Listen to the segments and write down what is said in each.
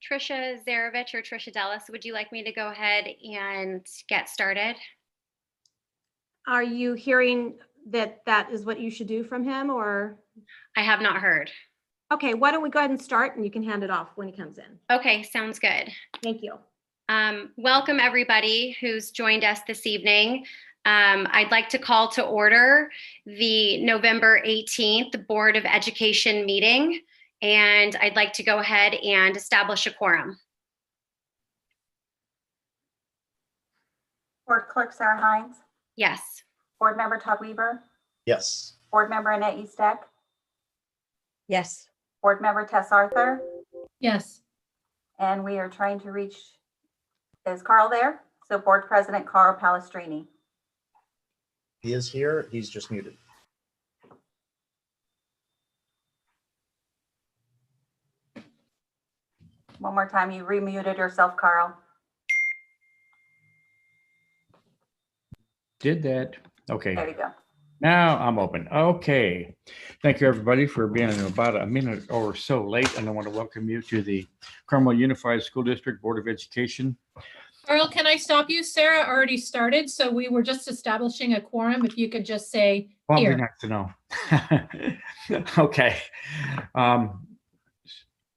Trisha Zarovich or Trisha Dellis, would you like me to go ahead and get started? Are you hearing that that is what you should do from him, or? I have not heard. Okay, why don't we go ahead and start and you can hand it off when he comes in. Okay, sounds good. Thank you. Welcome everybody who's joined us this evening. I'd like to call to order the November 18th Board of Education meeting, and I'd like to go ahead and establish a quorum. Board Clerk Sarah Hines. Yes. Board Member Todd Weaver. Yes. Board Member Annette Eastek. Yes. Board Member Tess Arthur. Yes. And we are trying to reach, is Carl there? So Board President Carl Palestrini. He is here. He's just muted. One more time, you remuted yourself, Carl. Did that. Okay. There you go. Now I'm open. Okay. Thank you, everybody, for being about a minute or so late. And I want to welcome you to the Carmel Unified School District Board of Education. Carl, can I stop you? Sarah already started, so we were just establishing a quorum. If you could just say Well, here. it'd be nice to know. Okay.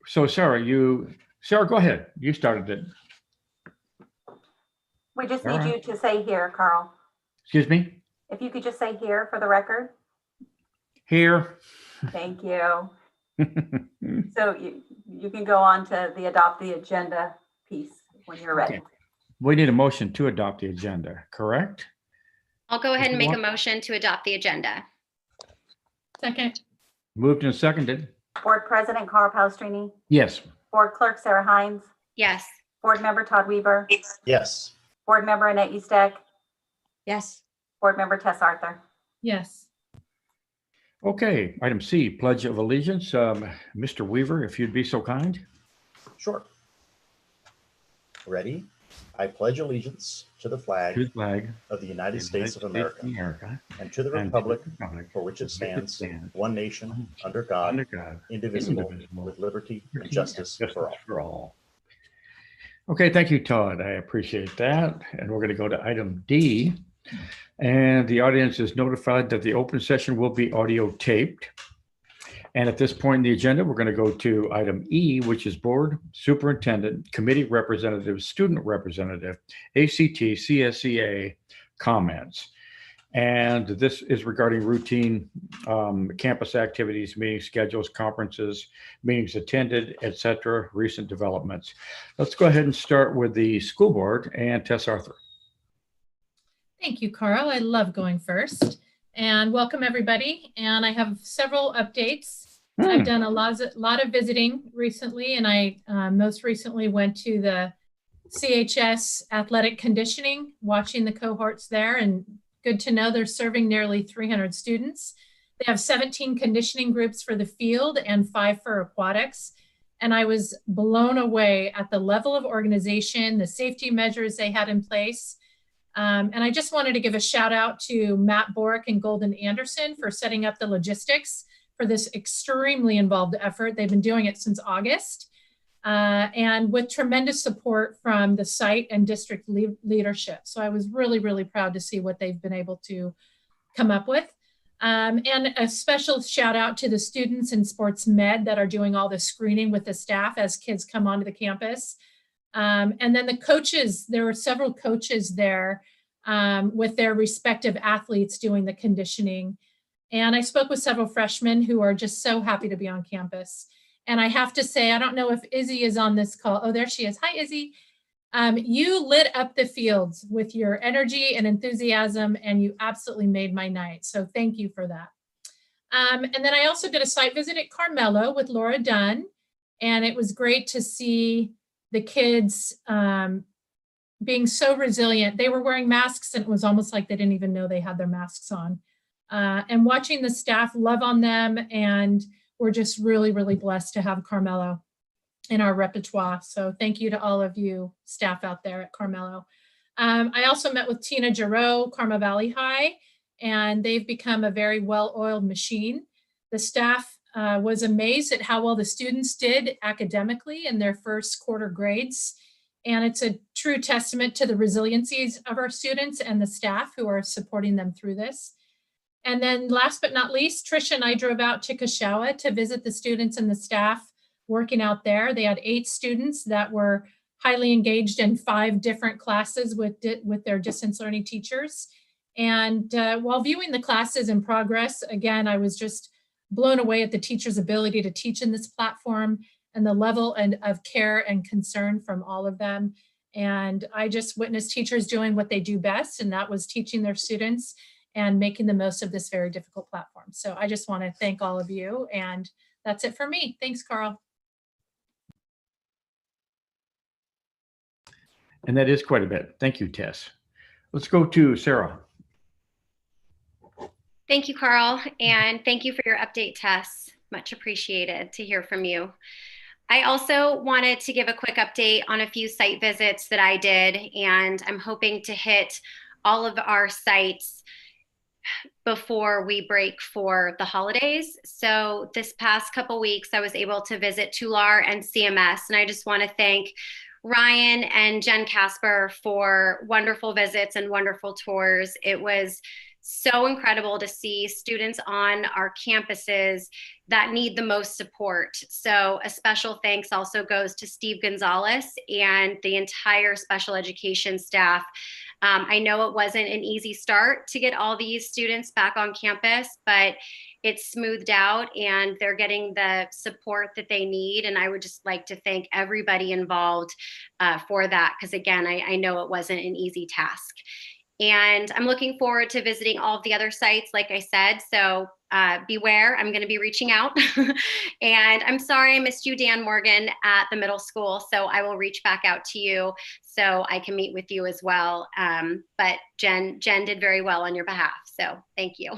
So Sarah, go ahead. You started it. We just All need right. you to say here, Carl. Excuse me? If you could just say here for the record. Here. Thank you. So you can go on to the adopt the agenda piece when you're ready. Okay. We need a motion to adopt the agenda, correct? I'll go ahead and make a Want- motion to adopt the agenda. Second. Moved and seconded. Board President Carl Palestrini. Yes. Board Clerk Sarah Hines. Yes. Board Member Todd Weaver. Yes. Board Member Annette Eastek. Yes. Board Member Tess Arthur. Yes. Okay. Item C, Pledge of Allegiance. Mr. Weaver, if you'd be so kind. Sure. Ready? I pledge allegiance to the To flag the flag. of the United States of America and to the and to republic the republic for which it stands, stands, one nation, under under God, God, indivisible, indivisible, with liberty and justice for all. for all. Okay, thank you, Todd. I appreciate that. And we're going to go to item D. And the audience is notified that the open session will be audio taped. And at this point in the agenda, we're going to go to item E, which is Board, Superintendent, Committee Representative, Student Representative, ACT, CSEA comments. And this is regarding routine campus activities, meeting schedules, conferences, meetings attended, etc., recent developments. Let's go ahead and start with the school board and Tess Arthur. Thank you, Carl. I love going first. And welcome, everybody. And I have several updates. I've done a lot of visiting recently, and I most recently went to the CHS athletic conditioning, watching the cohorts there, and good to know they're serving nearly 300 students. They have 17 conditioning groups for the field and 5 for aquatics. And I was blown away at the level of organization, the safety measures they had in place. And I just wanted to give a shout out to Matt Borick and Golden Anderson for setting up the logistics for this extremely involved effort. They've been doing it since August, and with tremendous support from the site and district leadership. So I was really, really proud to see what they've been able to come up with. And a special shout out to the students in sports med that are doing all the screening with the staff as kids come onto the campus. And then the coaches, there were several coaches there with their respective athletes doing the conditioning. And I spoke with several freshmen who are just so happy to be on campus. And I have to say, I don't know if Izzy is on this call. Oh, there she is. Hi, Izzy. You lit up the fields with your energy and enthusiasm, and you absolutely made my night. So thank you for that. And then I also did a site visit at Carmelo with Laura Dunn. And it was great to see the kids being so resilient. They were wearing masks, and it was almost like they didn't even know they had their masks on. And watching the staff love on them, and we're just really, really blessed to have Carmelo in our repertoire. So thank you to all of you staff out there at Carmelo. I also met with Tina Giroux, Carmel Valley High, and they've become a very well-oiled machine. The staff was amazed at how well the students did academically in their first quarter grades. And it's a true testament to the resiliencies of our students and the staff who are supporting them through this. And then last but not least, Trisha and I drove out to Kashawa to visit the students and the staff working out there. They had 8 students that were highly engaged in 5 different classes with their distance learning teachers. And while viewing the classes in progress, again, I was just blown away at the teachers' ability to teach in this platform and the level of care and concern from all of them. And I just witnessed teachers doing what they do best, and that was teaching their students and making the most of this very difficult platform. So I just want to thank all of you, and that's it for me. Thanks, Carl. And that is quite a bit. Thank you, Tess. Let's go to Sarah. Thank you, Carl, and thank you for your update, Tess. Much appreciated to hear from you. I also wanted to give a quick update on a few site visits that I did, and I'm hoping to hit all of our sites before we break for the holidays. So this past couple weeks, I was able to visit Tular and CMS, and I just want to thank Ryan and Jen Casper for wonderful visits and wonderful tours. It was so incredible to see students on our campuses that need the most support. So a special thanks also goes to Steve Gonzalez and the entire special education staff. I know it wasn't an easy start to get all these students back on campus, but it's smoothed out and they're getting the support that they need. And I would just like to thank everybody involved for that, because again, I know it wasn't an easy task. And I'm looking forward to visiting all of the other sites, like I said. So beware, I'm going to be reaching out. And I'm sorry I missed you, Dan Morgan, at the middle school. So I will reach back out to you so I can meet with you as well. But Jen did very well on your behalf. So thank you.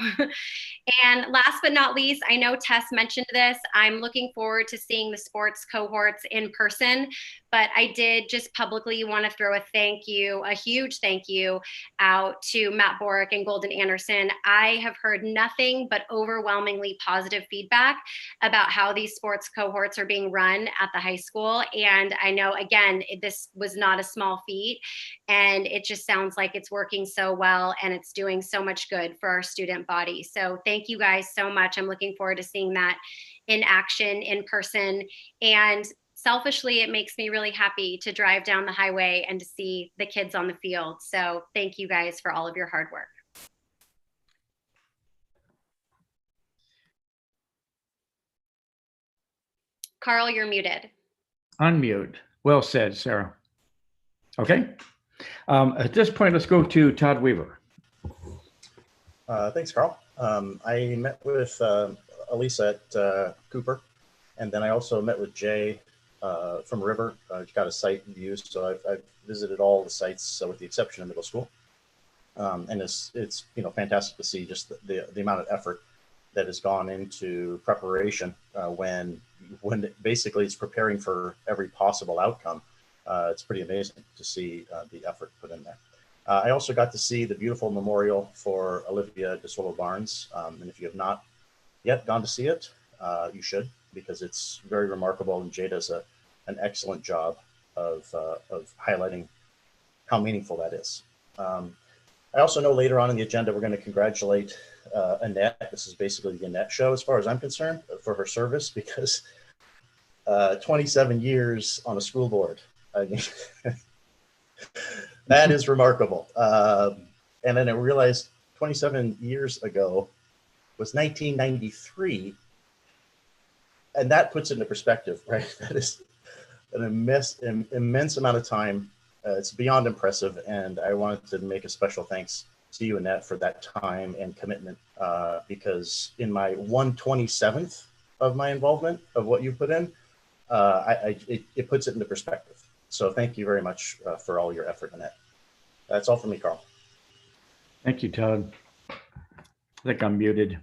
And last but not least, I know Tess mentioned this. I'm looking forward to seeing the sports cohorts in person, but I did just publicly want to throw a huge thank you out to Matt Borick and Golden Anderson. I have heard nothing but overwhelmingly positive feedback about how these sports cohorts are being run at the high school. And I know, again, this was not a small feat, and it just sounds like it's working so well and it's doing so much good for our student body. So thank you guys so much. I'm looking forward to seeing that in action, in person. And selfishly, it makes me really happy to drive down the highway and to see the kids on the field. So thank you guys for all of your hard work. Carl, you're muted. Unmute. Well said, Sarah. Okay. At this point, let's go to Todd Weaver. Thanks, Carl. I met with Elisa at Cooper, and then I also met with Jay from River. Got a site view, so I've visited all the sites with the exception of middle school. And it's fantastic to see just the amount of effort that has gone into preparation when basically it's preparing for every possible outcome. It's pretty amazing to see the effort put in there. I also got to see the beautiful memorial for Olivia DeSolo Barnes. And if you have not yet gone to see it, you should, because it's very remarkable. And Jay does an excellent job of highlighting how meaningful that is. I also know later on in the agenda, we're going to congratulate Annette. This is basically the Annette show, as far as I'm concerned, for her service, because 27 years on a school board. I mean, that is remarkable. And then I realized 27 years ago was 1993. And that puts it into perspective, right? That is an immense amount of time. It's beyond impressive. And I wanted to make a special thanks to you, Annette, for that time and commitment, because in my 1/27th of my involvement of what you put in, it puts it into perspective. So thank you very much for all your effort, Annette. That's all for me, Carl. Thank you, Todd. I think I'm muted.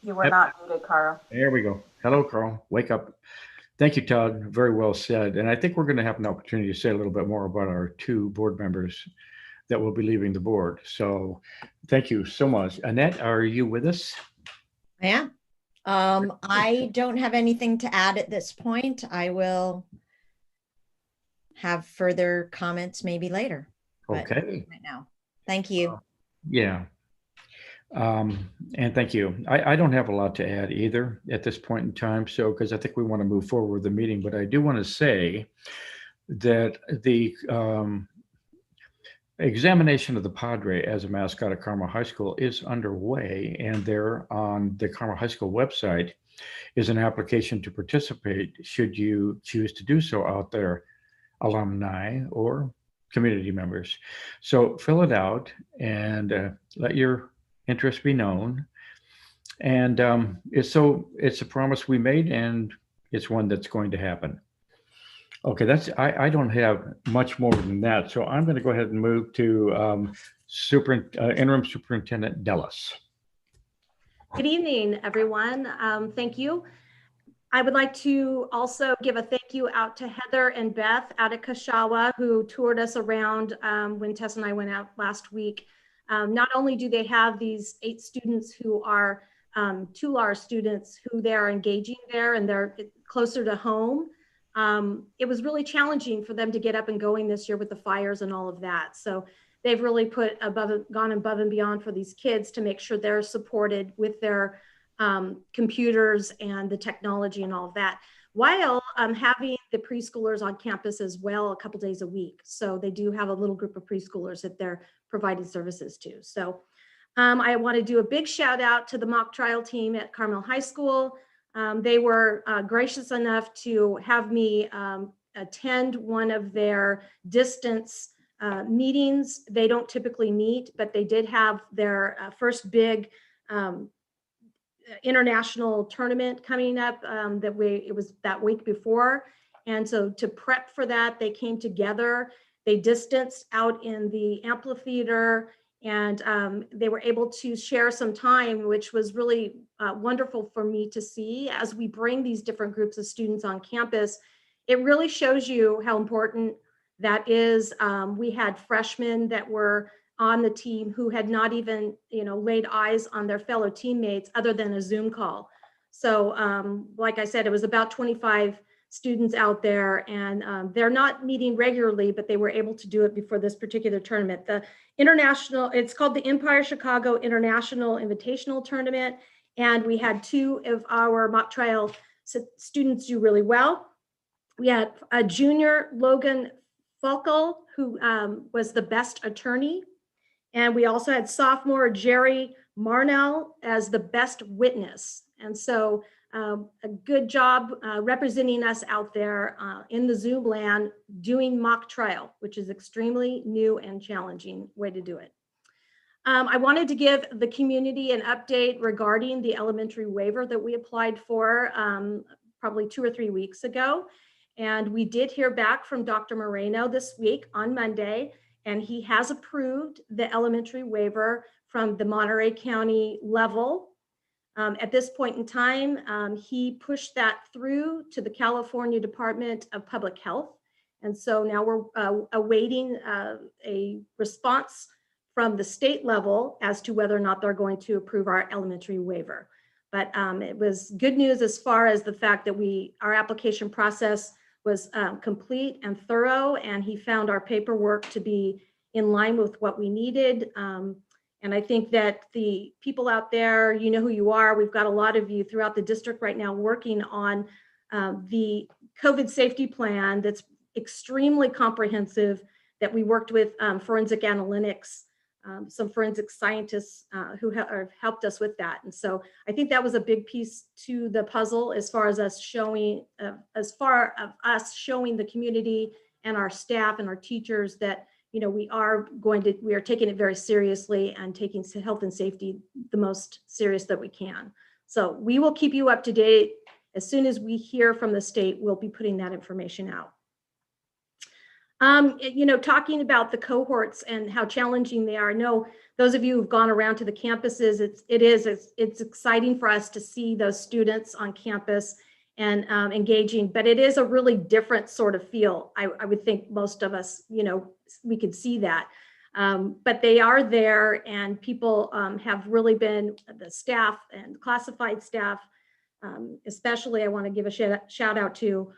You were Yep. not muted, Carl. There we go. Hello, Carl. Wake up. Thank you, Todd. Very well said. And I think we're going to have an opportunity to say a little bit more about our 2 board members that will be leaving the board. So thank you so much. Annette, are you with us? Yeah. I don't have anything to add at this point. I will have further comments maybe later. But Okay. right now, thank you. Yeah. And thank you. I don't have a lot to add either at this point in time. So, because I think we want to move forward with the meeting, but I do want to say that the examination of the Padre as a mascot at Carmel High School is underway, and there on the Carmel High School website is an application to participate should you choose to do so out there, alumni or community members. So fill it out and let your interest be known. And it's a promise we made, and it's one that's going to happen. Okay, I don't have much more than that, so I'm going to go ahead and move to Interim Superintendent Dellis. Good evening, everyone. Thank you. I would like to also give a thank you out to Heather and Beth out at Kashawa, who toured us around when Tess and I went out last week. Not only do they have these 8 students who are Tular students who they're engaging there and they're closer to home, it was really challenging for them to get up and going this year with the fires and all of that. So they've really gone above and beyond for these kids to make sure they're supported with their computers and the technology and all of that, while having the preschoolers on campus as well a couple days a week. So they do have a little group of preschoolers that they're providing services to. So I want to do a big shout out to the mock trial team at Carmel High School. They were gracious enough to have me attend one of their distance meetings. They don't typically meet, but they did have their first big international tournament coming up it was that week before. And so to prep for that, they came together, they distanced out in the amphitheater, and they were able to share some time, which was really wonderful for me to see as we bring these different groups of students on campus. It really shows you how important that is. We had freshmen that were on the team who had not even, laid eyes on their fellow teammates other than a Zoom call. So like I said, it was about 25 students out there, and they're not meeting regularly, but they were able to do it before this particular tournament. The international, it's called the Empire Chicago International Invitational Tournament. And we had 2 of our mock trial students do really well. We had a junior, Logan Falkel, who was the best attorney. And we also had sophomore Jerry Marnell as the best witness. And so a good job representing us out there in the Zoom land doing mock trial, which is extremely new and challenging way to do it. I wanted to give the community an update regarding the elementary waiver that we applied for probably 2 or 3 weeks ago. And we did hear back from Dr. Moreno this week on Monday, and he has approved the elementary waiver from the Monterey County level. At this point in time, he pushed that through to the California Department of Public Health. And so now we're awaiting a response from the state level as to whether or not they're going to approve our elementary waiver. But it was good news as far as the fact that our application process was complete and thorough, and he found our paperwork to be in line with what we needed. And I think that the people out there, you know who you are. We've got a lot of you throughout the district right now working on the COVID safety plan that's extremely comprehensive, that we worked with forensic analytics, some forensic scientists who have helped us with that. And so I think that was a big piece to the puzzle as far as us showing, showing the community and our staff and our teachers that we are taking it very seriously and taking health and safety the most serious that we can. So we will keep you up to date. As soon as we hear from the state, we'll be putting that information out. Talking about the cohorts and how challenging they are. I know those of you who've gone around to the campuses, it's exciting for us to see those students on campus and engaging, but it is a really different sort of feel. I would think most of us, we could see that. But they are there, and people have really been, the staff and classified staff, especially I want to give a shout out to,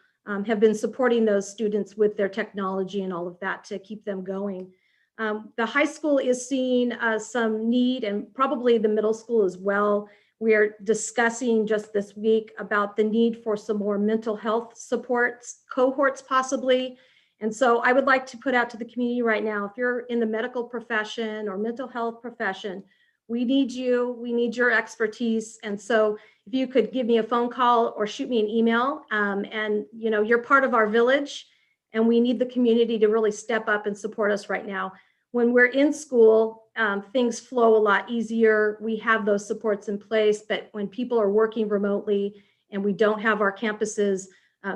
have been supporting those students with their technology and all of that to keep them going. The high school is seeing some need, and probably the middle school as well. We are discussing just this week about the need for some more mental health supports, cohorts possibly. And so I would like to put out to the community right now, if you're in the medical profession or mental health profession, we need you, we need your expertise. And so if you could give me a phone call or shoot me an email, and you're part of our village, and we need the community to really step up and support us right now. When we're in school, things flow a lot easier. We have those supports in place, but when people are working remotely and we don't have our campuses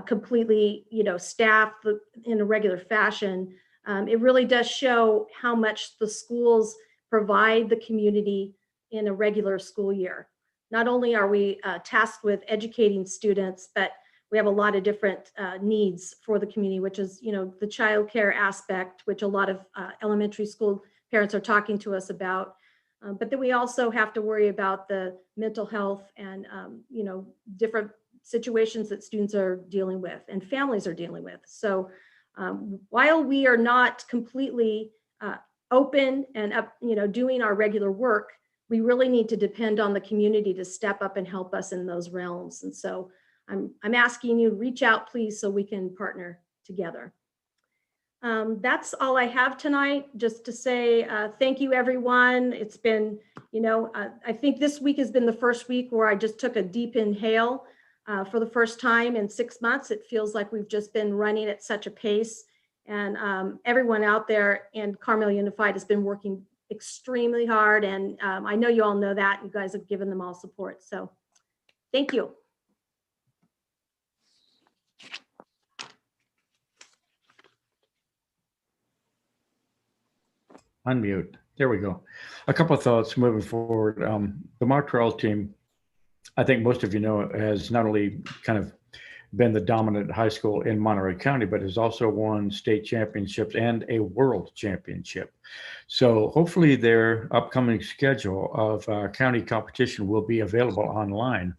completely, staffed in a regular fashion, it really does show how much the schools provide the community in a regular school year. Not only are we tasked with educating students, but we have a lot of different needs for the community, which is, the child care aspect, which a lot of elementary school parents are talking to us about. But then we also have to worry about the mental health and, different situations that students are dealing with and families are dealing with. So while we are not completely open and up, doing our regular work, we really need to depend on the community to step up and help us in those realms. And so I'm asking you, reach out, please, so we can partner together. That's all I have tonight, just to say thank you, everyone. It's been, I think this week has been the first week where I just took a deep inhale for the first time in 6 months. It feels like we've just been running at such a pace. And everyone out there in Carmel Unified has been working extremely hard. And I know you all know that. You guys have given them all support. So thank you. Unmute. There we go. A couple of thoughts moving forward. The mock trial team, I think most of you know, has not only kind of been the dominant high school in Monterey County, but has also won state championships and a world championship. So hopefully their upcoming schedule of county competition will be available online.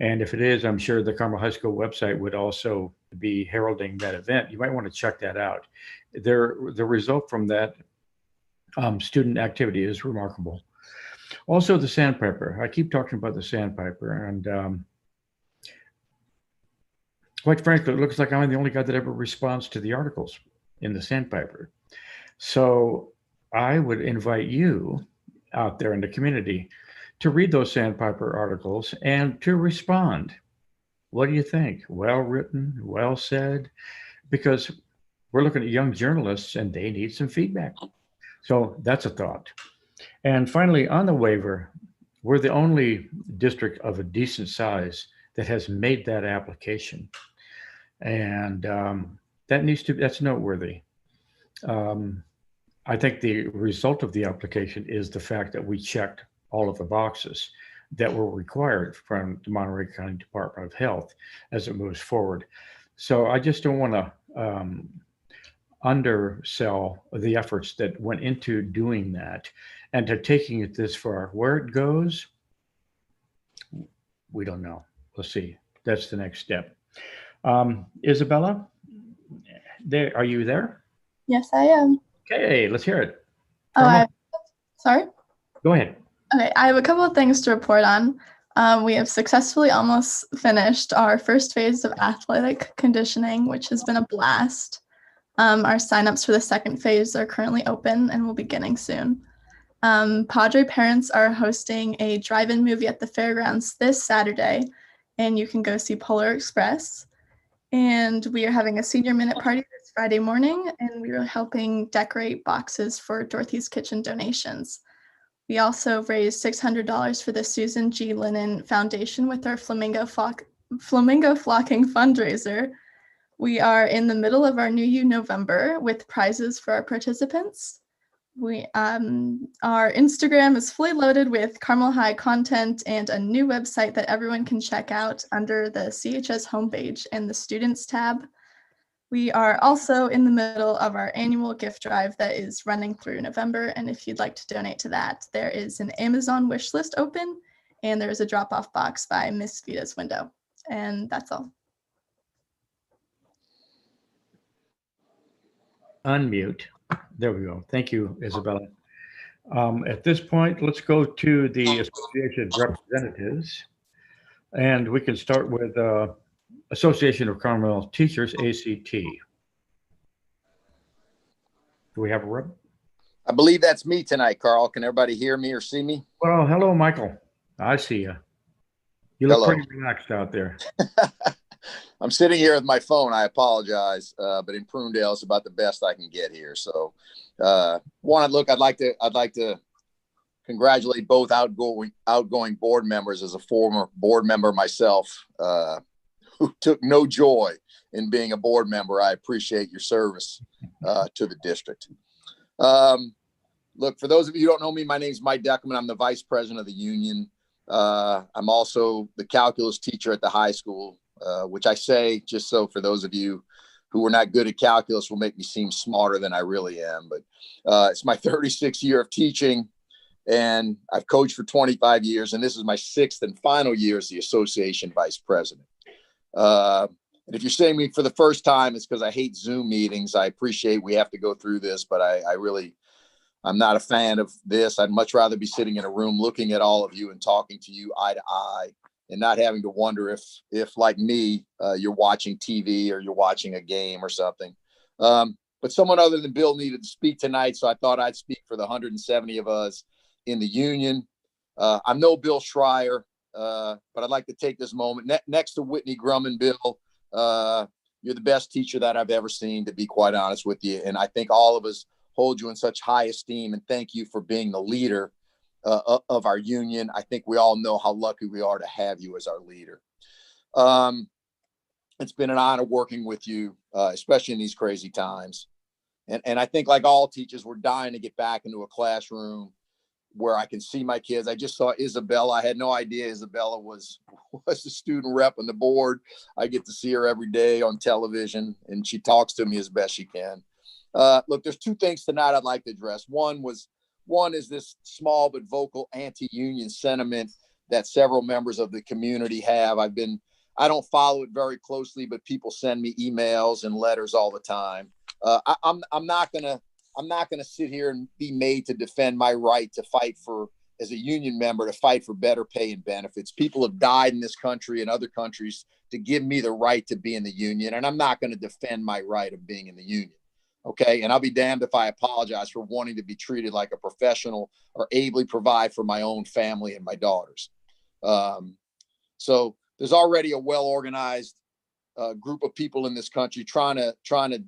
And if it is, I'm sure the Carmel High School website would also be heralding that event. You might want to check that out. The result from that student activity is remarkable. Also, the sandpiper. I keep talking about the sandpiper, and quite frankly, it looks like I'm the only guy that ever responds to the articles in the sandpiper. So I would invite you out there in the community to read those sandpiper articles and to respond. What do you think? Well written, well said, because we're looking at young journalists and they need some feedback. So that's a thought. And finally, on the waiver, we're the only district of a decent size that has made that application. And that's noteworthy. I think the result of the application is the fact that we checked all of the boxes that were required from the Monterey County Department of Health as it moves forward. So I just don't want to undersell the efforts that went into doing that and to taking it this far. Where it goes, we don't know. We'll see. That's the next step. Isabella, are you there? Yes, I am. Okay, let's hear it. Sorry? Go ahead. Okay, I have a couple of things to report on. We have successfully almost finished our first phase of athletic conditioning, which has been a blast. Our signups for the second phase are currently open and will be beginning soon. Padre parents are hosting a drive-in movie at the fairgrounds this Saturday, and you can go see Polar Express. And we are having a senior minute party this Friday morning, and we are helping decorate boxes for Dorothy's Kitchen donations. We also raised $600 for the Susan G. Lennon Foundation with our flamingo flocking fundraiser. We are in the middle of our New You November with prizes for our participants. Our Instagram is fully loaded with Carmel High content and a new website that everyone can check out under the CHS homepage and the Students tab. We are also in the middle of our annual gift drive that is running through November. And if you'd like to donate to that, there is an Amazon wish list open, and there is a drop-off box by Miss Vita's window. And that's all. Unmute. There we go. Thank you, Isabella. At this point, let's go to the Association of Representatives. And we can start with Association of Commonwealth Teachers, ACT. Do we have a rep? I believe that's me tonight, Carl. Can everybody hear me or see me? Well, hello, Michael. I see you. You look Hello. pretty relaxed out there. I'm sitting here with my phone. I apologize, but in Prunedale, it's about the best I can get here. So, I'd like to congratulate both outgoing board members. As a former board member myself, who took no joy in being a board member, I appreciate your service to the district. Look, for those of you who don't know me, my name is Mike Deckerman. I'm the vice president of the union. I'm also the calculus teacher at the high school, which I say just so for those of you who are not good at calculus will make me seem smarter than I really am. But it's my 36th year of teaching, and I've coached for 25 years, and this is my 6th and final year as the association vice president. And if you're seeing me for the first time, it's because I hate Zoom meetings. I appreciate we have to go through this, but I'm not a fan of this. I'd much rather be sitting in a room looking at all of you and talking to you eye to eye, and not having to wonder if like me, you're watching TV or you're watching a game or something. But someone other than Bill needed to speak tonight, so I thought I'd speak for the 170 of us in the union. I'm no Bill Schreier, but I'd like to take this moment next to Whitney Grumman. Bill, you're the best teacher that I've ever seen, to be quite honest with you. And I think all of us hold you in such high esteem, and thank you for being the leader of our union. I think we all know how lucky we are to have you as our leader. It's been an honor working with you, especially in these crazy times. And I think, like all teachers, we're dying to get back into a classroom where I can see my kids. I just saw Isabella. I had no idea Isabella was the student rep on the board. I get to see her every day on television, and she talks to me as best she can. Look, there's two things tonight I'd like to address. One is this small but vocal anti-union sentiment that several members of the community have. I don't follow it very closely, but people send me emails and letters all the time. I'm not gonna sit here and be made to defend my right to fight for, as a union member, to fight for better pay and benefits. People have died in this country and other countries to give me the right to be in the union, and I'm not going to defend my right of being in the union. Okay. And I'll be damned if I apologize for wanting to be treated like a professional or ably provide for my own family and my daughters. So there's already a well-organized group of people in this country trying to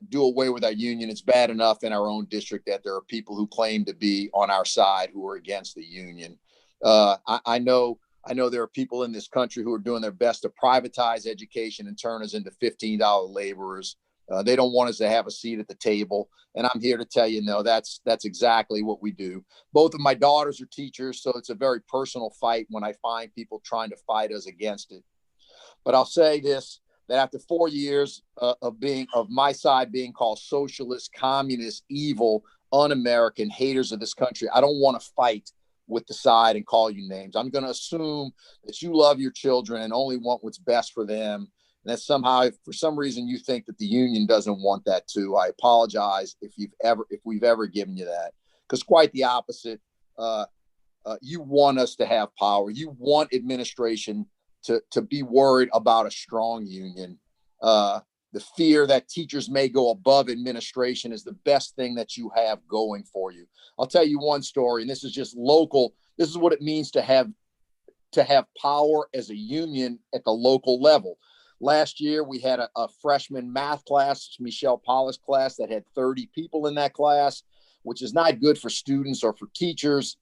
do away with our union. It's bad enough in our own district that there are people who claim to be on our side who are against the union. I know there are people in this country who are doing their best to privatize education and turn us into $15 laborers. They don't want us to have a seat at the table. And I'm here to tell you, no, that's exactly what we do. Both of my daughters are teachers, so it's a very personal fight when I find people trying to fight us against it. But I'll say this, that after 4 years of my side being called socialist, communist, evil, un-American, haters of this country, I don't want to fight with the side and call you names. I'm going to assume that you love your children and only want what's best for them. And that somehow, if for some reason you think that the union doesn't want that too, I apologize if we've ever given you that, because quite the opposite. You want us to have power. You want administration to be worried about a strong union. The fear that teachers may go above administration is the best thing that you have going for you. I'll tell you one story, and this is just local. This is what it means to have power as a union at the local level. Last year, we had a freshman math class, Michelle Paulus class, that had 30 people in that class, which is not good for students or for teachers.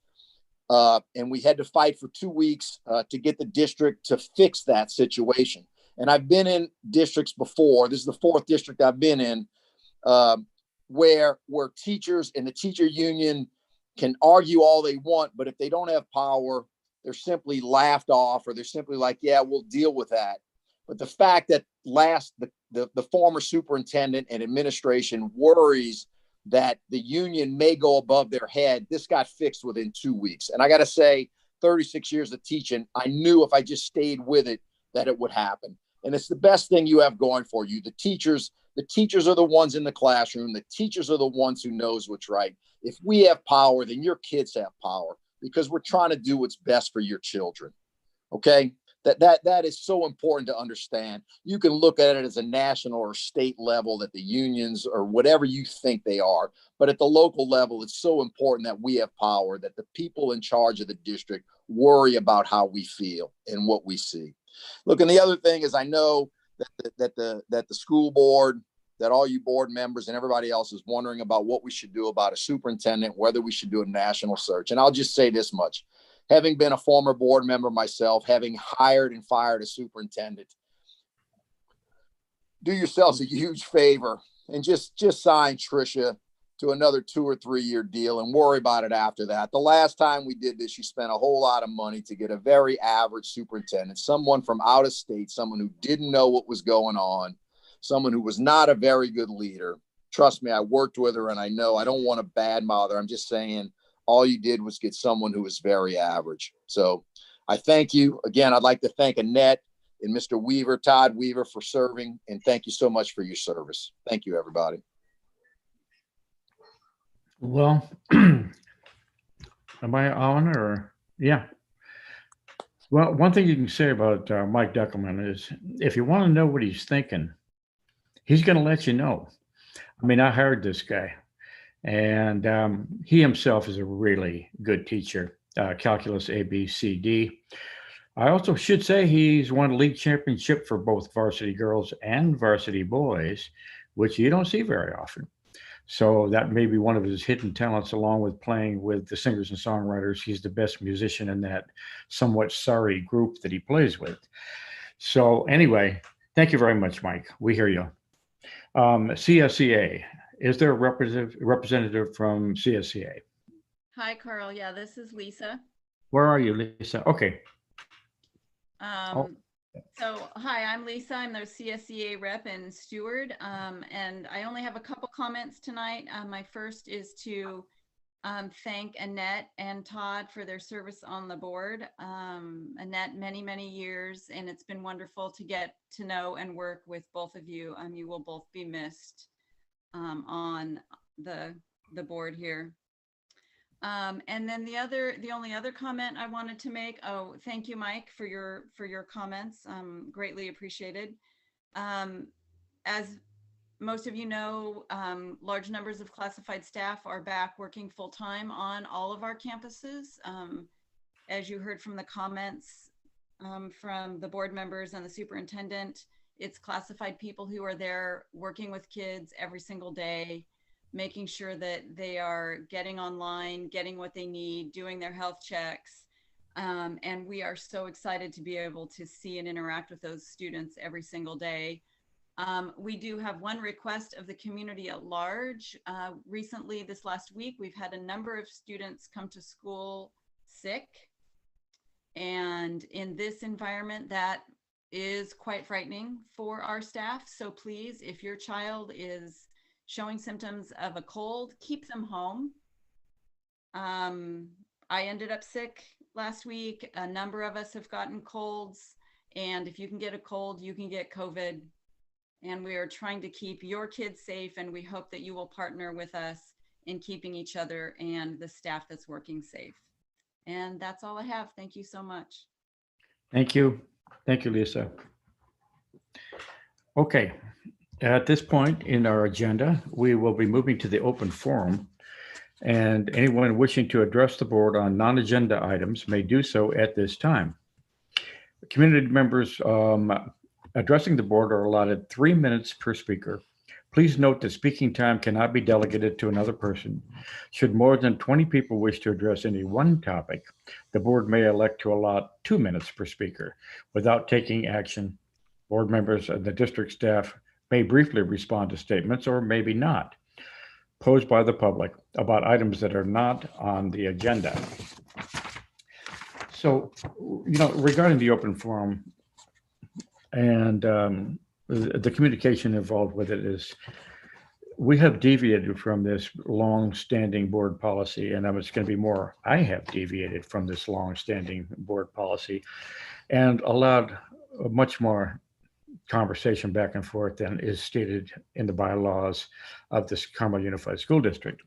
And we had to fight for 2 weeks to get the district to fix that situation. And I've been in districts before. This is the 4th district I've been in, where teachers and the teacher union can argue all they want, but if they don't have power, they're simply laughed off, or they're simply like, yeah, we'll deal with that. But the fact that the former superintendent and administration worries that the union may go above their head, this got fixed within 2 weeks. And I got to say, 36 years of teaching, I knew if I just stayed with it, that it would happen. And it's the best thing you have going for you. The teachers are the ones in the classroom. The teachers are the ones who knows what's right. If we have power, then your kids have power, because we're trying to do what's best for your children. Okay. That is so important to understand. You can look at it as a national or state level, that the unions or whatever you think they are, but at the local level, it's so important that we have power, that the people in charge of the district worry about how we feel and what we see. Look, and the other thing is, I know that the school board, that all you board members and everybody else is wondering about what we should do about a superintendent, whether we should do a national search. And I'll just say this much. Having been a former board member myself, having hired and fired a superintendent, do yourselves a huge favor and just sign Tricia to another 2 or 3 year deal and worry about it after that. The last time we did this, you spent a whole lot of money to get a very average superintendent, someone from out of state, someone who didn't know what was going on, someone who was not a very good leader. Trust me, I worked with her and I know. I don't want to badmouth her. I'm just saying, all you did was get someone who was very average. So I thank you. Again, I'd like to thank Annette and Mr. Weaver, Todd Weaver, for serving. And thank you so much for your service. Thank you, everybody. Well, am I on or? Yeah. Well, one thing you can say about Mike Deckelman is, if you want to know what he's thinking, he's going to let you know. I mean, I hired this guy. And he himself is a really good teacher, calculus A, B, C, D. I also should say he's won a league championship for both varsity girls and varsity boys, which you don't see very often. So that may be one of his hidden talents, along with playing with the singers and songwriters. He's the best musician in that somewhat sorry group that he plays with. So anyway, thank you very much, Mike. We hear you. CSEA. Is there a representative from CSCA? Hi, Carl. Yeah, this is Lisa. Where are you, Lisa? Okay. So, hi, I'm Lisa. I'm their CSCA rep in Stewart. And I only have a couple comments tonight. My first is to thank Annette and Todd for their service on the board. Annette, many, many years, and it's been wonderful to get to know and work with both of you. You will both be missed on the board here. And then the only other comment I wanted to make, thank you, Mike, for your comments. Greatly appreciated. As most of you know, large numbers of classified staff are back working full time on all of our campuses. As you heard from the comments from the board members and the superintendent, it's classified people who are there working with kids every single day, making sure that they are getting online, getting what they need, doing their health checks. And we are so excited to be able to see and interact with those students every single day. We do have one request of the community at large. Recently, this last week, we've had a number of students come to school sick. And in this environment, that is quite frightening for our staff. So please, if your child is showing symptoms of a cold, keep them home. I ended up sick last week. A number of us have gotten colds. And if you can get a cold, you can get COVID. And we are trying to keep your kids safe. And we hope that you will partner with us in keeping each other and the staff that's working safe. And that's all I have. Thank you so much. Thank you. Thank you, Lisa. Okay. At this point in our agenda, we will be moving to the open forum, and anyone wishing to address the board on non-agenda items may do so at this time. Community members addressing the board are allotted 3 minutes per speaker. Please note that speaking time cannot be delegated to another person. Should more than 20 people wish to address any one topic, the board may elect to allot 2 minutes per speaker. Without taking action, board members and the district staff may briefly respond to statements, or maybe not, posed by the public about items that are not on the agenda. So, regarding the open forum, And the communication involved with it is, we have deviated from this long-standing board policy, and it's going to be more, I have deviated from this long-standing board policy and allowed much more conversation back and forth than is stated in the bylaws of this Carmel Unified School District.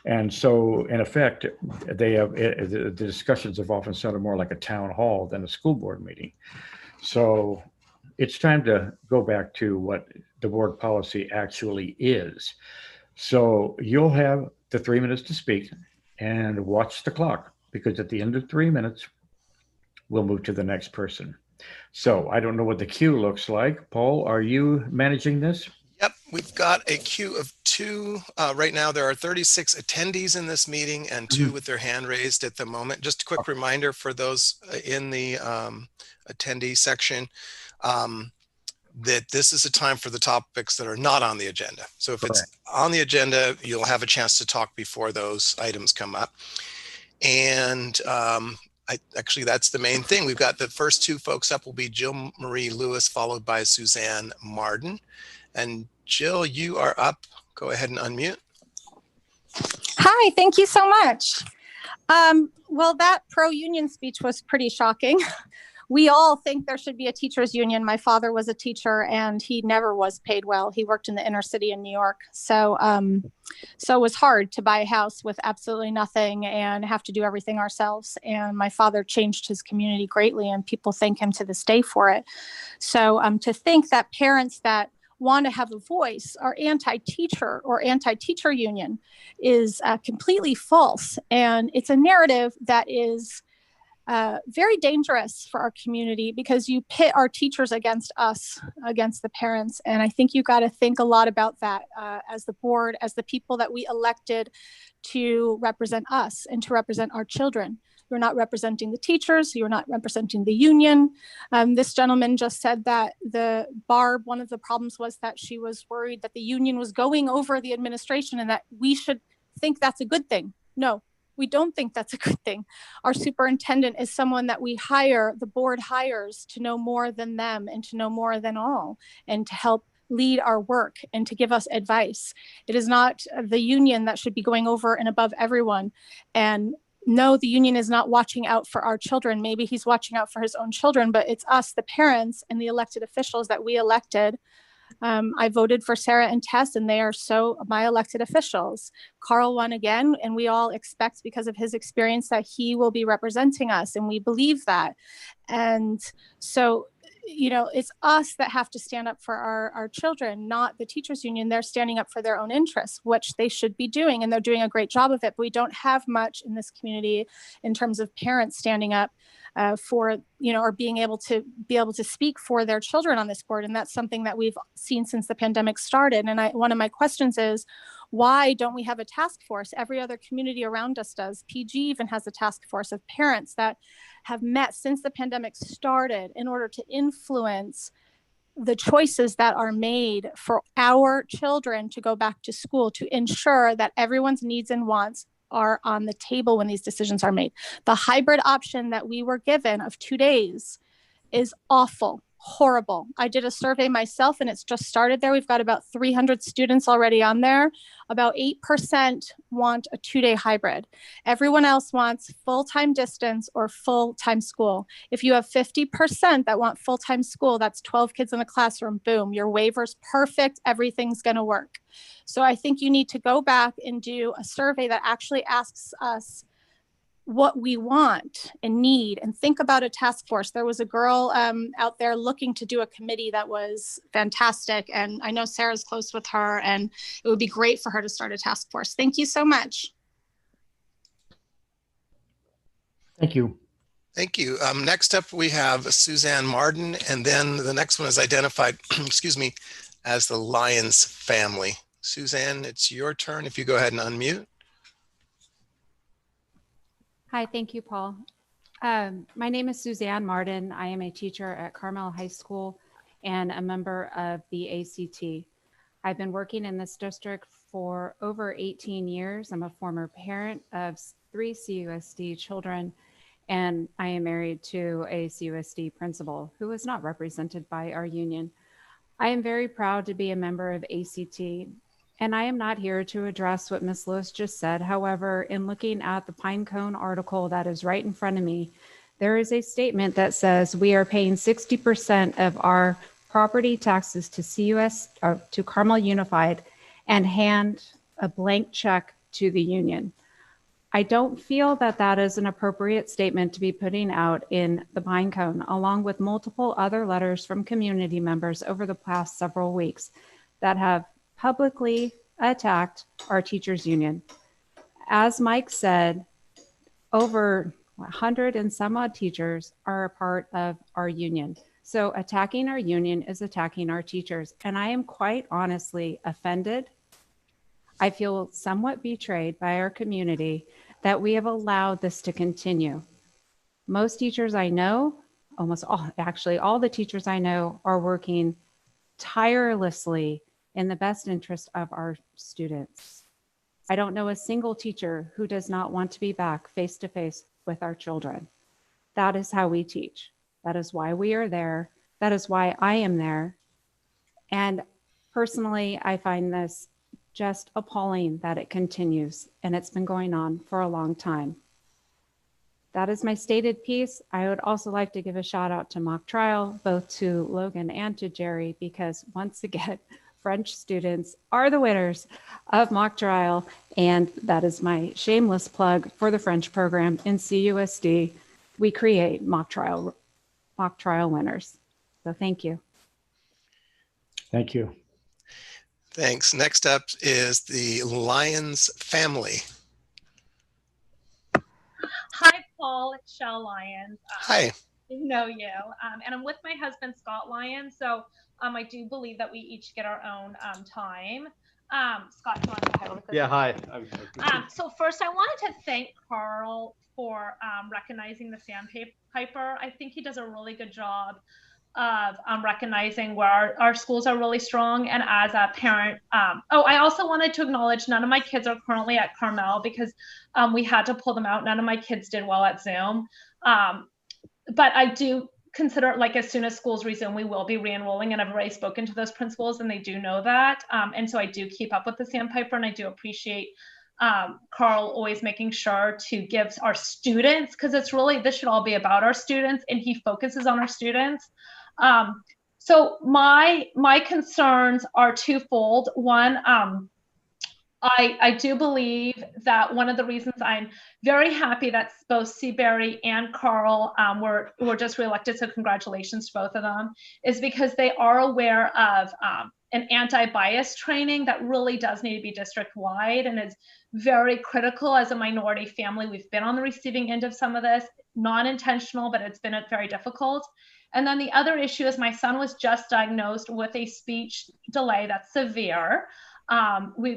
And so, in effect, the discussions have often sounded more like a town hall than a school board meeting. So it's time to go back to what the board policy actually is. So you'll have the 3 minutes to speak and watch the clock, because at the end of 3 minutes, we'll move to the next person. So I don't know what the queue looks like. Paul, are you managing this? Yep, we've got a queue of 2. Right now, there are 36 attendees in this meeting and 2 with their hand raised at the moment. Just a quick reminder for those in the attendee section that this is a time for the topics that are not on the agenda. So if it's on the agenda, you'll have a chance to talk before those items come up. And actually, that's the main thing. We've got the first 2 folks up will be Jill Marie Lewis, followed by Suzanne Marden. And Jill, you are up. Go ahead and unmute. Hi, thank you so much. Well, that pro-union speech was pretty shocking. We all think there should be a teachers union. My father was a teacher and he never was paid well. He worked in the inner city in New York. So it was hard to buy a house with absolutely nothing and have to do everything ourselves. And my father changed his community greatly and people thank him to this day for it. So to think that parents that want to have a voice are anti-teacher or anti-teacher union is completely false. And it's a narrative that is very dangerous for our community, because you pit our teachers against us, against the parents. And I think you got to think a lot about that as the board, as the people that we elected to represent us and to represent our children. You're not representing the teachers. You're not representing the union. This gentleman just said that one of the problems was that she was worried that the union was going over the administration and that we should think that's a good thing. No, we don't think that's a good thing. Our superintendent is someone that we hire, the board hires to know more than them and to know more than all and to help lead our work and to give us advice. It is not the union that should be going over and above everyone. And no, the union is not watching out for our children. Maybe he's watching out for his own children, but it's us, the parents and the elected officials that we elected. I voted for Sarah and Tess, and they are so my elected officials. Carl won again, and we all expect, because of his experience, that he will be representing us, and we believe that. And so, you know, it's us that have to stand up for our children, not the teachers union. They're standing up for their own interests, which they should be doing, and they're doing a great job of it. But we don't have much in this community in terms of parents standing up for, you know, or being able to speak for their children on this board. And that's something that we've seen since the pandemic started. And one of my questions is, why don't we have a task force? Every other community around us does. PG even has a task force of parents that have met since the pandemic started in order to influence the choices that are made for our children to go back to school, to ensure that everyone's needs and wants are on the table when these decisions are made. The hybrid option that we were given of 2 days is awful, horrible. I did a survey myself and it's just started there. We've got about 300 students already on there. About 8% want a 2-day hybrid. Everyone else wants full-time distance or full-time school. If you have 50% that want full-time school, that's 12 kids in a classroom, boom, your waiver's perfect, everything's gonna work. So I think you need to go back and do a survey that actually asks us what we want and need, and think about a task force. There was a girl out there looking to do a committee that was fantastic. And I know Sarah's close with her, and it would be great for her to start a task force. Thank you so much. Thank you. Thank you. Next up, we have Suzanne Marden, and then the next one is identified, excuse me, as the Lyons family. Suzanne, it's your turn. If you go ahead and unmute. Hi, thank you, Paul. My name is Suzanne Marden. I am a teacher at Carmel High School and a member of the ACT. I've been working in this district for over 18 years. I'm a former parent of 3 CUSD children, and I am married to a CUSD principal who is not represented by our union. I am very proud to be a member of ACT, and I am not here to address what Ms. Lewis just said. However, in looking at the Pinecone article that is right in front of me, there is a statement that says we are paying 60% of our property taxes to CUS or to Carmel Unified and hand a blank check to the union. I don't feel that that is an appropriate statement to be putting out in the Pinecone, along with multiple other letters from community members over the past several weeks that have publicly attacked our teachers union. As Mike said, over 100 and some odd teachers are a part of our union. So attacking our union is attacking our teachers. And I am quite honestly offended. I feel somewhat betrayed by our community that we have allowed this to continue. Most teachers I know, almost all, actually all the teachers I know are working tirelessly in the best interest of our students. I don't know a single teacher who does not want to be back face to face with our children. That is how we teach. That is why we are there. That is why I am there. And personally, I find this just appalling that it continues, and it's been going on for a long time. That is my stated piece. I would also like to give a shout out to Mock Trial, both to Logan and to Jerry, because once again, French students are the winners of Mock Trial, and that is my shameless plug for the French program in CUSD. We create mock trial winners. So thank you. Thank you. Thanks. Next up is the Lyons family. Hi, Paul. It's Shell Lyons. Hi. I know you. And I'm with my husband, Scott Lyons. So I do believe that we each get our own time. Scott, do you want to go ahead with this? Yeah, hi. So first, I wanted to thank Carl for recognizing the sandpiper. I think he does a really good job of recognizing where our schools are really strong. And as a parent, I also wanted to acknowledge none of my kids are currently at Carmel because we had to pull them out. None of my kids did well at Zoom. But I do consider, like, as soon as schools resume, we will be re-enrolling, and I've already spoken to those principals and they do know that. And so I do keep up with the sandpiper, and I do appreciate Carl always making sure to give our students, because it's really, this should all be about our students, and he focuses on our students. So my concerns are twofold. One, I do believe that one of the reasons I'm very happy that both Seabury and Carl were just reelected, so congratulations to both of them, is because they are aware of an anti-bias training that really does need to be district-wide, and it's very critical. As a minority family, we've been on the receiving end of some of this, non-intentional, but it's been very difficult. And then the other issue is my son was just diagnosed with a speech delay that's severe.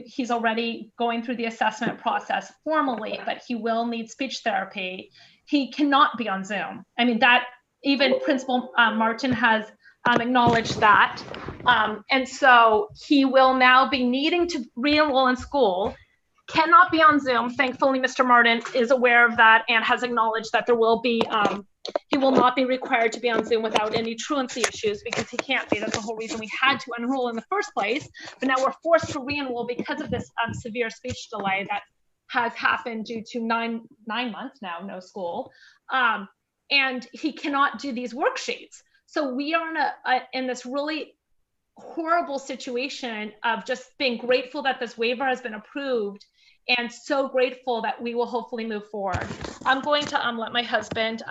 He's already going through the assessment process formally, but he will need speech therapy. He cannot be on Zoom. I mean, that even Principal Martin has acknowledged that. And so he will now be needing to re-enroll in school, cannot be on Zoom. Thankfully, Mr. Martin is aware of that and has acknowledged that there will be, he will not be required to be on Zoom without any truancy issues, because he can't be. That's the whole reason we had to enroll in the first place. But now we're forced to re-enroll because of this severe speech delay that has happened due to nine months now, no school. And he cannot do these worksheets. So we are in this really horrible situation of just being grateful that this waiver has been approved, and so grateful that we will hopefully move forward. I'm going to let my husband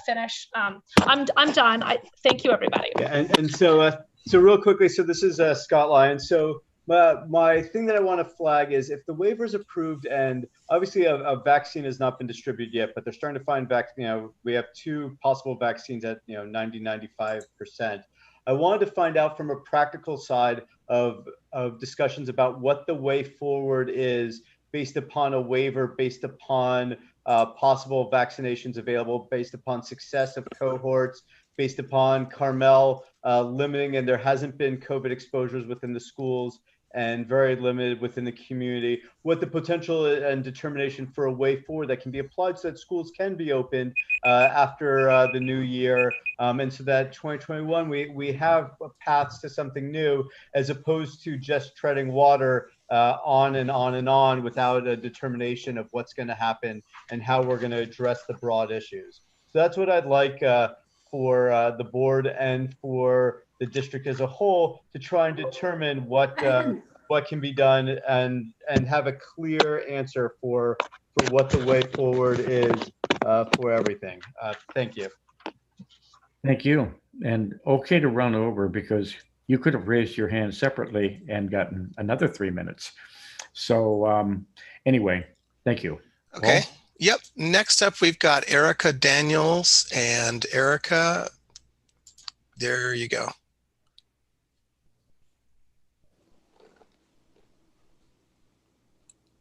finish. I'm done. Thank you, everybody. Yeah, and so real quickly, so this is Scott Lyons. So my thing that I want to flag is, if the waiver is approved, and obviously a vaccine has not been distributed yet, but they're starting to find we have 2 possible vaccines at 90-95%. I wanted to find out from a practical side of discussions about what the way forward is, based upon a waiver, based upon possible vaccinations available, based upon success of cohorts, based upon Carmel limiting, and there hasn't been COVID exposures within the schools, and very limited within the community, what the potential and determination for a way forward that can be applied so that schools can be opened after the new year, and so that 2021 we have paths to something new, as opposed to just treading water on and on and on without a determination of what's going to happen and how we're going to address the broad issues. So that's what I'd like for the board and for the district as a whole to try and determine what can be done and have a clear answer for what the way forward is for everything. Thank you. Thank you. And okay to run over, because you could have raised your hand separately and gotten another 3 minutes. So anyway, thank you. Okay. Paul? Yep. Next up, we've got Erica Daniels. And Erica, there you go.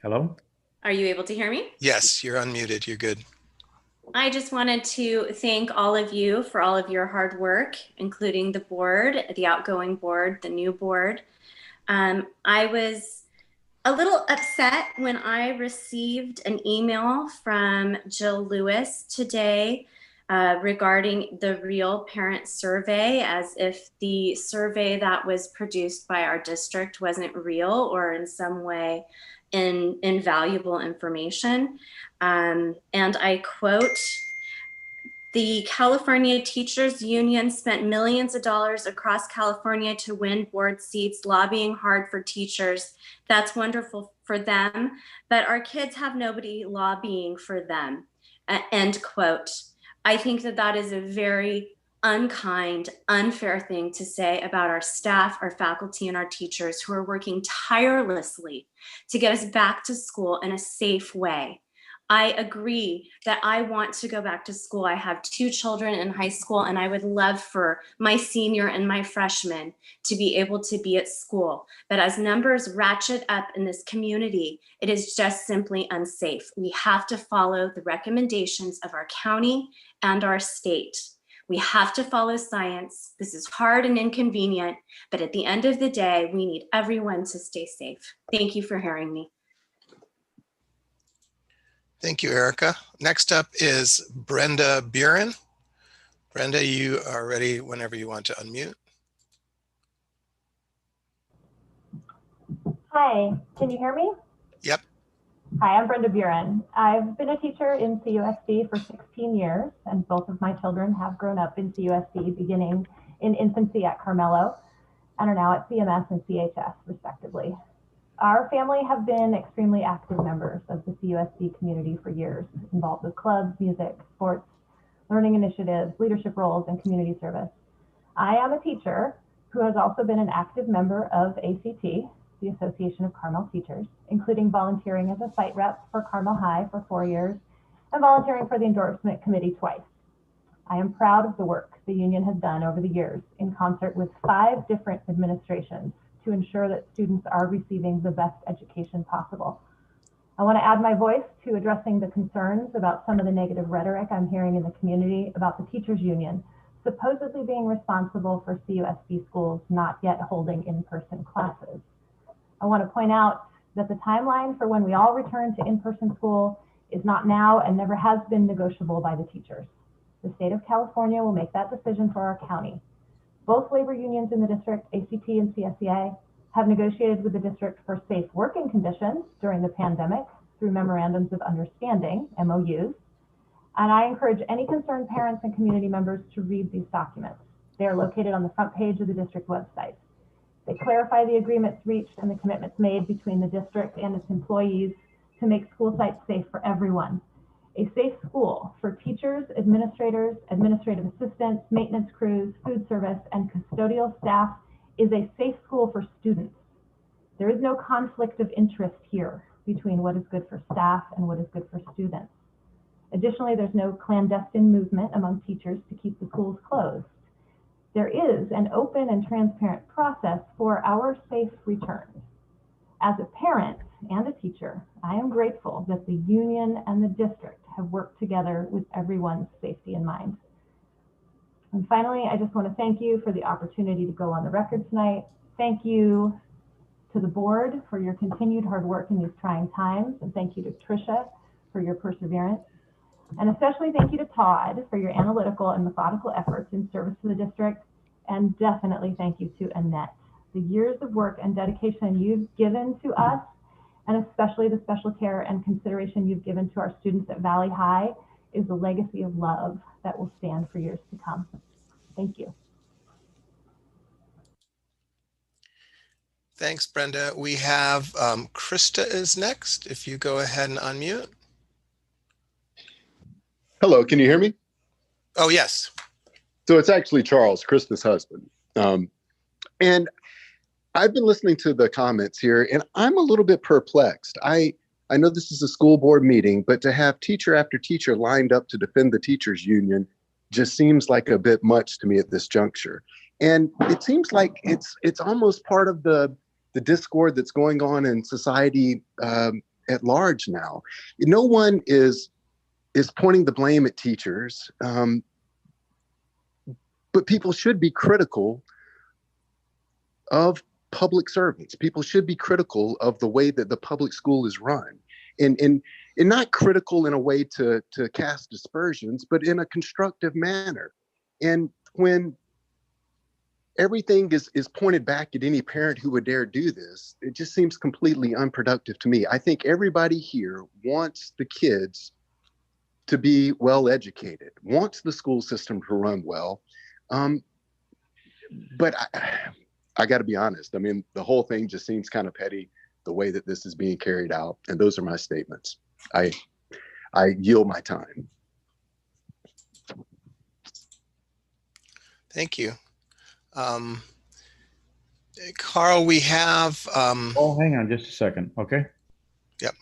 Hello? Are you able to hear me? Yes, you're unmuted. You're good. I just wanted to thank all of you for all of your hard work, including the board, the outgoing board, the new board. I was a little upset when I received an email from Jill Lewis today regarding the Real Parent Survey, as if the survey that was produced by our district wasn't real or in some way invaluable information. And I quote, "The California Teachers Union spent millions of dollars across California to win board seats, lobbying hard for teachers. That's wonderful for them, but our kids have nobody lobbying for them." End quote. I think that that is a very unkind, unfair thing to say about our staff, our faculty, and our teachers who are working tirelessly to get us back to school in a safe way. I agree that I want to go back to school. I have 2 children in high school, and I would love for my senior and my freshman to be able to be at school. But as numbers ratchet up in this community, it is just simply unsafe. We have to follow the recommendations of our county and our state. We have to follow science. This is hard and inconvenient, but at the end of the day, we need everyone to stay safe. Thank you for hearing me. Thank you, Erica. Next up is Brenda Buren. Brenda, you are ready whenever you want to unmute. Hi, can you hear me? Yep. Hi, I'm Brenda Buren. I've been a teacher in CUSD for 16 years, and both of my children have grown up in CUSD, beginning in infancy at Carmelo and are now at CMS and CHS, respectively. Our family have been extremely active members of the CUSD community for years, involved with clubs, music, sports, learning initiatives, leadership roles, and community service. I am a teacher who has also been an active member of ACT, the Association of Carmel Teachers, including volunteering as a site rep for Carmel High for 4 years and volunteering for the endorsement committee twice. I am proud of the work the union has done over the years in concert with 5 different administrations to ensure that students are receiving the best education possible. I want to add my voice to addressing the concerns about some of the negative rhetoric I'm hearing in the community about the teachers union supposedly being responsible for CUSD schools not yet holding in-person classes. I want to point out that the timeline for when we all return to in-person school is not now and never has been negotiable by the teachers. The state of California will make that decision for our county. Both labor unions in the district, ACT and CSEA, have negotiated with the district for safe working conditions during the pandemic through memorandums of understanding, MOUs. And I encourage any concerned parents and community members to read these documents. They are located on the front page of the district website. They clarify the agreements reached and the commitments made between the district and its employees to make school sites safe for everyone. A safe school for teachers, administrators, administrative assistants, maintenance crews, food service, and custodial staff is a safe school for students. There is no conflict of interest here between what is good for staff and what is good for students. Additionally, there's no clandestine movement among teachers to keep the schools closed. There is an open and transparent process for our safe return. As a parent and a teacher, I am grateful that the union and the district have worked together with everyone's safety in mind. And finally, I just want to thank you for the opportunity to go on the record tonight. Thank you to the board for your continued hard work in these trying times. And thank you to Tricia for your perseverance. And especially thank you to Todd for your analytical and methodical efforts in service to the district. And definitely thank you to Annette. The years of work and dedication you've given to us, and especially the special care and consideration you've given to our students at Valley High, is a legacy of love that will stand for years to come. Thank you. Thanks, Brenda. We have Krista is next. If you go ahead and unmute. Hello, can you hear me? Oh, yes. So it's actually Charles, Krista's husband. And I've been listening to the comments here, and I'm a little bit perplexed. I know this is a school board meeting, but to have teacher after teacher lined up to defend the teachers union just seems like a bit much to me at this juncture. And it seems like it's almost part of the discord that's going on in society at large now. No one is pointing the blame at teachers, but people should be critical of public servants. People should be critical of the way that the public school is run, and not critical in a way to cast aspersions, but in a constructive manner. And when everything is pointed back at any parent who would dare do this, it just seems completely unproductive to me. I think everybody here wants the kids to be well educated, wants the school system to run well. But I got to be honest. I mean, the whole thing just seems kind of petty, the way that this is being carried out. And those are my statements. I yield my time. Thank you. Carl, we have... Oh, hang on just a second, okay? Yep.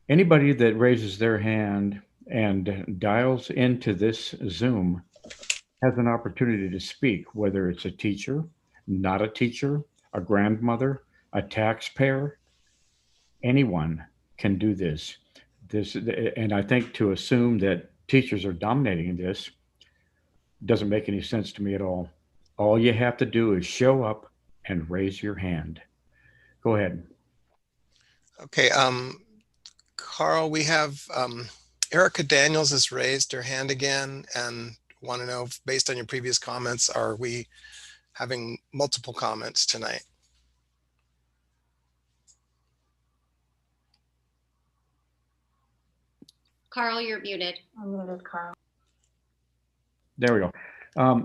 Anybody that raises their hand and dials into this Zoom has an opportunity to speak, whether it's a teacher, not a teacher, a grandmother, a taxpayer. Anyone can do this. And I think to assume that teachers are dominating this doesn't make any sense to me at all. All you have to do is show up and raise your hand. Go ahead. Okay, Carl, we have Erica Daniels has raised her hand again and want to know, based on your previous comments, are we having multiple comments tonight? Carl, you're muted. I'm muted, Carl. There we go.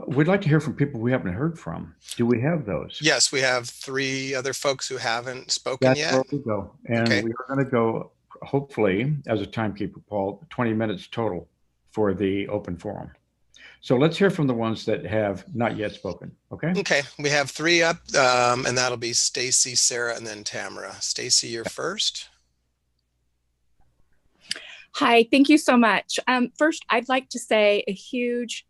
We'd like to hear from people we haven't heard from. Do we have those? Yes, we have 3 other folks who haven't spoken That's yet. where we go. And Okay. we are going to go, hopefully, as a timekeeper, Paul, 20 minutes total for the open forum. So let's hear from the ones that have not yet spoken, okay? Okay, we have 3 up, and that'll be Stacy, Sarah, and then Tamara. Stacy, you're first. Hi, thank you so much. First, I'd like to say a huge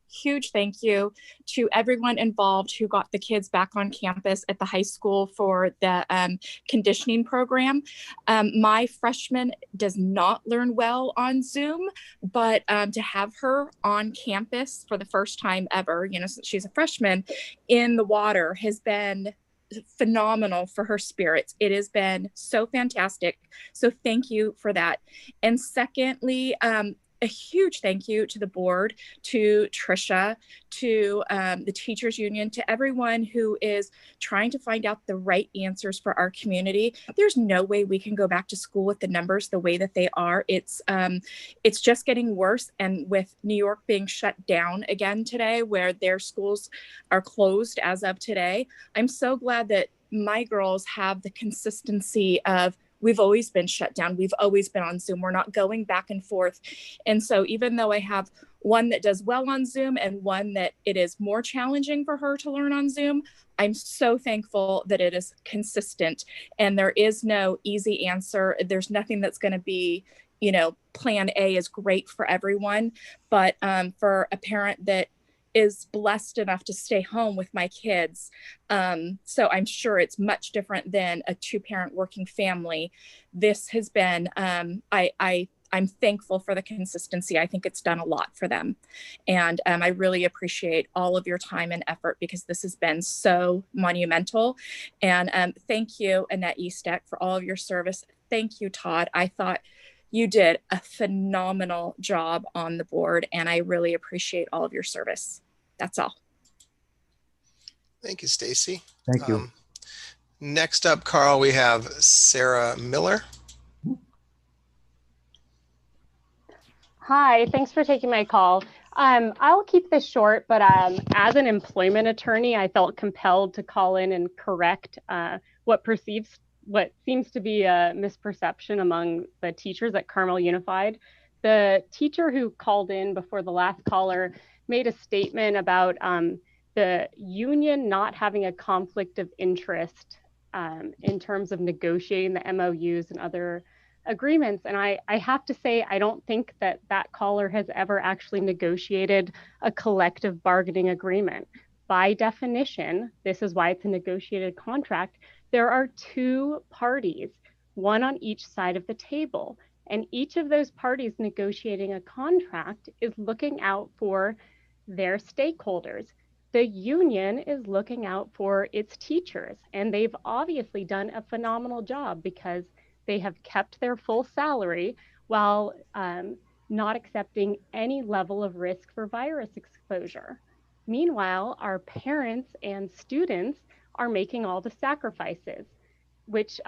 thank you to everyone involved who got the kids back on campus at the high school for the conditioning program. My freshman does not learn well on Zoom, but to have her on campus for the first time ever, since she's a freshman, in the water has been phenomenal for her spirits. It has been so fantastic. So thank you for that. And secondly, a huge thank you to the board, to Tricia, to the teachers union, to everyone who is trying to find out the right answers for our community. There's no way we can go back to school with the numbers the way that they are. It's just getting worse. And with New York being shut down again today, where their schools are closed as of today, I'm so glad that my girls have the consistency of, we've always been shut down. We've always been on Zoom. We're not going back and forth. And so even though I have one that does well on Zoom and one that it is more challenging for her to learn on Zoom, I'm so thankful that it is consistent and there is no easy answer. There's nothing that's going to be, plan A is great for everyone. But for a parent that is blessed enough to stay home with my kids. So I'm sure it's much different than a 2-parent working family. This has been, I I'm thankful for the consistency. I think it's done a lot for them. And I really appreciate all of your time and effort because this has been so monumental. And thank you, Annette Eastek, for all of your service. Thank you, Todd. I thought you did a phenomenal job on the board, and I really appreciate all of your service. That's all. Thank you, Stacy. Thank you. Next up, Carl, we have Sarah Miller. Hi, thanks for taking my call. I'll keep this short, but as an employment attorney, I felt compelled to call in and correct what seems to be a misperception among the teachers at Carmel Unified. The teacher who called in before the last caller made a statement about the union not having a conflict of interest in terms of negotiating the MOUs and other agreements. And I have to say, I don't think that caller has ever actually negotiated a collective bargaining agreement. By definition, this is why it's a negotiated contract. There are two parties, one on each side of the table, and each of those parties negotiating a contract is looking out for their stakeholders. The union is looking out for its teachers, and they've obviously done a phenomenal job because they have kept their full salary while not accepting any level of risk for virus exposure. Meanwhile, our parents and students are making all the sacrifices, which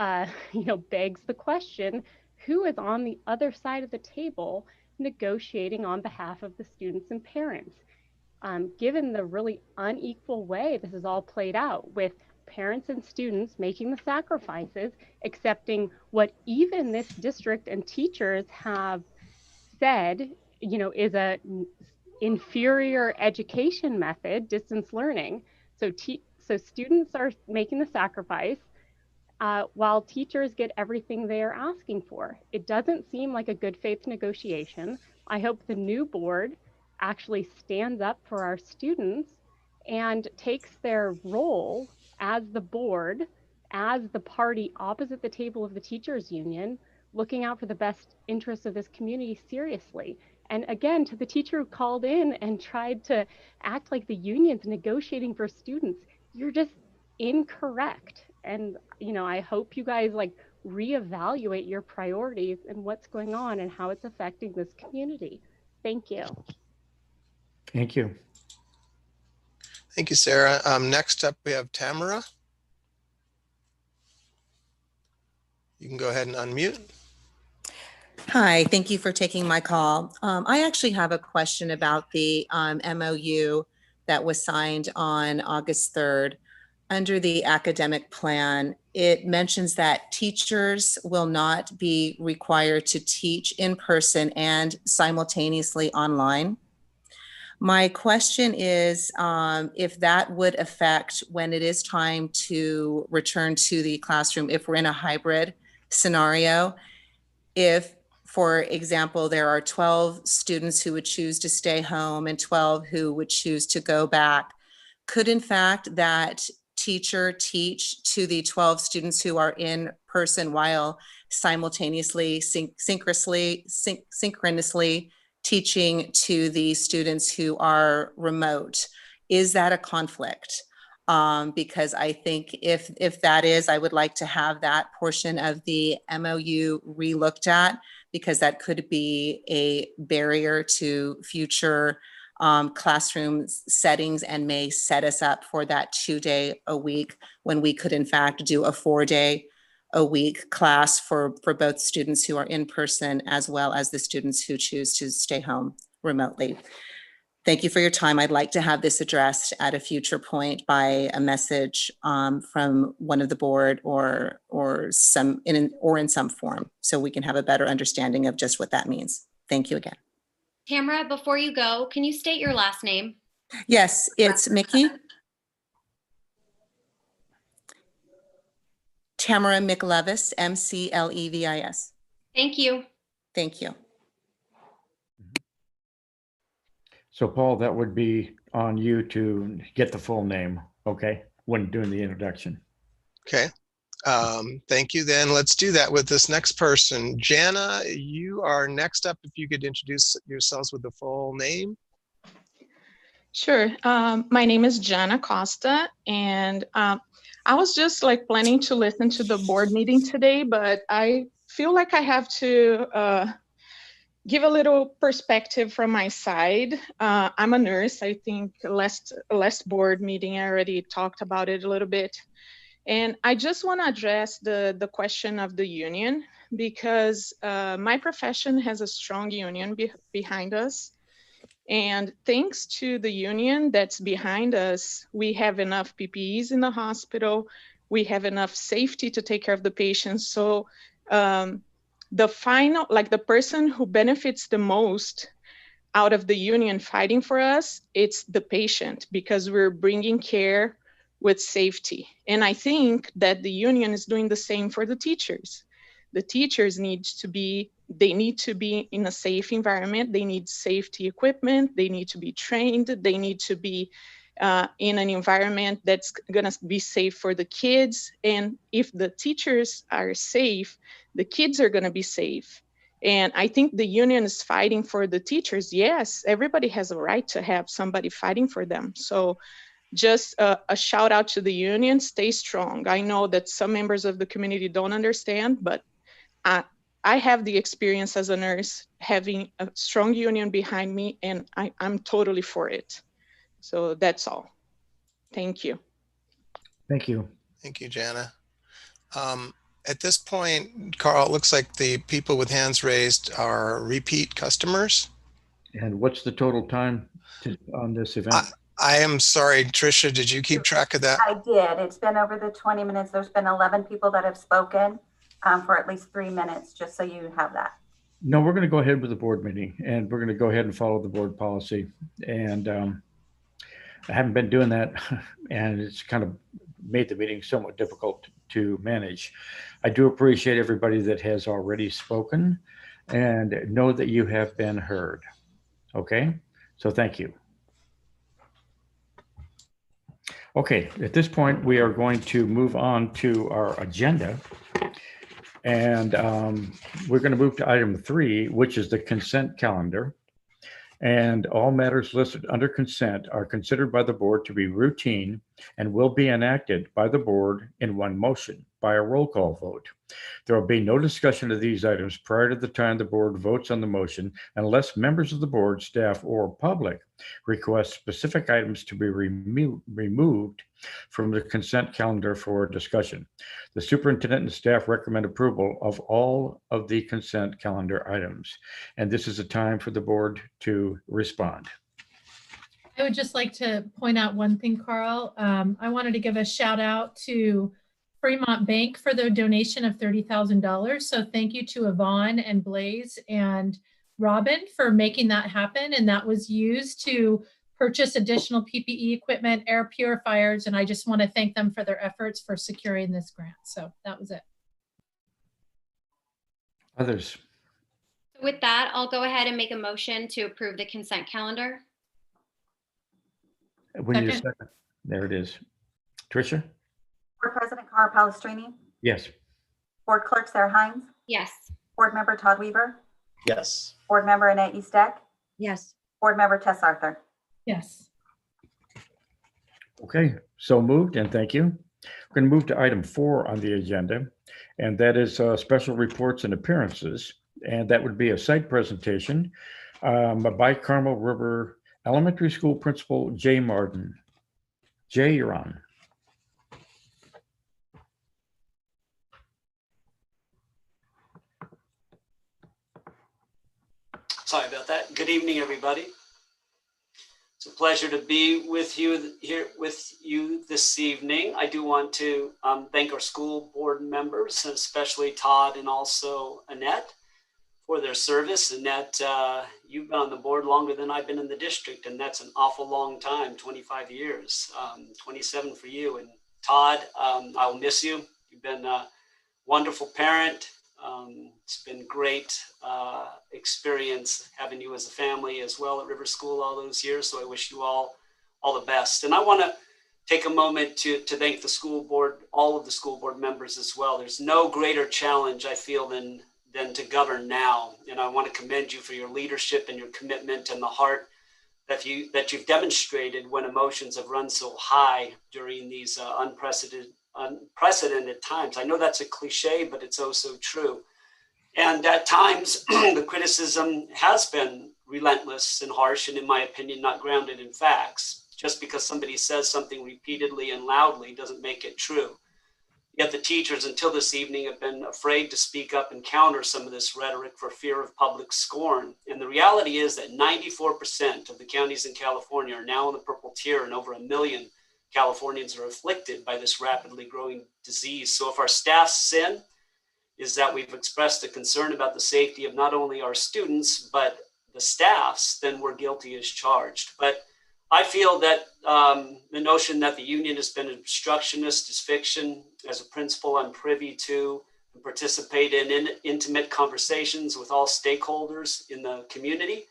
begs the question, who is on the other side of the table negotiating on behalf of the students and parents? Given the really unequal way this is all played out, with parents and students making the sacrifices, accepting what even this district and teachers have said, is a inferior education method, distance learning. So students are making the sacrifice while teachers get everything they are asking for. It doesn't seem like a good faith negotiation. I hope the new board actually stands up for our students and takes their role as the board, as the party opposite the table of the teachers union, looking out for the best interests of this community seriously. And again, to the teacher who called in and tried to act like the union's negotiating for students, you're just incorrect. And, I hope you guys reevaluate your priorities and what's going on and how it's affecting this community. Thank you. Thank you. Thank you, Sarah. Next up, we have Tamara. You can go ahead and unmute. Hi, thank you for taking my call. I actually have a question about the MOU that was signed on August 3rd. Under the academic plan, it mentions that teachers will not be required to teach in person and simultaneously online. My question is if that would affect when it is time to return to the classroom, if we're in a hybrid scenario, if, for example, there are 12 students who would choose to stay home and 12 who would choose to go back, could in fact that teacher teach to the 12 students who are in person while simultaneously, synchronously teaching to the students who are remote? Is that a conflict? Because I think if that is, I would like to have that portion of the MOU relooked at, because that could be a barrier to future classroom settings and may set us up for that 2-day a week when we could in fact do a 4-day a week class for both students who are in person as well as the students who choose to stay home remotely. Thank you for your time. I'd like to have this addressed at a future point by a message from one of the board or in some form, so we can have a better understanding of just what that means. Thank you again. Tamara, before you go, can you state your last name? Yes, it's Mickey. Tamara McLevis, McLevis. Thank you. Thank you. So Paul, that would be on you to get the full name, okay, when doing the introduction. Okay. Thank you. Then let's do that with this next person. Jana, you are next up. If you could introduce yourselves with the full name. Sure. My name is Jana Costa, and I was just like planning to listen to the board meeting today, but I feel like I have to give a little perspective from my side. I'm a nurse. I think last board meeting I already talked about it a little bit. And I just want to address the question of the union, because my profession has a strong union behind us. And thanks to the union that's behind us, we have enough PPEs in the hospital. We have enough safety to take care of the patients. So the final, like the person who benefits the most out of the union fighting for us, it's the patient, because we're bringing care with safety. And I think that the union is doing the same for the teachers. The teachers need to be in a safe environment. They need safety equipment. They need to be trained. They need to be in an environment that's gonna be safe for the kids. And if the teachers are safe, the kids are gonna be safe. And I think the union is fighting for the teachers. Yes, everybody has a right to have somebody fighting for them. So just a shout out to the union, stay strong. I know that some members of the community don't understand, but I have the experience as a nurse having a strong union behind me, and I'm totally for it. So that's all. Thank you. Thank you. Thank you, Jana. At this point, Carl, it looks like the people with hands raised are repeat customers. And what's the total time on this event? I am sorry, Tricia, did you keep track of that? I did. It's been over the 20 minutes. There's been 11 people that have spoken for at least 3 minutes, just so you have that. No, we're going to go ahead with the board meeting, and we're going to go ahead and follow the board policy. And I haven't been doing that, and it's kind of made the meeting somewhat difficult to manage. I do appreciate everybody that has already spoken, and know that you have been heard. Okay, so thank you. Okay, at this point, we are going to move on to our agenda. And we're going to move to item 3, which is the consent calendar. And all matters listed under consent are considered by the board to be routine and will be enacted by the board in one motion by a roll call vote. There will be no discussion of these items prior to the time the board votes on the motion unless members of the board, staff, or public request specific items to be removed from the consent calendar for discussion. The superintendent and staff recommend approval of all of the consent calendar items. And this is a time for the board to respond. I would just like to point out one thing, Carl. I wanted to give a shout out to Fremont Bank for their donation of $30,000. So thank you to Yvonne and Blaze and Robin for making that happen. And that was used to purchase additional PPE equipment, air purifiers, and I just want to thank them for their efforts for securing this grant. So that was it. Others? With that, I'll go ahead and make a motion to approve the consent calendar. We need a second. There it is. Tricia? Board President Carl Palestrini. Yes. Board Clerk Sarah Hines. Yes. Board Member Todd Weaver. Yes. Board Member Annette Eastek. Yes. Board Member Tess Arthur. Yes. Okay, so moved, and thank you. We're going to move to item 4 on the agenda, and that is special reports and appearances. And that would be a site presentation by Carmel River Elementary School Principal Jay Martin. Jay, you're on. Sorry about that. Good evening, everybody. It's a pleasure to be with you here with you this evening. I do want to thank our school board members, especially Todd and also Annette, for their service. Annette, you've been on the board longer than I've been in the district, and that's an awful long time, 25 years, 27 for you. And Todd, I will miss you. You've been a wonderful parent. It's been great experience having you as a family as well at River School all those years. So I wish you all the best. And I want to take a moment to thank the school board, all of the school board members as well. There's no greater challenge I feel than to govern now. And I want to commend you for your leadership and your commitment and the heart that you've demonstrated when emotions have run so high during these unprecedented times. I know that's a cliche, but it's oh so true. And at times, the criticism has been relentless and harsh, and in my opinion, not grounded in facts. Just because somebody says something repeatedly and loudly doesn't make it true. Yet the teachers until this evening have been afraid to speak up and counter some of this rhetoric for fear of public scorn. And the reality is that 94% of the counties in California are now in the purple tier, and over 1 million Californians are afflicted by this rapidly growing disease. So if our staff's sin is that we've expressed a concern about the safety of not only our students, but the staffs, then we're guilty as charged. But I feel that the notion that the union has been obstructionist is fiction. As a principal, I'm privy to and participate in intimate conversations with all stakeholders in the community,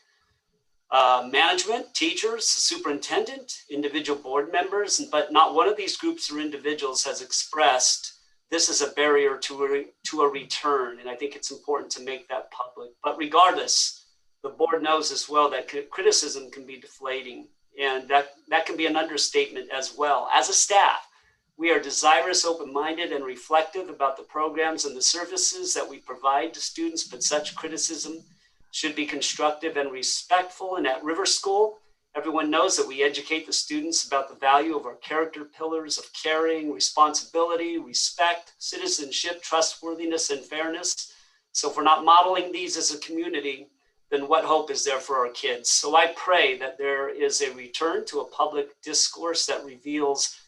management, teachers, superintendent, individual board members, but not one of these groups or individuals has expressed this is a barrier to a return. And I think it's important to make that public. But regardless, the board knows as well that criticism can be deflating. And that can be an understatement as well. As a staff, we are desirous, open-minded, and reflective about the programs and the services that we provide to students, but such criticism should be constructive and respectful. And at River School, everyone knows that we educate the students about the value of our character pillars of caring, responsibility, respect, citizenship, trustworthiness, and fairness. So if we're not modeling these as a community, then what hope is there for our kids? So I pray that there is a return to a public discourse that reveals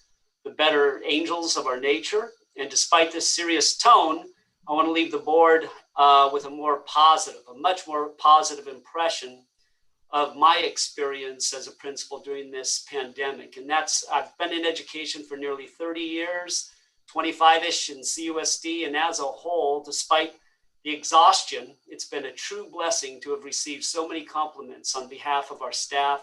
the better angels of our nature. And despite this serious tone, I want to leave the board with a much more positive impression of my experience as a principal during this pandemic. And I've been in education for nearly 30 years, 25-ish in CUSD, and as a whole, despite the exhaustion, it's been a true blessing to have received so many compliments on behalf of our staff,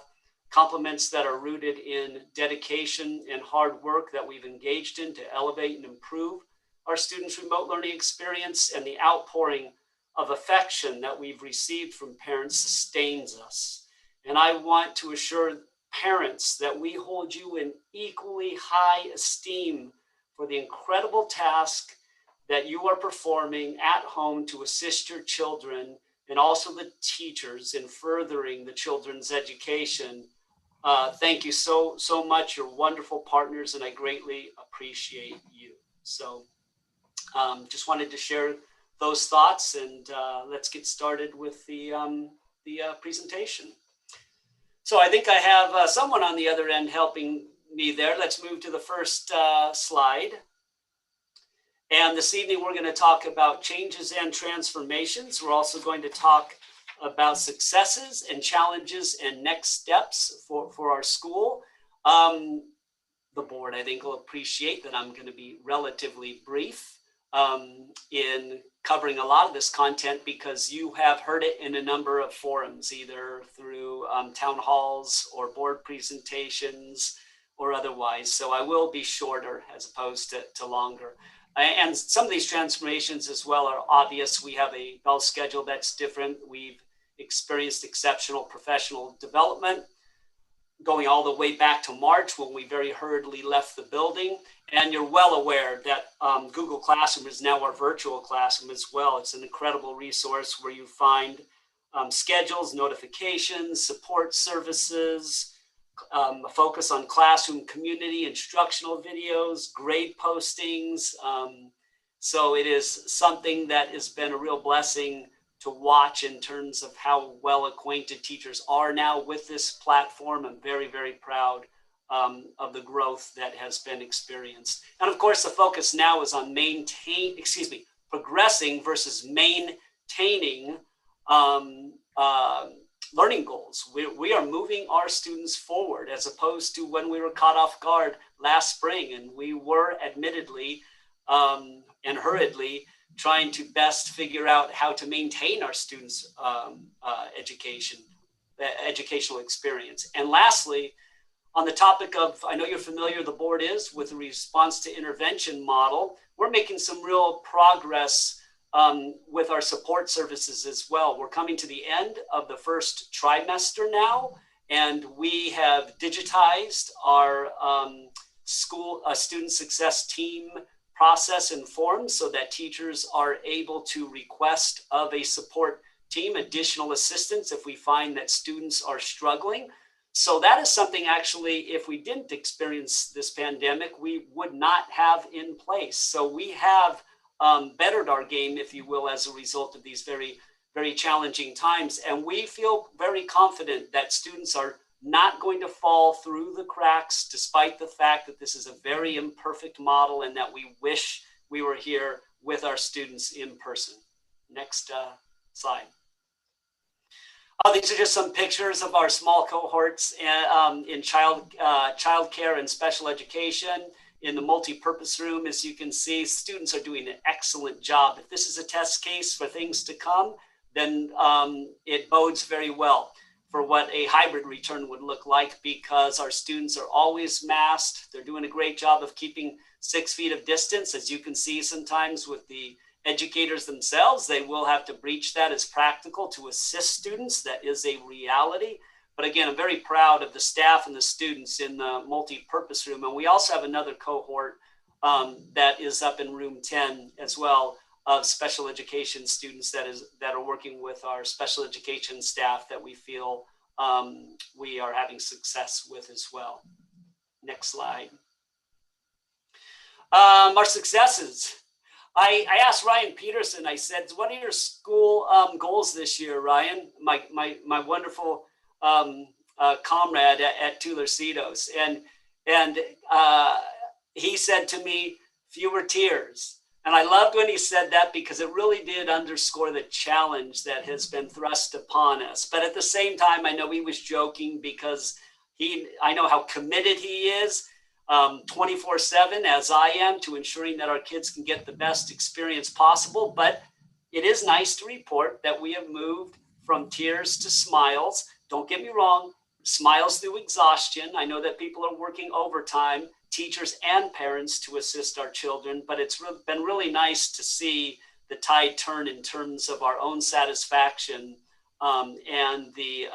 compliments that are rooted in dedication and hard work that we've engaged in to elevate and improve our students' remote learning experience, and the outpouring of affection that we've received from parents sustains us. And I want to assure parents that we hold you in equally high esteem for the incredible task that you are performing at home to assist your children, and also the teachers in furthering the children's education. Thank you so much. You're wonderful partners, and I greatly appreciate you. So just wanted to share those thoughts, and let's get started with the presentation. So I think I have someone on the other end helping me there. Let's move to the first slide. And this evening, we're going to talk about changes and transformations. We're also going to talk about successes and challenges and next steps for our school. The board, I think, will appreciate that I'm going to be relatively brief in covering a lot of this content, because you have heard it in a number of forums, either through town halls or board presentations or otherwise. So I will be shorter as opposed to longer. And some of these transformations as well are obvious. We have a bell schedule that's different. We've experienced exceptional professional development going all the way back to March, when we very hurriedly left the building. And you're well aware that Google Classroom is now our virtual classroom as well. It's an incredible resource where you find schedules, notifications, support services, a focus on classroom community, instructional videos, grade postings. So it is something that has been a real blessing to watch in terms of how well acquainted teachers are now with this platform. I'm very, very proud of the growth that has been experienced. And of course, the focus now is on progressing versus maintaining learning goals. We are moving our students forward, as opposed to when we were caught off guard last spring, and we were admittedly and hurriedly trying to best figure out how to maintain our students' educational experience. And lastly, On the topic of, I know you're familiar, the board is, with the response to intervention model, we're making some real progress with our support services as well. We're coming to the end of the first trimester now, and we have digitized our school student success team process and forms so that teachers are able to request of a support team additional assistance if we find that students are struggling. So that is something actually, if we didn't experience this pandemic, we would not have in place. So we have bettered our game, if you will, as a result of these very, very challenging times. And we feel very confident that students are not going to fall through the cracks, despite the fact that this is a very imperfect model and that we wish we were here with our students in person. Next slide. These are just some pictures of our small cohorts in child care and special education. In the multi-purpose room, as you can see, students are doing an excellent job. If this is a test case for things to come, then it bodes very well for what a hybrid return would look like, because our students are always masked. They're doing a great job of keeping 6 feet of distance. As you can see, sometimes with the educators themselves, they will have to breach that as practical to assist students. That is a reality. But again, I'm very proud of the staff and the students in the multi-purpose room. And we also have another cohort that is up in room 10 as well, of special education students that are working with our special education staff that we feel we are having success with as well. Next slide. Our successes. I asked Ryan Peterson, I said, what are your school goals this year, Ryan? My wonderful comrade at Tularcitos. And he said to me, fewer tears. And I loved when he said that, because it really did underscore the challenge that has been thrust upon us. But at the same time, I know he was joking, because I know how committed he is 24/7, as I am, to ensuring that our kids can get the best experience possible. But it is nice to report that we have moved from tears to smiles. Don't get me wrong, smiles through exhaustion. I know that people are working overtime, teachers and parents, to assist our children, but it's been really nice to see the tide turn in terms of our own satisfaction and the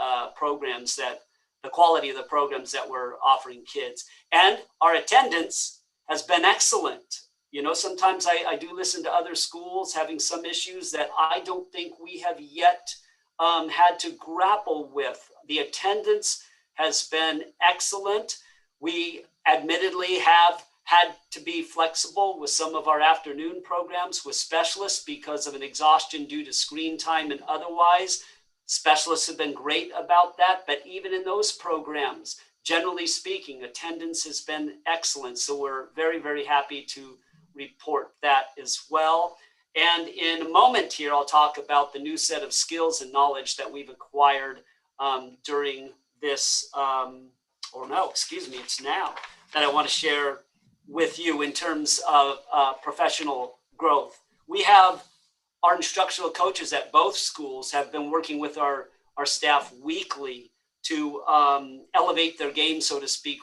the quality of the programs that we're offering kids. And our attendance has been excellent. You know, sometimes I do listen to other schools having some issues that I don't think we have yet had to grapple with. The attendance has been excellent. We admittedly have had to be flexible with some of our afternoon programs with specialists because of an exhaustion due to screen time and otherwise. Specialists have been great about that, but even in those programs, generally speaking, attendance has been excellent. So we're very, very happy to report that as well. And in a moment here, I'll talk about the new set of skills and knowledge that we've acquired during this, it's now that I want to share with you in terms of professional growth. We have our instructional coaches at both schools have been working with our staff weekly to elevate their game, so to speak,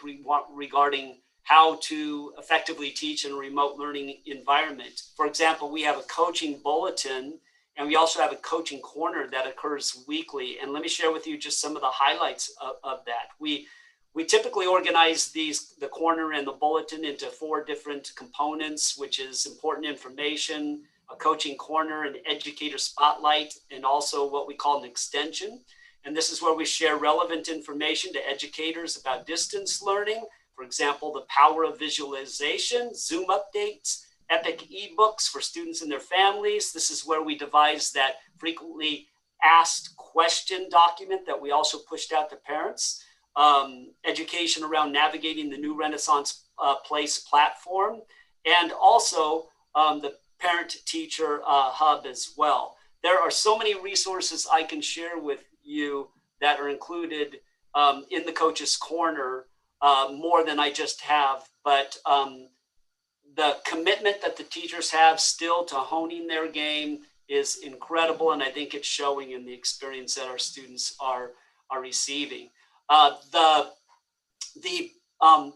regarding how to effectively teach in a remote learning environment. For example, we have a coaching bulletin, and we also have a coaching corner that occurs weekly. And let me share with you just some of the highlights of that. We typically organize the corner and the bulletin into 4 different components, which is important information, a coaching corner, an educator spotlight, and also what we call an extension. And this is where we share relevant information to educators about distance learning. For example, the power of visualization, Zoom updates, epic ebooks for students and their families. This is where we devised that frequently asked question document that we also pushed out to parents. Education around navigating the new Renaissance Place platform, and also the parent-teacher hub as well. There are so many resources I can share with you that are included in the Coach's Corner, more than I just have, but the commitment that the teachers have still to honing their game is incredible, and I think it's showing in the experience that our students are receiving. The the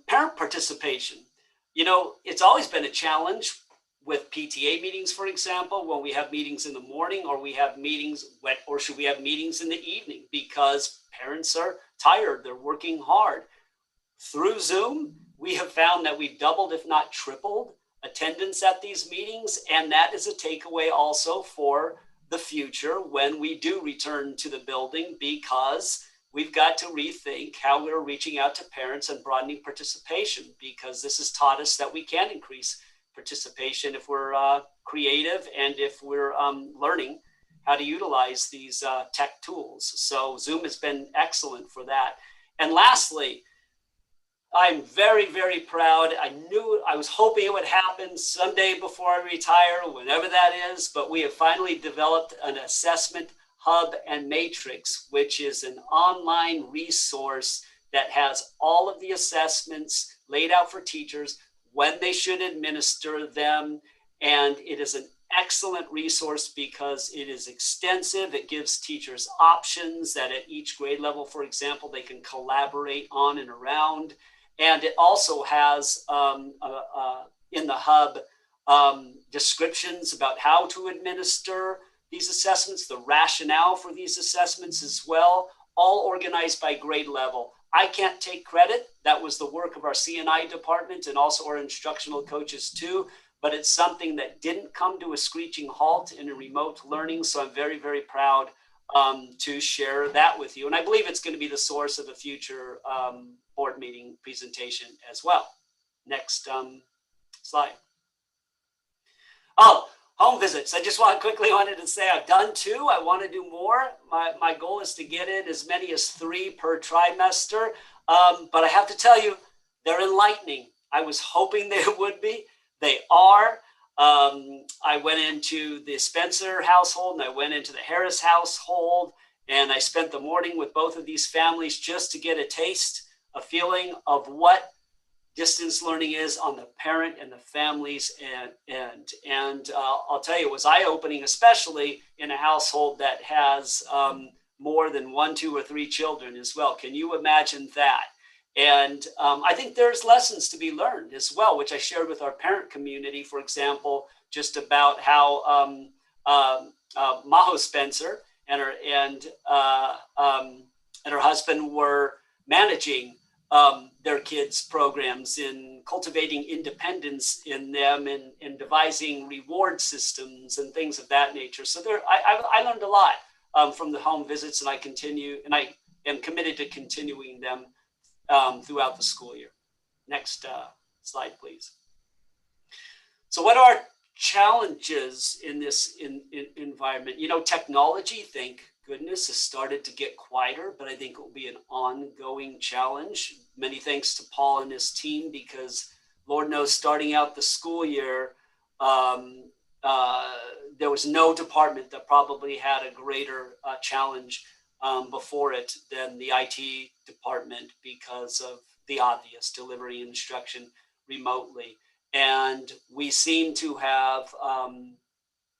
parent participation. You know, it's always been a challenge with PTA meetings, for example, when we have meetings in the morning, or we have meetings, or should we have meetings in the evening, because parents are tired, they're working hard. Through Zoom, we have found that we've doubled, if not tripled, attendance at these meetings. And that is a takeaway also for the future when we do return to the building, because we've got to rethink how we're reaching out to parents and broadening participation, because this has taught us that we can increase participation if we're creative and if we're learning how to utilize these tech tools. So Zoom has been excellent for that. And lastly, I'm very, very proud. I was hoping it would happen someday before I retire, whenever that is, but we have finally developed an assessment hub and matrix, which is an online resource that has all of the assessments laid out for teachers, when they should administer them. And it is an excellent resource because it is extensive. It gives teachers options that at each grade level, for example, they can collaborate on and around. And it also has in the hub descriptions about how to administer these assessments, the rationale for these assessments as well, all organized by grade level. I can't take credit. That was the work of our C&I department and also our instructional coaches too, but it's something that didn't come to a screeching halt in a remote learning. So I'm very, very proud to share that with you. And I believe it's going to be the source of a future board meeting presentation as well. Next slide. Oh, home visits. I just wanted to say I've done 2. I want to do more. My goal is to get in as many as 3 per trimester. But I have to tell you, they're enlightening. I was hoping they would be. They are. I went into the Spencer household and I went into the Harris household, and I spent the morning with both of these families just to get a taste, a feeling of what distance learning is on the parent and the families end. And I'll tell you, it was eye-opening, especially in a household that has more than 1, 2, or 3 children as well. Can you imagine that? And I think there's lessons to be learned as well, which I shared with our parent community, for example, just about how Maho Spencer and her husband were managing their kids' programs, in cultivating independence in them, and devising reward systems and things of that nature. So I learned a lot from the home visits, and I am committed to continuing them throughout the school year. Next slide, please. So what are challenges in this environment? You know, technology, thank goodness, has started to get quieter, but I think it will be an ongoing challenge. Many thanks to Paul and his team, because Lord knows, starting out the school year, there was no department that probably had a greater challenge before it than the IT department, because of the obvious, delivering instruction remotely. And we seem to have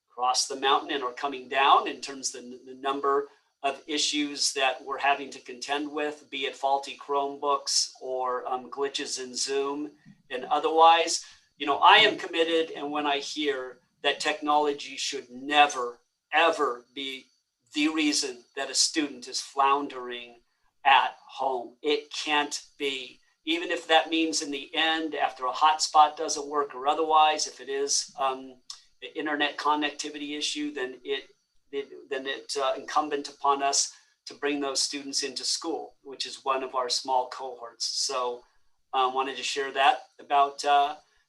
crossed the mountain and are coming down in terms of the number of issues that we're having to contend with, be it faulty Chromebooks or glitches in Zoom and otherwise. You know, I am committed, and when I hear that technology should never, ever be the reason that a student is floundering at home. It can't be. Even if that means in the end, after a hotspot doesn't work or otherwise, if it is an internet connectivity issue, then it's incumbent upon us to bring those students into school, which is one of our small cohorts. So wanted to share that about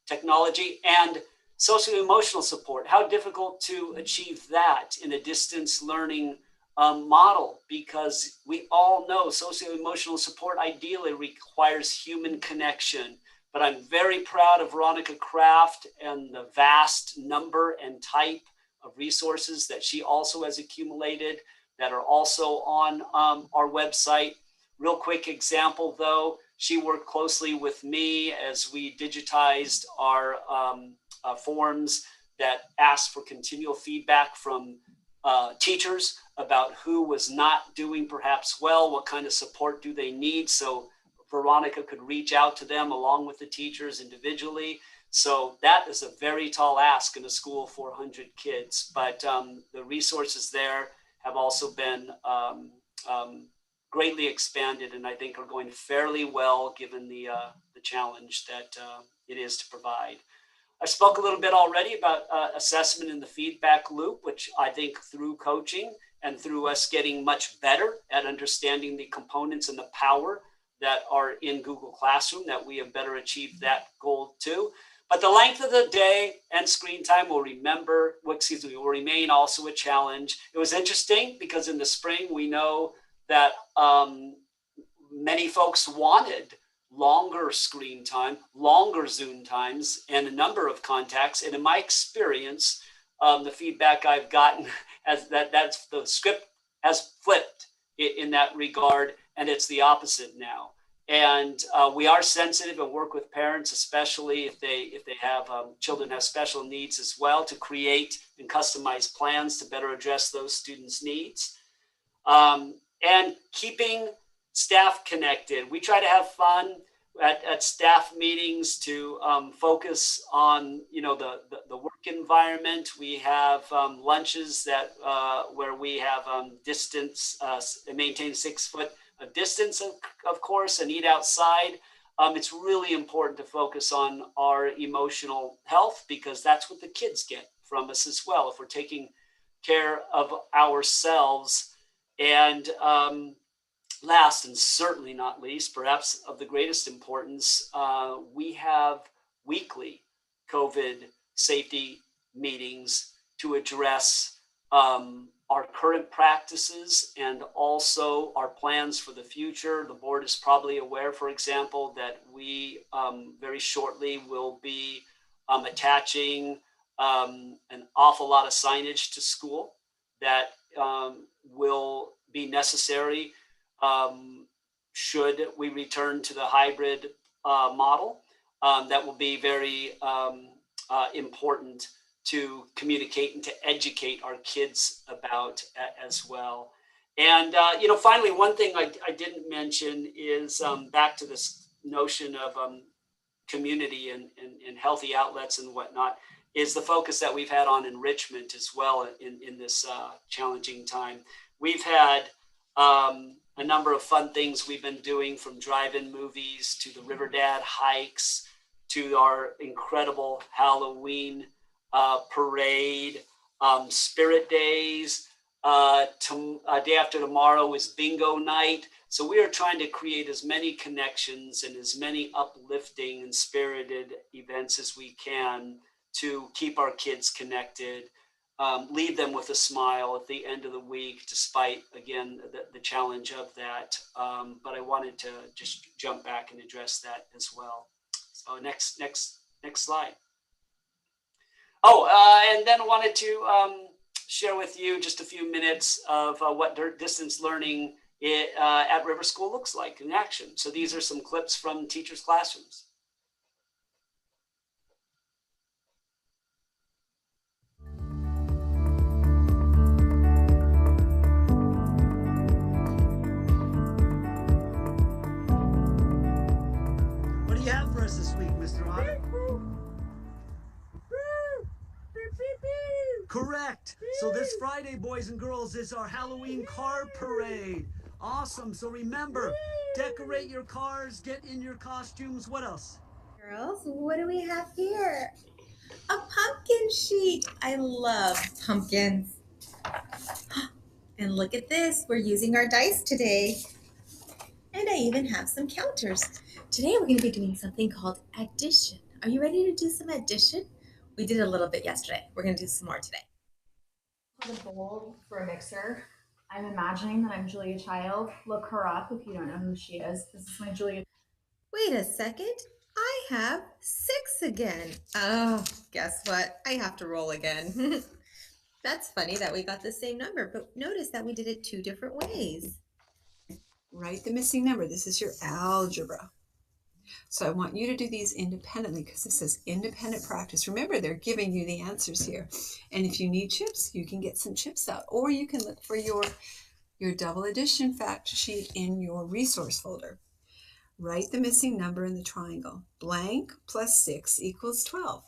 technology. And socio-emotional support, how difficult to achieve that in a distance learning model, because we all know socio-emotional support ideally requires human connection. But I'm very proud of Veronica Kraft and the vast number and type of resources that she also has accumulated that are also on our website. Real quick example though, she worked closely with me as we digitized our forms that asked for continual feedback from teachers about who was not doing perhaps well, what kind of support do they need. So Veronica could reach out to them along with the teachers individually. So that is a very tall ask in a school of 400 kids, but the resources there have also been greatly expanded, and I think are going fairly well given the challenge that it is to provide. I spoke a little bit already about assessment in the feedback loop, which I think through coaching and through us getting much better at understanding the components and the power that are in Google Classroom, that we have better achieved that goal too. But the length of the day and screen time will remain also a challenge. It was interesting because in the spring, we know that many folks wanted longer screen time, longer Zoom times, and a number of contacts. And in my experience, the feedback I've gotten as that's the script has flipped in that regard, and it's the opposite now. And we are sensitive and work with parents, especially if they have children have special needs as well, to create and customize plans to better address those students' needs. And keeping staff connected. We try to have fun at staff meetings to focus on the work environment. We have lunches that where we have distance, maintain 6 foot of distance, of course, and eat outside. It's really important to focus on our emotional health because that's what the kids get from us as well. If we're taking care of ourselves. And last and certainly not least, perhaps of the greatest importance, we have weekly COVID safety meetings to address our current practices and also our plans for the future. The board is probably aware, for example, that we very shortly will be attaching an awful lot of signage to school that will be necessary should we return to the hybrid model. That will be very important to communicate and to educate our kids about as well. And, finally, one thing I didn't mention is back to this notion of community and healthy outlets and whatnot, is the focus that we've had on enrichment as well in this challenging time. We've had a number of fun things we've been doing, from drive-in movies to the River Dad hikes to our incredible Halloween parade, Spirit Days. Day after tomorrow is bingo night. So we are trying to create as many connections and as many uplifting and spirited events as we can to keep our kids connected, leave them with a smile at the end of the week, despite, again, the challenge of that. But I wanted to just jump back and address that as well. So next slide. Oh, and then I wanted to share with you just a few minutes of what distance learning at River School looks like in action. So these are some clips from teachers' classrooms. What do you have for us this week, Mr. Otter? Correct. So this Friday, boys and girls, is our Halloween car parade. Awesome. So remember, decorate your cars, get in your costumes. What else? Girls, what do we have here? A pumpkin sheet. I love pumpkins. And look at this. We're using our dice today. And I even have some counters. Today we're going to be doing something called addition. Are you ready to do some addition? We did a little bit yesterday. We're going to do some more today. A bowl for a mixer. I'm imagining that I'm Julia Child. Look her up if you don't know who she is. This is my Julia. Wait a second. I have 6 again. Oh, guess what? I have to roll again. That's funny that we got the same number, but notice that we did it 2 different ways. Write the missing number. This is your algebra. So I want you to do these independently because this is independent practice. Remember, they're giving you the answers here. And if you need chips, you can get some chips out, or you can look for your double addition fact sheet in your resource folder. Write the missing number in the triangle. Blank plus 6 equals 12.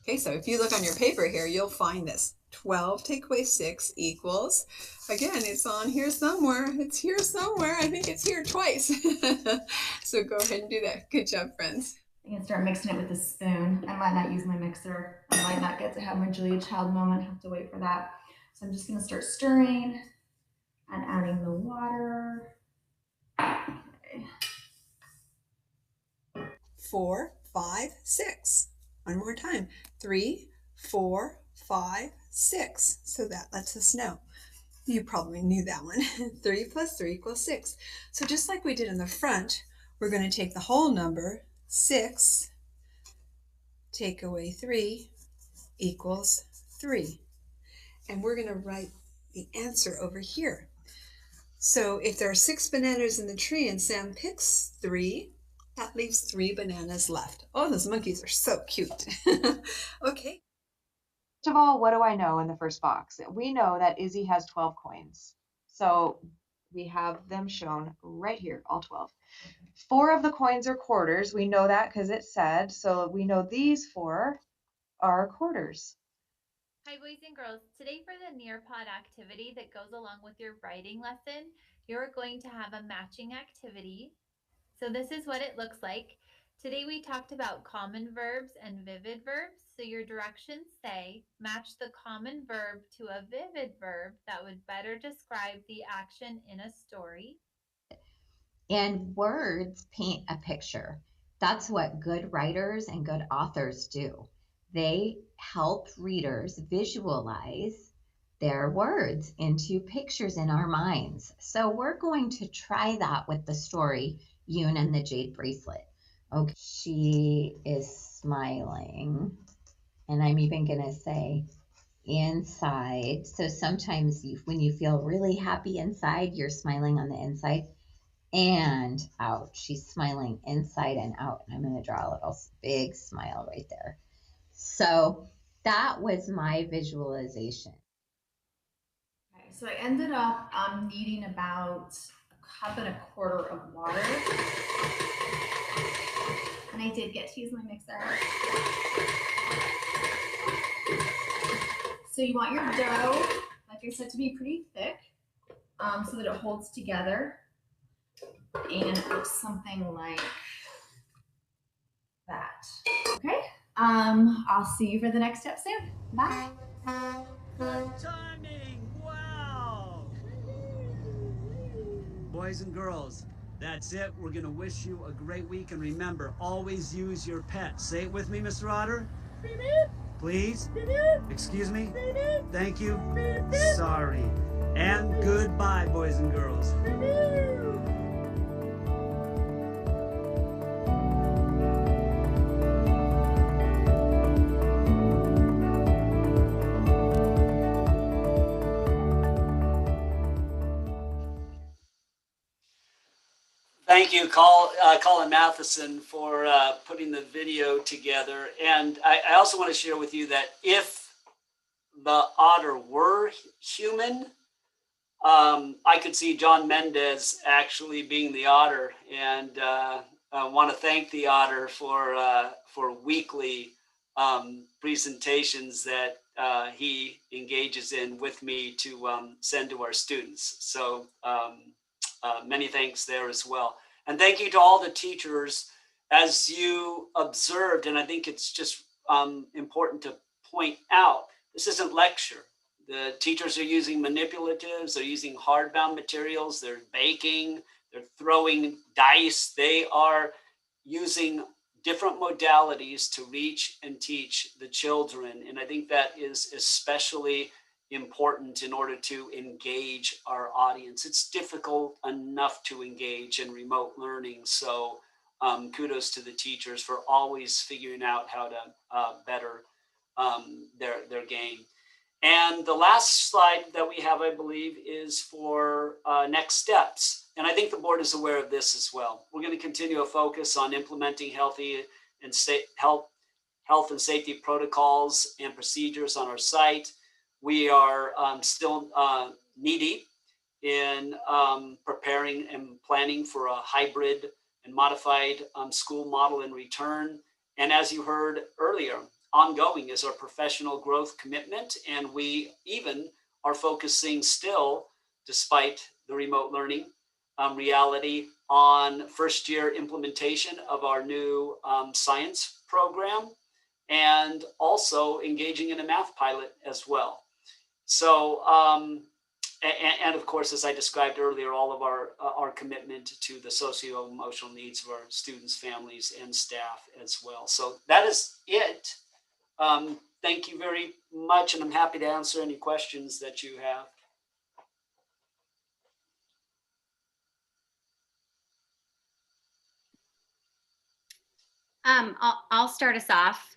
Okay, so if you look on your paper here, you'll find this. 12 take away 6 equals, again, it's on here somewhere. It's here somewhere. I think it's here twice. So go ahead and do that. Good job, friends. I'm gonna start mixing it with a spoon. I might not use my mixer. I might not get to have my Julia Child moment. Have to wait for that. So I'm just gonna start stirring and adding the water. Okay. 4, 5, 6. One more time. 3, 4, 5, 6. So that lets us know. You probably knew that one. 3 plus 3 equals 6. So just like we did in the front, we're going to take the whole number, 6, take away 3 equals 3. And we're going to write the answer over here. So if there are 6 bananas in the tree and Sam picks 3, that leaves 3 bananas left. Oh, those monkeys are so cute. Okay. First of all, what do I know in the first box? We know that Izzy has 12 coins. So we have them shown right here, all 12. 4 of the coins are quarters. We know that because it said, so we know these 4 are quarters. Hi, boys and girls. Today for the Nearpod activity that goes along with your writing lesson, you're going to have a matching activity. So this is what it looks like. Today we talked about common verbs and vivid verbs. So your directions say, match the common verb to a vivid verb that would better describe the action in a story. And words paint a picture. That's what good writers and good authors do. They help readers visualize their words into pictures in our minds. So we're going to try that with the story, Yoon and the Jade Bracelet. Okay, she is smiling. And I'm even gonna say inside. So sometimes when you feel really happy inside, you're smiling on the inside and out. She's smiling inside and out. And I'm going to draw a little big smile right there. So that was my visualization. Okay, so I ended up needing about 1.25 cups of water. And I did get to use my mixer. So you want your dough, like I said, to be pretty thick so that it holds together. And it looks something like that. Okay. I'll see you for the next step soon. Bye. Good timing! Wow! Boys and girls, that's it. We're going to wish you a great week. And remember, always use your pet. Say it with me, Mr. Otter. Please? Excuse me? Thank you. Sorry. And goodbye, boys and girls. Thank you, Colin Matheson, for putting the video together. And I also want to share with you that if the otter were human, I could see John Mendez actually being the otter. And I want to thank the otter for weekly presentations that he engages in with me to send to our students. So many thanks there as well. And thank you to all the teachers. As you observed, and I think it's just important to point out, this isn't lecture. The teachers are using manipulatives, they're using hardbound materials, they're baking, they're throwing dice, they are using different modalities to reach and teach the children. And I think that is especially important in order to engage our audience. It's difficult enough to engage in remote learning. So kudos to the teachers for always figuring out how to better their game. And the last slide that we have, I believe, is for next steps. And I think the board is aware of this as well. We're going to continue a focus on implementing health and safety protocols and procedures on our site. We are still knee deep in preparing and planning for a hybrid and modified school model in return. And as you heard earlier, ongoing is our professional growth commitment. And we even are focusing still, despite the remote learning reality, on first year implementation of our new science program, and also engaging in a math pilot as well. So, and of course, as I described earlier, all of our commitment to the socio-emotional needs of our students, families, and staff as well. So that is it. Thank you very much, and I'm happy to answer any questions that you have. I'll start us off.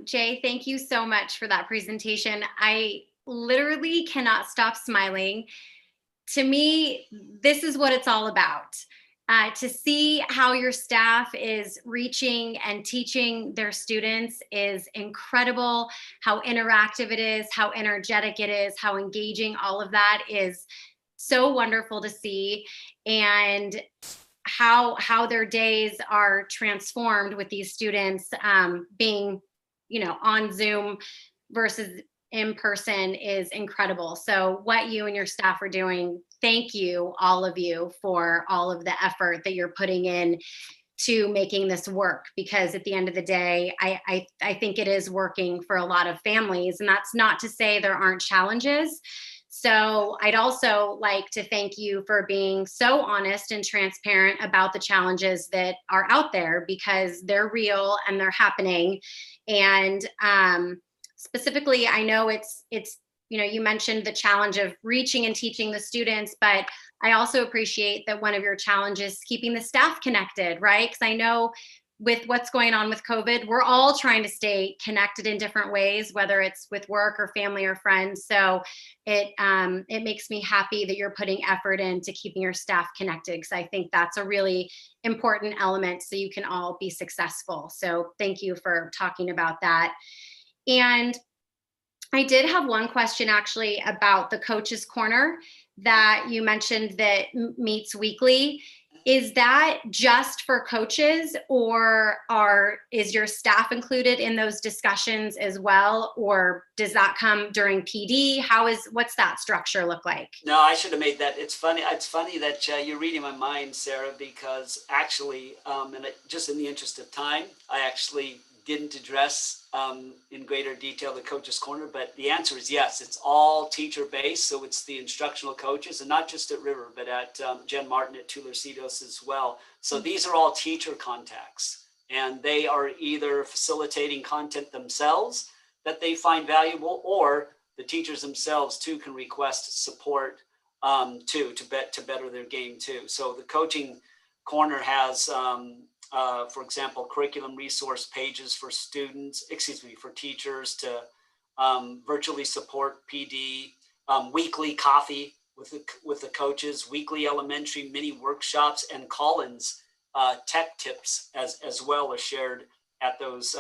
Jay, thank you so much for that presentation. I literally cannot stop smiling. To me, this is what it's all about. To see how your staff is reaching and teaching their students is incredible. How interactive it is, how energetic it is, how engaging, all of that is so wonderful to see. And how their days are transformed with these students being, on Zoom versus in person is incredible. So what you and your staff are doing, thank you, all of you, for all of the effort that you're putting in to making this work, because at the end of the day, I think it is working for a lot of families. And that's not to say there aren't challenges. So I'd also like to thank you for being so honest and transparent about the challenges that are out there, because they're real and they're happening. And specifically, I know it's you mentioned the challenge of reaching and teaching the students, but I also appreciate that one of your challenges is keeping the staff connected, right? Because I know with what's going on with COVID, we're all trying to stay connected in different ways, whether it's with work or family or friends. So it makes me happy that you're putting effort into keeping your staff connected, because I think that's a really important element so you can all be successful. So thank you for talking about that. And I did have one question actually about the Coach's Corner that you mentioned that meets weekly. Is that just for coaches, or is your staff included in those discussions as well? Or does that come during PD? What's that structure look like? No, I should have made that. It's funny that you're reading my mind, Sarah, because actually, just in the interest of time, I actually didn't address in greater detail the Coach's Corner, but the answer is yes. It's all teacher-based, so it's the instructional coaches, and not just at River, but at Jen Martin at Tularcitos as well. So these are all teacher contacts, and they are either facilitating content themselves that they find valuable, or the teachers themselves too can request support to better their game too. So the Coaching Corner has for example, curriculum resource pages for for teachers to virtually support PD, weekly coffee with the coaches, weekly elementary mini workshops, and call-ins, tech tips as well are shared at those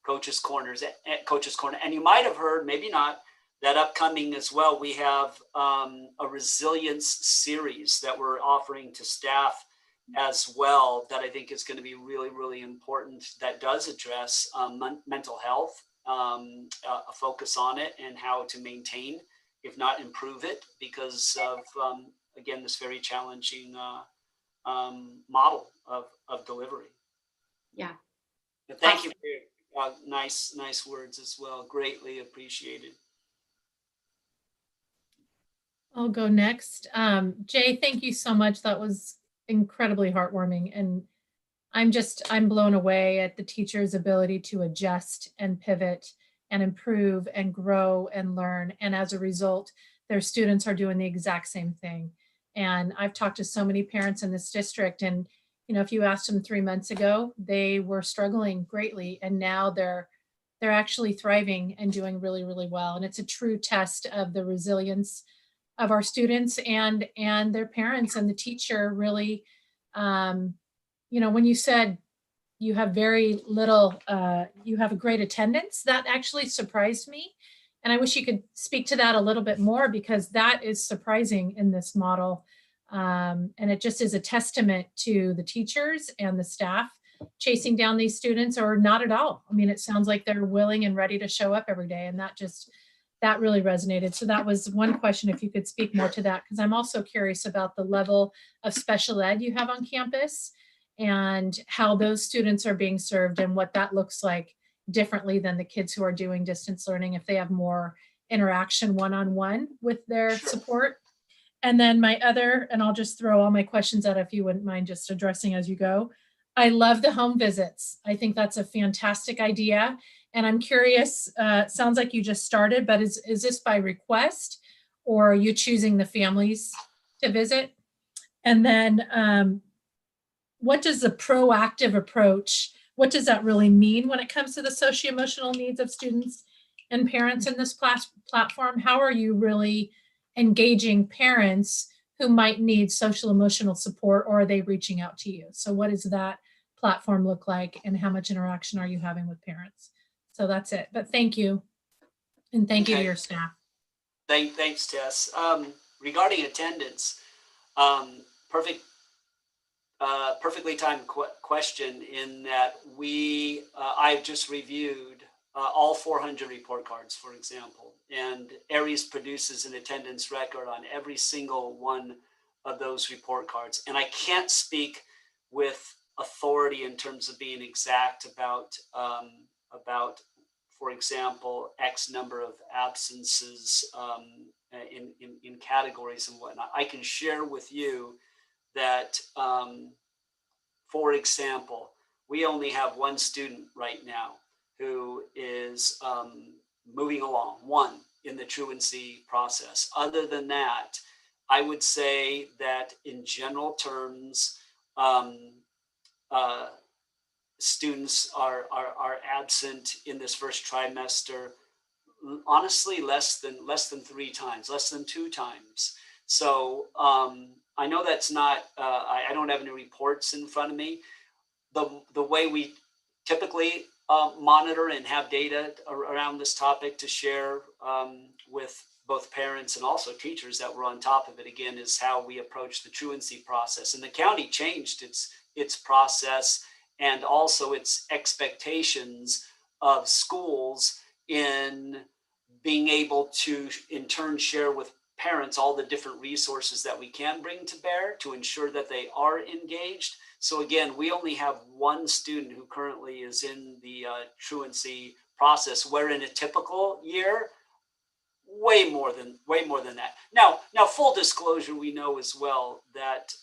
Coaches Corners at Coaches Corner. And you might have heard, maybe not, that upcoming as well, we have a resilience series that we're offering to staff as well, that I think is going to be really, really important, that does address mental health, a focus on it, and how to maintain, if not improve it, because of, again, this very challenging model of delivery. Yeah. But thank you for your nice words as well. Greatly appreciated. I'll go next. Jay, thank you so much. That was incredibly heartwarming. And I'm blown away at the teacher's ability to adjust and pivot and improve and grow and learn. And as a result, their students are doing the exact same thing. And I've talked to so many parents in this district, and if you asked them 3 months ago, they were struggling greatly. And now they're actually thriving and doing really, really well. And it's a true test of the resilience of our students and their parents and the teacher really. When you said you have very little, you have a great attendance, that actually surprised me. And I wish you could speak to that a little bit more, because that is surprising in this model. And it just is a testament to the teachers and the staff chasing down these students, or not at all. I mean, it sounds like they're willing and ready to show up every day. And that really resonated. So that was one question, if you could speak more to that, because I'm also curious about the level of special ed you have on campus and how those students are being served and what that looks like differently than the kids who are doing distance learning, if they have more interaction one-on-one with their support. And then my other, and I'll just throw all my questions out if you wouldn't mind just addressing as you go. I love the home visits. I think that's a fantastic idea. And I'm curious, sounds like you just started, but is this by request, or are you choosing the families to visit? And then what does the proactive approach, what does that really mean when it comes to the socio-emotional needs of students and parents in this platform? How are you really engaging parents who might need social emotional support, or are they reaching out to you? So what does that platform look like, and how much interaction are you having with parents? So that's it, but thank you. And thank you to your staff. Thanks, Tess. Regarding attendance, perfectly timed question, in that I've just reviewed all 400 report cards, for example, and Aries produces an attendance record on every single one of those report cards. And I can't speak with authority in terms of being exact about, for example, X number of absences in categories and whatnot. I can share with you that, for example, we only have one student right now who is moving along, one in the truancy process. Other than that, I would say that in general terms, students are absent in this first trimester, honestly, less than 3 times, less than 2 times. So I know that's not, I don't have any reports in front of me. The way we typically monitor and have data around this topic to share with both parents and also teachers that were on top of it, again, is how we approach the truancy process. And the county changed its process and also its expectations of schools in being able to in turn share with parents all the different resources that we can bring to bear to ensure that they are engaged. So again, we only have one student who currently is in the truancy process, where in a typical year, way more than that. Now, full disclosure, we know as well that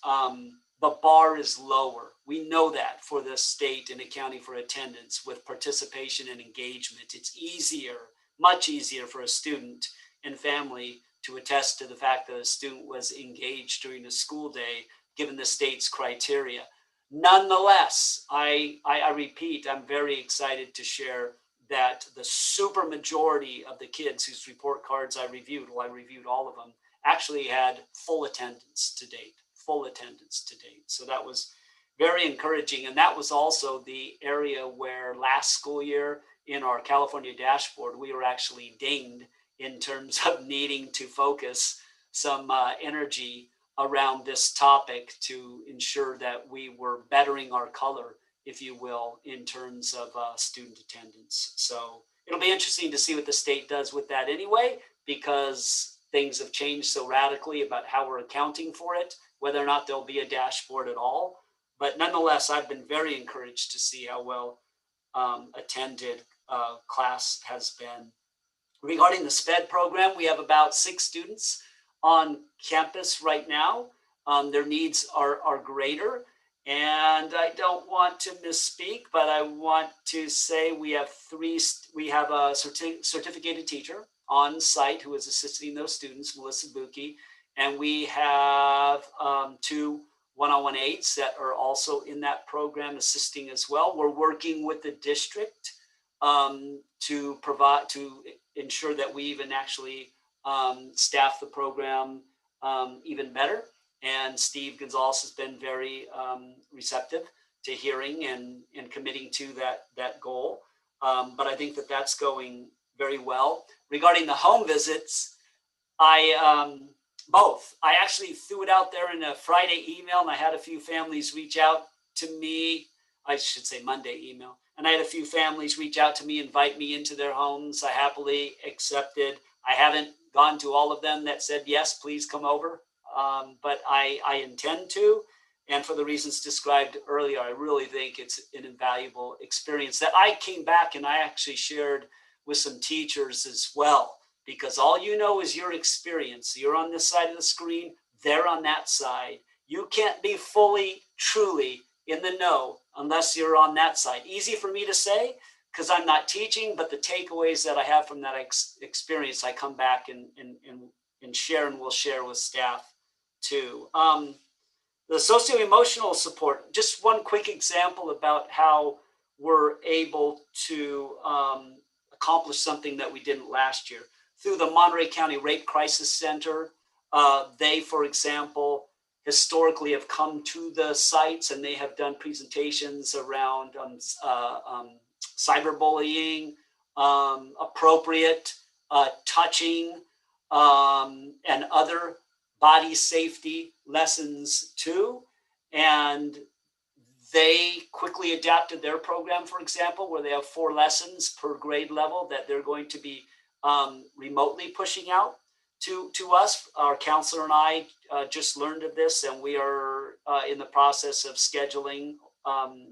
the bar is lower. We know that for the state and the county for attendance with participation and engagement. It's easier, much easier for a student and family to attest to the fact that a student was engaged during the school day, given the state's criteria. Nonetheless, I repeat, I'm very excited to share that the super majority of the kids whose report cards I reviewed all of them, actually had full attendance to date. So that was very encouraging. And that was also the area where last school year in our California dashboard, we were actually dinged in terms of needing to focus some energy around this topic to ensure that we were bettering our color, if you will, in terms of student attendance. So it'll be interesting to see what the state does with that anyway, because things have changed so radically about how we're accounting for it, whether or not there'll be a dashboard at all. But nonetheless, I've been very encouraged to see how well attended class has been. Regarding the SPED program, we have about 6 students on campus right now. Their needs are greater. And I don't want to misspeak, but I want to say we have a certificated teacher on site who is assisting those students, Melissa Buki, and we have 2 one-on-one aides that are also in that program assisting as well. We're working with the district to ensure that we even actually staff the program even better. And Steve Gonzalez has been very receptive to hearing and committing to that goal. But I think that that's going very well. Regarding the home visits, both. I actually threw it out there in a Friday email, and I had a few families reach out to me. I should say Monday email. And I had a few families reach out to me, invite me into their homes. I happily accepted. I haven't gone to all of them that said, yes, please come over. But I intend to. And for the reasons described earlier, I really think it's an invaluable experience that I came back and I actually shared with some teachers as well, because all you know is your experience. You're on this side of the screen, they're on that side. You can't be fully, truly in the know unless you're on that side. Easy for me to say because I'm not teaching, but the takeaways that I have from that experience, I come back and share, and will share with staff too. The socio-emotional support, just one quick example about how we're able to accomplish something that we didn't last year. Through the Monterey County Rape Crisis Center, they, for example, historically have come to the sites and they have done presentations around cyberbullying, appropriate touching, and other body safety lessons too. And they quickly adapted their program, for example, where they have 4 lessons per grade level that they're going to be remotely pushing out to us. Our counselor and I just learned of this, and we are in the process of scheduling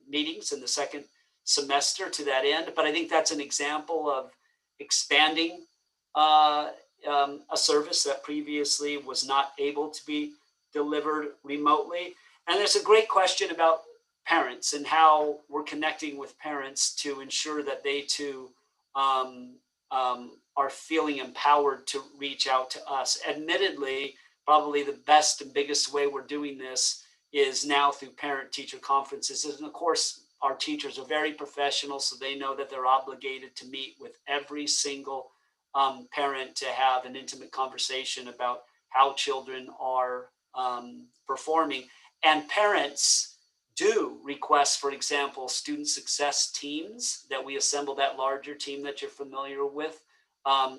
meetings in the second semester to that end. But I think that's an example of expanding a service that previously was not able to be delivered remotely. And there's a great question about parents and how we're connecting with parents to ensure that they too are feeling empowered to reach out to us. Admittedly, probably the best and biggest way we're doing this is now through parent-teacher conferences. And of course, our teachers are very professional, so they know that they're obligated to meet with every single parent to have an intimate conversation about how children are performing. And parents do request, for example, student success teams that we assemble, that larger team that you're familiar with,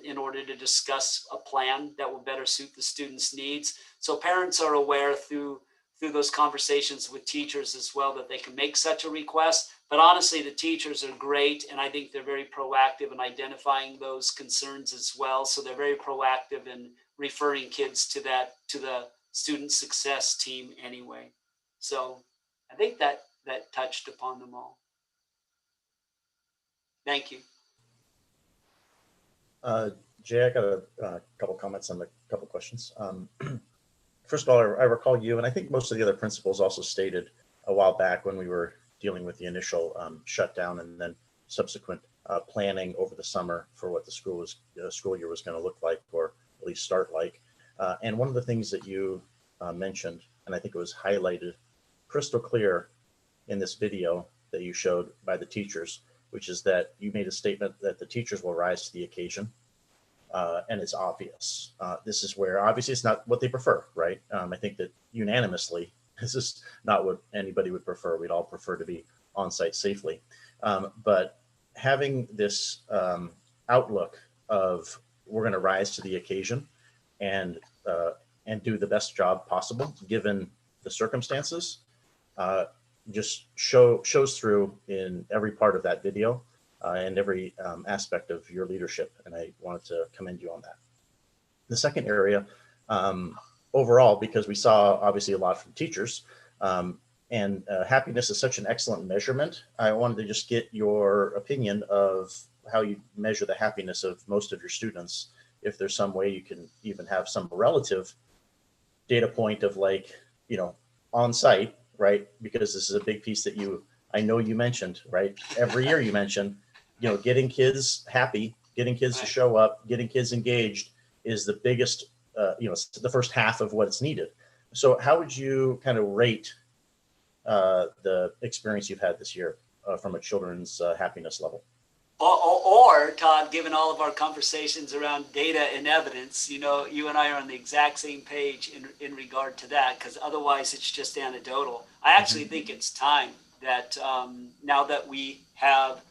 in order to discuss a plan that will better suit the students' needs. So parents are aware through those conversations with teachers as well that they can make such a request. But honestly, the teachers are great, and I think they're very proactive in identifying those concerns as well. So they're very proactive in referring kids to the student success team anyway. So I think that touched upon them all. Thank you. Jay, I got a couple comments on a couple questions. First of all, I recall you, and I think most of the other principals also stated a while back when we were dealing with the initial shutdown and then subsequent planning over the summer for what the school year was going to look like, or at least start like. And one of the things that you mentioned, and I think it was highlighted crystal clear in this video that you showed by the teachers, which is that you made a statement that the teachers will rise to the occasion. And it's obvious. This is where obviously it's not what they prefer, right? I think that unanimously, this is not what anybody would prefer. We'd all prefer to be on site safely. But having this outlook of we're going to rise to the occasion and do the best job possible given the circumstances, just shows through in every part of that video. And every aspect of your leadership. And I wanted to commend you on that. The second area, overall, because we saw obviously a lot from teachers, and happiness is such an excellent measurement. I wanted to just get your opinion of how you measure the happiness of most of your students. If there's some way you can even have some relative data point of like, on site, right? Because this is a big piece that I know you mentioned, right? Every year you mention, getting kids happy, getting kids to show up, getting kids engaged is the biggest, the first half of what's needed. So how would you kind of rate the experience you've had this year from a children's happiness level? Or Todd, given all of our conversations around data and evidence, you and I are on the exact same page in regard to that, because otherwise it's just anecdotal. I actually think it's time that now that we have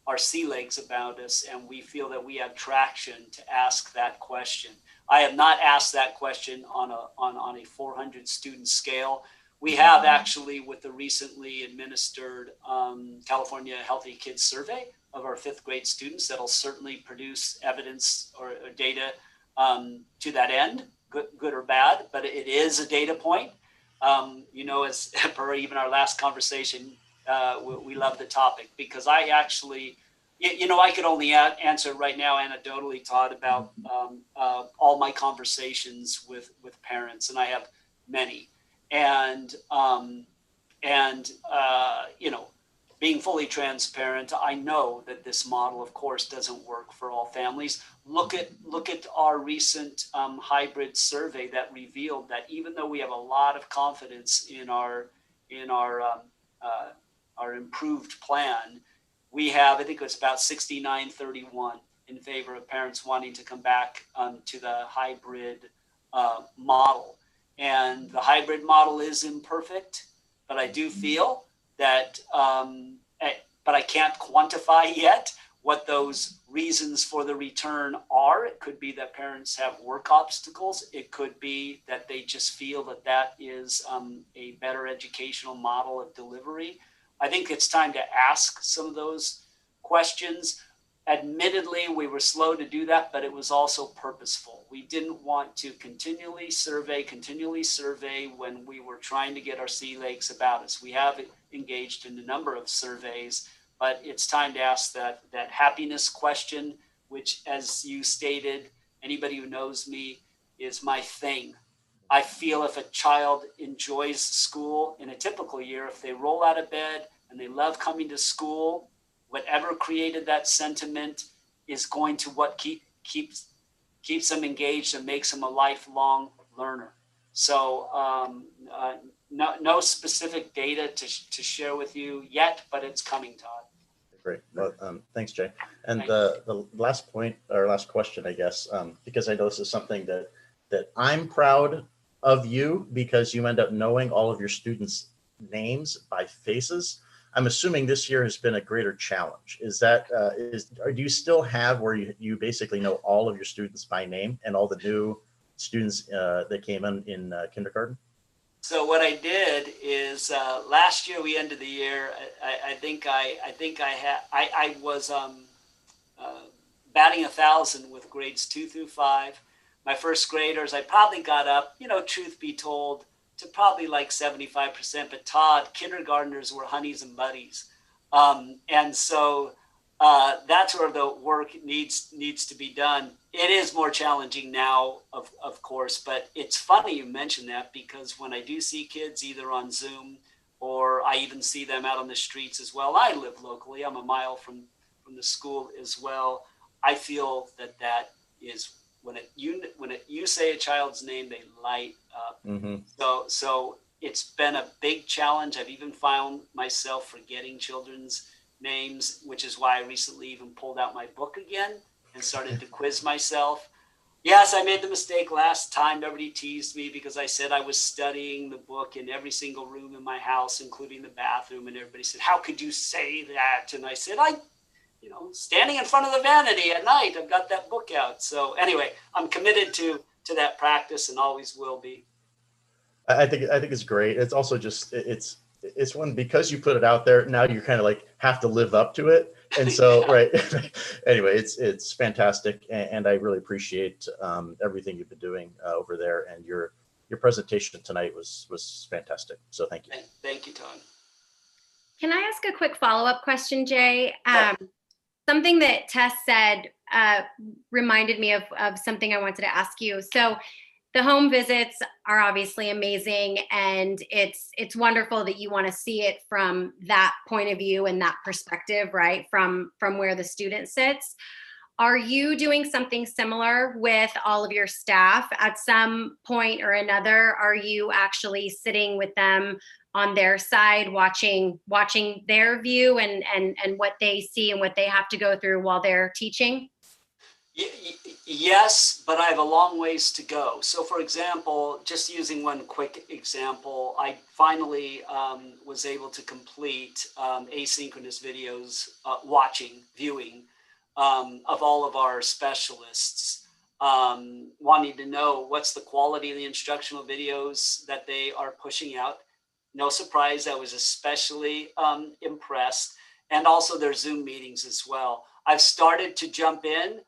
our sea legs about us, and we feel that we have traction to ask that question. I have not asked that question on a 400 student scale. We have actually, with the recently administered California Healthy Kids Survey of our 5th grade students, that'll certainly produce evidence or data to that end, good or bad, but it is a data point. You know, as per even our last conversation, we love the topic, because I actually, you know, I could only answer right now anecdotally, Todd, about all my conversations with parents, and I have many. And you know, being fully transparent, I know that this model, of course, doesn't work for all families. Look at our recent hybrid survey that revealed that even though we have a lot of confidence in our improved plan, we have, I think it's about 69-31 in favor of parents wanting to come back to the hybrid model. And the hybrid model is imperfect, but I do feel that, but I can't quantify yet what those reasons for the return are. It could be that parents have work obstacles. It could be that they just feel that that is a better educational model of delivery. I think it's time to ask some of those questions. Admittedly, we were slow to do that, but it was also purposeful. We didn't want to continually survey when we were trying to get our sea legs about us. We have engaged in a number of surveys, but it's time to ask that happiness question, which, as you stated, anybody who knows me, is my thing. I feel if a child enjoys school in a typical year, if they roll out of bed and they love coming to school, whatever created that sentiment is going to what keeps them engaged and makes them a lifelong learner. So no specific data to share with you yet, but it's coming, Todd. Great. Well, thanks, Jay. And the last point, or last question, I guess, because I know this is something that I'm proud of you, because you end up knowing all of your students' names by faces. I'm assuming this year has been a greater challenge. Is that, or do you still have where you basically know all of your students by name and all the new students that came in kindergarten? So what I did is last year we ended the year. I was batting 1,000 with grades 2 through 5. My first graders, I probably got up, you know, truth be told, to probably like 75%, but Todd, kindergartners were honeys and buddies. And so that's where the work needs to be done. It is more challenging now, of course, but it's funny you mention that, because when I do see kids either on Zoom or I even see them out on the streets as well, I live locally, I'm a mile from the school as well. I feel that is, when you say a child's name, they light up. Mm-hmm. So it's been a big challenge. I've even found myself forgetting children's names, which is why I recently even pulled out my book again and started to quiz myself. Yes, I made the mistake last time. Everybody teased me because I said I was studying the book in every single room in my house, including the bathroom. And everybody said, "How could you say that?" And I said, standing in front of the vanity at night, I've got that book out. So anyway, I'm committed to that practice and always will be. I think it's great. It's also just, it's one, because you put it out there, now you kind of like have to live up to it. And so, yeah. Right. Anyway, it's fantastic. And I really appreciate everything you've been doing over there. And your presentation tonight was fantastic. So thank you. Thank you, Todd. Can I ask a quick follow-up question, Jay? Something that Tess said reminded me of something I wanted to ask you. So the home visits are obviously amazing, and it's wonderful that you want to see it from that point of view and that perspective, right? From where the student sits. Are you doing something similar with all of your staff at some point or another? Are you actually sitting with them on their side, watching their view and what they see and what they have to go through while they're teaching? Yes, but I have a long ways to go. So for example, just using one quick example, I finally was able to complete asynchronous videos, viewing of all of our specialists, wanting to know what's the quality of the instructional videos that they are pushing out. No surprise, I was especially impressed, and also their Zoom meetings as well. I've started to jump in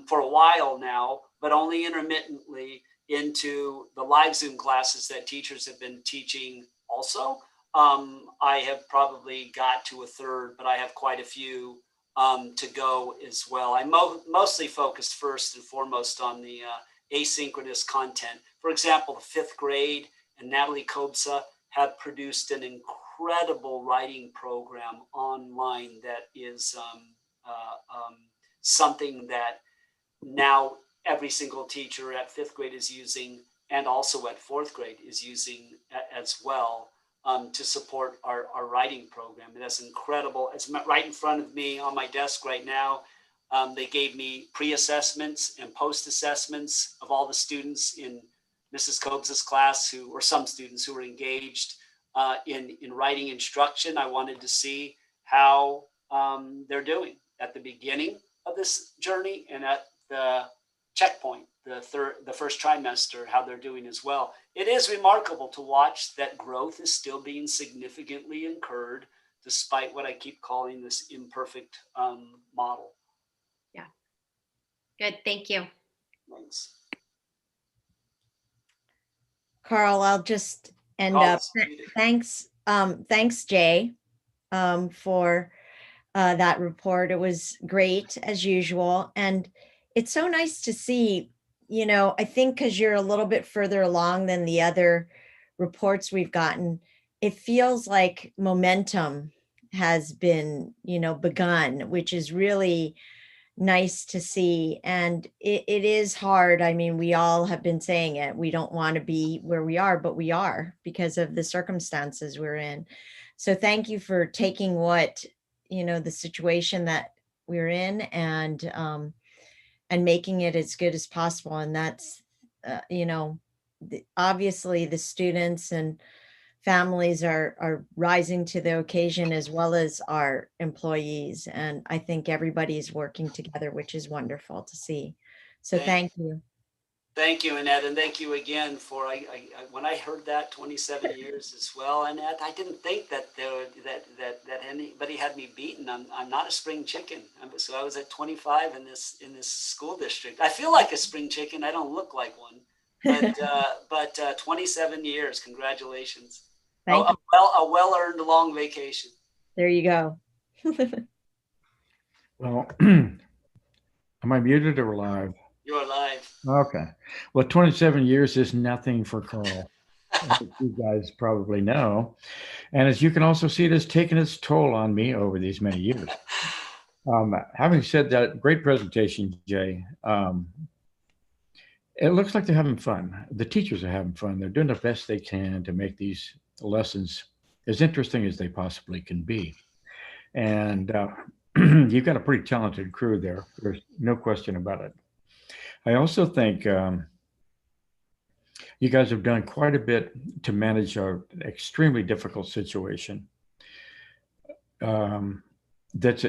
for a while now, but only intermittently into the live Zoom classes that teachers have been teaching also. I have probably got to a third, but I have quite a few to go as well. I'm mostly focused first and foremost on the asynchronous content. For example, the 5th grade and Natalie Kobsa have produced an incredible writing program online that is something that now every single teacher at 5th grade is using, and also at 4th grade is using as well, to support our writing program. And that's incredible. It's right in front of me on my desk right now. They gave me pre-assessments and post-assessments of all the students in Mrs. Cobes' class or some students who were engaged in writing instruction. I wanted to see how they're doing at the beginning of this journey and at the checkpoint, the first trimester, how they're doing as well. It is remarkable to watch that growth is still being significantly incurred, despite what I keep calling this imperfect model. Yeah. Good. Thank you. Thanks. Carl, I'll just end up. Thanks, Jay, for that report. It was great as usual. And it's so nice to see, I think because you're a little bit further along than the other reports we've gotten, it feels like momentum has been, begun, which is really nice to see. And it is hard. I mean, we all have been saying it. We don't want to be where we are, but we are because of the circumstances we're in. So thank you for taking the situation that we're in and making it as good as possible. And that's, obviously the students and families are rising to the occasion, as well as our employees. And I think everybody is working together, which is wonderful to see. So thank you. Thank you, Annette, and thank you again for when I heard that 27 years as well, Annette, I didn't think that that anybody had me beaten. I'm not a spring chicken, so I was at 25 in this school district. I feel like a spring chicken. I don't look like one, but 27 years. Congratulations. Thank you. A well-earned long vacation. There you go. Well, am I muted or live? You're live. Okay. Well, 27 years is nothing for Carl. You guys probably know. And as you can also see, it has taken its toll on me over these many years. Having said that, great presentation, Jay. It looks like they're having fun. The teachers are having fun. They're doing the best they can to make these lessons as interesting as they possibly can be. And you've got a pretty talented crew there. There's no question about it. I also think you guys have done quite a bit to manage our extremely difficult situation that's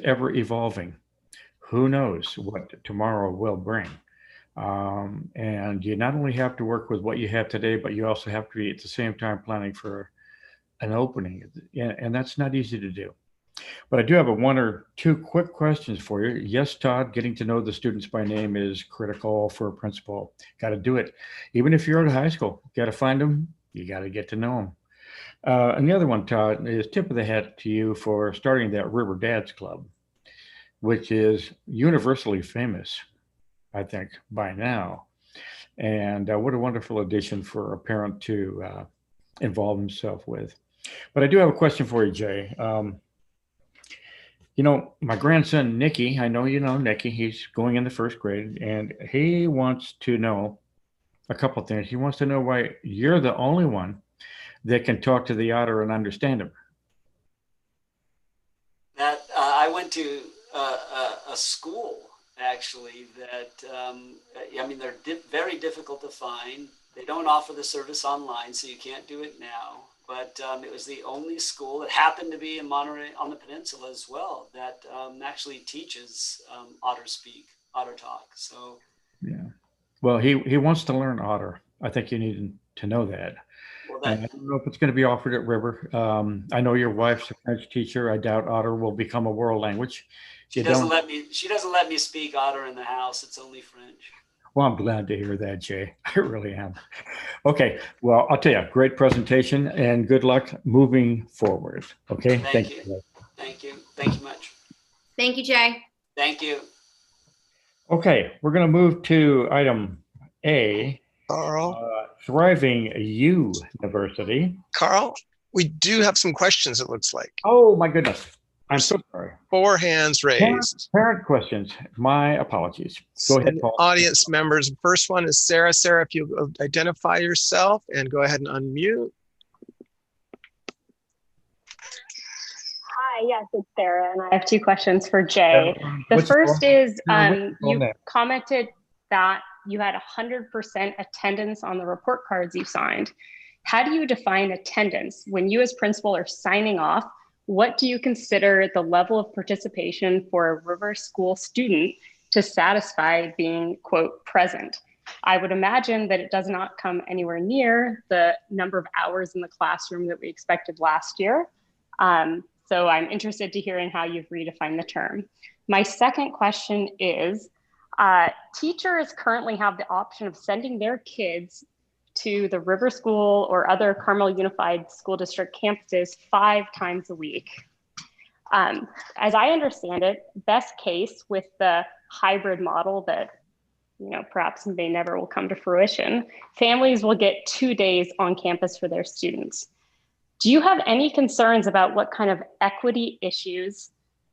ever evolving. Who knows what tomorrow will bring? And you not only have to work with what you have today, but you also have to be at the same time planning for an opening. And that's not easy to do. But I do have one or two quick questions for you. Yes, Todd, getting to know the students by name is critical for a principal. Got to do it. Even if you're at high school, got to find them. You got to get to know them. And the other one, Todd, is tip of the hat to you for starting that River Dads Club, which is universally famous, I think, by now. And what a wonderful addition for a parent to involve himself with. But I do have a question for you, Jay. My grandson, Nicky, I know you know Nicky, he's going in the 1st grade, and he wants to know a couple of things. He wants to know why you're the only one that can talk to the otter and understand him. That I went to a school actually, that, I mean, they're very difficult to find. They don't offer the service online, so you can't do it now. But it was the only school that happened to be in Monterey on the peninsula as well that actually teaches Otter Speak, Otter Talk. So Yeah. Well, he wants to learn Otter. I think you need to know that. well, And I don't know if it's going to be offered at River. I know your wife's a French teacher. I doubt Otter will become a world language. she doesn't let me speak Otter in the house. It's only French. Well, I'm glad to hear that, Jay. I really am. Okay. Well, I'll tell you, great presentation and good luck moving forward. Okay. Thank you. Thank you. Thank you much. Thank you, Jay. Thank you. Okay. We're going to move to item A. Carl. Thriving University. Carl, we do have some questions, it looks like. Oh, my goodness. I'm so sorry. 4 hands raised. Parent questions. My apologies. Go ahead, Paul. Audience members. First one is Sarah. Sarah, if you identify yourself and go ahead and unmute. Hi, yes, it's Sarah, and I have 2 questions for Jay. The first is you commented that you had 100% attendance on the report cards you signed. How do you define attendance? When you as principal are signing off, what do you consider the level of participation for a River School student to satisfy being, quote, present? I would imagine that it does not come anywhere near the number of hours in the classroom that we expected last year. So I'm interested to hear in how you've redefined the term. My second question is, teachers currently have the option of sending their kids to the River School or other Carmel Unified School District campuses 5 times a week. As I understand it, best case with the hybrid model that perhaps may never will come to fruition, families will get 2 days on campus for their students. Do you have any concerns about what kind of equity issues,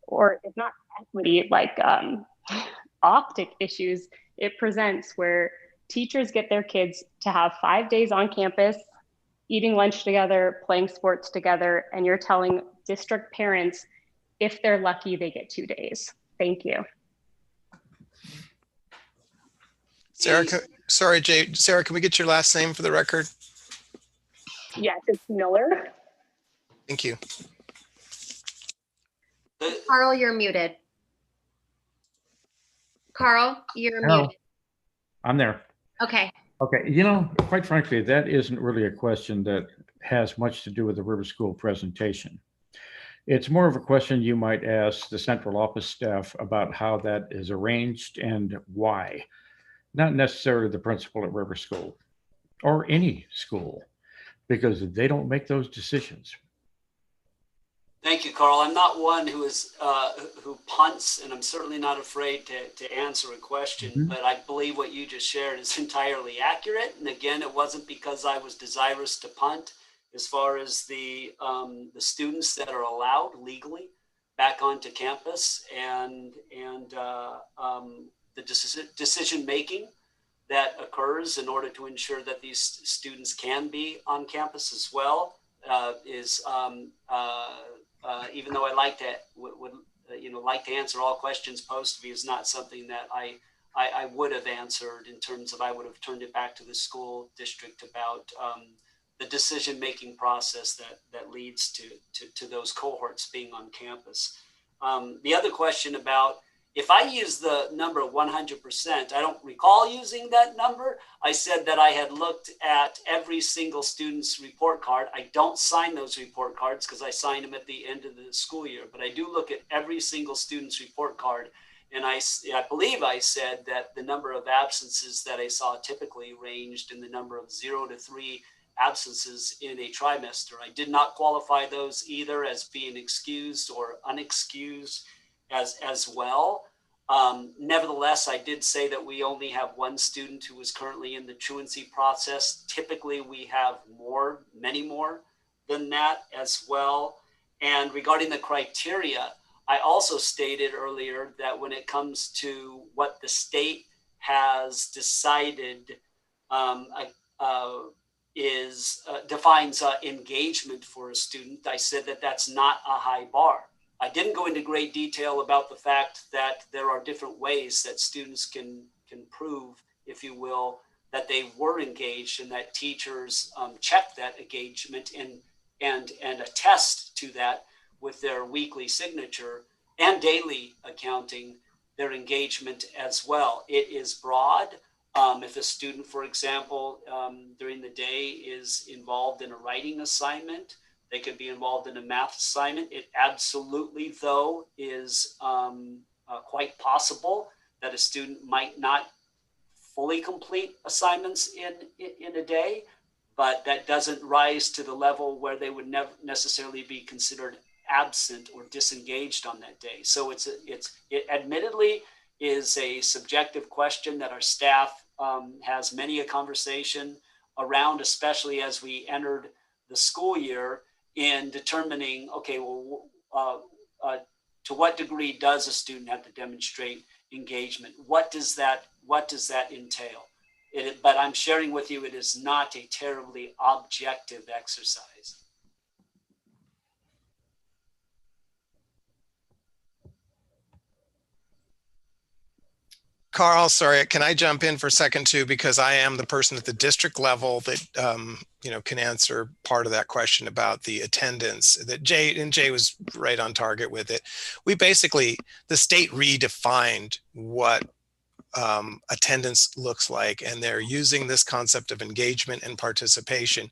or if not equity, like optic issues it presents where teachers get their kids to have 5 days on campus, eating lunch together, playing sports together, and you're telling district parents, if they're lucky, they get 2 days? Thank you. Sarah, sorry, Jay. Sarah, can we get your last name for the record? Yes, it's Miller. Thank you. Carl, you're muted. Carl, you're muted. I'm there. Okay. Okay. Quite frankly, that isn't really a question that has much to do with the River School presentation. It's more of a question you might ask the central office staff about how that is arranged and why, not necessarily the principal at River School or any school, because they don't make those decisions. Thank you, Carl. I'm not one who punts, and I'm certainly not afraid to answer a question, but I believe what you just shared is entirely accurate. And again, it wasn't because I was desirous to punt as far as the students that are allowed legally back onto campus and the decision making that occurs in order to ensure that these students can be on campus as well even though I like to like to answer all questions posed to me, is not something that I would have answered in terms of I would have turned it back to the school district about the decision-making process that leads to those cohorts being on campus. The other question about if I use the number 100%, I don't recall using that number. I said that I had looked at every single student's report card. I don't sign those report cards because I sign them at the end of the school year, but I do look at every single student's report card. And I believe I said that the number of absences that I saw typically ranged in the number of 0 to 3 absences in a trimester. I did not qualify those either as being excused or unexcused as well. Nevertheless, I did say that we only have 1 student who is currently in the truancy process. Typically, we have many more than that as well. And regarding the criteria, I also stated earlier that when it comes to what the state has decided defines engagement for a student, I said that that's not a high bar. I didn't go into great detail about the fact that there are different ways that students can prove, if you will, that they were engaged, and that teachers check that engagement and attest to that with their weekly signature and daily accounting their engagement as well. It is broad. If a student, for example, during the day is involved in a writing assignment, they could be involved in a math assignment. It absolutely, though, is quite possible that a student might not fully complete assignments in a day, but that doesn't rise to the level where they would never necessarily be considered absent or disengaged on that day. So it admittedly is a subjective question that our staff has many a conversation around, especially as we entered the school year, in determining, okay, well, to what degree does a student have to demonstrate engagement? What does that entail? But I'm sharing with you, it is not a terribly objective exercise. Carl, sorry, can I jump in for a second too? Because I am the person at the district level that, can answer part of that question about the attendance that Jay was right on target with it. We basically, the state redefined what attendance looks like, and they're using this concept of engagement and participation.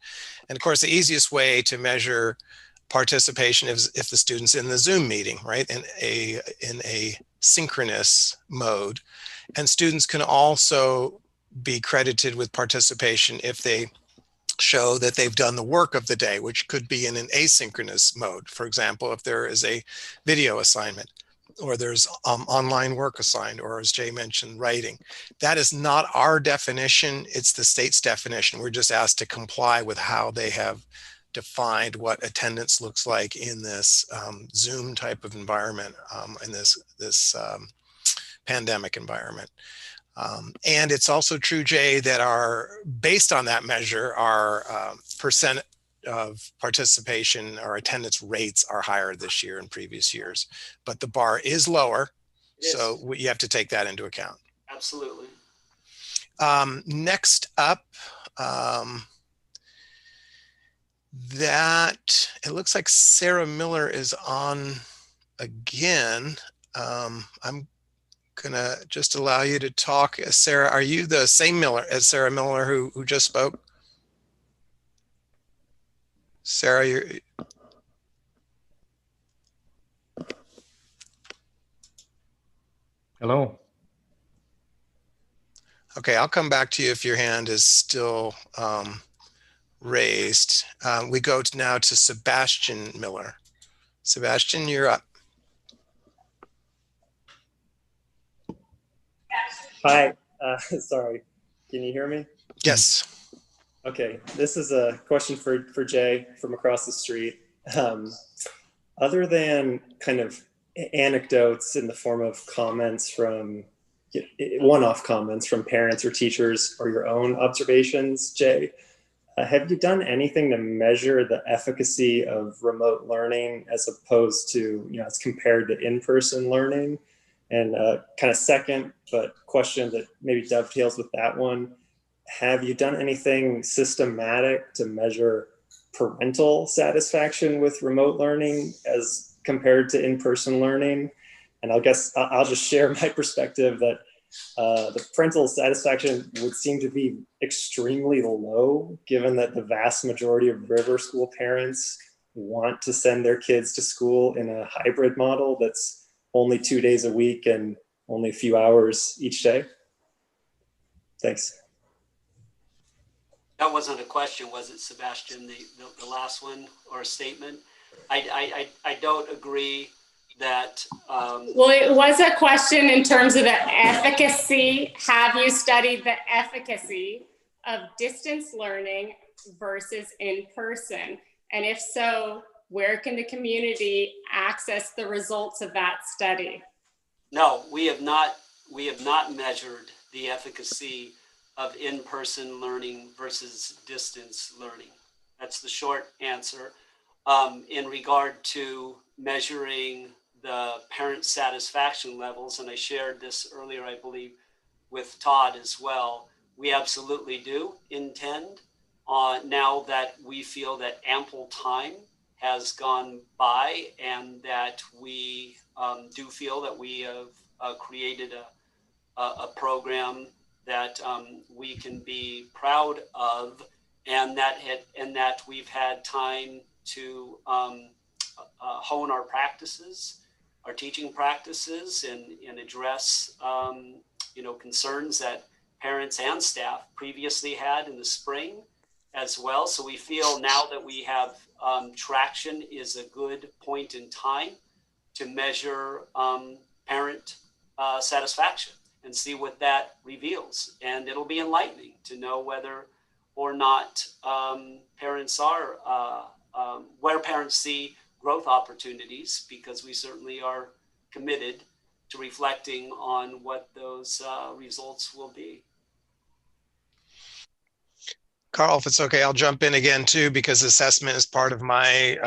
And of course, the easiest way to measure participation is if the student's in the Zoom meeting, right? In a synchronous mode. And students can also be credited with participation if they show that they've done the work of the day, which could be in an asynchronous mode. For example, if there is a video assignment, or there's online work assigned, or as Jay mentioned, writing. That is not our definition, it's the state's definition. We're just asked to comply with how they have defined what attendance looks like in this Zoom type of environment, in this pandemic environment. And it's also true, Jay, that based on that measure, our percent of participation or attendance rates are higher this year and previous years, but the bar is lower. So you have to take that into account. Absolutely. Next up, that it looks like Sarah Miller is on again. I'm gonna just allow you to talk. Sarah, are you the same Miller as Sarah Miller who just spoke? Sarah, you're... Hello. Okay, I'll come back to you if your hand is still raised. We go now to Sebastian Miller. Sebastian, you're up. Hi, sorry, can you hear me? Yes. Okay, this is a question for Jay from across the street. Other than kind of anecdotes in the form of comments from, one-off comments from parents or teachers, or your own observations, Jay, have you done anything to measure the efficacy of remote learning as opposed to, as compared to in-person learning? And kind of second, but question that maybe dovetails with that one, have you done anything systematic to measure parental satisfaction with remote learning as compared to in-person learning? And I guess I'll just share my perspective that the parental satisfaction would seem to be extremely low, given that the vast majority of River School parents want to send their kids to school in a hybrid model that's only 2 days a week and only a few hours each day. Thanks. That wasn't a question, was it, Sebastian? The last one, or a statement? I don't agree that. Well, it was a question in terms of the efficacy. Have you studied the efficacy of distance learning versus in person? And if so, where can the community access the results of that study? No, we have not measured the efficacy of in-person learning versus distance learning. That's the short answer. In regard to measuring the parent satisfaction levels, and I shared this earlier, I believe, with Todd as well. We absolutely do intend, now that we feel that ample time has gone by and that we do feel that we have created a program that we can be proud of, and that we've had time to hone our practices, our teaching practices, and address concerns that parents and staff previously had in the spring as well. So we feel now that we have traction is a good point in time to measure parent satisfaction and see what that reveals. And it'll be enlightening to know whether or not parents are, where parents see growth opportunities, because we certainly are committed to reflecting on what those results will be. Carl, if it's okay, I'll jump in again too, because assessment is part of my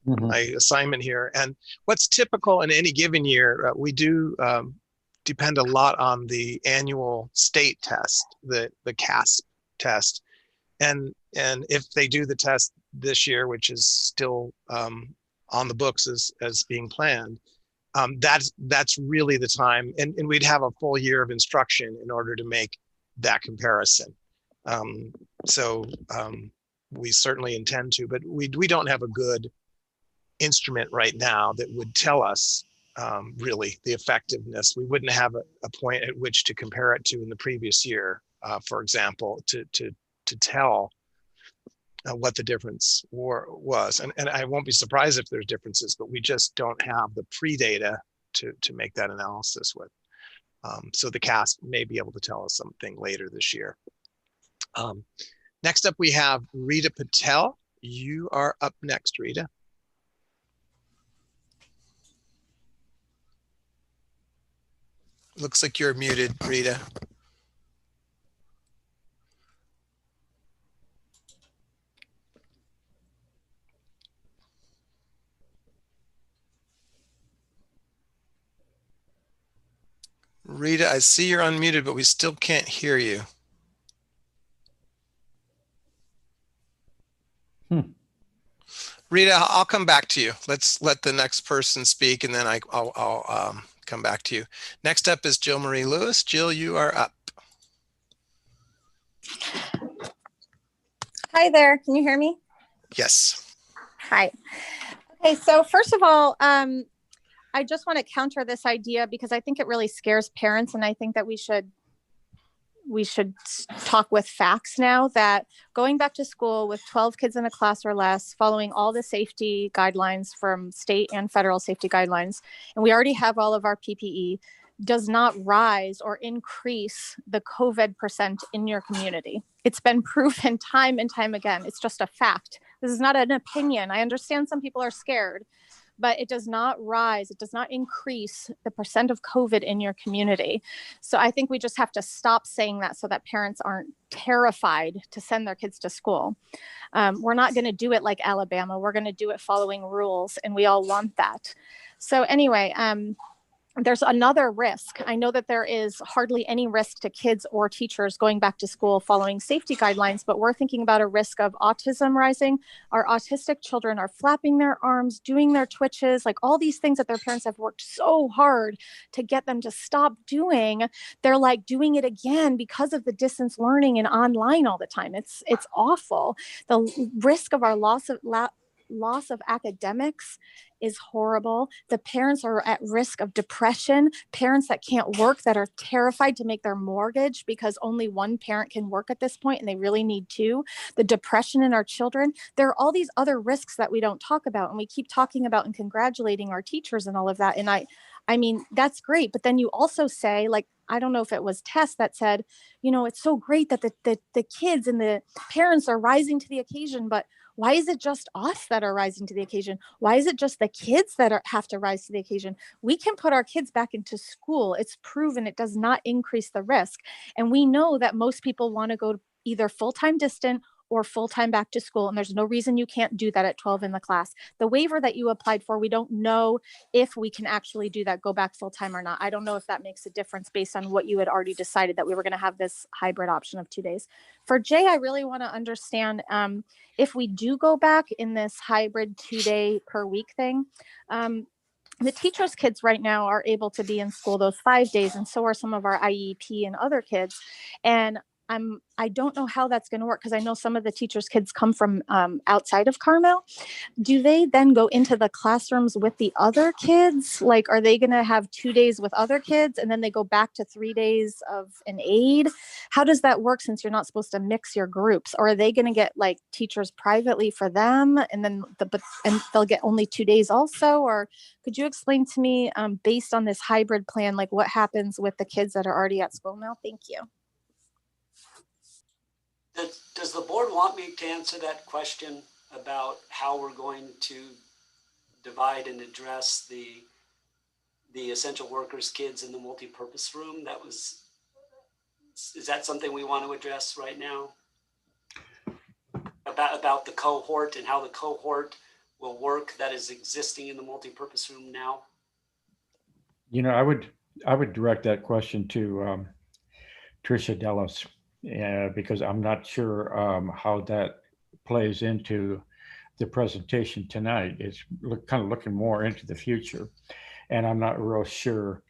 my assignment here. And what's typical in any given year, we do depend a lot on the annual state test, the CASP test. And if they do the test this year, which is still on the books as being planned, that's really the time. And we'd have a full year of instruction in order to make that comparison. We certainly intend to, but we don't have a good instrument right now that would tell us really the effectiveness. We wouldn't have a point at which to compare it to in the previous year, for example, to tell what the difference was. And I won't be surprised if there's differences, but we just don't have the pre-data to make that analysis with. So the CASP may be able to tell us something later this year. Next up, we have Rita Patel. You are up next, Rita. Looks like you're muted, Rita. Rita, I see you're unmuted, but we still can't hear you. Rita, I'll come back to you. Let's let the next person speak, and then I'll come back to you. Next up is Jill Marie Lewis. Jill, you are up. Hi there. Can you hear me? Yes. Hi. Okay, so first of all, I just want to counter this idea because I think it really scares parents, and I think that we should talk with facts now, that going back to school with 12 kids in a class or less, following all the safety guidelines from state and federal safety guidelines, and we already have all of our PPE, does not rise or increase the COVID percent in your community. It's been proven time and time again. It's just a fact. This is not an opinion. I understand some people are scared, but it does not rise. It does not increase the percent of COVID in your community. So I think we just have to stop saying that so that parents aren't terrified to send their kids to school. We're not going to do it like Alabama. We're going to do it following rules, and we all want that. So anyway, there's another risk. I know that there is hardly any risk to kids or teachers going back to school following safety guidelines, but we're thinking about a risk of autism rising. Our autistic children are flapping their arms, doing their twitches, like all these things that their parents have worked so hard to get them to stop doing. They're like doing it again because of the distance learning and online all the time. It's awful. The risk of our loss of academics is horrible. The parents are at risk of depression. Parents that can't work, that are terrified to make their mortgage because only one parent can work at this point and they really need two. The depression in our children. There are all these other risks that we don't talk about, and we keep talking about and congratulating our teachers and all of that. And I mean, that's great. But then you also say, like, I don't know if it was Tess that said, you know, it's so great that the kids and the parents are rising to the occasion, but why is it just us that are rising to the occasion? Why is it just the kids that have to rise to the occasion? We can put our kids back into school. It's proven it does not increase the risk. And we know that most people want to go either full-time distant or full-time back to school. And there's no reason you can't do that at 12 in the class. The waiver that you applied for, we don't know if we can actually do that, go back full-time or not. I don't know if that makes a difference based on what you had already decided, that we were going to have this hybrid option of 2 days. For Jay, I really want to understand if we do go back in this hybrid 2-day per week thing, the teachers' kids right now are able to be in school those 5 days, and so are some of our IEP and other kids. And I don't know how that's going to work, because I know some of the teachers' kids come from outside of Carmel. Do they then go into the classrooms with the other kids? Like, are they going to have 2 days with other kids and then they go back to 3 days of an aide? How does that work, since you're not supposed to mix your groups? Or are they going to get like teachers privately for them, and then and they'll get only 2 days also? Or could you explain to me, based on this hybrid plan, like what happens with the kids that are already at school now? Thank you. Does the board want me to answer that question about how we're going to divide and address the essential workers kids in the multipurpose room? Is that something we want to address right now? About the cohort and how the cohort will work that is existing in the multipurpose room now? You know, I would direct that question to Tricia Dellis, because I'm not sure how that plays into the presentation tonight. It's kind of looking more into the future, and I'm not real sure,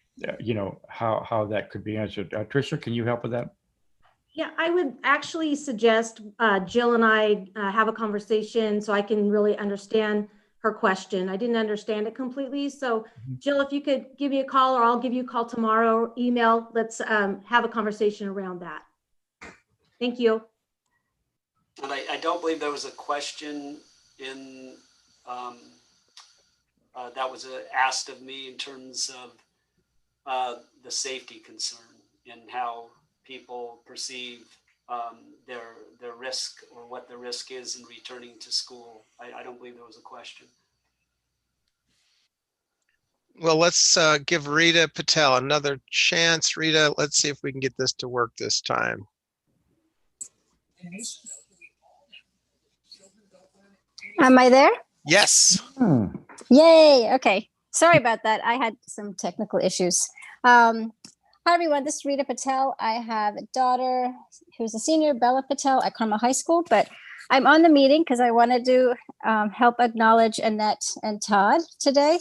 how that could be answered. Tricia, can you help with that? Yeah, I would actually suggest Jill and I have a conversation so I can really understand her question. I didn't understand it completely. So Jill, if you could give me a call, or I'll give you a call tomorrow, or email, let's have a conversation around that. Thank you. And I don't believe there was a question in that was asked of me in terms of the safety concern and how people perceive their risk, or what the risk is in returning to school. I don't believe there was a question. Well, let's give Rita Patel another chance. Rita, let's see if we can get this to work this time. Am I there? Yes. Yay. Okay. Sorry about that. I had some technical issues. Hi, everyone. This is Rita Patel. I have a daughter who's a senior, Bella Patel, at Carmel High School, but I'm on the meeting because I wanted to help acknowledge Annette and Todd today.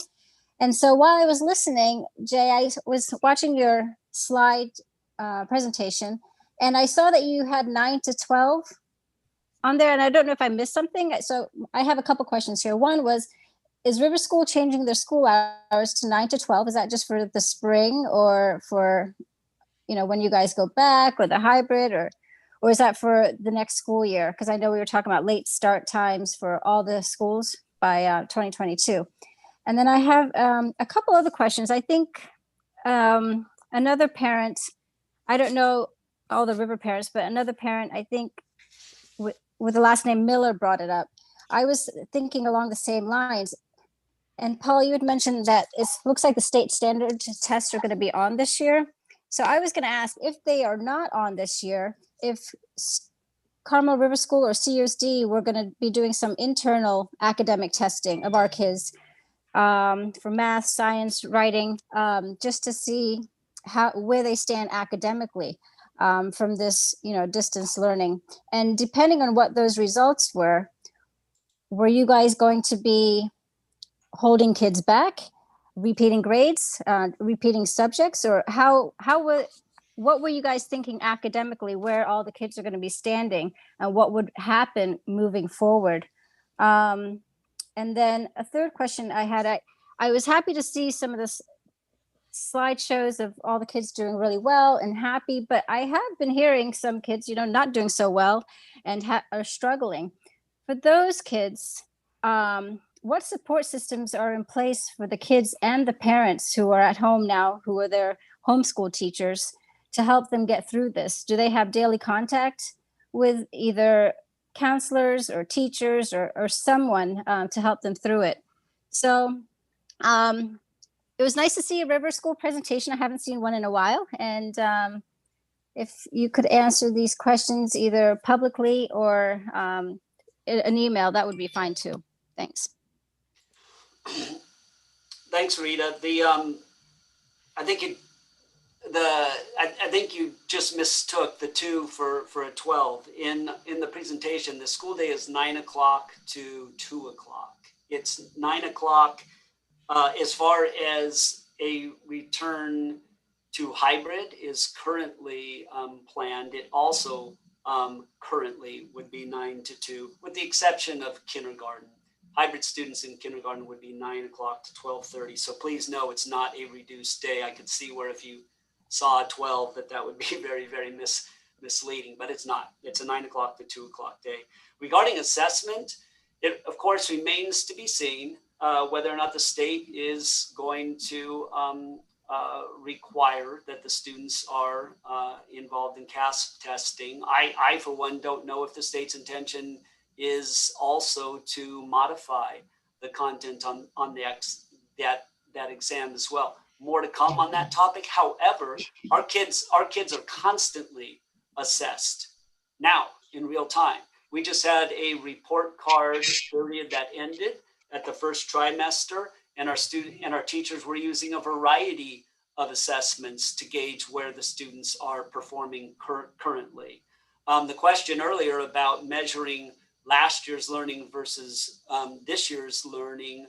And so while I was listening, Jay, I was watching your slide presentation, and I saw that you had 9 to 12 on there, and I don't know if I missed something. So I have a couple questions here. One was, is River School changing their school hours to 9 to 12? Is that just for the spring, or for, when you guys go back, or the hybrid, or is that for the next school year? Because I know we were talking about late start times for all the schools by 2022. And then I have a couple other questions. I think another parent, I don't know all the River parents, but another parent, I think with the last name Miller, brought it up. I was thinking along the same lines. And Paul, you had mentioned that it looks like the state standard tests are going to be on this year. So I was going to ask, if they are not on this year, if Carmel River School or CUSD, we're going to be doing some internal academic testing of our kids for math, science, writing, just to see where they stand academically from this, distance learning. And depending on what those results were you guys going to be holding kids back, repeating grades, repeating subjects, or what were you guys thinking academically, where all the kids are going to be standing and what would happen moving forward? And then a third question I had, I was happy to see some of the slideshows of all the kids doing really well and happy, but I have been hearing some kids, not doing so well and are struggling. For those kids, what support systems are in place for the kids and the parents who are at home now, who are their homeschool teachers, to help them get through this? Do they have daily contact with either counselors or teachers or someone to help them through it? So it was nice to see a River School presentation. I haven't seen one in a while. And if you could answer these questions either publicly or an email, that would be fine too. Thanks. Thanks, Rita. I think you just mistook the 2 for a 12. In the presentation, the school day is 9 o'clock to 2 o'clock. It's 9 o'clock as far as a return to hybrid is currently planned. It also currently would be 9 to 2, with the exception of kindergarten. Hybrid students in kindergarten would be 9 o'clock to 12:30. So please know it's not a reduced day. I could see where if you saw a 12 that would be very, very misleading, but it's not. It's a 9 o'clock to 2 o'clock day. Regarding assessment, it of course remains to be seen whether or not the state is going to require that the students are involved in CASP testing. I, for one, don't know if the state's intention is also to modify the content on that exam as well. More to come on that topic. However, our kids are constantly assessed now in real time. We just had a report card period that ended at the first trimester, and our teachers were using a variety of assessments to gauge where the students are performing currently. The question earlier about measuring last year's learning versus this year's learning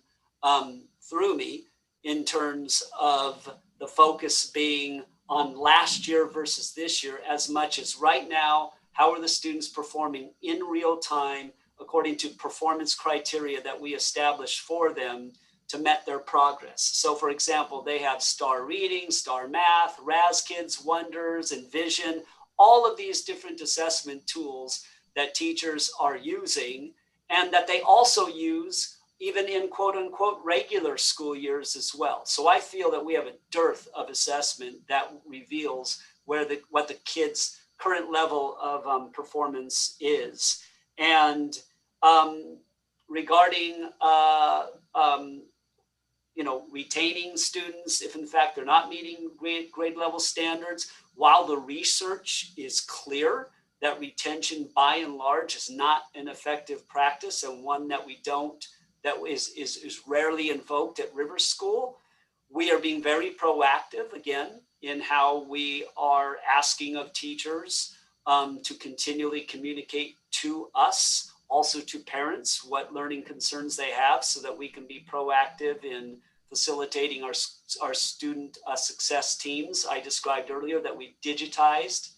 threw me in terms of the focus being on last year versus this year, as much as right now, how are the students performing in real time according to performance criteria that we established for them to met their progress. So for example, they have STAR Reading, STAR Math, RAS Kids, Wonders, Envision, all of these different assessment tools that teachers are using and that they also use even in quote unquote regular school years as well. So I feel that we have a dearth of assessment that reveals what the kids' current level of performance is. And regarding retaining students, if in fact they're not meeting grade level standards, while the research is clear that retention by and large is not an effective practice and one that is rarely invoked at River School, we are being very proactive again in how we are asking of teachers to continually communicate to us, also to parents, what learning concerns they have so that we can be proactive in facilitating our student success teams. I described earlier that we digitized.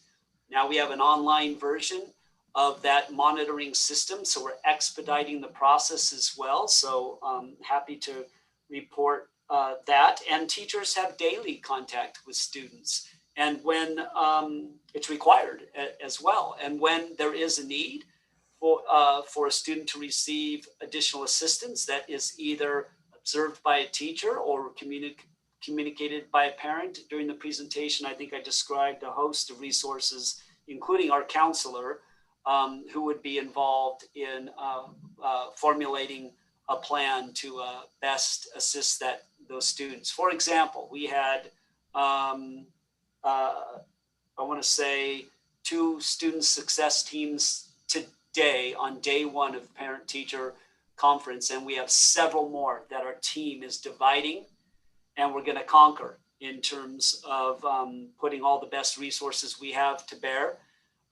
Now we have an online version of that monitoring system. So we're expediting the process as well. So happy to report that. And teachers have daily contact with students. And when it's required as well. And when there is a need for a student to receive additional assistance that is either observed by a teacher or communicated by a parent during the presentation, I think I described a host of resources, including our counselor, who would be involved in formulating a plan to best assist those students. For example, we had, I want to say, 2 student success teams today on day 1 of parent-teacher conference, and we have several more that our team is dividing and we're going to conquer in terms of putting all the best resources we have to bear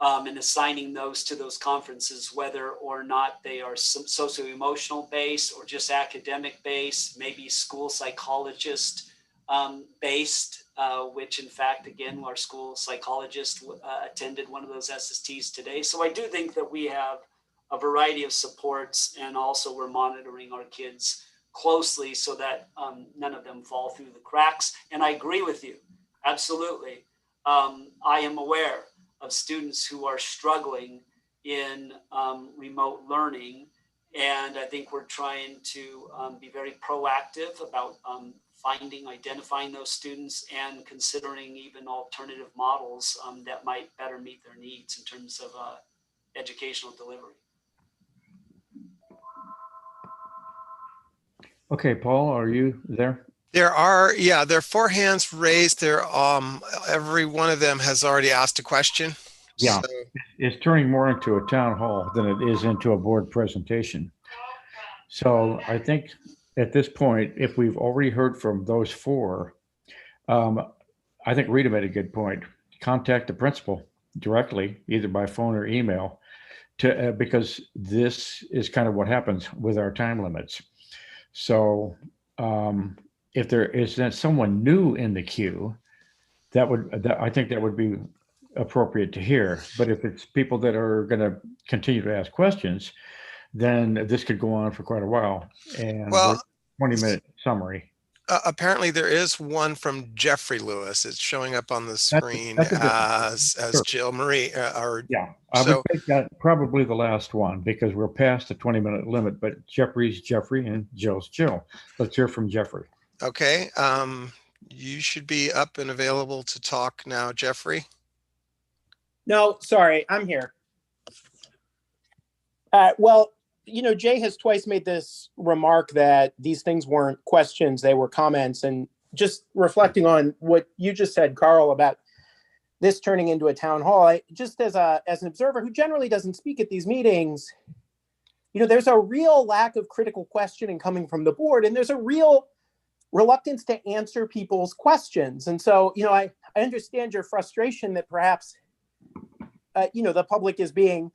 and assigning those to those conferences, whether or not they are socio-emotional based or just academic based, maybe school psychologist based, which in fact, again, our school psychologist attended one of those SSTs today. So I do think that we have a variety of supports, and also we're monitoring our kids closely so that none of them fall through the cracks. And I agree with you, absolutely. I am aware of students who are struggling in remote learning, and I think we're trying to be very proactive about identifying those students and considering even alternative models that might better meet their needs in terms of educational delivery. Okay, Paul, are you there? There are 4 hands raised. Every one of them has already asked a question. Yeah, So, it's turning more into a town hall than it is into a board presentation. So I think at this point, if we've already heard from those 4, I think Rita made a good point. Contact the principal directly, either by phone or email, because this is kind of what happens with our time limits. So if there is someone new in the queue, I think that would be appropriate to hear. But if it's people that are going to continue to ask questions, then this could go on for quite a while. And well, 20-minute summary. Apparently there is one from Jeffrey Lewis. It's showing up on the screen as sure. Jill Marie. Yeah, I would take that probably the last one because we're past the 20-minute limit, but Jeffrey's Jeffrey and Jill's Jill. Let's hear from Jeffrey. Okay. You should be up and available to talk now, Jeffrey. No, sorry, I'm here. Well, you know, Jay has twice made this remark that these things weren't questions, they were comments. And just reflecting on what you just said, Carl, about this turning into a town hall, just as an observer who generally doesn't speak at these meetings, you know, there's a real lack of critical questioning coming from the board, and there's a real reluctance to answer people's questions. And so, you know, I understand your frustration that perhaps, you know, the public is being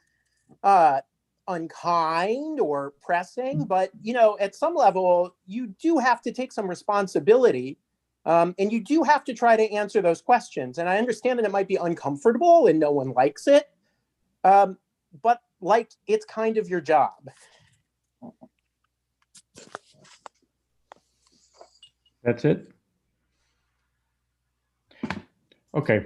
unkind or pressing, but, you know, at some level, you do have to take some responsibility, and you do have to try to answer those questions. And I understand that it might be uncomfortable and no one likes it, but like, it's kind of your job. That's it? Okay.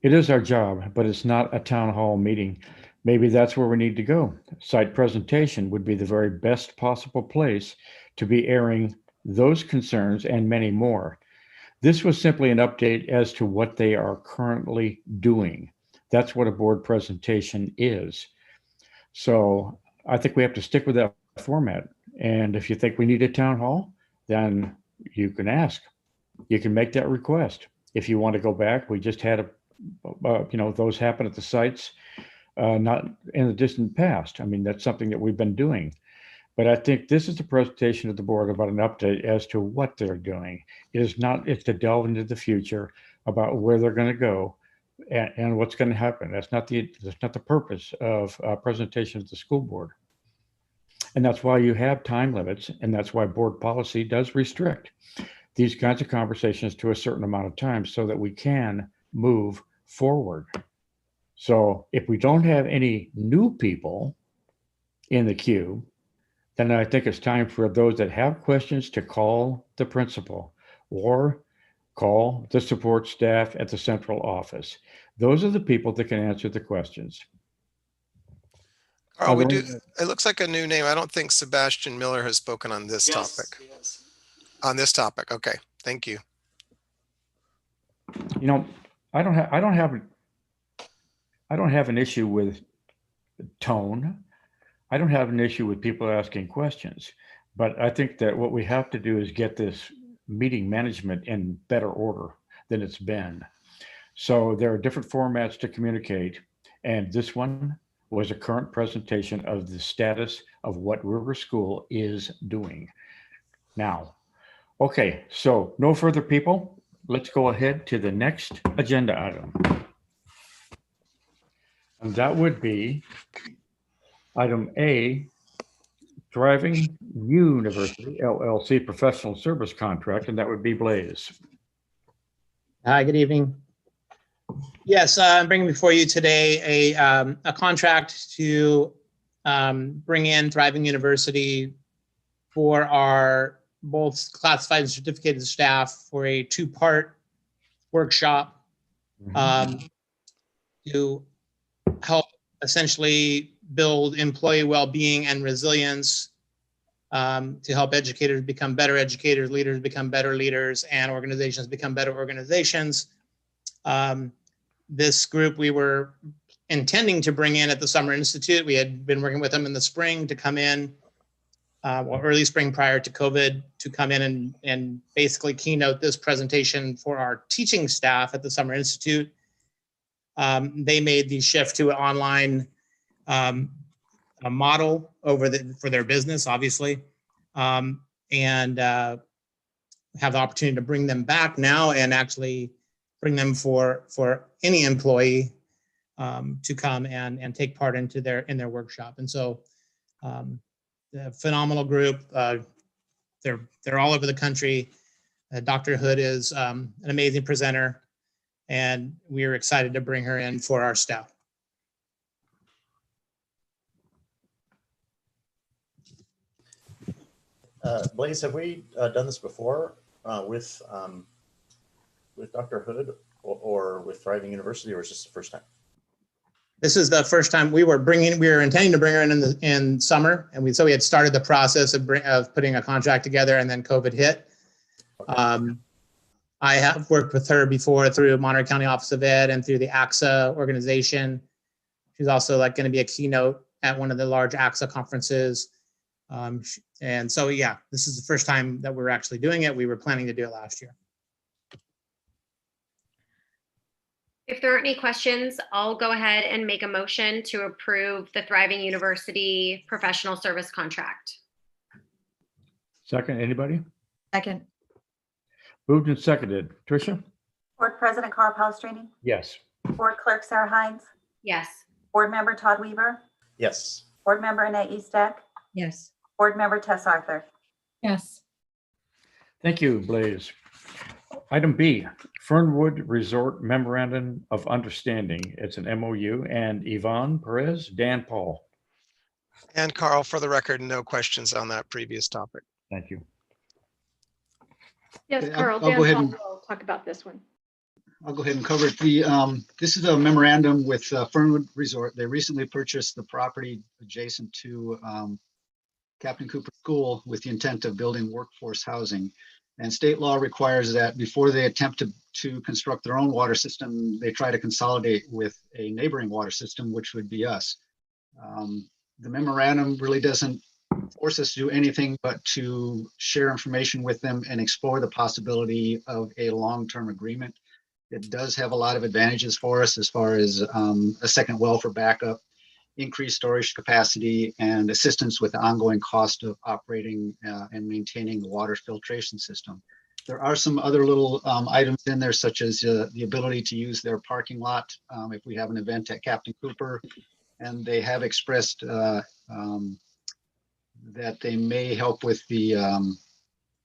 It is our job, but it's not a town hall meeting. Maybe that's where we need to go. Site presentation would be the very best possible place to be airing those concerns and many more. This was simply an update as to what they are currently doing. That's what a board presentation is. So I think we have to stick with that format. And if you think we need a town hall, then you can ask. You can make that request. If you want to go back, we just had you know, those happen at the sites, not in the distant past. I mean, that's something that we've been doing. But I think this is the presentation of the board about an update as to what they're doing. It's to delve into the future about where they're going to go and what's going to happen. That's not the purpose of a presentation of the school board. And that's why you have time limits, and that's why board policy does restrict these kinds of conversations to a certain amount of time so that we can move forward. So if we don't have any new people in the queue, then I think it's time for those that have questions to call the principal or call the support staff at the central office. Those are the people that can answer the questions. Carl, it looks like a new name. I don't think Sebastian Miller has spoken on this topic. Yes. On this topic. Okay. Thank you. You know, I don't have an issue with tone. I don't have an issue with people asking questions, but I think that what we have to do is get this meeting management in better order than it's been. So there are different formats to communicate, and this one was a current presentation of the status of what River School is doing now. Okay, so no further people. Let's go ahead to the next agenda item. And that would be item A, Driving University LLC professional service contract, and that would be Blaze. Hi, good evening. Yes, I'm bringing before you today a contract to bring in Thriving University for our both classified and certificated staff for a 2-part workshop to help essentially build employee well-being and resilience, to help educators become better educators, leaders become better leaders, and organizations become better organizations. This group we were intending to bring in at the Summer Institute. We had been working with them in the spring to come in or early spring prior to COVID, to come in and basically keynote this presentation for our teaching staff at the Summer Institute. They made the shift to an online a model for their business, obviously, and have the opportunity to bring them back now and actually bring them for any employee to come and take part in their workshop. And so a phenomenal group. They're all over the country. Dr. Hood is an amazing presenter, and we are excited to bring her in for our staff. Blaze, have we done this before with Dr. Hood or with Thriving University, or is this the first time? This is the first time. We were intending to bring her in summer, and we had started the process of putting a contract together, and then COVID hit. Okay. I have worked with her before through Monterey County Office of Ed and through the AXA organization. She's also going to be a keynote at one of the large AXA conferences. And so, yeah, this is the first time that we're actually doing it. We were planning to do it last year. If there aren't any questions, I'll go ahead and make a motion to approve the Thriving University professional service contract. Second, anybody? Second. Moved and seconded. Tricia? Board President Carl Palestrini? Yes. Board Clerk Sarah Hines? Yes. Board Member Todd Weaver? Yes. Board Member Annette Eastak? Yes. Board Member Tess Arthur? Yes. Thank you, Blaze. Item B, Fernwood Resort Memorandum of Understanding. It's an MOU. And Yvonne Perez, Dan Paul. And Carl, for the record, no questions on that previous topic. Thank you. Yes, Okay, Carl, I'll go ahead and will talk about this one. I'll go ahead and cover it. This is a memorandum with Fernwood Resort. They recently purchased the property adjacent to Captain Cooper School with the intent of building workforce housing. And state law requires that before they attempt to construct their own water system, they try to consolidate with a neighboring water system, which would be us. The memorandum really doesn't force us to do anything but to share information with them and explore the possibility of a long-term agreement. It does have a lot of advantages for us as far as a second well for backup, increased storage capacity, and assistance with the ongoing cost of operating and maintaining the water filtration system. There are some other little items in there, such as the ability to use their parking lot if we have an event at Captain Cooper, and they have expressed that they may help with the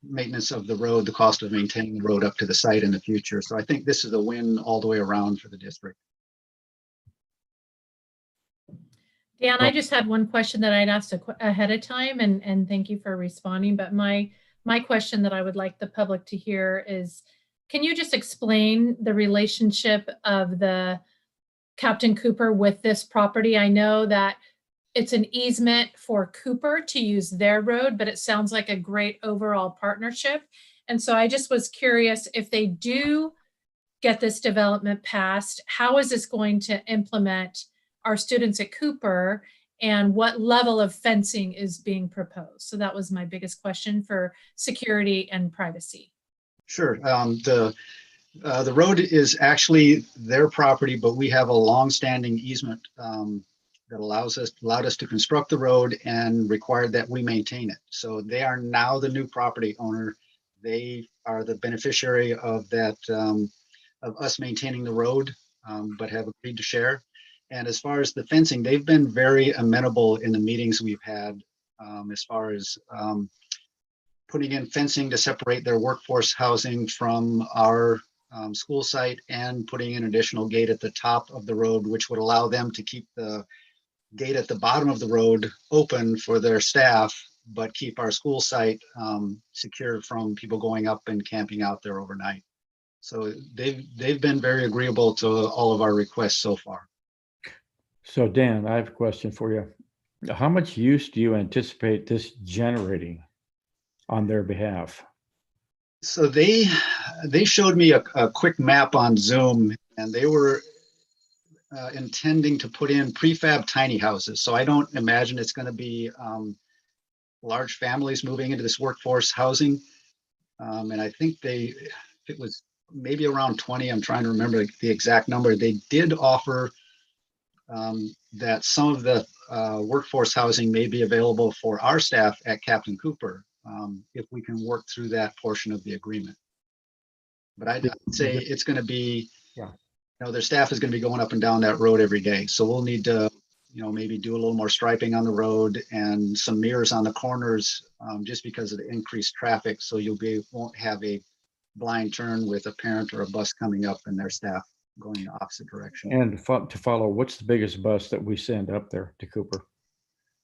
maintenance of the road, the cost of maintaining the road up to the site in the future. So I think this is a win all the way around for the district. Dan, I just had one question that I'd asked ahead of time, and thank you for responding. But my question that I would like the public to hear is, can you just explain the relationship of the Captain Cooper with this property? I know that it's an easement for Cooper to use their road, but it sounds like a great overall partnership. And so I just was curious, if they do get this development passed, how is this going to implement our students at Cooper, and what level of fencing is being proposed? So that was my biggest question for security and privacy. Sure. The road is actually their property, but we have a long-standing easement that allowed us to construct the road and required that we maintain it. So they are now the new property owner. They are the beneficiary of that, of us maintaining the road, but have agreed to share. And as far as the fencing, they've been very amenable in the meetings we've had, as far as putting in fencing to separate their workforce housing from our school site, and putting in additional gate at the top of the road, which would allow them to keep the gate at the bottom of the road open for their staff, but keep our school site secure from people going up and camping out there overnight. So they've been very agreeable to all of our requests so far. So Dan, I have a question for you. How much use do you anticipate this generating on their behalf? So they showed me a quick map on Zoom, and they were intending to put in prefab tiny houses. So I don't imagine it's going to be large families moving into this workforce housing. And I think it was maybe around 20. I'm trying to remember the exact number. They did offer that some of the workforce housing may be available for our staff at Captain Cooper if we can work through that portion of the agreement. But I'd say it's going to be, their staff is going to be going up and down that road every day. So we'll need to, maybe do a little more striping on the road and some mirrors on the corners just because of the increased traffic. So won't have a blind turn with a parent or a bus coming up and their staff going the opposite direction. And to follow, what's the biggest bus that we send up there to Cooper?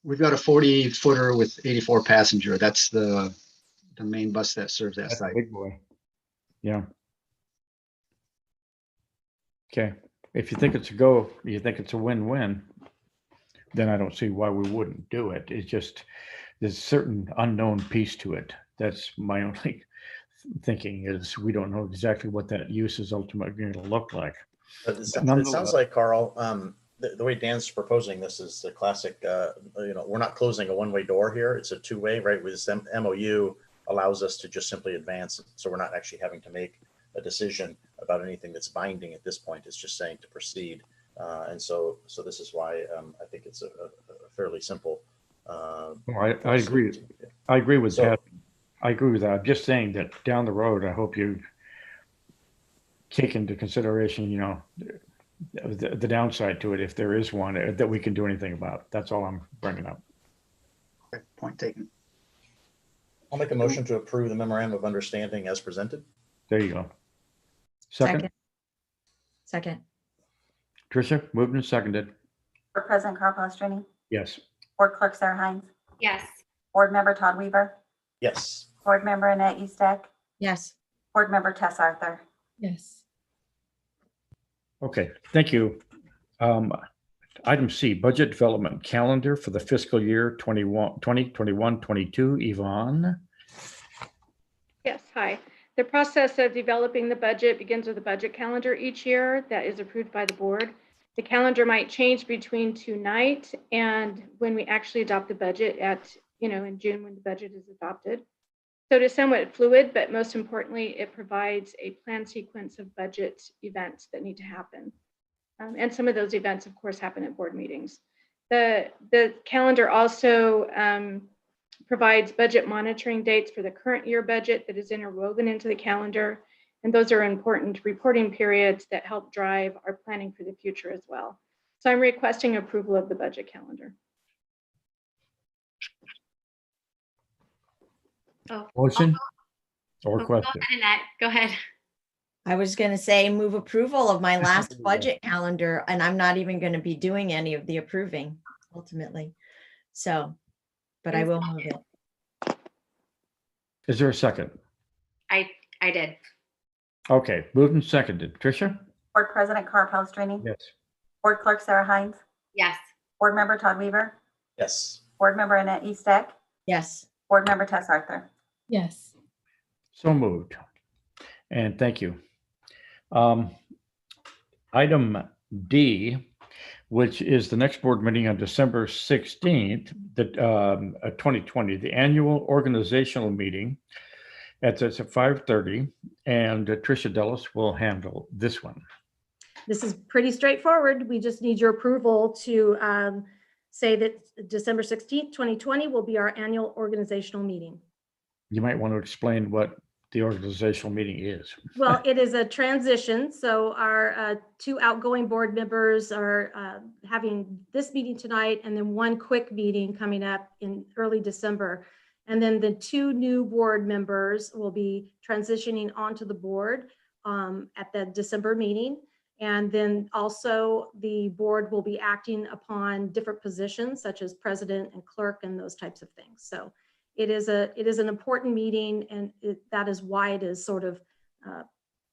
We've got a 40-footer with 84 passenger. That's the main bus that serves that site. Big boy. Yeah. Okay. If you think it's a go, you think it's a win-win, then I don't see why we wouldn't do it. It's just there's a certain unknown piece to it. That's my only thinking is we don't know exactly what that use is ultimately going to look like. But it sounds like, Carl, the way Dan's proposing this is the classic, we're not closing a one-way door here. It's a two-way, right? With this MOU allows us to just simply advance. So we're not actually having to make a decision about anything that's binding at this point. It's just saying to proceed. And so this is why I think it's a fairly simple. I agree. I agree with that. I agree with that. I'm just saying that down the road, I hope you take into consideration, the downside to it, if there is one that we can do anything about. That's all I'm bringing up. Okay, point taken. I'll make a motion to approve the memorandum of understanding as presented. There you go. Second. Tricia, moved and seconded. Board President Carl Palestrini, Yes. Board Clerk Sarah Hines, Yes. Board Member Todd Weaver, Yes. Board Member Annette Eastek, Yes. Board Member Tess Arthur. Yes. Okay, thank you. Item C, budget development calendar for the fiscal year 2021-22. Yvonne. Yes, hi. The process of developing the budget begins with a budget calendar each year that is approved by the board. The calendar might change between tonight and when we actually adopt the budget in June when the budget is adopted. So it is somewhat fluid, but most importantly, it provides a planned sequence of budget events that need to happen. And some of those events, of course, happen at board meetings. The calendar also provides budget monitoring dates for the current year budget that is interwoven into the calendar. And those are important reporting periods that help drive our planning for the future as well. So I'm requesting approval of the budget calendar. Motion or Go question? ahead, Annette. Go ahead. I was going to say move approval of my last budget calendar, and I'm not even going to be doing any of the approving ultimately. So, but I will move it. Is there a second? I did. Okay, moved and seconded. Tricia? Board President Carl Palestrini, Yes. Board Clerk Sarah Hines, Yes. Board Member Todd Weaver, Yes. Board Member Annette Eastek, Yes. Board Member Tess Arthur. Yes. So moved. And thank you. Item D, which is the next board meeting on December 16th, 2020, the annual organizational meeting at 5:30, and Tricia Dellis will handle this one. This is pretty straightforward. We just need your approval to say that December 16th, 2020 will be our annual organizational meeting. You might want to explain what the organizational meeting is. Well, it is a transition. So our two outgoing board members are having this meeting tonight and then one quick meeting coming up in early December. And then the two new board members will be transitioning onto the board at the December meeting. And then also the board will be acting upon different positions such as president and clerk and those types of things. So it is an important meeting, and that is why it is sort of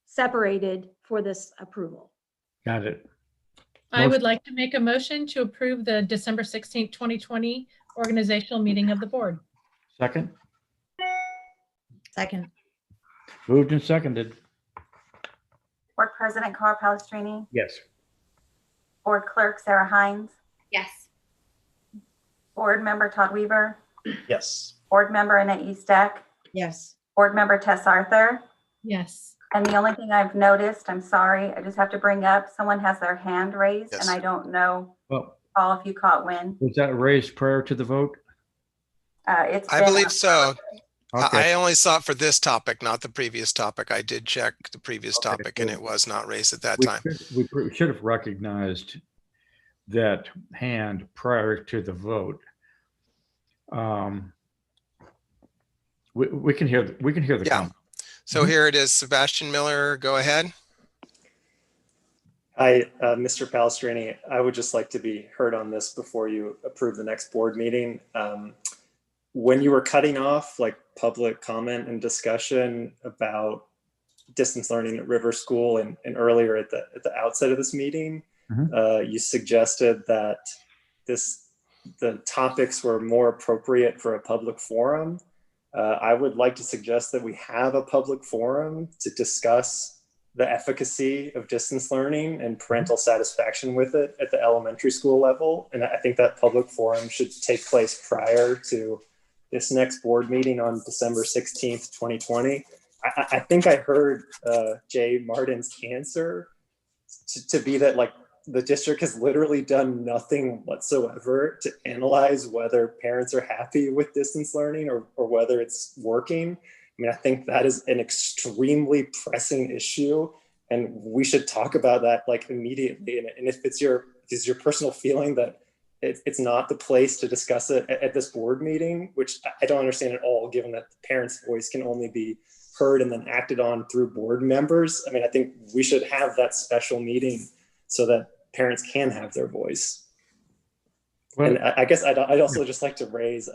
separated for this approval. Got it. I would like to make a motion to approve the December 16th, 2020 organizational meeting of the board. Second? Second. Moved and seconded. Board President Carl Palestrini, Yes. Board Clerk Sarah Hines, Yes. Board Member Todd Weaver, Yes. Board Member Annette Eastek, Yes. Board Member Tess Arthur. Yes. And the only thing I've noticed, I'm sorry, I just have to bring up, someone has their hand raised and Yes. I don't know, Well, Paul, if you caught when. was that raised prior to the vote? It's I been believe so. Okay. I only saw it for this topic, not the previous topic. I did check the previous Okay, topic and so it was not raised at that We time. should have recognized that hand prior to the vote. We can hear the Yeah. comment. So here it is. Sebastian Miller, go ahead. Hi, Mr. Palestrini. I would just like to be heard on this before you approve the next board meeting. When you were cutting off like public comment and discussion about distance learning at River School and earlier at the outset of this meeting, you suggested that the topics were more appropriate for a public forum. I would like to suggest that we have a public forum to discuss the efficacy of distance learning and parental satisfaction with it at the elementary school level. And I think that public forum should take place prior to this next board meeting on December 16th, 2020. I think I heard Jay Martin's answer to be that like the district has literally done nothing whatsoever to analyze whether parents are happy with distance learning or whether it's working. I mean, I think that is an extremely pressing issue, and we should talk about that like immediately. And if it's your personal feeling that it's not the place to discuss it at this board meeting, which I don't understand at all, given that the parent's voice can only be heard and then acted on through board members. I mean, I think we should have that special meeting so that parents can have their voice. Well, and I guess I'd also just like to raise,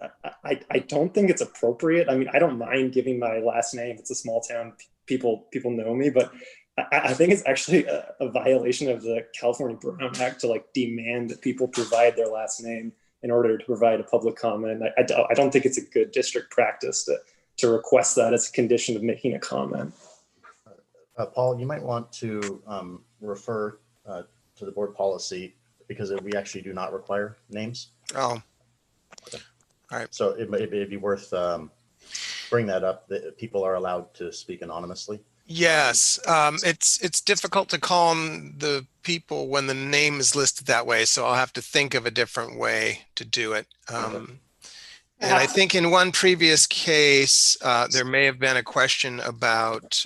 I don't think it's appropriate. I mean, I don't mind giving my last name. It's a small town. People know me, but I think it's actually a violation of the California Brown Act to like demand that people provide their last name in order to provide a public comment. I don't think it's a good district practice to request that as a condition of making a comment. Paul, you might want to refer to the board policy because we actually do not require names. Oh, okay. All right. So it'd be worth bring that up, that people are allowed to speak anonymously. Yes, it's difficult to call on the people when the name is listed that way, so I'll have to think of a different way to do it. And I think in one previous case, there may have been a question about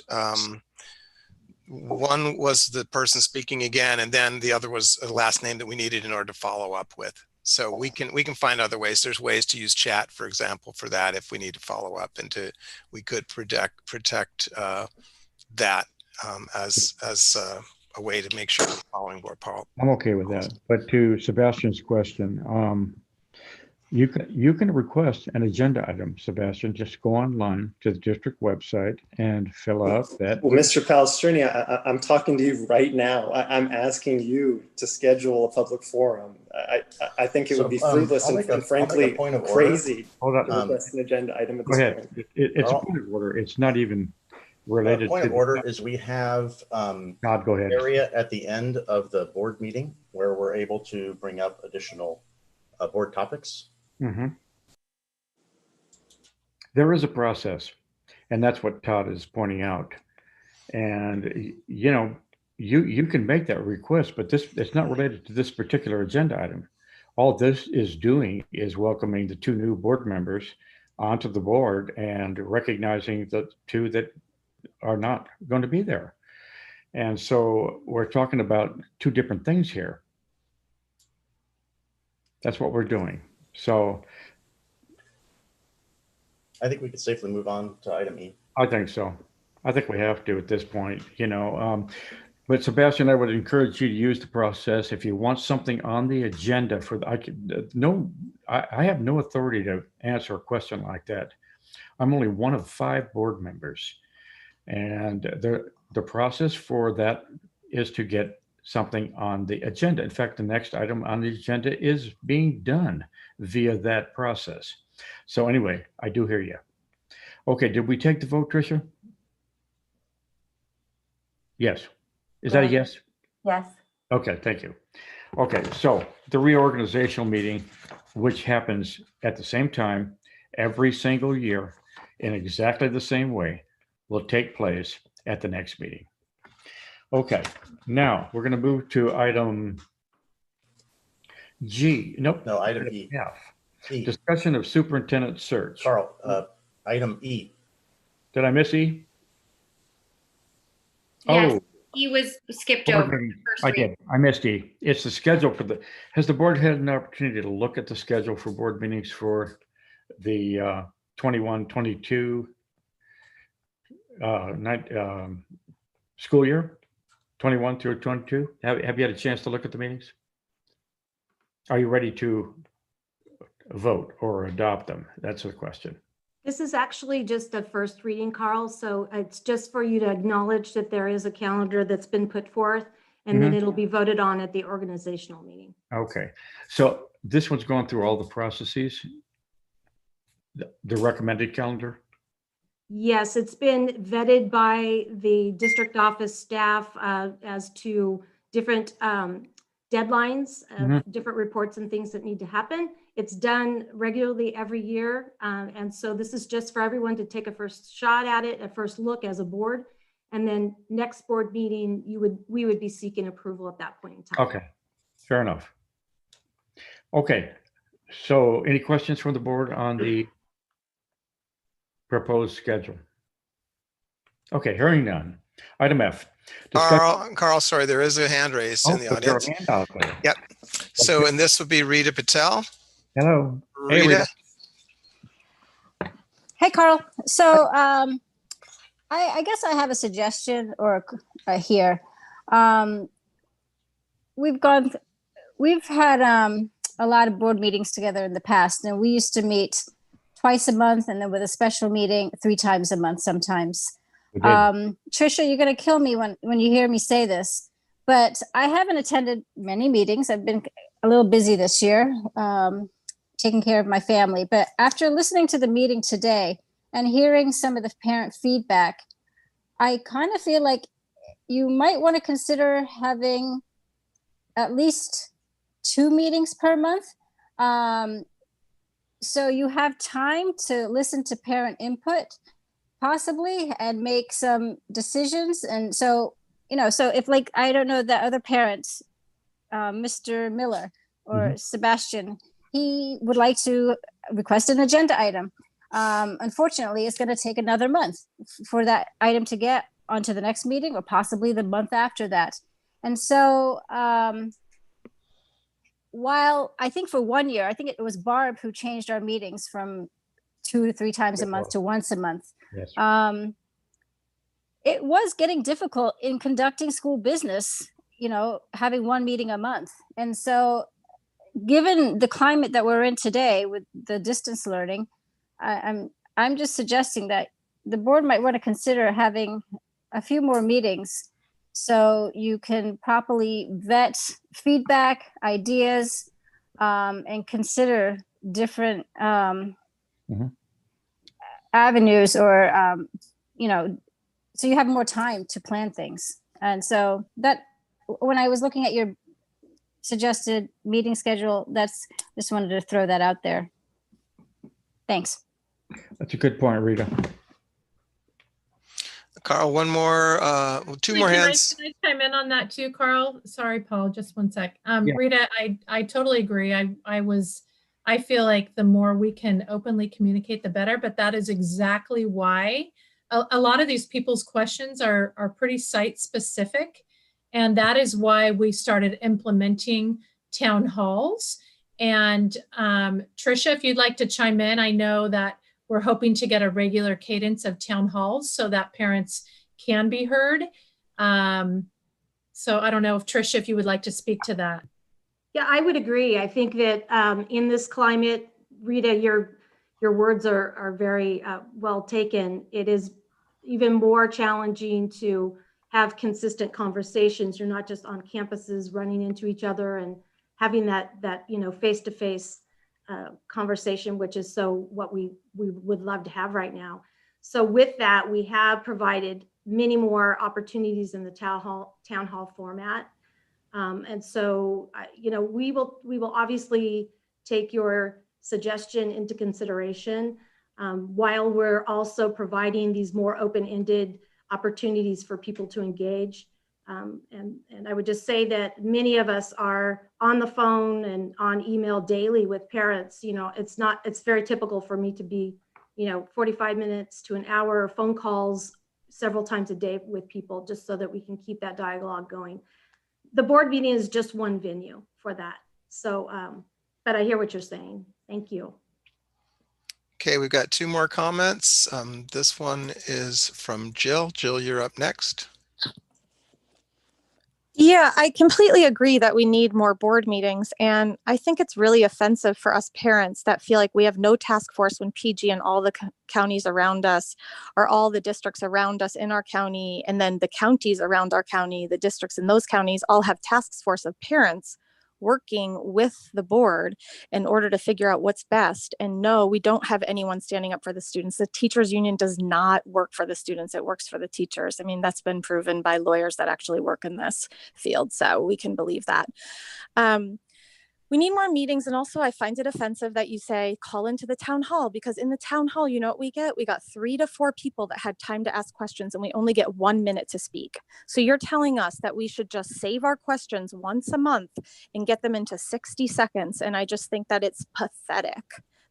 one was the person speaking again, and then the other was a last name that we needed in order to follow up with. So we can find other ways. There's ways to use chat, for example, for that if we need to follow up, and we could protect that as a way to make sure we're following board policy. I'm okay with that. But to Sebastian's question, you can request an agenda item, Sebastian. Just go online to the district website and fill out that. Well, Mr. Palestrini, I'm talking to you right now. I'm asking you to schedule a public forum. I think it would be fruitless and frankly crazy to request an agenda item at this point. It's a point of order. It's not even related. Point of order is we have go ahead. area at the end of the board meeting where we're able to bring up additional board topics. Mm-hmm. There is a process, and that's what Todd is pointing out. And you can make that request, but it's not related to this particular agenda item. All this is doing is welcoming the two new board members onto the board and recognizing the two that are not going to be there. And so we're talking about two different things here. That's what we're doing. So I think we could safely move on to item E. I think so. I think we have to at this point, but Sebastian, I would encourage you to use the process. If you want something on the agenda I have no authority to answer a question like that. I'm only one of 5 board members. And the process for that is to get something on the agenda. In fact, the next item on the agenda is being done via that process. So anyway, I do hear you. Okay, did we take the vote, Tricia? Yes. Is that a yes? Yes. Okay, thank you. Okay, so the reorganizational meeting, which happens at the same time every single year in exactly the same way will take place at the next meeting. Okay, now we're going to move to item G. Nope. No, item E. F. E. Discussion of superintendent search. Carl, item E. Did I miss E? Yes, Oh, he was skipped board over. meeting. First I reading. did. I missed E. It's the schedule for the, has the board had an opportunity to look at the schedule for board meetings for the 21, 22 school year, 21 through 22? Have you had a chance to look at the meetings? Are you ready to vote or adopt them? That's the question. This is actually just a first reading, Carl. So it's just for you to acknowledge that there is a calendar that's been put forth, and then it'll be voted on at the organizational meeting. Okay. So this one's going through all the processes, the recommended calendar? Yes, it's been vetted by the district office staff as to different deadlines, different reports and things that need to happen. It's done regularly every year. And so this is just for everyone to take a first shot at it, a first look as a board. And then next board meeting, we would be seeking approval at that point in time. Okay, fair enough. Okay, so any questions from the board on the proposed schedule? Okay, hearing none. Item F. Carl, sorry, there is a hand raised in the Is there a audience. hand out there? Yep. So, and this would be Rita Patel. Hello. Rita. Hey, Rita. Hey, Carl. So I guess I have a suggestion or here. We've had a lot of board meetings together in the past, and we used to meet twice a month, and then with a special meeting 3 times a month sometimes. Trisha, you're going to kill me when you hear me say this, but I haven't attended many meetings. I've been a little busy this year, taking care of my family. But after listening to the meeting today and hearing some of the parent feedback, I kind of feel like you might want to consider having at least 2 meetings per month. So you have time to listen to parent input, possibly, and make some decisions. And so, so if, like, I don't know, the other parents, Mr. Miller or Sebastian, he would like to request an agenda item. Unfortunately, it's going to take another month for that item to get onto the next meeting, or possibly the month after that. And so while I think for 1 year, I think it was Barb who changed our meetings from 2 to 3 times a month to once a month. Yes. It was getting difficult in conducting school business, having 1 meeting a month. And so given the climate that we're in today with the distance learning, I'm just suggesting that the board might want to consider having a few more meetings so you can properly vet feedback, ideas, and consider different avenues, or so you have more time to plan things. And so that, when I was looking at your suggested meeting schedule, just wanted to throw that out there. Thanks. That's a good point, Rita. Carl, one more, 2 more hands. Can I chime in on that too, Carl? Sorry, Paul, just 1 sec. Yeah. Rita, I totally agree. I feel like the more we can openly communicate, the better, but that is exactly why a lot of these people's questions are pretty site specific. And that is why we started implementing town halls. And Trisha, if you'd like to chime in, I know that we're hoping to get a regular cadence of town halls so that parents can be heard. So I don't know if Trisha, if you would like to speak to that. Yeah, I would agree. I think that in this climate, Rita, your words are very well taken. It is even more challenging to have consistent conversations. You're not just on campuses running into each other and having that face-to-face conversation, which is so what we would love to have right now. So with that, we have provided many more opportunities in the town hall format. And so, we will obviously take your suggestion into consideration, while we're also providing these more open-ended opportunities for people to engage. And I would just say that many of us are on the phone and on email daily with parents. You know, it's very typical for me to be, 45 minutes to an hour phone calls several times a day with people, just so that we can keep that dialogue going. The board meeting is just one venue for that. So, but I hear what you're saying. Thank you. Okay, we've got 2 more comments. This one is from Jill. Jill, you're up next. Yeah, I completely agree that we need more board meetings. And I think it's really offensive for us parents that feel like we have no task force when PG and all the counties around us, or all the districts around us in our county, and then the counties around our county, the districts in those counties all have task force of parents working with the board in order to figure out what's best. And no, we don't have anyone standing up for the students. The teachers union does not work for the students. It works for the teachers. I mean, that's been proven by lawyers that actually work in this field. So we can believe that. We need more meetings. And also I find it offensive that you say, call into the town hall, because in the town hall, you know what we get? We got 3 to 4 people that had time to ask questions, and we only get 1 minute to speak. So you're telling us that we should just save our questions once a month and get them into 60 seconds. And I just think that it's pathetic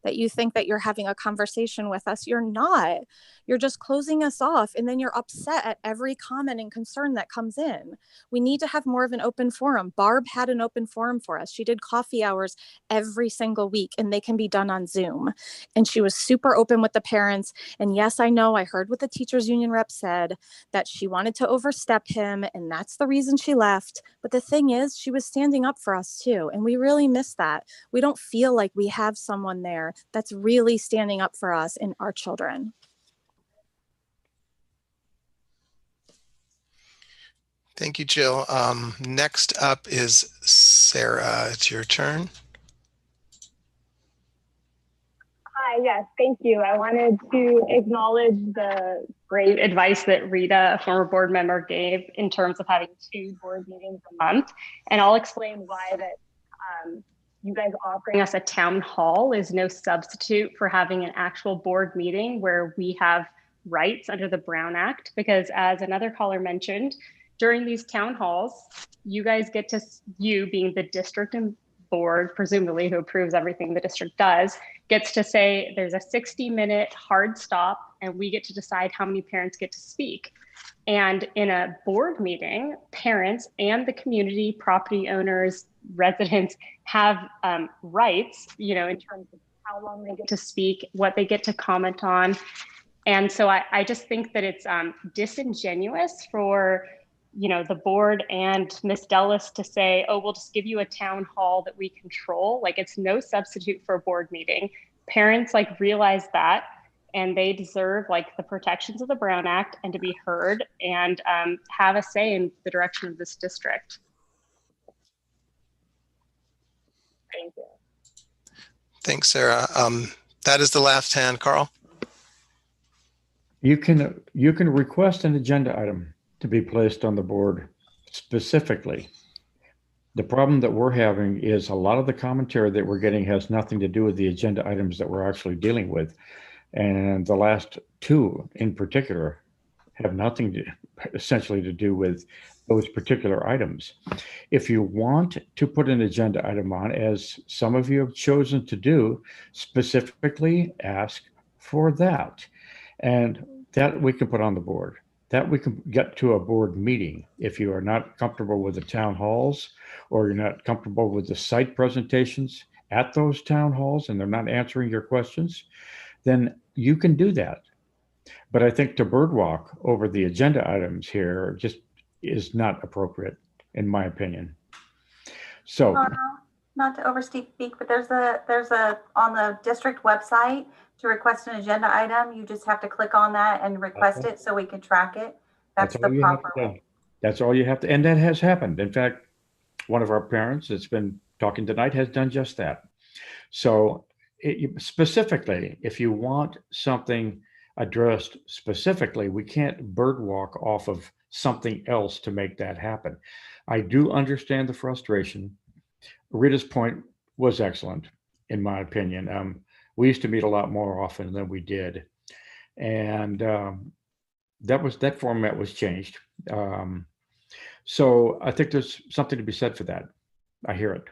that you think that you're having a conversation with us. You're not. You're just closing us off, and then you're upset at every comment and concern that comes in. We need to have more of an open forum. Barb had an open forum for us. She did coffee hours every single week, and they can be done on Zoom. And she was super open with the parents. And yes, I know I heard what the teachers union rep said, that she wanted to overstep him, and that's the reason she left. But the thing is, she was standing up for us too. And we really miss that. We don't feel like we have someone there that's really standing up for us and our children. Thank you, Jill. Next up is Sarah. It's your turn. Hi, yes, thank you. I wanted to acknowledge the great advice that Rita, a former board member, gave in terms of having 2 board meetings a month. And I'll explain why that you guys offering us a town hall is no substitute for having an actual board meeting where we have rights under the Brown Act. Because as another caller mentioned, during these town halls, you guys get to, you being the district and board, presumably who approves everything the district does, gets to say there's a 60-minute hard stop, and we get to decide how many parents get to speak. And in a board meeting, parents and the community, property owners, residents have rights, in terms of how long they get to speak, what they get to comment on. And so I just think that it's disingenuous for the board and Ms. Dellis to say, oh, we'll just give you a town hall that we control. Like, it's no substitute for a board meeting. Parents realize that, and they deserve the protections of the Brown Act and to be heard and have a say in the direction of this district. Thank you. Thanks, Sarah. That is the last hand, Carl. You can request an agenda item to be placed on the board specifically. The problem that we're having is a lot of the commentary that we're getting has nothing to do with the agenda items that we're actually dealing with. And the last 2 in particular have nothing essentially to do with those particular items. If you want to put an agenda item on, as some of you have chosen to do, specifically ask for that. And that we can put on the board. That we can get to a board meeting. If you are not comfortable with the town halls, or you're not comfortable with the site presentations at those town halls and they're not answering your questions, then you can do that. But I think to birdwalk over the agenda items here just is not appropriate, in my opinion. So, not to overspeak, but there's a on the district website to request an agenda item. You just have to click on that and request it so we can track it. That's the proper way. That's all you have to, and that has happened. In fact, one of our parents that's been talking tonight has done just that. So specifically, if you want something addressed specifically, we can't birdwalk off of something else to make that happen. I do understand the frustration. Rita's point was excellent. in my opinion. We used to meet a lot more often than we did. And that format was changed. So I think there's something to be said for that. I hear it.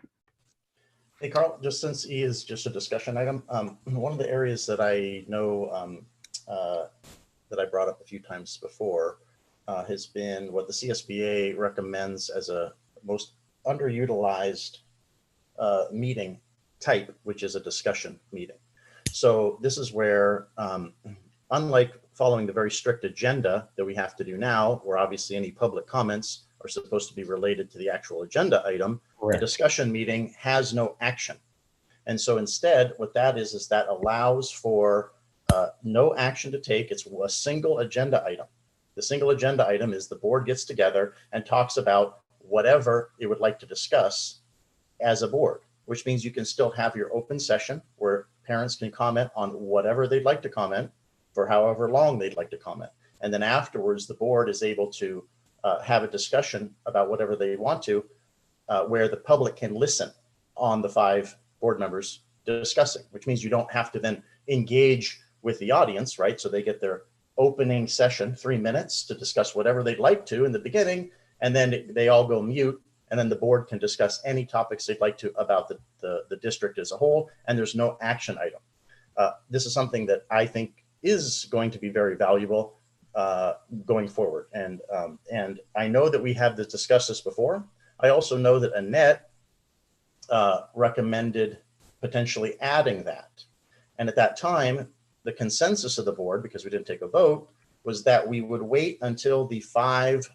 Hey, Carl, just since E is just a discussion item, one of the areas that I know that I brought up a few times before has been what the CSBA recommends as a most underutilized meeting type, which is a discussion meeting. So this is where, unlike following the very strict agenda that we have to do now, where obviously any public comments are supposed to be related to the actual agenda item, Correct. a discussion meeting has no action. And so instead, what that is that allows for no action to take. It's a single agenda item. The single agenda item is the board gets together and talks about whatever it would like to discuss as a board, which means you can still have your open session where parents can comment on whatever they'd like to comment for however long they'd like to comment. And then afterwards, the board is able to have a discussion about whatever they want to, where the public can listen on the 5 board members discussing, which means you don't have to then engage with the audience, right? So they get their opening session, 3 minutes to discuss whatever they'd like to in the beginning, and then they all go mute, and then the board can discuss any topics they'd like to about the district as a whole, and there's no action item. This is something that I think is going to be very valuable going forward. And I know that we have discussed this before. I also know that Annette recommended potentially adding that. And at that time, the consensus of the board, because we didn't take a vote, was that we would wait until the 5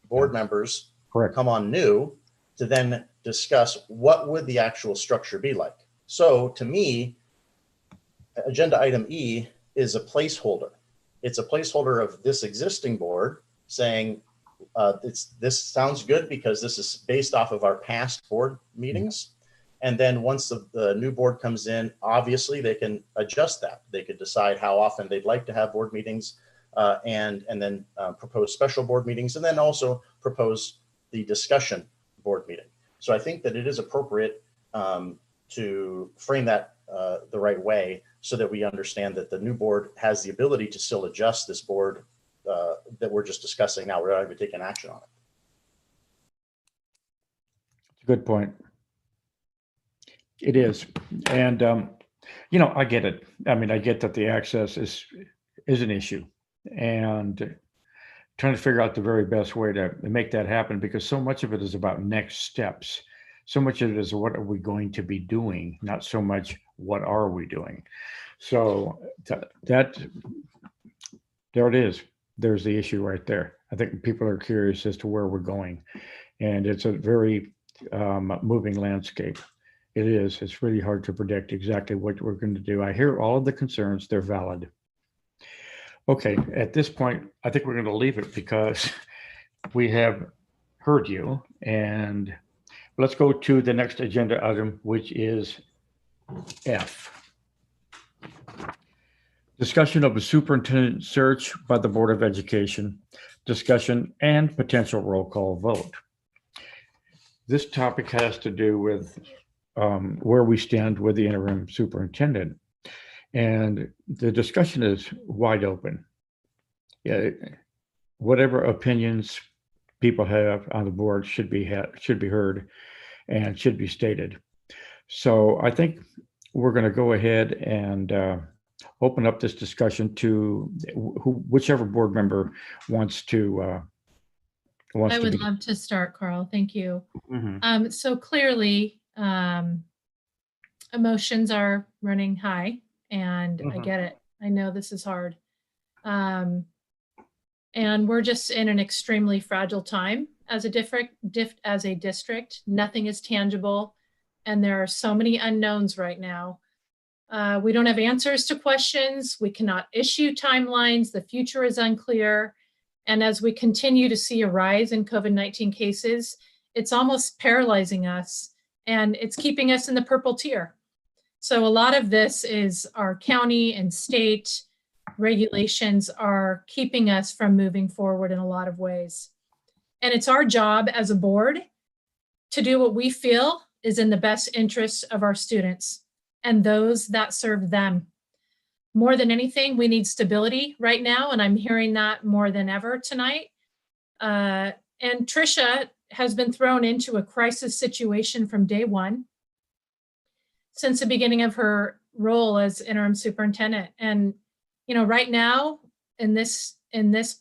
board members Correct. come on new to then discuss what would the actual structure be like. So to me, agenda item E is a placeholder. It's a placeholder of this existing board saying, this sounds good because this is based off of our past board meetings. And then once the new board comes in, obviously they can adjust that. They could decide how often they'd like to have board meetings and then propose special board meetings, and then also propose the discussion board meeting. So I think that it is appropriate to frame that the right way so that we understand that the new board has the ability to still adjust this board that we're just discussing now. We're not even taking action on it. Good point. It is. And, I get it. I mean, I get that the access is an issue, and trying to figure out the very best way to make that happen, because so much of it is about next steps. So much of it is what are we going to be doing, not so much what are we doing. So that there it is. There's the issue right there. I think people are curious as to where we're going, and it's a very moving landscape. It is. It's really hard to predict exactly what we're going to do. I hear all of the concerns. They're valid. Okay, at this point, I think we're going to leave it because we have heard you. And let's go to the next agenda item, which is F. Discussion of a superintendent search by the Board of Education, discussion and potential roll call vote. This topic has to do with where we stand with the interim superintendent. And the discussion is wide open. Yeah, whatever opinions people have on the board should be heard and should be stated. So I think we're going to go ahead and open up this discussion to whichever board member wants to. I would love to start, Carl. Thank you. Mm-hmm. So clearly, emotions are running high, and I get it. I know this is hard. And we're just in an extremely fragile time as a district. Nothing is tangible, and there are so many unknowns right now. We don't have answers to questions. We cannot issue timelines. The future is unclear. And as we continue to see a rise in COVID-19 cases, it's almost paralyzing us, and it's keeping us in the purple tier. So a lot of this is our county and state regulations are keeping us from moving forward in a lot of ways. And it's our job as a board to do what we feel is in the best interest of our students and those that serve them. More than anything, we need stability right now, and I'm hearing that more than ever tonight. And Tricia has been thrown into a crisis situation from day one since the beginning of her role as interim superintendent. And, you know, right now in this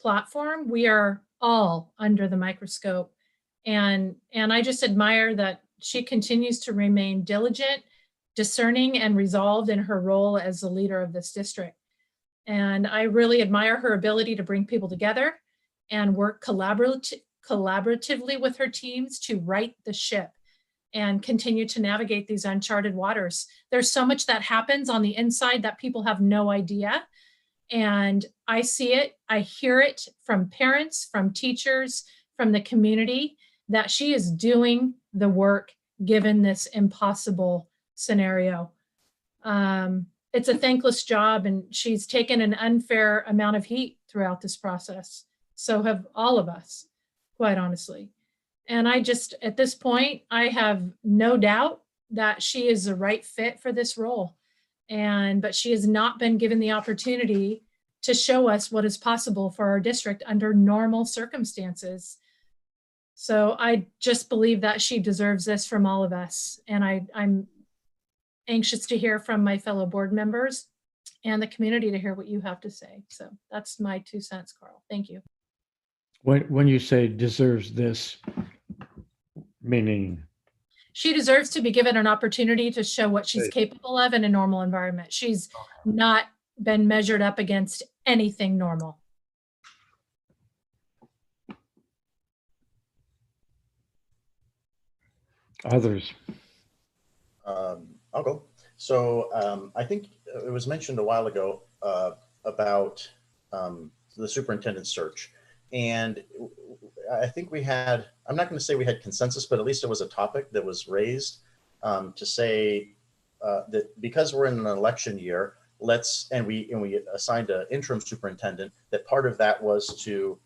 platform, we are all under the microscope. And I just admire that she continues to remain diligent, discerning, and resolved in her role as the leader of this district. And I really admire her ability to bring people together and work collaboratively with her teams to right the ship and continue to navigate these uncharted waters. There's so much that happens on the inside that people have no idea. And I see it, I hear it from parents, from teachers, from the community, that she is doing the work given this impossible scenario. It's a thankless job, and she's taken an unfair amount of heat throughout this process. So have all of us, quite honestly. And I just, at this point, I have no doubt that she is the right fit for this role. But she has not been given the opportunity to show us what is possible for our district under normal circumstances. So I just believe that she deserves this from all of us. And I'm anxious to hear from my fellow board members and the community to hear what you have to say. So that's my 2 cents, Carl. Thank you. When you say deserves this, meaning? She deserves to be given an opportunity to show what she's capable of in a normal environment. She's not been measured up against anything normal. Others. I'll go. So I think it was mentioned a while ago about the superintendent search. And I think we had, I'm not going to say we had consensus, but at least it was a topic that was raised to say that because we're in an election year, and we assigned an interim superintendent, that part of that was to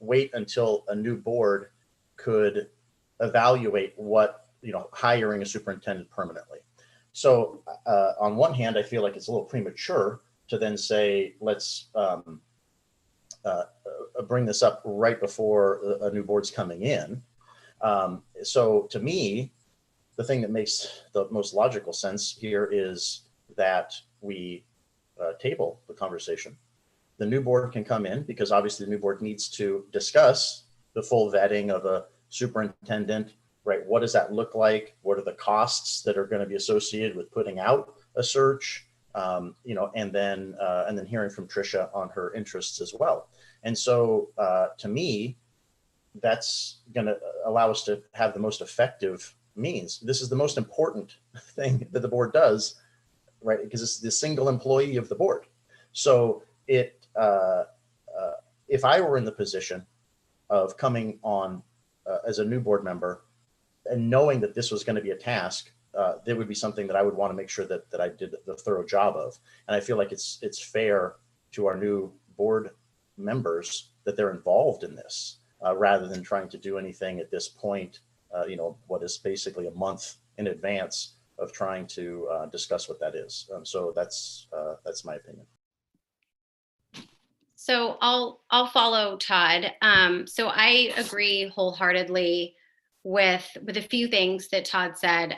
wait until a new board could evaluate hiring a superintendent permanently. So on one hand, I feel like it's a little premature to then say, let's bring this up right before a new board's coming in. So to me, the thing that makes the most logical sense here is that we table the conversation. The new board can come in because obviously the new board needs to discuss the full vetting of a superintendent, right? What does that look like? What are the costs that are going to be associated with putting out a search? And then hearing from Tricia on her interests as well. And so to me, that's going to allow us to have the most effective means. This is the most important thing that the board does, right? Because it's the single employee of the board. So if I were in the position of coming on as a new board member and knowing that this was going to be a task, there would be something that I would want to make sure that I did the thorough job of. And I feel like it's fair to our new board members that they're involved in this rather than trying to do anything at this point, what is basically a month in advance of trying to discuss what that is. So that's my opinion. So I'll follow Todd. So I agree wholeheartedly with a few things that Todd said.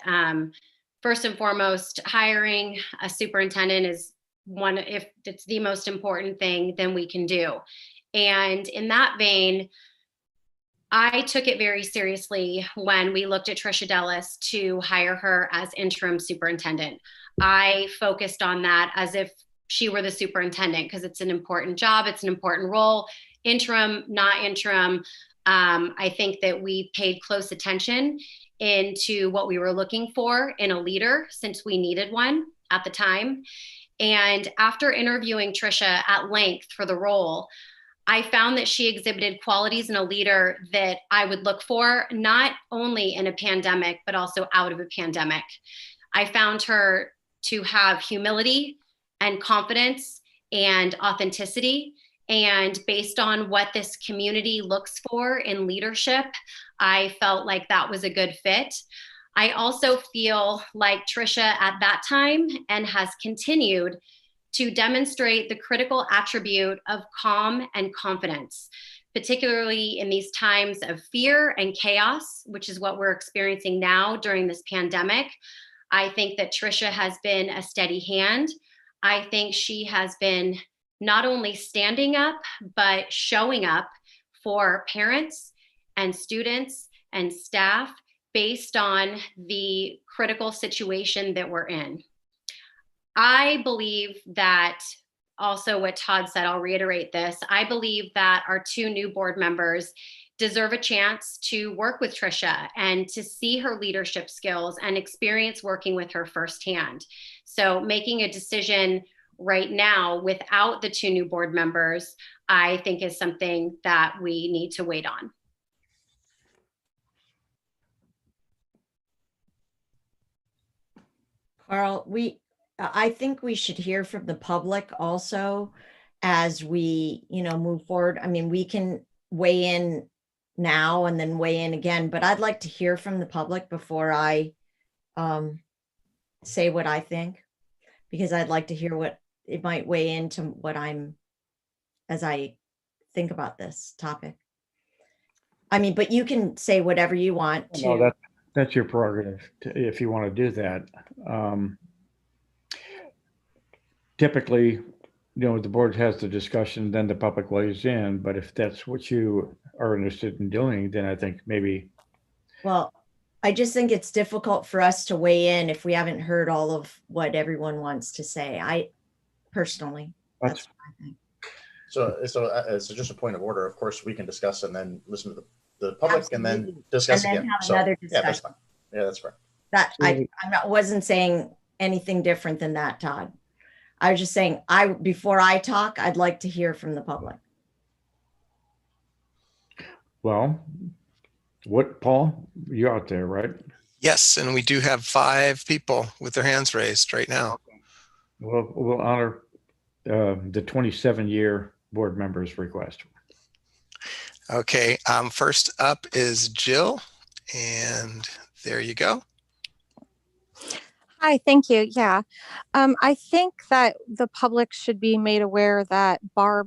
First and foremost, hiring a superintendent is if it's the most important thing, then we can do. And in that vein, I took it very seriously when we looked at Tricia Dellis to hire her as interim superintendent. I focused on that as if she were the superintendent because it's an important job, it's an important role. Interim, not interim. I think that we paid close attention into what we were looking for in a leader since we needed one at the time. And after interviewing Tricia at length for the role, I found that she exhibited qualities in a leader that I would look for, not only in a pandemic, but also out of a pandemic. I found her to have humility and confidence and authenticity. And based on what this community looks for in leadership, I felt like that was a good fit. I also feel like Tricia at that time and has continued to demonstrate the critical attribute of calm and confidence, particularly in these times of fear and chaos, which is what we're experiencing now during this pandemic. I think that Tricia has been a steady hand. I think she has been not only standing up, but showing up for parents and students and staff based on the critical situation that we're in. I believe that also what Todd said, I'll reiterate this. I believe that our two new board members deserve a chance to work with Tricia and to see her leadership skills and experience working with her firsthand. So making a decision right now without the two new board members, I think is something that we need to wait on. Carl, I think we should hear from the public also as we, move forward. I mean, we can weigh in now and then weigh in again, but I'd like to hear from the public before I say what I think, because I'd like to hear what it might weigh into what as I think about this topic. I mean, but you can say whatever you want to. No, that's your prerogative if you want to do that. Typically, the board has the discussion, then the public weighs in. But if that's what you are interested in doing, then I think maybe. Well, I just think it's difficult for us to weigh in if we haven't heard all of what everyone wants to say. I personally, that's what I think. So just a point of order. Of course, we can discuss and then listen to the public. Absolutely. And then discuss and then again. Have another discussion. Yeah, that's fine. Yeah, that's fair. That I wasn't saying anything different than that, Todd. I was just saying, before I talk, I'd like to hear from the public. Well, Paul, you're out there, right? Yes, and we do have 5 people with their hands raised right now. Well, we'll honor the 27-year board member's request. Okay, first up is Jill, and there you go. Hi, thank you. Yeah, I think that the public should be made aware that our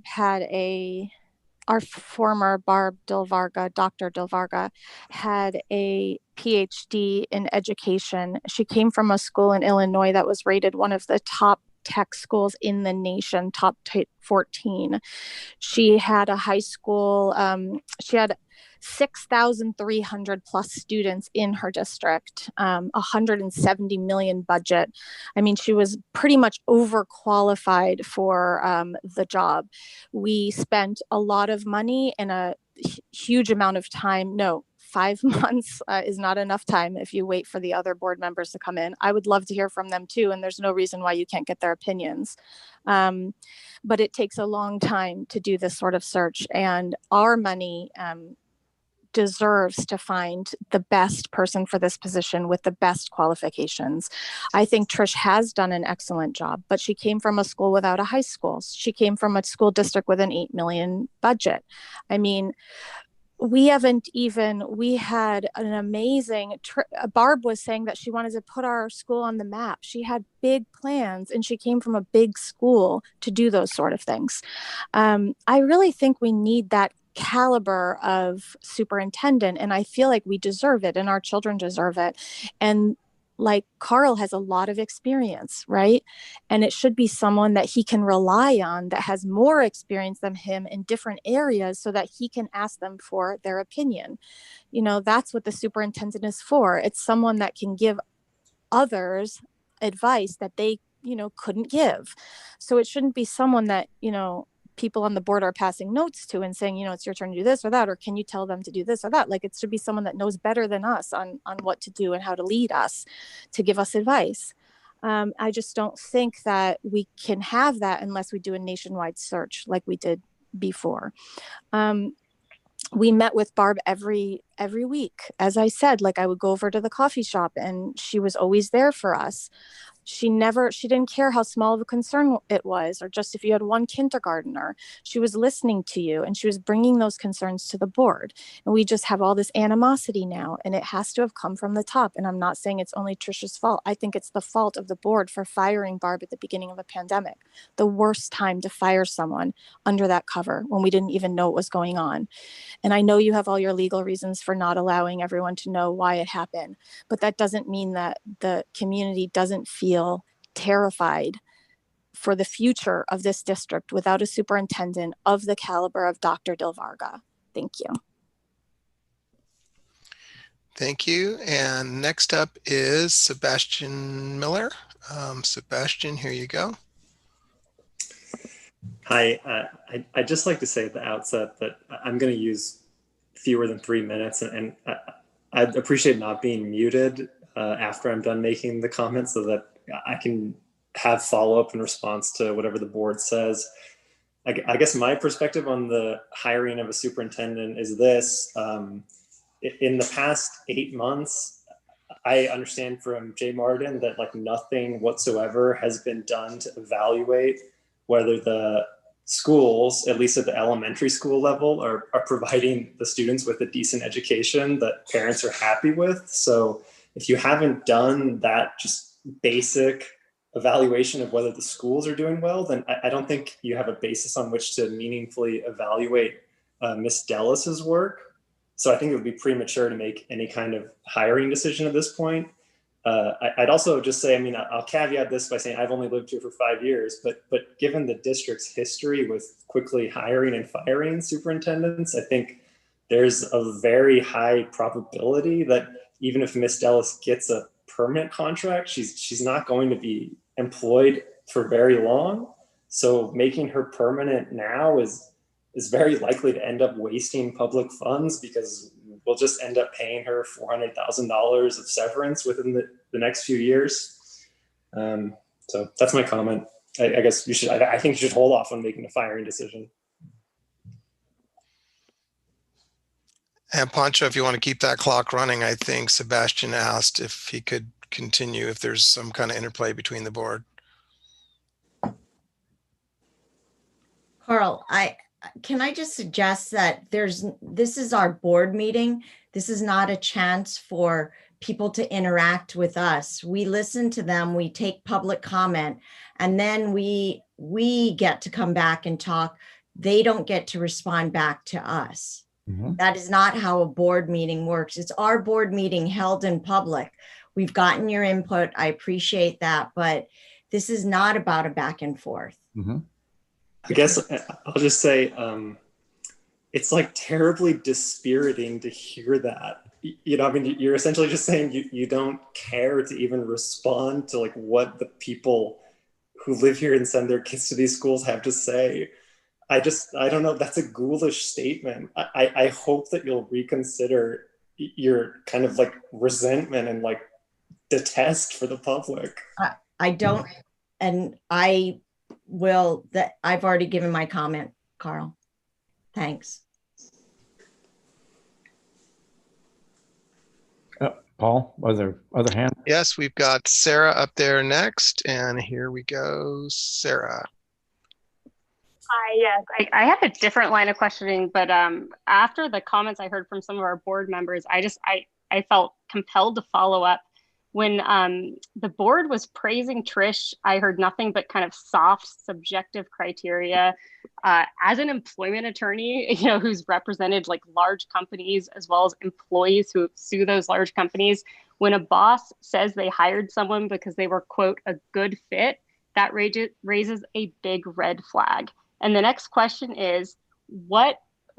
former Barb Dilvarga, Dr. Dilvarga, had a PhD in education. She came from a school in Illinois that was rated one of the top tech schools in the nation, top 14. She had a high school, she had 6,300 plus students in her district, 170 million budget. I mean, she was pretty much overqualified for the job. We spent a lot of money and a huge amount of time. No, 5 months is not enough time if you wait for the other board members to come in. I would love to hear from them too, and there's no reason why you can't get their opinions. But it takes a long time to do this sort of search, and our money deserves to find the best person for this position with the best qualifications. I think Trish has done an excellent job, but she came from a school without a high school. She came from a school district with an 8 million budget. I mean, we had an amazing, Barb was saying that she wanted to put our school on the map. She had big plans and she came from a big school to do those sort of things. I really think we need that caliber of superintendent, and I feel like we deserve it and our children deserve it. And like Carl has a lot of experience, right? And it should be someone that he can rely on that has more experience than him in different areas so that he can ask them for their opinion. That's what the superintendent is for. It's someone that can give others advice that they, couldn't give. So it shouldn't be someone that, people on the board are passing notes to and saying, it's your turn to do this or that, or can you tell them to do this or that? Like, it should be someone that knows better than us on what to do and how to lead us, to give us advice. I just don't think that we can have that unless we do a nationwide search like we did before. We met with Barb every week. As I said, like, I would go over to the coffee shop and she was always there for us. She didn't care how small of a concern it was, or just if you had one kindergartner. She was listening to you and she was bringing those concerns to the board. And we just have all this animosity now, and it has to have come from the top. And I'm not saying it's only Trisha's fault. I think it's the fault of the board for firing Barb at the beginning of a pandemic. The worst time to fire someone under that cover when we didn't even know what was going on. And I know you have all your legal reasons for not allowing everyone to know why it happened, but that doesn't mean that the community doesn't feel terrified for the future of this district without a superintendent of the caliber of Dr. Dilvarga. Thank you. Thank you. And next up is Sebastian Miller. Sebastian, here you go. Hi, I'd just like to say at the outset that I'm going to use fewer than 3 minutes, and I'd appreciate not being muted after I'm done making the comments so that I can have follow-up in response to whatever the board says. I guess my perspective on the hiring of a superintendent is this. In the past 8 months, I understand from Jay Martin that like nothing whatsoever has been done to evaluate whether the schools, at least at the elementary school level, are providing the students with a decent education that parents are happy with. So if you haven't done that just basic evaluation of whether the schools are doing well, then I don't think you have a basis on which to meaningfully evaluate Ms. Dellis's work. So I think it would be premature to make any kind of hiring decision at this point. I'd also just say, I mean, I'll caveat this by saying I've only lived here for 5 years, but given the district's history with quickly hiring and firing superintendents, I think there's a very high probability that even if Ms. Dellis gets a permanent contract, she's not going to be employed for very long. So making her permanent now is very likely to end up wasting public funds because we'll just end up paying her $400,000 of severance within the next few years. So that's my comment. I guess you should, I think you should hold off on making a firing decision. And Pancho, if you want to keep that clock running, I think Sebastian asked if he could continue if there's some kind of interplay between the board. Carl, can I just suggest that this is our board meeting. This is not a chance for people to interact with us. We listen to them, we take public comment, and then we get to come back and talk. They don't get to respond back to us. Mm-hmm. That is not how a board meeting works. It's our board meeting held in public. We've gotten your input. I appreciate that, but this is not about a back and forth. Mm-hmm. I guess I'll just say it's like terribly dispiriting to hear that. You know, I mean, you're essentially just saying you don't care to even respond to like what the people who live here and send their kids to these schools have to say. I don't know. That's a ghoulish statement. I hope that you'll reconsider your kind of like resentment and like detest for the public. I don't, and I will, that I've already given my comment, Carl. Thanks. Paul, other hand? Yes, we've got Sarah up there next, and here we go, Sarah. Hi, yes, I have a different line of questioning, but after the comments I heard from some of our board members, I felt compelled to follow up. When the board was praising Trish, I heard nothing but kind of soft, subjective criteria. As an employment attorney, you know, who's represented like large companies as well as employees who sue those large companies, when a boss says they hired someone because they were, quote, a good fit, that raises a big red flag. And the next question is,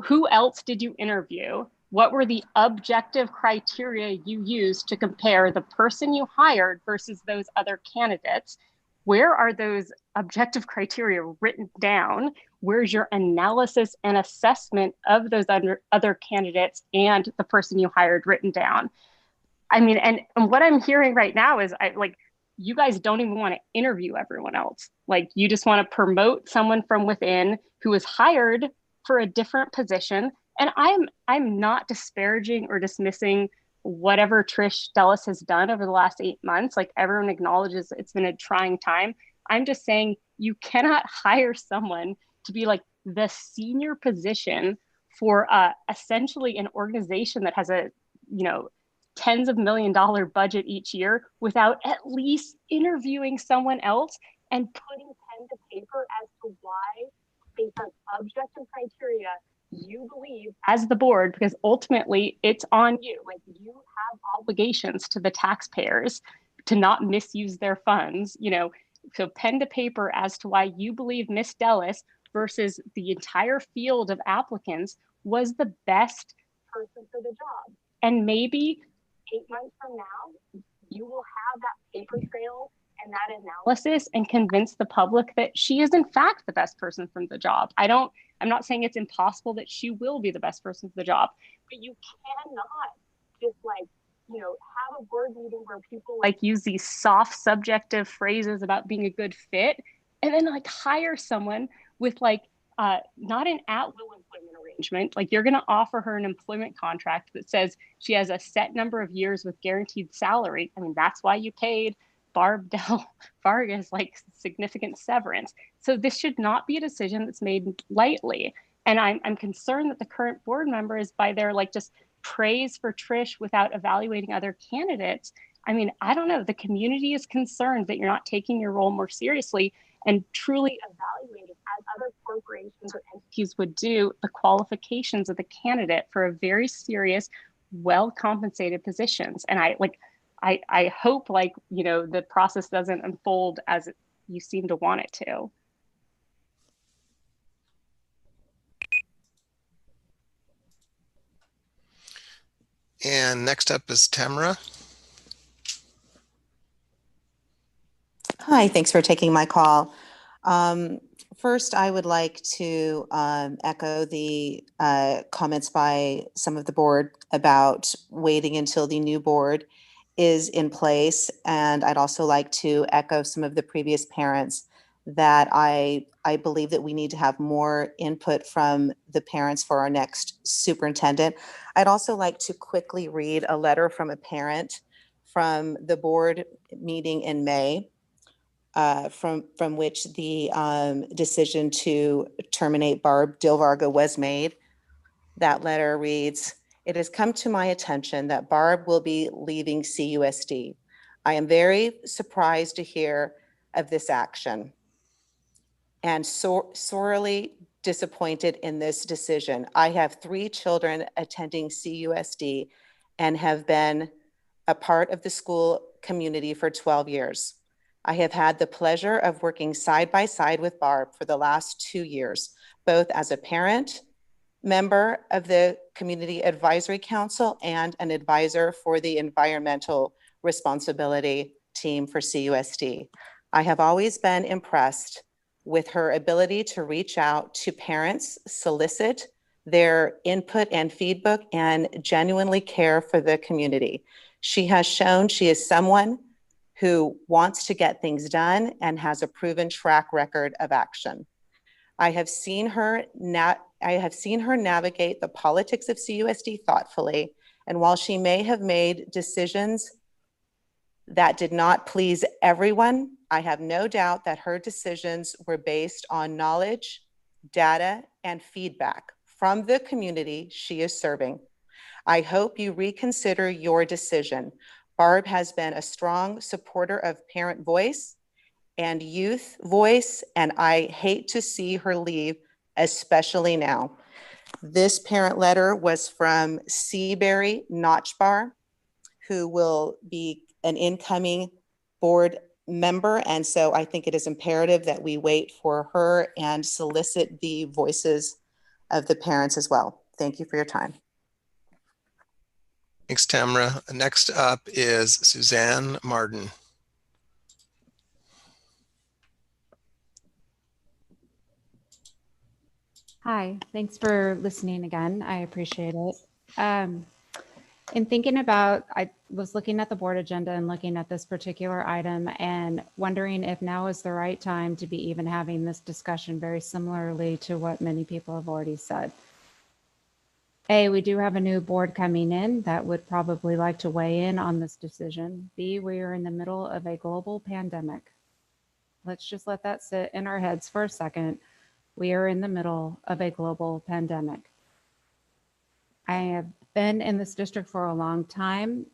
who else did you interview? What were the objective criteria you used to compare the person you hired versus those other candidates? Where are those objective criteria written down? Where's your analysis and assessment of those other candidates and the person you hired written down? I mean, and what I'm hearing right now is you guys don't even want to interview everyone else. Like, you just want to promote someone from within who was hired for a different position. And I'm not disparaging or dismissing whatever Trish Dellis has done over the last 8 months, like everyone acknowledges it's been a trying time. I'm just saying you cannot hire someone to be like the senior position for essentially an organization that has a, tens of $million budget each year without at least interviewing someone else and putting pen to paper as to why, based on objective criteria, you believe as the board, because ultimately it's on you. Like, you have obligations to the taxpayers to not misuse their funds, so pen to paper as to why you believe Miss Dellis versus the entire field of applicants was the best person for the job. And maybe 8 months from now, you will have that paper trail and that analysis and convince the public that she is in fact the best person for the job. I'm not saying it's impossible that she will be the best person for the job, but you cannot just have a board meeting where people use these soft subjective phrases about being a good fit and then hire someone with not an at-will employment arrangement. Like, you're going to offer her an employment contract that says she has a set number of years with guaranteed salary. I mean, that's why you paid Barb Del Vargas significant severance. So this should not be a decision that's made lightly. And I'm concerned that the current board members, by their just praise for Trish without evaluating other candidates, I mean, I don't know, the community is concerned that you're not taking your role more seriously and truly evaluating, as other corporations or entities would do, the qualifications of the candidate for a very serious, well-compensated positions. And I hope the process doesn't unfold as you seem to want it to. And next up is Tamara. Hi, thanks for taking my call. First, I would like to echo the comments by some of the board about waiting until the new board is in place. And I'd also like to echo some of the previous parents that I believe that we need to have more input from the parents for our next superintendent. I'd also like to quickly read a letter from a parent from the board meeting in May, from which the decision to terminate Barb Dilvarga was made. That letter reads, "It has come to my attention that Barb will be leaving CUSD. I am very surprised to hear of this action and sorely disappointed in this decision. I have 3 children attending CUSD and have been a part of the school community for 12 years. I have had the pleasure of working side by side with Barb for the last 2 years, both as a parent, member of the Community Advisory Council, and an advisor for the environmental responsibility team for CUSD. I have always been impressed with her ability to reach out to parents, solicit their input and feedback, and genuinely care for the community. She has shown she is someone who wants to get things done and has a proven track record of action. I have seen her navigate the politics of CUSD thoughtfully, and while she may have made decisions that did not please everyone, I have no doubt that her decisions were based on knowledge, data, and feedback from the community she is serving. I hope you reconsider your decision. Barb has been a strong supporter of parent voice and youth voice, and I hate to see her leave, especially now." This parent letter was from Seabury Notchbar, who will be an incoming board member. And so I think it is imperative that we wait for her and solicit the voices of the parents as well. Thank you for your time. Thanks, Tamara. Next up is Suzanne Martin. Hi, thanks for listening again. I appreciate it. In thinking about, I was looking at the board agenda and looking at this particular item and wondering if now is the right time to be even having this discussion, very similarly to what many people have already said. A, we do have a new board coming in that would probably like to weigh in on this decision. B, we are in the middle of a global pandemic. Let's just let that sit in our heads for a second. We are in the middle of a global pandemic. I have been in this district for a long time.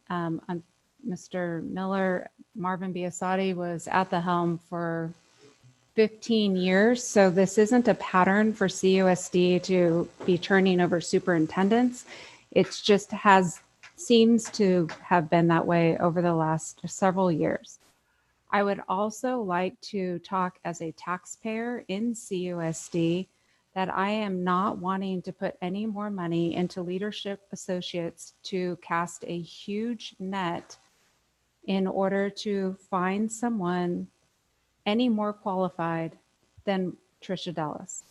Mr. Miller, Marvin Biasotti was at the helm for 15 years. So this isn't a pattern for CUSD to be turning over superintendents. It just seems to have been that way over the last several years. I would also like to talk as a taxpayer in CUSD that I am not wanting to put any more money into leadership associates to cast a huge net in order to find someone any more qualified than Tricia Dallas.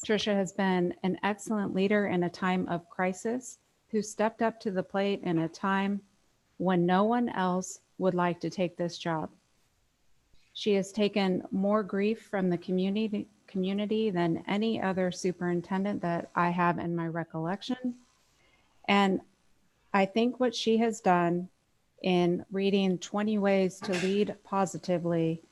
Tricia has been an excellent leader in a time of crisis who stepped up to the plate in a time when no one else would like to take this job. She has taken more grief from the community than any other superintendent that I have in my recollection. And I think what she has done in reading 20 Ways to Lead Positively,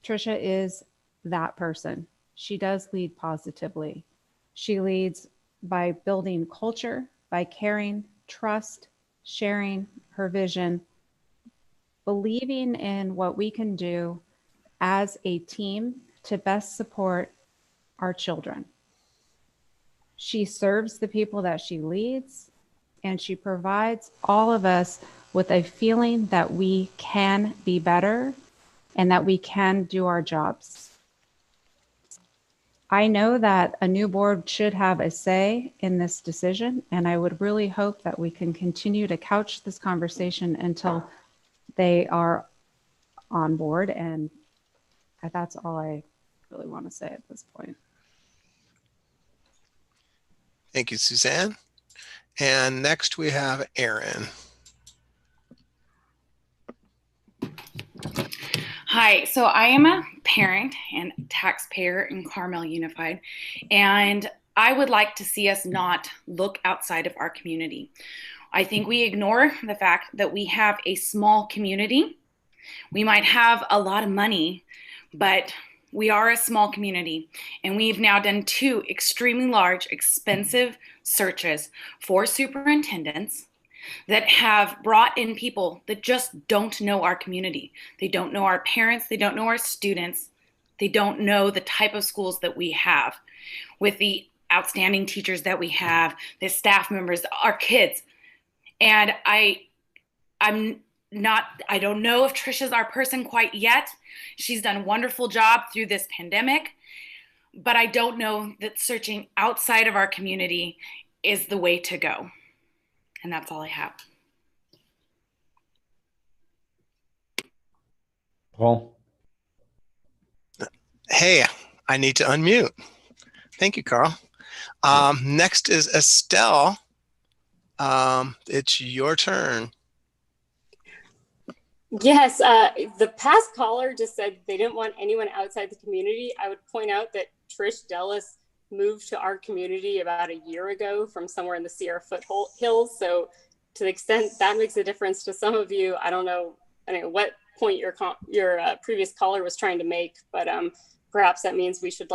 Tricia is that person. She does lead positively. She leads by building culture, by caring, trust, sharing her vision, believing in what we can do as a team to best support our children. She serves the people that she leads, and she provides all of us with a feeling that we can be better and that we can do our jobs. I know that a new board should have a say in this decision, and I would really hope that we can continue to couch this conversation until they are on board, and that's all I really want to say at this point. Thank you, Suzanne. And next we have Erin. Hi, so I am a parent and taxpayer in Carmel Unified, and I would like to see us not look outside of our community. I think we ignore the fact that we have a small community. We might have a lot of money, but we are a small community, and we've now done 2 extremely large, expensive searches for superintendents that have brought in people that just don't know our community. They don't know our parents, they don't know our students, they don't know the type of schools that we have with the outstanding teachers that we have, the staff members, our kids. And I don't know if Tricia's our person quite yet. She's done a wonderful job through this pandemic, but I don't know that searching outside of our community is the way to go. And that's all I have. Paul? Hey, I need to unmute. Thank you, Carl. Next is Estelle. It's your turn. Yes, the past caller just said they didn't want anyone outside the community. I would point out that Trish Dellis moved to our community about a year ago from somewhere in the Sierra Foothills. So to the extent that makes a difference to some of you, I don't know what point your previous caller was trying to make, but perhaps that means we should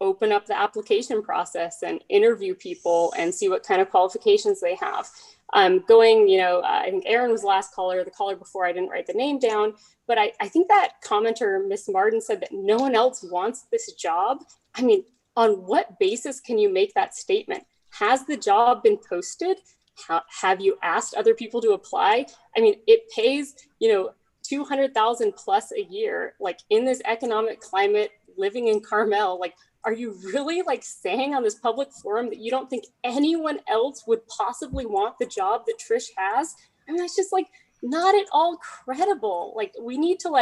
open up the application process and interview people and see what kind of qualifications they have. I think Erin was the last caller, the caller before I didn't write the name down, but I think that commenter, Miss Martin, said that no one else wants this job. I mean, on what basis can you make that statement? Has the job been posted? Have you asked other people to apply? I mean, it pays, $200,000 plus a year, in this economic climate, living in Carmel, are you really saying on this public forum that you don't think anyone else would possibly want the job that Trish has? I mean, that's just not at all credible. We need to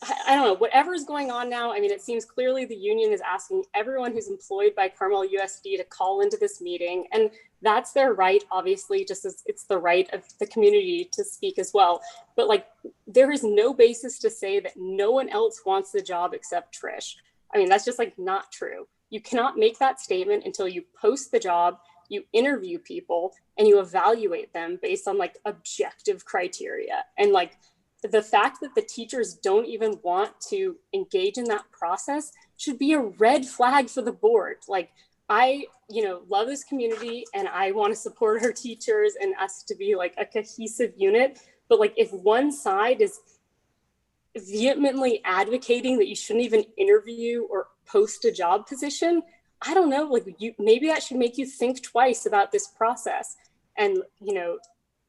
I don't know, whatever's going on now. I mean, it seems clearly the union is asking everyone who's employed by Carmel USD to call into this meeting. And that's their right, obviously, just as it's the right of the community to speak as well. But there is no basis to say that no one else wants the job except Trish. I mean, that's just not true. You cannot make that statement until you post the job, you interview people and you evaluate them based on like objective criteria. And like the fact that the teachers don't even want to engage in that process should be a red flag for the board. Like, I, love this community and I want to support our teachers and us to be like a cohesive unit. But like, if one side is vehemently advocating that you shouldn't even interview or post a job position, I don't know, like maybe that should make you think twice about this process and,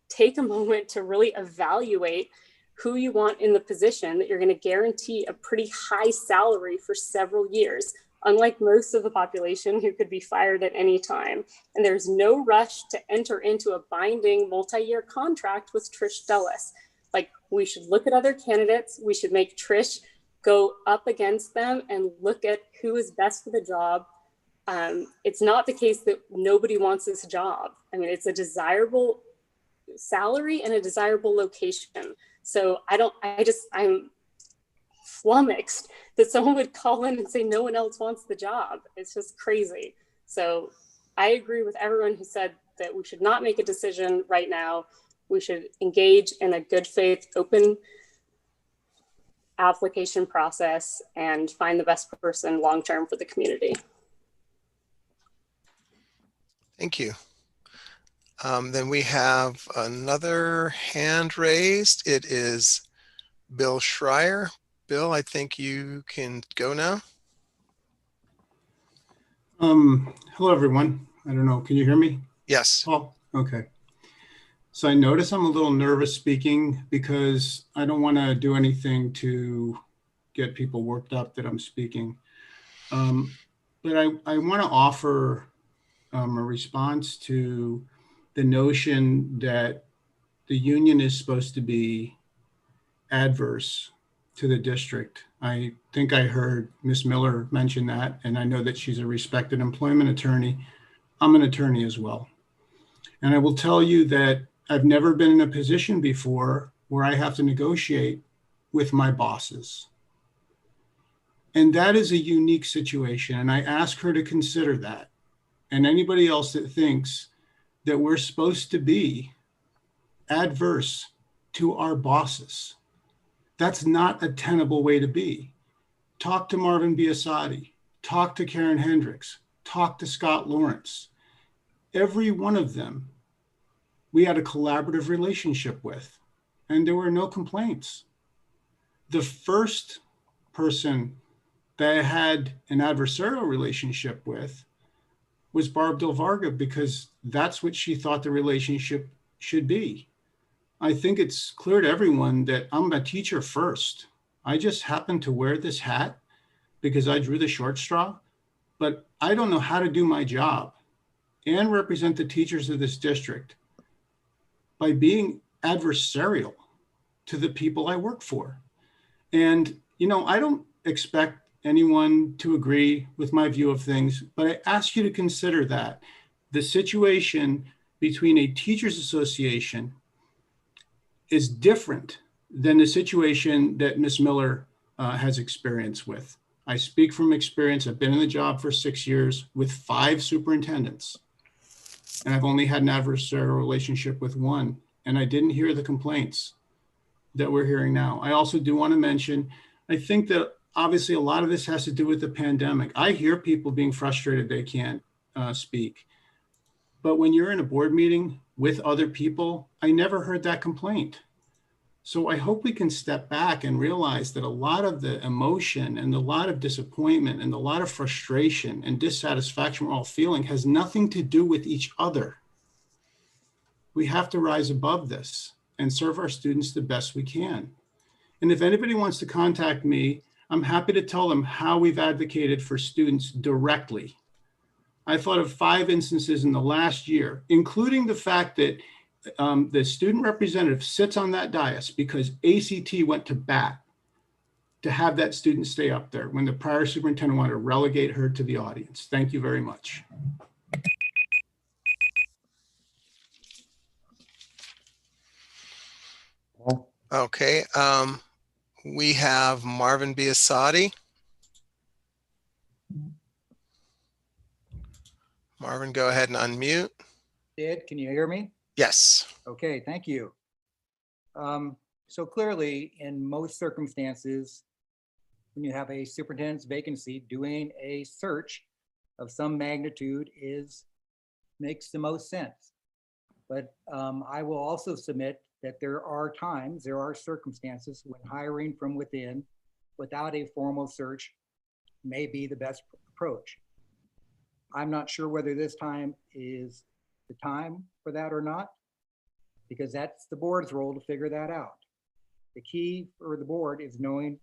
take a moment to really evaluate who you want in the position that you're going to guarantee a pretty high salary for several years, unlike most of the population who could be fired at any time. And there's no rush to enter into a binding multi-year contract with Trish Dulles. Like, we should look at other candidates. We should make Trish go up against them and look at who is best for the job. It's not the case that nobody wants this job. I mean, it's a desirable salary and a desirable location. So I'm flummoxed that someone would call in and say no one else wants the job. It's just crazy. So I agree with everyone who said that we should not make a decision right now. We should engage in a good faith, open application process and find the best person long-term for the community. Thank you. Then we have another hand raised. It is Bill Schreier. Bill, I think you can go now. Hello, everyone. I don't know. Can you hear me? Yes. Oh, okay. So I notice I'm a little nervous speaking because I don't want to do anything to get people worked up that I'm speaking. But I want to offer a response to the notion that the union is supposed to be adverse to the district. I think I heard Ms. Miller mention that, and I know that she's a respected employment attorney. I'm an attorney as well. And I will tell you that I've never been in a position before where I have to negotiate with my bosses. And that is a unique situation. And I ask her to consider that. And anybody else that thinks that we're supposed to be adverse to our bosses, that's not a tenable way to be. Talk to Marvin Biasotti, talk to Karen Hendricks, talk to Scott Lawrence. Every one of them we had a collaborative relationship with, and there were no complaints. The first person that I had an adversarial relationship with was Barb Del Varga, because that's what she thought the relationship should be. I think it's clear to everyone that I'm a teacher first. I just happen to wear this hat because I drew the short straw, but I don't know how to do my job and represent the teachers of this district by being adversarial to the people I work for. And, I don't expect anyone to agree with my view of things, but I ask you to consider that the situation between a teachers association is different than the situation that Ms. Miller has experience with. I speak from experience. I've been in the job for 6 years with 5 superintendents, and I've only had an adversarial relationship with one, and I didn't hear the complaints that we're hearing now. I also do want to mention, I think that obviously a lot of this has to do with the pandemic. I hear people being frustrated they can't speak. But when you're in a board meeting with other people, I never heard that complaint. So I hope we can step back and realize that a lot of the emotion and a lot of disappointment and a lot of frustration and dissatisfaction we're all feeling has nothing to do with each other. We have to rise above this and serve our students the best we can. And if anybody wants to contact me, I'm happy to tell them how we've advocated for students directly. I thought of 5 instances in the last year, including the fact that the student representative sits on that dais because ACT went to bat to have that student stay up there when the prior superintendent wanted to relegate her to the audience. Thank you very much. Okay. We have Marvin Biasotti. Marvin, go ahead and unmute. Ed, can you hear me? Yes. Okay, thank you. So clearly, in most circumstances, when you have a superintendent's vacancy, doing a search of some magnitude makes the most sense. But I will also submit that there are circumstances when hiring from within without a formal search may be the best approach. I'm not sure whether this time is the time for that or not, because that's the board's role to figure that out. The key for the board is knowing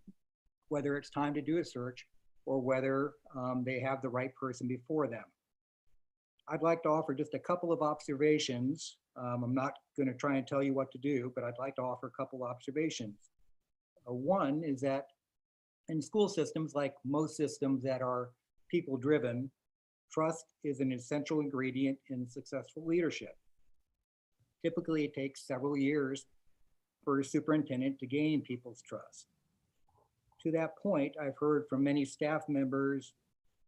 whether it's time to do a search or whether they have the right person before them. I'd like to offer just a couple of observations. I'm not going to try and tell you what to do, but I'd like to offer a couple observations. One is that in school systems, like most systems that are people-driven, trust is an essential ingredient in successful leadership. Typically, it takes several years for a superintendent to gain people's trust. To that point, I've heard from many staff members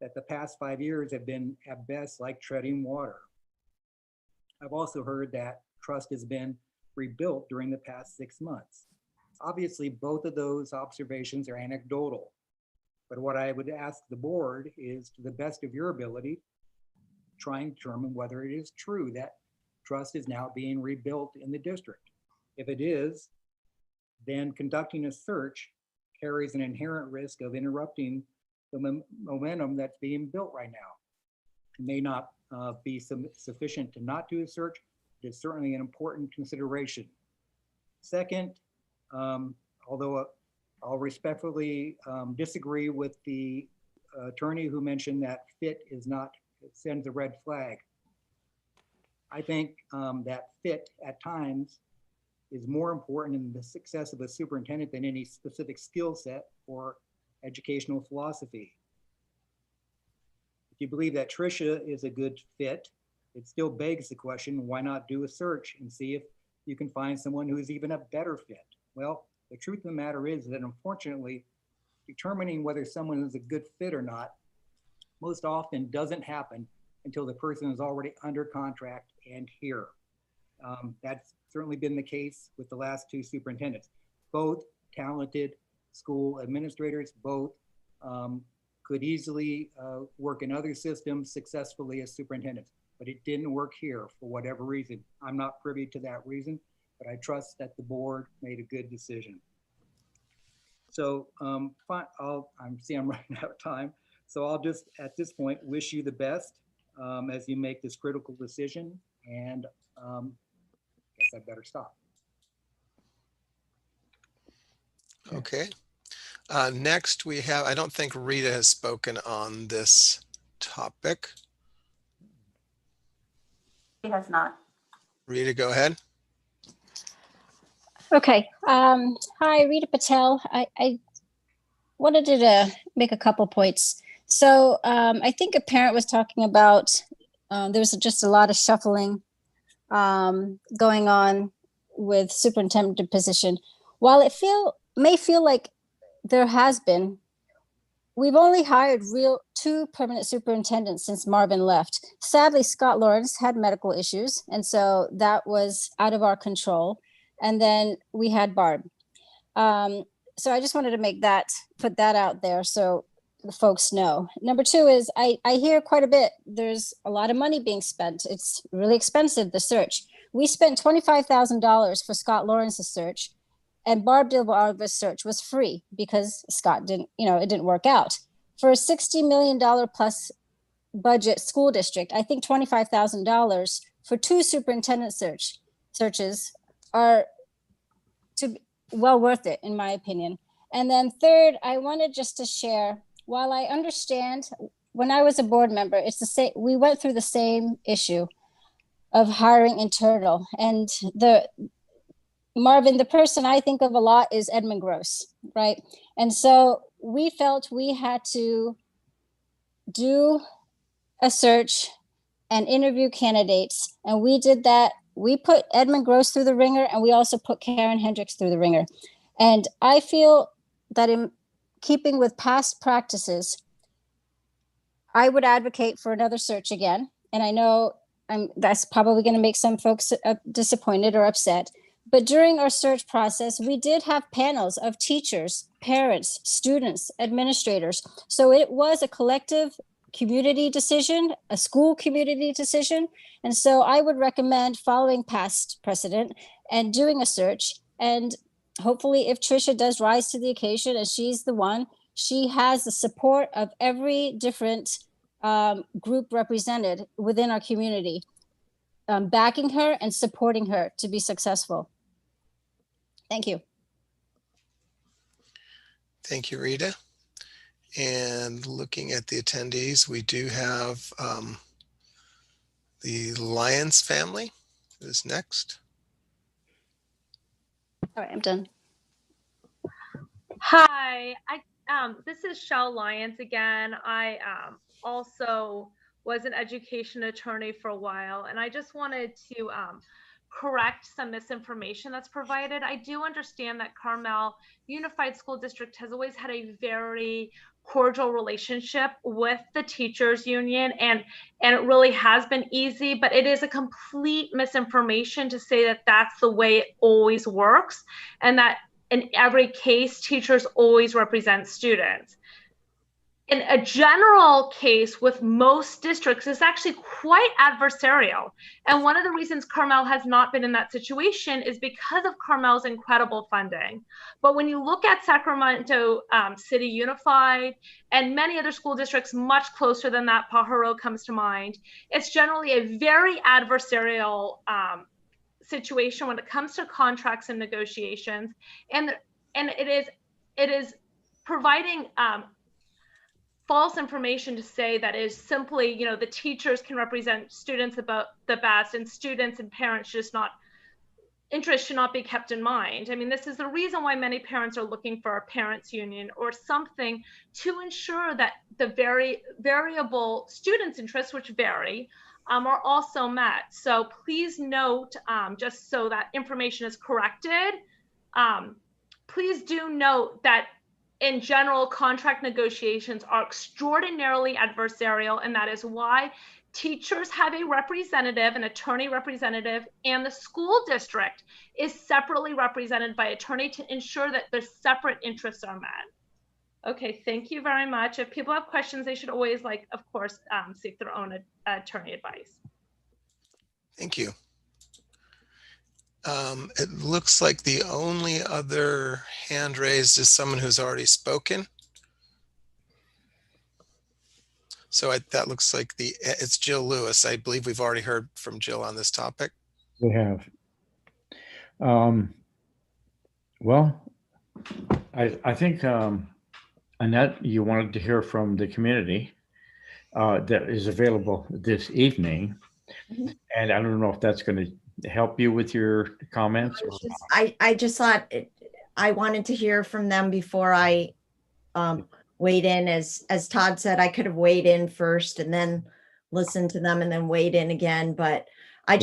that the past 5 years have been at best like treading water. I've also heard that trust has been rebuilt during the past 6 months. Obviously, both of those observations are anecdotal, but what I would ask the board is, to the best of your ability, try and determine whether it is true that trust is now being rebuilt in the district. If it is, then conducting a search carries an inherent risk of interrupting the momentum that's being built right now. It may not be sufficient to not do a search, but it's certainly an important consideration. Second, although I'll respectfully disagree with the attorney who mentioned that fit sends a red flag. I think that fit at times is more important in the success of a superintendent than any specific skill set or educational philosophy. If you believe that Tricia is a good fit, it still begs the question, why not do a search and see if you can find someone who's even a better fit? Well, the truth of the matter is that unfortunately, determining whether someone is a good fit or not most often doesn't happen until the person is already under contract and here. That's certainly been the case with the last two superintendents. Both talented school administrators, both could easily work in other systems successfully as superintendents, but it didn't work here for whatever reason. I'm not privy to that reason, but I trust that the board made a good decision. So I'm running out of time. So I'll just, at this point, wish you the best as you make this critical decision, and guess I better stop. Okay. Next we have, I don't think Rita has spoken on this topic. She has not. Rita, go ahead. Okay. Hi, Rita Patel. I wanted to make a couple points. So I think a parent was talking about there was just a lot of shuffling going on with superintendent position. While it may feel like there has been, we've only hired two permanent superintendents since Marvin left. Sadly, Scott Lawrence had medical issues, and so that was out of our control. And then we had Barb. So I just wanted to put that out there so the folks know. Number two is I hear quite a bit. There's a lot of money being spent. It's really expensive, the search. We spent $25,000 for Scott Lawrence's search, and Barb DeLarva's search was free because Scott didn't, it didn't work out. For a $60 million plus budget school district, I think $25,000 for two superintendent searches are well worth it, in my opinion. And then third, I wanted just to share, while I understand when I was a board member, it's the same, we went through the same issue of hiring internal. And Marvin, the person I think of a lot is Edmund Gross, right? And so we felt we had to do a search and interview candidates. And we did that. We put Edmund Gross through the ringer, and we also put Karen Hendricks through the ringer. And I feel that in keeping with past practices, I would advocate for another search again. and I know that's probably going to make some folks disappointed or upset. But during our search process, we did have panels of teachers, parents, students, administrators. So it was a collective community decision, a school community decision. And so I would recommend following past precedent and doing a search. And hopefully if Tricia does rise to the occasion and she's the one, she has the support of every different group represented within our community, backing her and supporting her to be successful. Thank you. Thank you, Rita. And looking at the attendees, we do have the Lyons family is next. All right, I'm done. Hi, this is Shell Lyons again. I also was an education attorney for a while, and I just wanted to correct some misinformation that's provided. I do understand that Carmel Unified School District has always had a very cordial relationship with the teachers union, and it really has been easy, but it is a complete misinformation to say that that's the way it always works, and that in every case, teachers always represent students. In a general case with most districts, it's actually quite adversarial. And one of the reasons Carmel has not been in that situation is because of Carmel's incredible funding. But when you look at Sacramento City Unified and many other school districts much closer than that, Pajaro comes to mind, it's generally a very adversarial situation when it comes to contracts and negotiations, and it is providing false information to say that is simply, you know, the teachers can represent students about the best, and students and parents just not interest should not be kept in mind. I mean, this is the reason why many parents are looking for a parents union or something to ensure that the very variable students' interests, which vary, are also met. So please note, just so that information is corrected, please do note that in general, contract negotiations are extraordinarily adversarial, and that is why teachers have a representative, an attorney representative, and the school district is separately represented by attorney to ensure that their separate interests are met. Okay, thank you very much. If people have questions, they should always, like, of course, seek their own attorney advice. Thank you. It looks like the only other hand raised is someone who's already spoken. So that looks like it's Jill Lewis. I believe we've already heard from Jill on this topic. We have. Well, I think, Annette, you wanted to hear from the community that is available this evening. Mm-hmm. And I don't know if that's going to help you with your comments. I just thought I wanted to hear from them before I weighed in. As Todd said, I could have weighed in first and then listened to them and then weighed in again. But I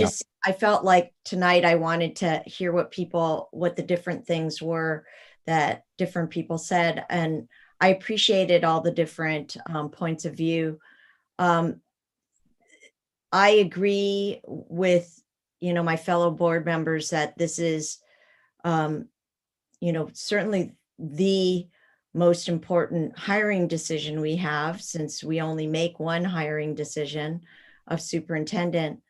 felt like tonight I wanted to hear what the different things were that different people said. And I appreciated all the different points of view. I agree with, my fellow board members that this is, certainly the most important hiring decision we have, since we only make one hiring decision of superintendent.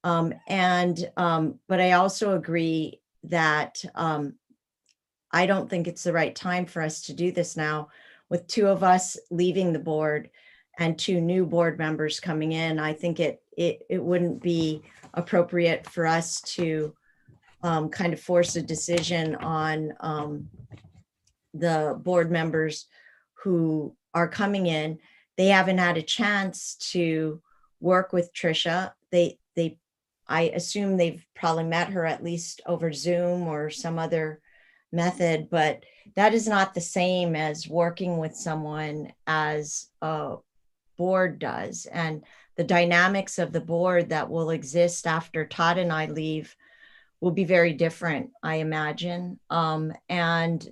But I also agree that I don't think it's the right time for us to do this now, with two of us leaving the board and two new board members coming in. I think it wouldn't be appropriate for us to kind of force a decision on the board members who are coming in. They haven't had a chance to work with Tricia. I assume they've probably met her at least over Zoom or some other method, but that is not the same as working with someone as a board does. And the dynamics of the board that will exist after Todd and I leave will be very different, I imagine. And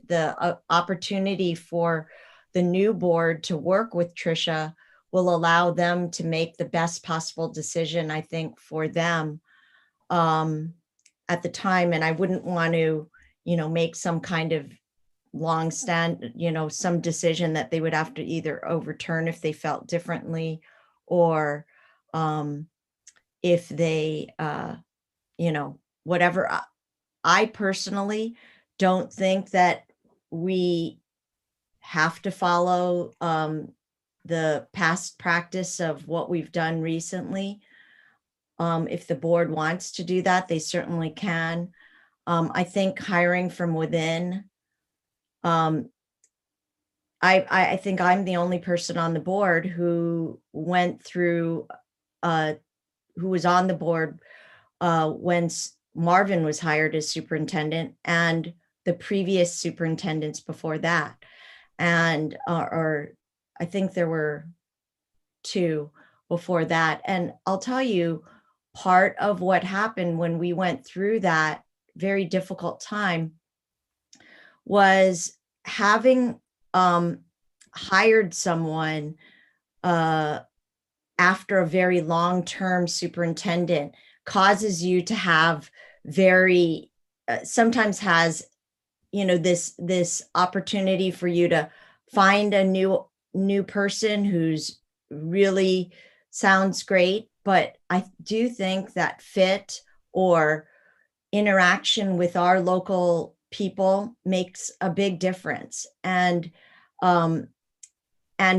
the opportunity for the new board to work with Tricia will allow them to make the best possible decision, I think, for them at the time. And I wouldn't want to, make some kind of some decision that they would have to either overturn if they felt differently, or if they, whatever. I personally don't think that we have to follow the past practice of what we've done recently. If the board wants to do that, they certainly can. I think hiring from within, I think I'm the only person on the board who went through, who was on the board when Marvin was hired as superintendent, and the previous superintendents before that. And, or I think there were 2 before that. And I'll tell you, part of what happened when we went through that very difficult time was having hired someone after a very long-term superintendent causes you to have very, sometimes has, this opportunity for you to find a new person who's really sounds great. But I do think that fit or interaction with our local people makes a big difference. And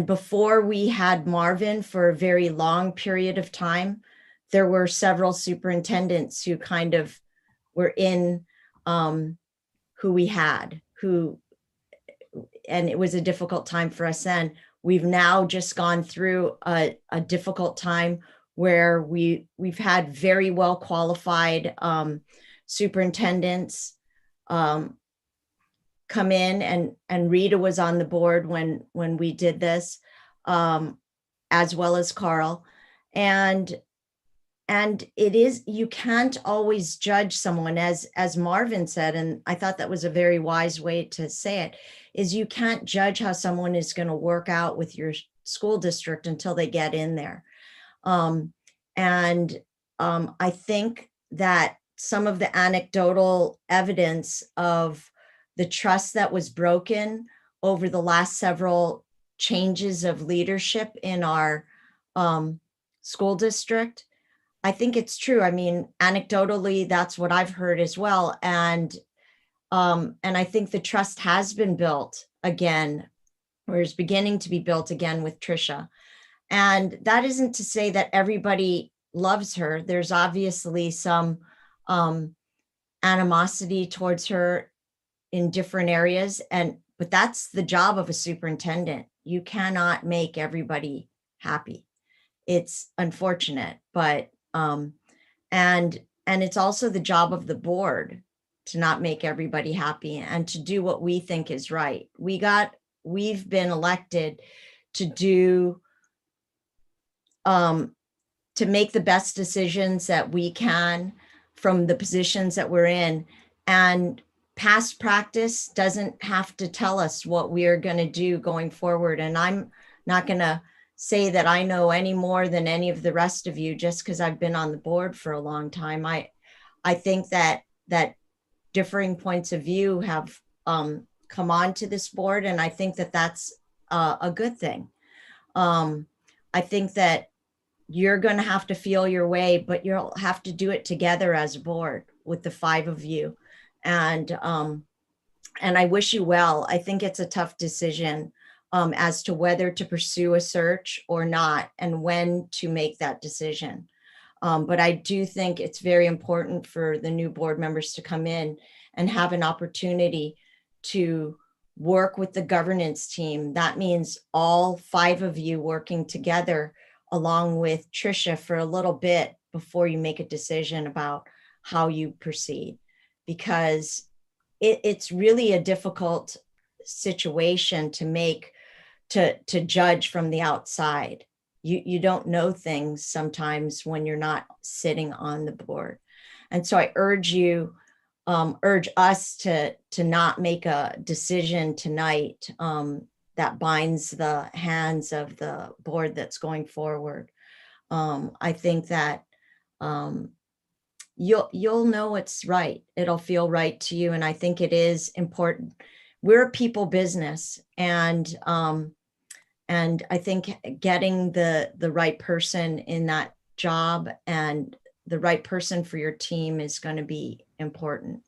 before we had Marvin for a very long period of time, there were several superintendents who kind of were in who we had, and it was a difficult time for us then. We've now just gone through a difficult time where we've had very well qualified superintendents come in, and Rita was on the board when we did this, as well as Carl. And it is, you can't always judge someone, as Marvin said, and I thought that was a very wise way to say it, is you can't judge how someone is going to work out with your school district until they get in there. I think that some of the anecdotal evidence of the trust that was broken over the last several changes of leadership in our school district, I think it's true. I mean, anecdotally, that's what I've heard as well. And I think the trust has been built again, or is beginning to be built again with Tricia. And that isn't to say that everybody loves her. There's obviously some animosity towards her in different areas. But that's the job of a superintendent. You cannot make everybody happy. It's unfortunate, but and it's also the job of the board to not make everybody happy and to do what we think is right. We've been elected to do to make the best decisions that we can from the positions that we're in, and past practice doesn't have to tell us what we are going to do going forward. And I'm not going to say that I know any more than any of the rest of you just because I've been on the board for a long time. I think that differing points of view have come onto this board, and I think that that's a good thing. I think that you're going to have to feel your way, but you'll have to do it together as a board with the 5 of you. And I wish you well. I think it's a tough decision as to whether to pursue a search or not, and when to make that decision. But I do think it's very important for the new board members to come in and have an opportunity to work with the governance team. That means all 5 of you working together along with Tricia for a little bit before you make a decision about how you proceed, because it's really a difficult situation to judge from the outside. You don't know things sometimes when you're not sitting on the board. And so I urge us to not make a decision tonight that binds the hands of the board that's going forward. I think that you'll know it's right. It'll feel right to you. And I think it is important. We're a people business, and I think getting the right person in that job and the right person for your team is going to be important.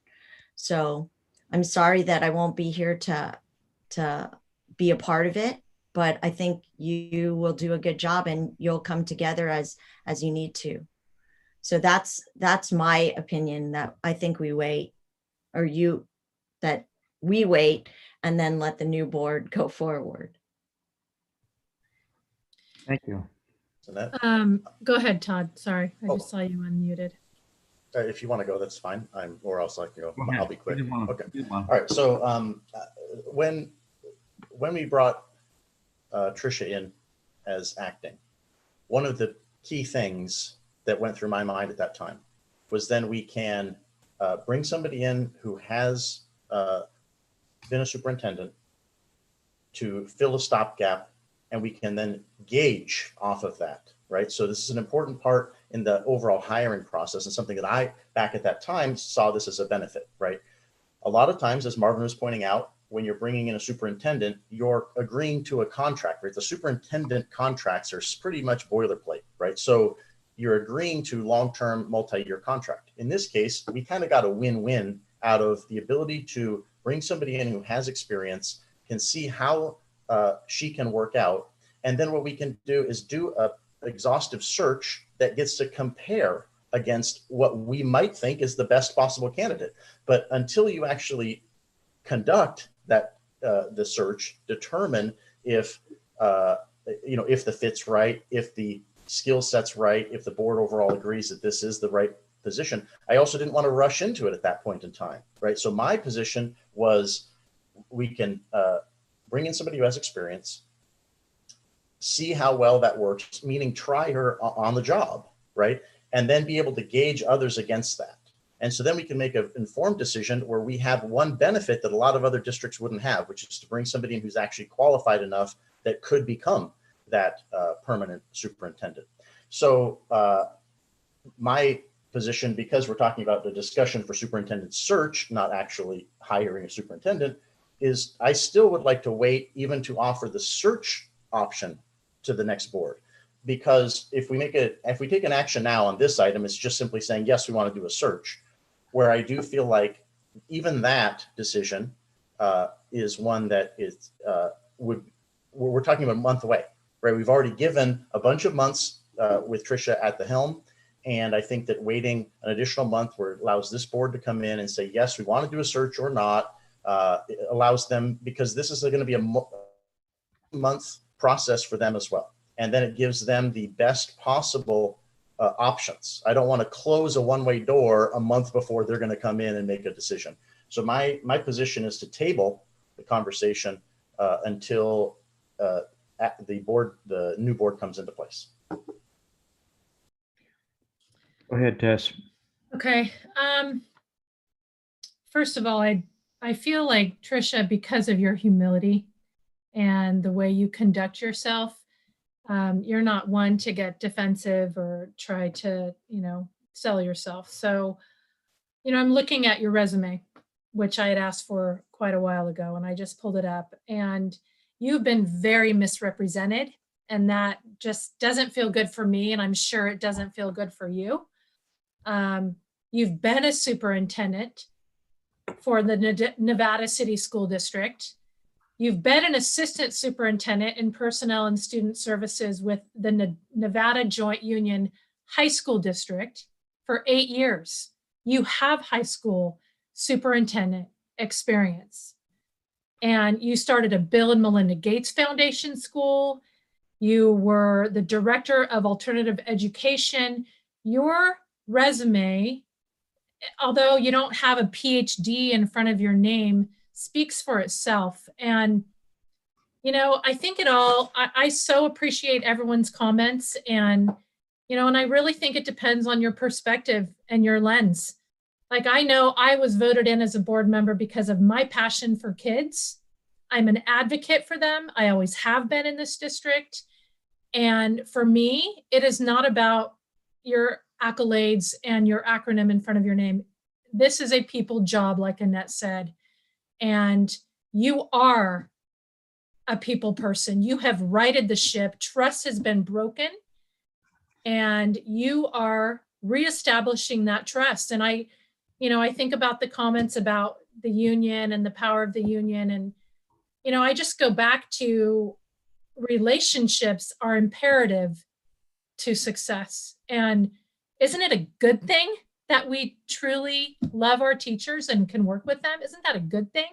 So I'm sorry that I won't be here to be a part of it, but I think you will do a good job and you'll come together as you need to. So that's my opinion, that I think we wait, or that we wait and then let the new board go forward. Thank you. So that, Go ahead, Todd. Sorry, I just saw you unmuted. if you want to go, that's fine. Or else I can go. I'll be quick. Okay. All right. So when we brought Tricia in as acting, one of the key things that went through my mind at that time was then we can bring somebody in who has been a superintendent to fill a stopgap, and we can then gauge off of that, right? So this is an important part in the overall hiring process, and something that I, back at that time, saw this as a benefit, right? A lot of times, as Marvin was pointing out, when you're bringing in a superintendent, you're agreeing to a contract, right? The superintendent contracts are pretty much boilerplate, right? So you're agreeing to long-term multi-year contract. In this case, we kind of got a win-win out of the ability to bring somebody in who has experience, can see how she can work out. And then what we can do is do a exhaustive search that gets to compare against what we might think is the best possible candidate. But until you actually conduct that the search, determine if if the fit's right, if the skill set's right, if the board overall agrees that this is the right position. I also didn't want to rush into it at that point in time, right? So my position was we can bring in somebody who has experience, see how well that works, meaning try her on the job, right? And then be able to gauge others against that. And so then we can make an informed decision where we have one benefit that a lot of other districts wouldn't have, which is to bring somebody in who's actually qualified enough that could become that permanent superintendent. So my position, because we're talking about the discussion for superintendent search, not actually hiring a superintendent, is I still would like to wait even to offer the search option to the next board. Because if we take an action now on this item, it's just simply saying, yes, we want to do a search, where I do feel like even that decision is one that is we're talking about a month away, right? We've already given a bunch of months with Tricia at the helm. And I think that waiting an additional month where it allows this board to come in and say, yes, we want to do a search or not, it allows them, because this is going to be a month process for them as well. And then it gives them the best possible options. I don't want to close a one-way door a month before they're going to come in and make a decision. So my position is to table the conversation until the new board comes into place. Go ahead, Tess. Okay. First of all, I feel like, Tricia, because of your humility and the way you conduct yourself, you're not one to get defensive or try to, sell yourself. So, I'm looking at your resume, which I had asked for quite a while ago, and I just pulled it up, and you've been very misrepresented, and that just doesn't feel good for me, and I'm sure it doesn't feel good for you. You've been a superintendent for the Nevada City School District. You've been an assistant superintendent in personnel and student services with the Nevada Joint Union High School District for 8 years. You have high school superintendent experience. And you started a Bill and Melinda Gates Foundation school. You were the director of alternative education. Your resume, although you don't have a PhD in front of your name, speaks for itself. And, I think I so appreciate everyone's comments, and, and I really think it depends on your perspective and your lens. Like, I know I was voted in as a board member because of my passion for kids. I'm an advocate for them. I always have been in this district. And for me, it is not about your accolades and your acronym in front of your name. This is a people job, like Annette said. And you are a people person. You have righted the ship. Trust has been broken. And you are reestablishing that trust. And I think about the comments about the union and the power of the union. And, I just go back to relationships are imperative to success. And isn't it a good thing that we truly love our teachers and can work with them? Isn't that a good thing?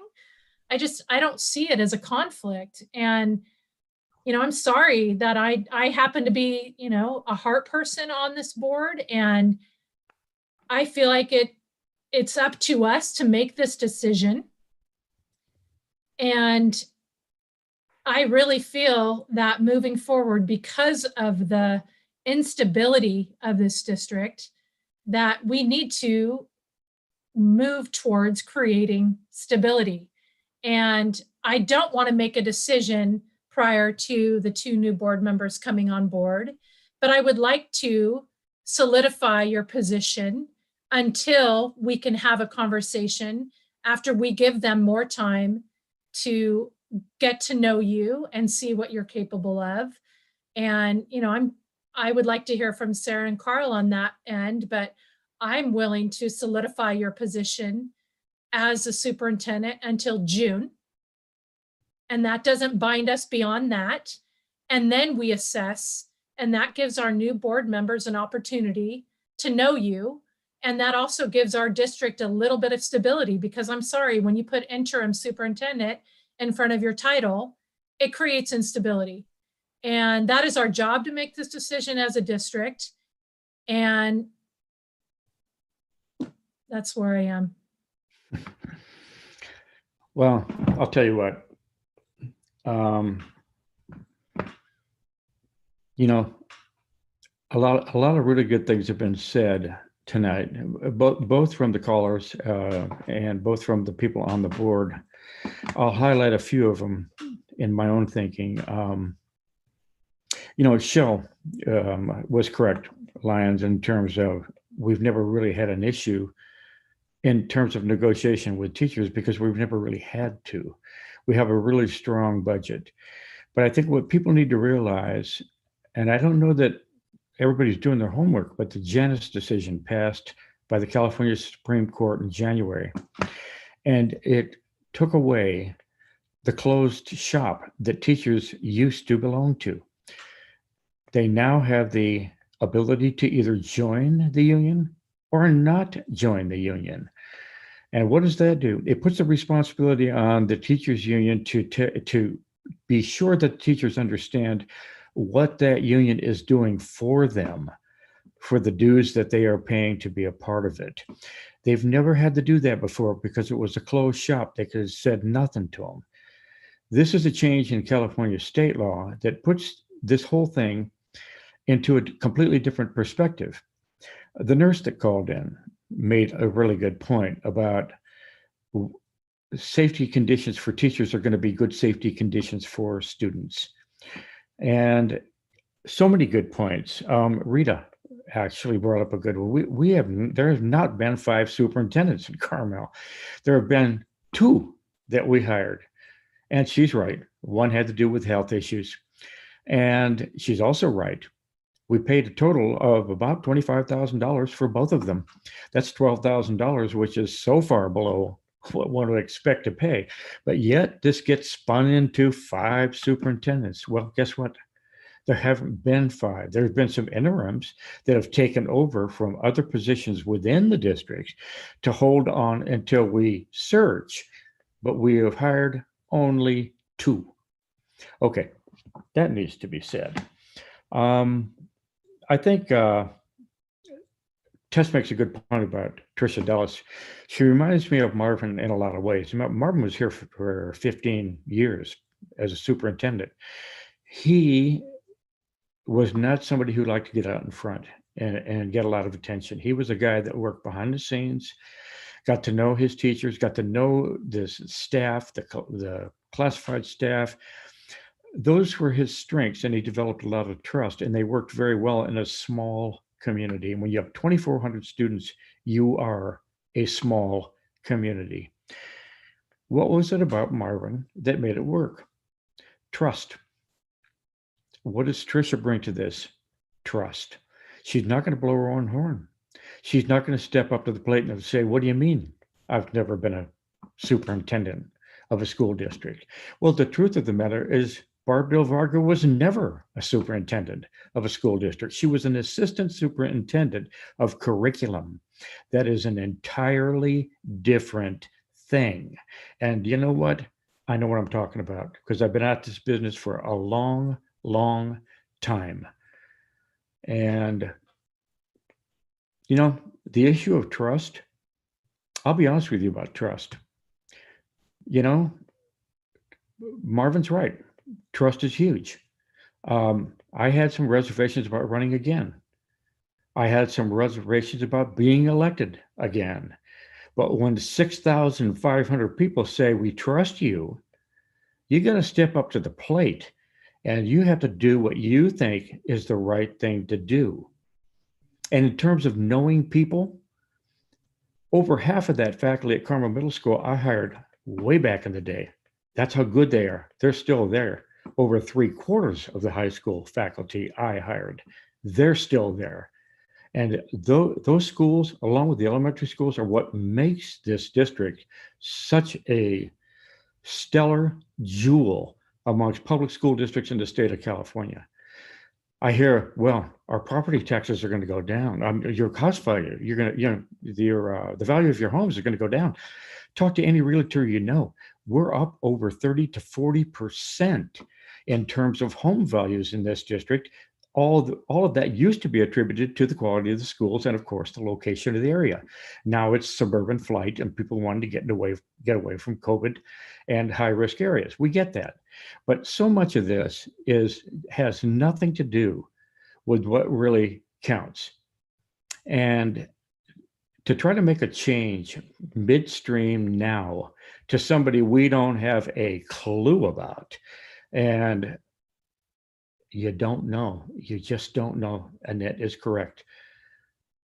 I don't see it as a conflict. And, I'm sorry that I happen to be, a heart person on this board. And I feel like it's up to us to make this decision. And I really feel that moving forward, because of the instability of this district, that we need to move towards creating stability. And I don't want to make a decision prior to the 2 new board members coming on board, but I would like to solidify your position until we can have a conversation after we give them more time to get to know you and see what you're capable of. And, I would like to hear from Sarah and Carl on that end, but I'm willing to solidify your position as a superintendent until June. And that doesn't bind us beyond that. And then we assess, and that gives our new board members an opportunity to know you. And that also gives our district a little bit of stability, because I'm sorry, when you put interim superintendent in front of your title, it creates instability. And that is our job, to make this decision as a district. And that's where I am. Well, I'll tell you what. A lot of really good things have been said tonight, both from the callers and both from the people on the board. I'll highlight a few of them in my own thinking. Shell was correct, Lyons, in terms of we've never really had an issue in terms of negotiation with teachers because we've never really had to. We have a really strong budget. But I think what people need to realize, and I don't know that everybody's doing their homework, but the Janus decision passed by the California Supreme Court in January, and it took away the closed shop that teachers used to belong to. They now have the ability to either join the union or not join the union. And what does that do? It puts the responsibility on the teachers union to be sure that teachers understand what that union is doing for them, for the dues that they are paying to be a part of it. They've never had to do that before because it was a closed shop. They could have said nothing to them. This is a change in California state law that puts this whole thing into a completely different perspective. The nurse that called in made a really good point about safety conditions for teachers are going to be good safety conditions for students. And so many good points. Rita actually brought up a good one. There have not been 5 superintendents in Carmel. There have been 2 that we hired. And she's right. One had to do with health issues. And she's also right. We paid a total of about $25,000 for both of them. That's $12,000, which is so far below what one would expect to pay. But yet this gets spun into 5 superintendents. Well, guess what? There haven't been 5. There have been some interims that have taken over from other positions within the district to hold on until we search, but we have hired only 2. Okay, that needs to be said. I think Tess makes a good point about Tricia Dulles. She reminds me of Marvin in a lot of ways. Marvin was here for 15 years as a superintendent. He was not somebody who liked to get out in front and get a lot of attention. He was a guy that worked behind the scenes, got to know his teachers, got to know this staff, the classified staff. Those were his strengths, and he developed a lot of trust, and they worked very well in a small community. And when you have 2,400 students, you are a small community. What was it about Marvin that made it work? Trust. What does Tricia bring to this? Trust. She's not going to blow her own horn. She's not going to step up to the plate and say, what do you mean? I've never been a superintendent of a school district. Well, the truth of the matter is Barb Bill Varga was never a superintendent of a school district. She was an assistant superintendent of curriculum. That is an entirely different thing. And you know what? I know what I'm talking about because I've been at this business for a long, long time. And, you know, the issue of trust, I'll be honest with you about trust. You know, Marvin's right. Trust is huge. I had some reservations about running again. I had some reservations about being elected again. But when 6,500 people say, we trust you, you got to step up to the plate and you have to do what you think is the right thing to do. And in terms of knowing people, over half of that faculty at Carmel Middle School, I hired way back in the day. That's how good they are. They're still there. Over 3/4 of the high school faculty I hired, they're still there. And those schools, along with the elementary schools, are what makes this district such a stellar jewel amongst public school districts in the state of California. I hear, well, our property taxes are going to go down. Your cost value, you're going to, you know, the value of your homes is going to go down. Talk to any realtor you know. We're up over 30 to 40% in terms of home values in this district. All of that used to be attributed to the quality of the schools and, of course, the location of the area. Now it's suburban flight and people wanting to get away from COVID and high-risk areas. We get that. But so much of this has nothing to do with what really counts. And to try to make a change midstream now to somebody we don't have a clue about, and you don't know, you just don't know. Annette is correct.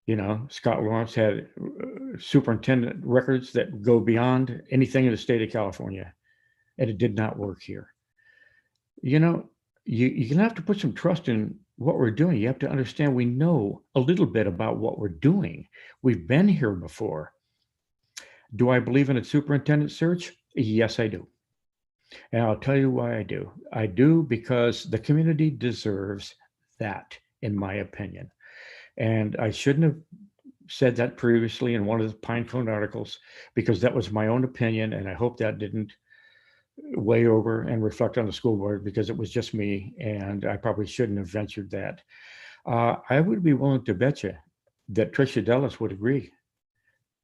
You know, Scott Lawrence had superintendent records that go beyond anything in the state of California, and it did not work here. You know, you're gonna have to put some trust in what we're doing. You have to understand we know a little bit about what we're doing. We've been here before. Do I believe in a superintendent search? Yes, I do. And I'll tell you why I do. I do because the community deserves that, in my opinion. And I shouldn't have said that previously in one of the Pinecone articles because that was my own opinion, and I hope that didn't weigh over and reflect on the school board because it was just me, and I probably shouldn't have ventured that. I would be willing to bet you that Tricia Dellis would agree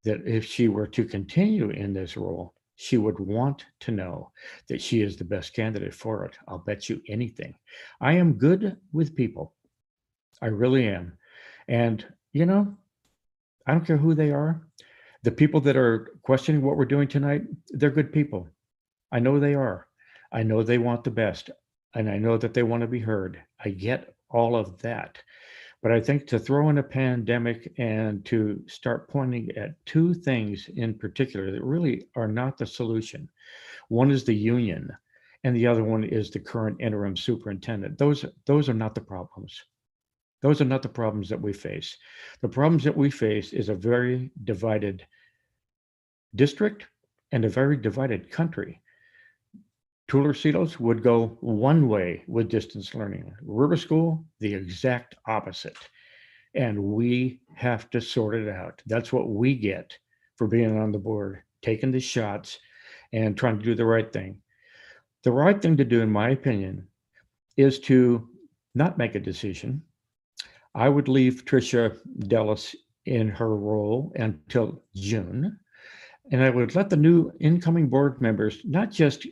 that if she were to continue in this role, she would want to know that she is the best candidate for it. I'll bet you anything. I am good with people. I really am. And, you know, I don't care who they are. The people that are questioning what we're doing tonight, they're good people. I know they are. I know they want the best. And I know that they want to be heard. I get all of that. But I think to throw in a pandemic and to start pointing at two things in particular that really are not the solution. One is the union, and the other one is the current interim superintendent. Those are not the problems. Those are not the problems that we face. The problems that we face is a very divided district and a very divided country. Tularcitos would go one way with distance learning. River School, the exact opposite. And we have to sort it out. That's what we get for being on the board, taking the shots and trying to do the right thing. The right thing to do, in my opinion, is to not make a decision. I would leave Tricia Dellis in her role until June. And I would let the new incoming board members not just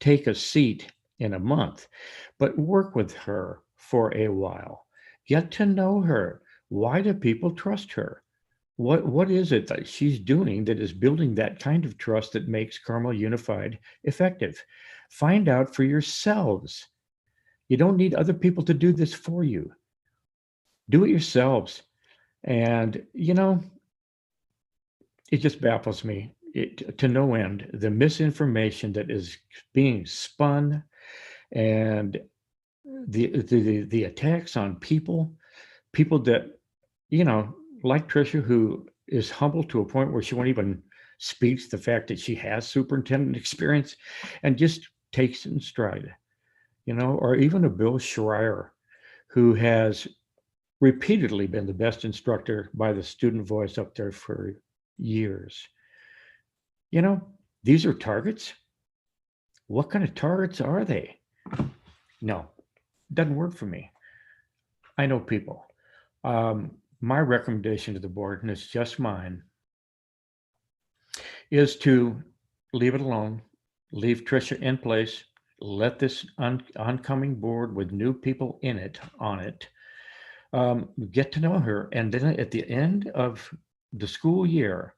take a seat in a month, but work with her for a while. Get to know her. Why do people trust her? What is it that she's doing that is building that kind of trust that makes Carmel Unified effective? Find out for yourselves. You don't need other people to do this for you. Do it yourselves. And, you know, it just baffles me to no end, the misinformation that is being spun and the attacks on people that, you know, like Tricia, who is humble to a point where she won't even speak to the fact that she has superintendent experience and just takes it in stride, you know, or even a Bill Schreier, who has repeatedly been the best instructor by the student voice up there for years. You know, these are targets. What kind of targets are they? No, doesn't work for me. I know people. My recommendation to the board, and it's just mine, is to leave it alone, leave Tricia in place, let this oncoming board with new people in it, get to know her, and then at the end of the school year,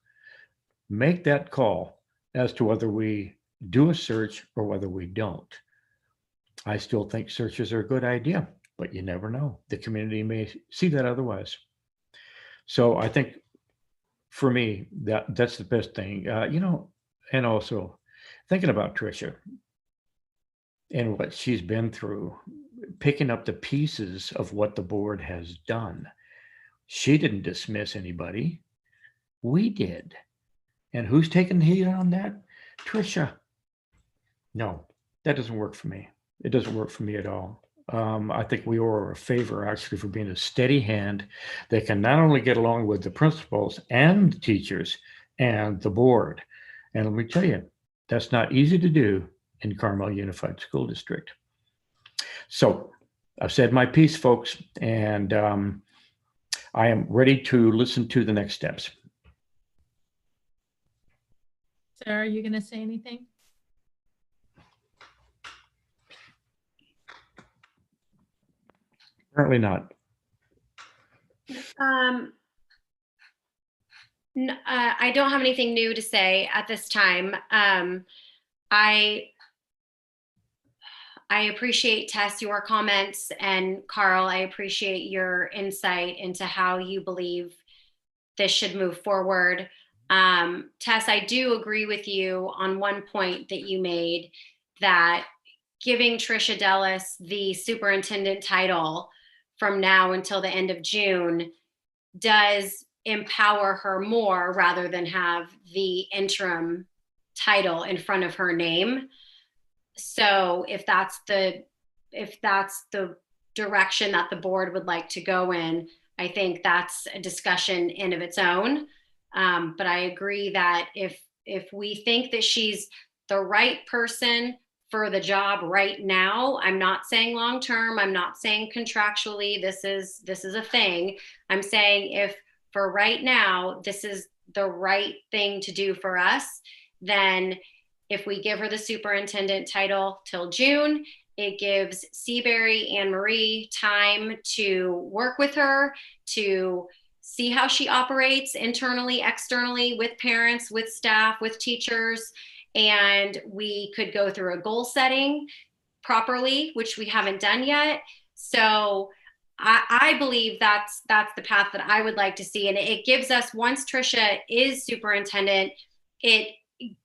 make that call as to whether we do a search or whether we don't. I still think searches are a good idea, but you never know. The community may see that otherwise. So I think for me, that's the best thing, you know, and also thinking about Tricia and what she's been through, picking up the pieces of what the board has done. She didn't dismiss anybody. We did. And who's taking the heat on that? Tricia. No, that doesn't work for me. It doesn't work for me at all. I think we owe her a favor actually for being a steady hand that can not only get along with the principals and the teachers and the board. And let me tell you, that's not easy to do in Carmel Unified School District. So I've said my piece, folks, and I am ready to listen to the next steps. Sarah, are you going to say anything? Apparently not. I don't have anything new to say at this time. I appreciate, Tess, your comments, and Carl, I appreciate your insight into how you believe this should move forward. Tess, I do agree with you on one point that you made, that giving Tricia Dellis the superintendent title from now until the end of June does empower her more rather than have the interim title in front of her name. So if that's the direction that the board would like to go in, I think that's a discussion in of its own. But I agree that if we think that she's the right person for the job right now, I'm not saying long term, I'm not saying contractually this is a thing. I'm saying if for right now this is the right thing to do for us, then if we give her the superintendent title till June, it gives Seabury and Marie time to work with her, to see how she operates internally, externally, with parents, with staff, with teachers. And we could go through a goal setting properly, which we haven't done yet. So I believe that's the path that I would like to see. And it gives us, once Tricia is superintendent, it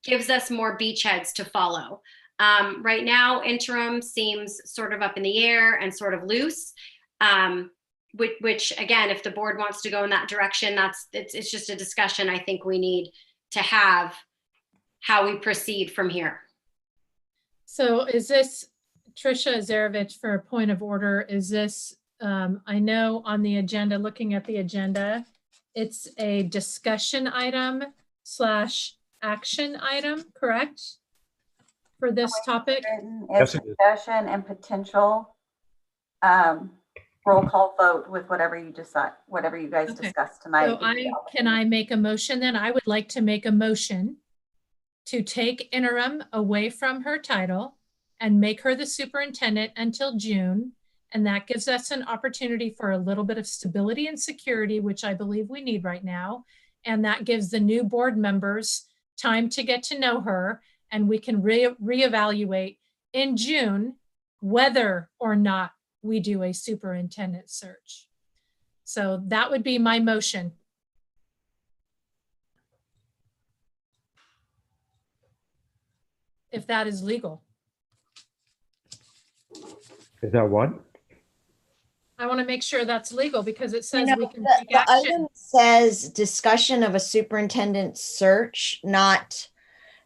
gives us more beachheads to follow. Right now, interim seems sort of up in the air and sort of loose. Which again, if the board wants to go in that direction, it's just a discussion I think we need to have, how we proceed from here. So is this, Tricia Zarevich, for a point of order, is this, I know on the agenda, looking at the agenda, it's a discussion item / action item, correct? For this topic? It's discussion and potential roll call vote with whatever you decide, whatever you guys discussed tonight. So can I make a motion then? I would like to make a motion to take interim away from her title and make her the superintendent until June. And that gives us an opportunity for a little bit of stability and security, which I believe we need right now. And that gives the new board members time to get to know her, and we can reevaluate in June whether or not we do a superintendent search. So that would be my motion. If that is legal. Is that what? I want to make sure that's legal because it says we can take The action. item says discussion of a superintendent search, not,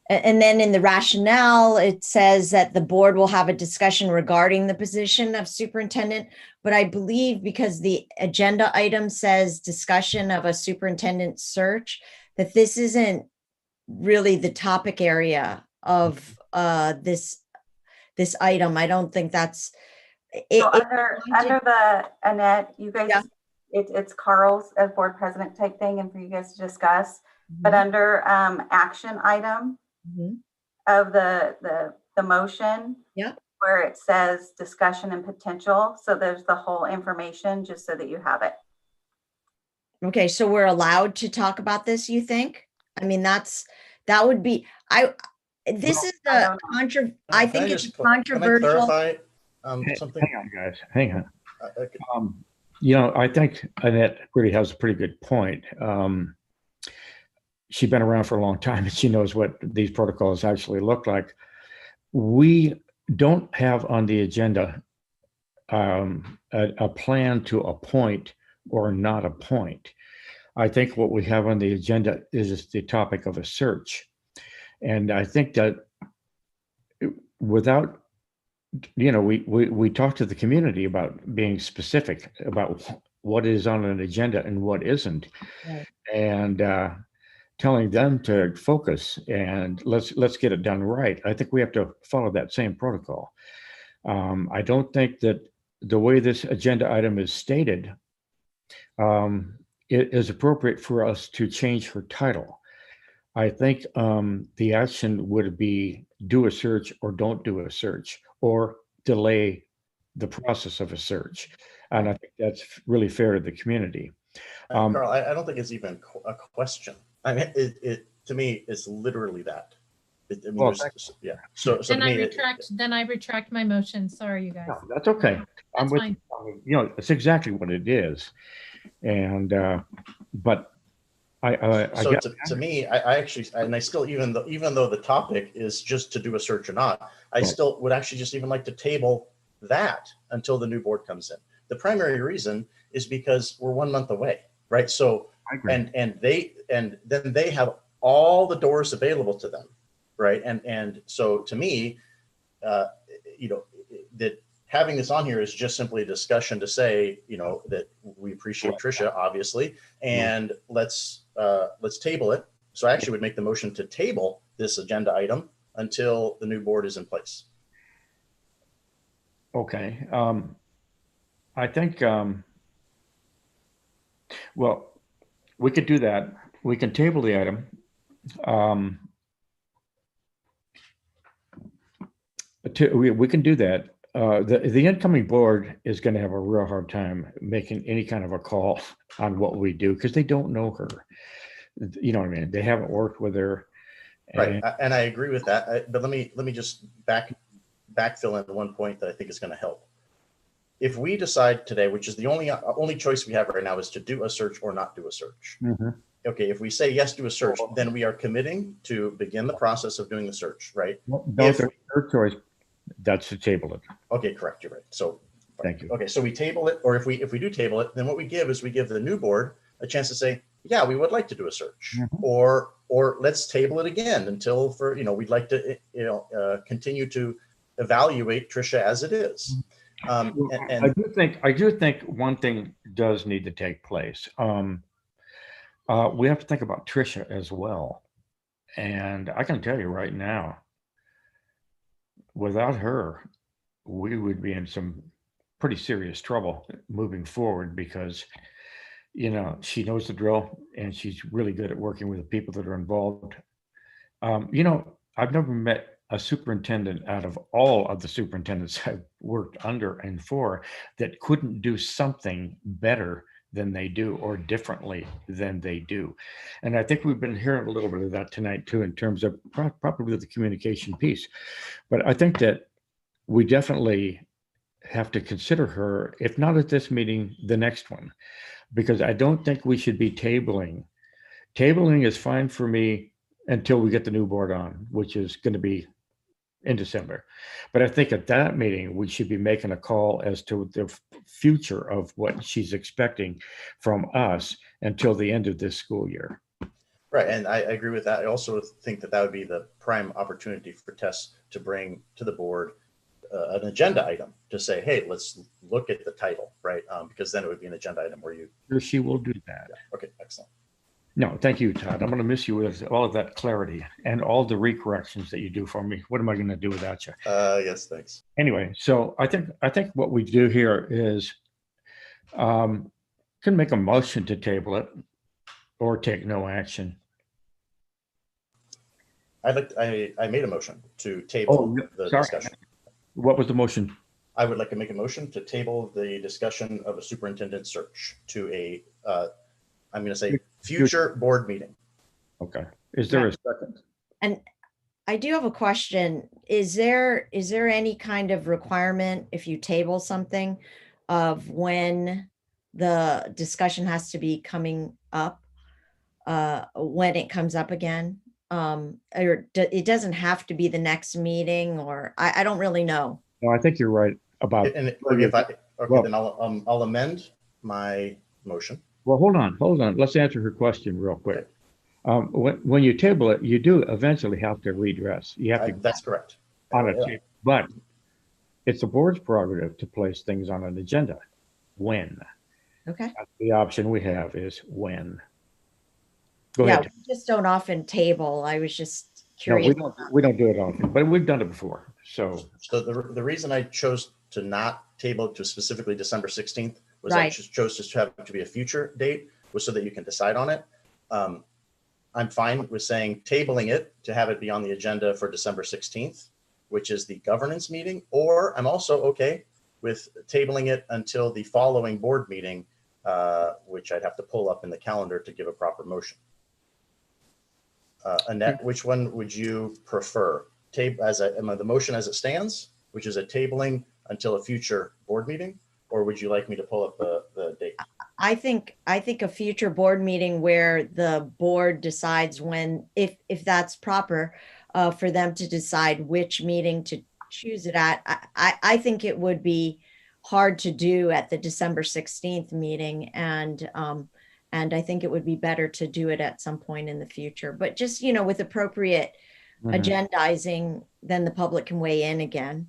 and then in the rationale, it says that the board will have a discussion regarding the position of superintendent. But I believe because the agenda item says discussion of a superintendent search, that this isn't really the topic area of this item. I don't think that's So under the Annette, you guys, it's Carl's as board president type thing, and for you guys to discuss. But under action item of the motion, where it says discussion and potential, so there's the whole information, just so that you have it. Okay, so we're allowed to talk about this, you think? I mean, that would be, this is the I think it's controversial. Can I clarify something? Hang on, guys. Hang on. You know, I think Annette really has a pretty good point. She's been around for a long time and she knows what these protocols actually look like. We don't have on the agenda a plan to appoint or not appoint. I think what we have on the agenda is the topic of a search. And I think that without, you know, we talk to the community about being specific about what is on an agenda and what isn't, and telling them to focus and let's get it done right. I think we have to follow that same protocol. I don't think that the way this agenda item is stated, it is appropriate for us to change her title. I think the action would be do a search or don't do a search or delay the process of a search. And I think that's really fair to the community. Carl, I don't think it's even a question. I mean, it to me, it's literally that. I mean, well, yeah. So then I retract my motion. Sorry, you guys. No, that's okay. That's fine. You know, it's exactly what it is. And but so to me, I actually, and I still, even though the topic is just to do a search or not, I still would actually just even like to table that until the new board comes in. The primary reason is because we're 1 month away, right? So and then they have all the doors available to them, right? And so to me, you know, that having this on here is just simply a discussion to say, you know, that we appreciate Tricia, obviously, and let's table it. So I actually would make the motion to table this agenda item until the new board is in place. Okay. I think, well, we could do that. We can table the item. We can do that. The incoming board is going to have a real hard time making any kind of a call on what we do because they don't know her. You know what I mean? They haven't worked with her. Right, and I agree with that. But let me just backfill in one point that I think is going to help. If we decide today, which is the only choice we have right now, is to do a search or not do a search. Okay, if we say yes, do a search, then we are committing to begin the process of doing the search, right? That's her choice. That's to table it. Okay, correct. You're right. So thank you. Okay, so we table it, or if we do table it, then what we give is we give the new board a chance to say, yeah, we would like to do a search, or let's table it again until we'd like to continue to evaluate Tricia as it is. I do think one thing does need to take place. We have to think about Tricia as well, and I can tell you right now, without her, we would be in some pretty serious trouble moving forward because, you know, she knows the drill and she's really good at working with the people that are involved. You know, I've never met a superintendent out of all of the superintendents I've worked under and for that couldn't do something better than they do or differently than they do. And I think we've been hearing a little bit of that tonight too, in terms of probably the communication piece. But I think that we definitely have to consider her, if not at this meeting, the next one, because I don't think we should be tabling. Tabling is fine for me until we get the new board on, which is going to be in December. But I think at that meeting, we should be making a call as to the future of what she's expecting from us until the end of this school year. Right, and I agree with that. I also think that that would be the prime opportunity for Tess to bring to the board an agenda item to say, hey, let's look at the title, right? Because then it would be an agenda item where you. She will do that. Yeah. Okay, excellent. No, thank you, Todd. I'm going to miss you with all of that clarity and all the recorrections that you do for me. What am I going to do without you? Yes, thanks. Anyway, so I think what we do here is can make a motion to table it or take no action. I made a motion to table the discussion. What was the motion? I would like to make a motion to table the discussion of a superintendent search to a, I'm going to say future board meeting. Okay. Is there a second? And I do have a question. Is there any kind of requirement if you table something of when the discussion has to be coming up, when it comes up again? Or it doesn't have to be the next meeting, or I don't really know. No, I think you're right about. And if then I'll amend my motion. Well, hold on. Let's answer her question real quick. Okay. When you table it, you do eventually have to redress. You have to. That's correct. On a table, but it's the board's prerogative to place things on an agenda. When? Okay. The option we have is when. Go ahead. We just don't often table. I was just curious. No, we don't do it often, but we've done it before. So the reason I chose to not table it to specifically December 16th was right. I just chose to have it to be a future date was so that you can decide on it. I'm fine with saying tabling it to have it be on the agenda for December 16th, which is the governance meeting, or I'm also okay with tabling it until the following board meeting, which I'd have to pull up in the calendar to give a proper motion. Annette, which one would you prefer? The motion as it stands, which is a tabling until a future board meeting, or would you like me to pull up the date? I think a future board meeting where the board decides when, if that's proper, for them to decide which meeting to choose it at. I think it would be hard to do at the December 16th meeting, and I think it would be better to do it at some point in the future. But just with appropriate agendizing, then the public can weigh in again.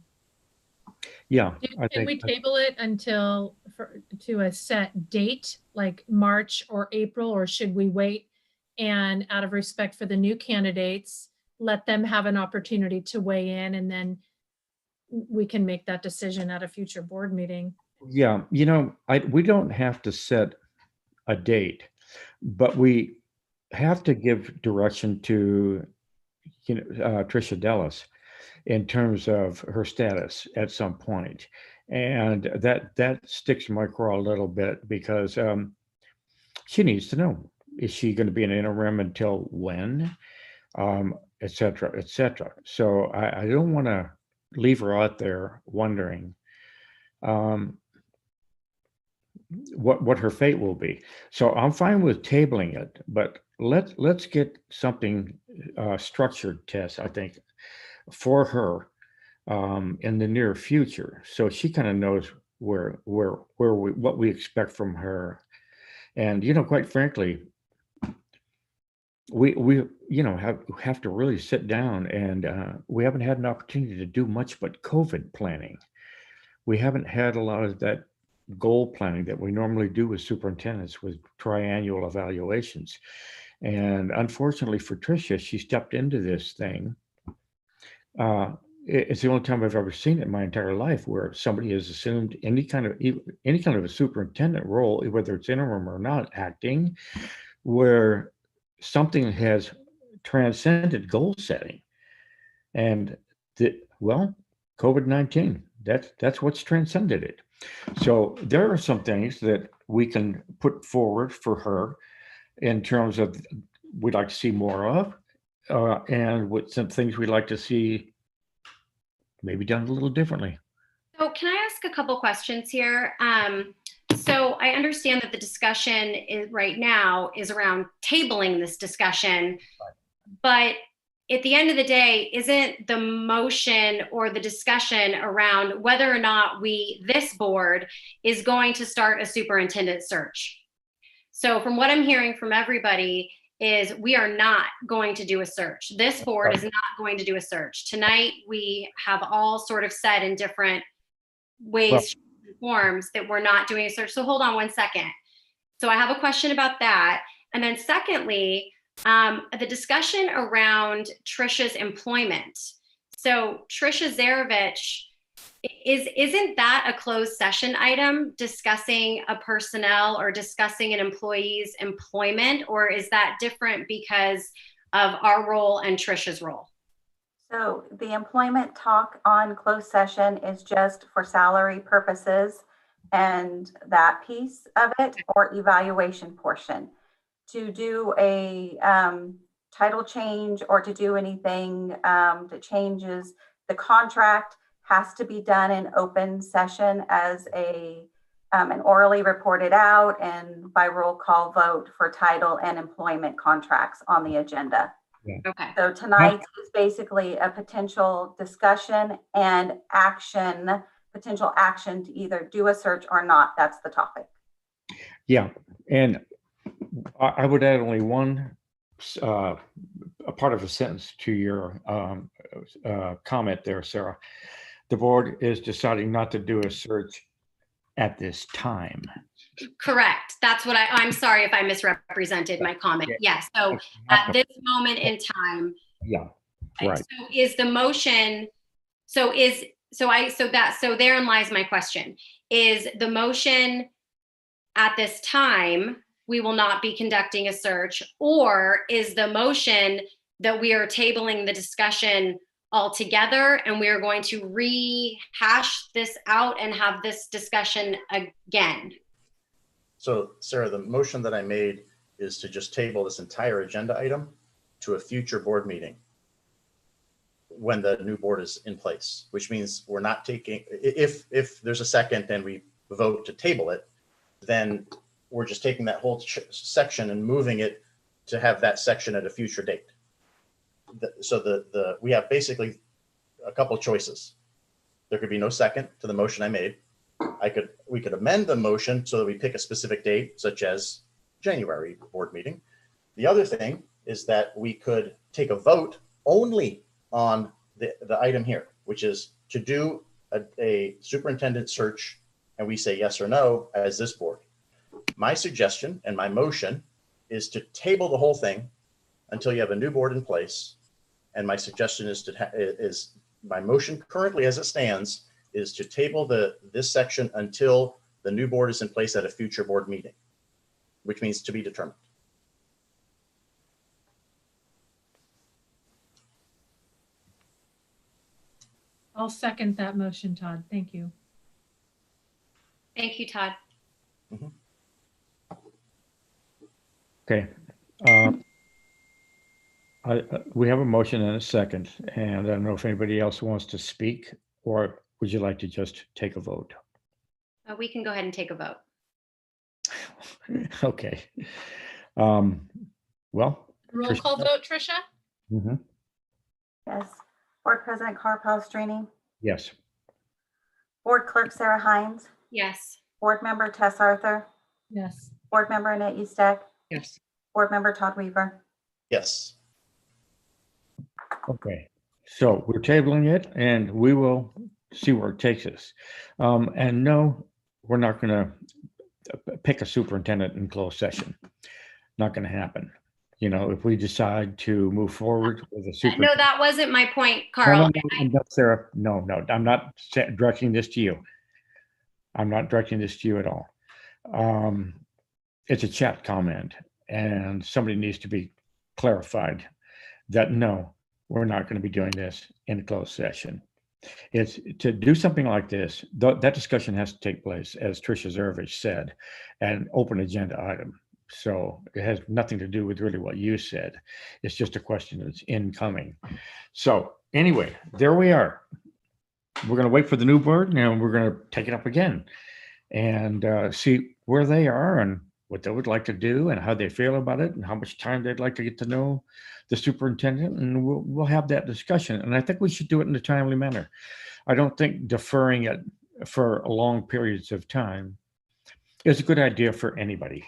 Yeah. Can we table it until to a set date, like March or April, or should we wait and out of respect for the new candidates, let them have an opportunity to weigh in, and then we can make that decision at a future board meeting? Yeah, we don't have to set a date, but we have to give direction to Tricia Dellis in terms of her status at some point. And that sticks in my craw a little bit because she needs to know, is she going to be an interim until when, et cetera, et cetera. So I don't want to leave her out there wondering what her fate will be. So I'm fine with tabling it, but let's get something structured, Tess, I think, for her in the near future, so she kind of knows what we expect from her. And quite frankly, we have to really sit down, and we haven't had an opportunity to do much but COVID planning. We haven't had a lot of that goal planning that we normally do with superintendents with triannual evaluations. And unfortunately for Tricia, she stepped into this thing. It's the only time I've ever seen it in my entire life where somebody has assumed any kind of a superintendent role, whether it's interim or not, acting, where something has transcended goal setting. And COVID-19, that's what's transcended it. So there are some things that we can put forward for her in terms of we'd like to see more of, and with some things we'd like to see maybe done a little differently. So can I ask a couple questions here? So I understand that the discussion right now is around tabling this discussion, but at the end of the day, isn't the motion or the discussion around whether or not this board is going to start a superintendent search? So from what I'm hearing from everybody is we are not going to do a search. This board is not going to do a search. Tonight, we have all sort of said in different ways, forms that we're not doing a search. So hold on one second. So I have a question about that. And then secondly, the discussion around Trisha's employment. So Trisha Zarovich, isn't that a closed session item discussing a personnel or discussing an employee's employment, or is that different because of our role and Trisha's role? So the employment talk on closed session is just for salary purposes and that piece of it, or evaluation portion. To do a title change or to do anything that changes the contract has to be done in open session as an orally reported out and by roll call vote for title and employment contracts on the agenda. Okay. So tonight is basically a potential discussion and action, potential action to either do a search or not. That's the topic. Yeah, and I would add only one a part of a sentence to your comment there, Sarah. The board is deciding not to do a search at this time. Correct. That's what I'm sorry if I misrepresented my comment. Yes. So at this moment in time. Yeah. Right. So is the motion, so therein lies my question. Is the motion at this time, we will not be conducting a search, or is the motion that we are tabling the discussion altogether and we are going to rehash this out and have this discussion again? So Sarah, the motion that I made is to just table this entire agenda item to a future board meeting when the new board is in place, which means we're not taking, if there's a second and we vote to table it, then we're just taking that whole section and moving it to have that section at a future date. So we have basically a couple of choices. There could be no second to the motion I made. We could amend the motion so that we pick a specific date, such as January board meeting. The other thing is that we could take a vote only on the item here, which is to do a superintendent search, and we say yes or no as this board. My suggestion and my motion is to table the whole thing until you have a new board in place. And my suggestion is my motion currently as it stands is to table this section until the new board is in place at a future board meeting, which means to be determined. I'll second that motion, Todd. Thank you. Thank you, Todd. Mm-hmm. Okay. We have a motion and a second, and I don't know if anybody else wants to speak, or would you like to just take a vote? We can go ahead and take a vote. Okay. Well. Roll call vote, Trisha? Mm-hmm. Yes. Board President Carl Palestrini. Yes. Board Clerk Sarah Hines. Yes. Board Member Tess Arthur. Yes. Board Member Annette Eastek. Yes. Board Member Todd Weaver. Yes. Okay. So we're tabling it, and we will see where it takes us. And no, we're not going to pick a superintendent in closed session. Not going to happen. You know, if we decide to move forward with a superintendent. No, that wasn't my point, Carl. No, Sarah, no, I'm not directing this to you. I'm not directing this to you at all. It's a chat comment, and somebody needs to be clarified that no, we're not going to be doing this in a closed session. It's to do something like this, that discussion has to take place, as Tricia Zervich said, an open agenda item. So it has nothing to do with really what you said. It's just a question that's incoming. So anyway, there we are. We're going to wait for the new board and we're going to take it up again and see where they are and what they would like to do and how they feel about it and how much time they'd like to get to know the superintendent. And we'll have that discussion. And I think we should do it in a timely manner. I don't think deferring it for long periods of time is a good idea for anybody.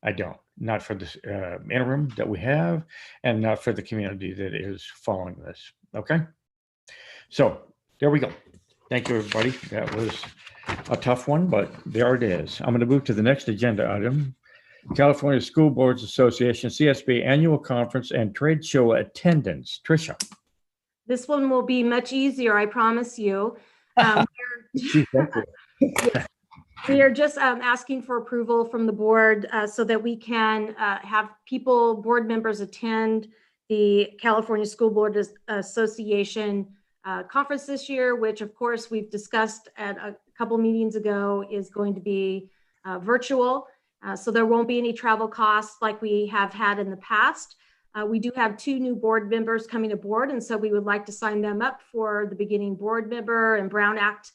I don't, not for this interim that we have and not for the community that is following this. Okay. So there we go. Thank you, everybody. That was a tough one, but there it is. I'm going to move to the next agenda item. California School Boards Association, CSB Annual Conference and Trade Show Attendance. Tricia. This one will be much easier, I promise you. We are just asking for approval from the board so that we can have board members attend the California School Board Association conference this year, which of course we've discussed at a couple meetings ago is going to be virtual. So there won't be any travel costs like we have had in the past. We do have 2 new board members coming aboard, and so we would like to sign them up for the beginning board member and Brown Act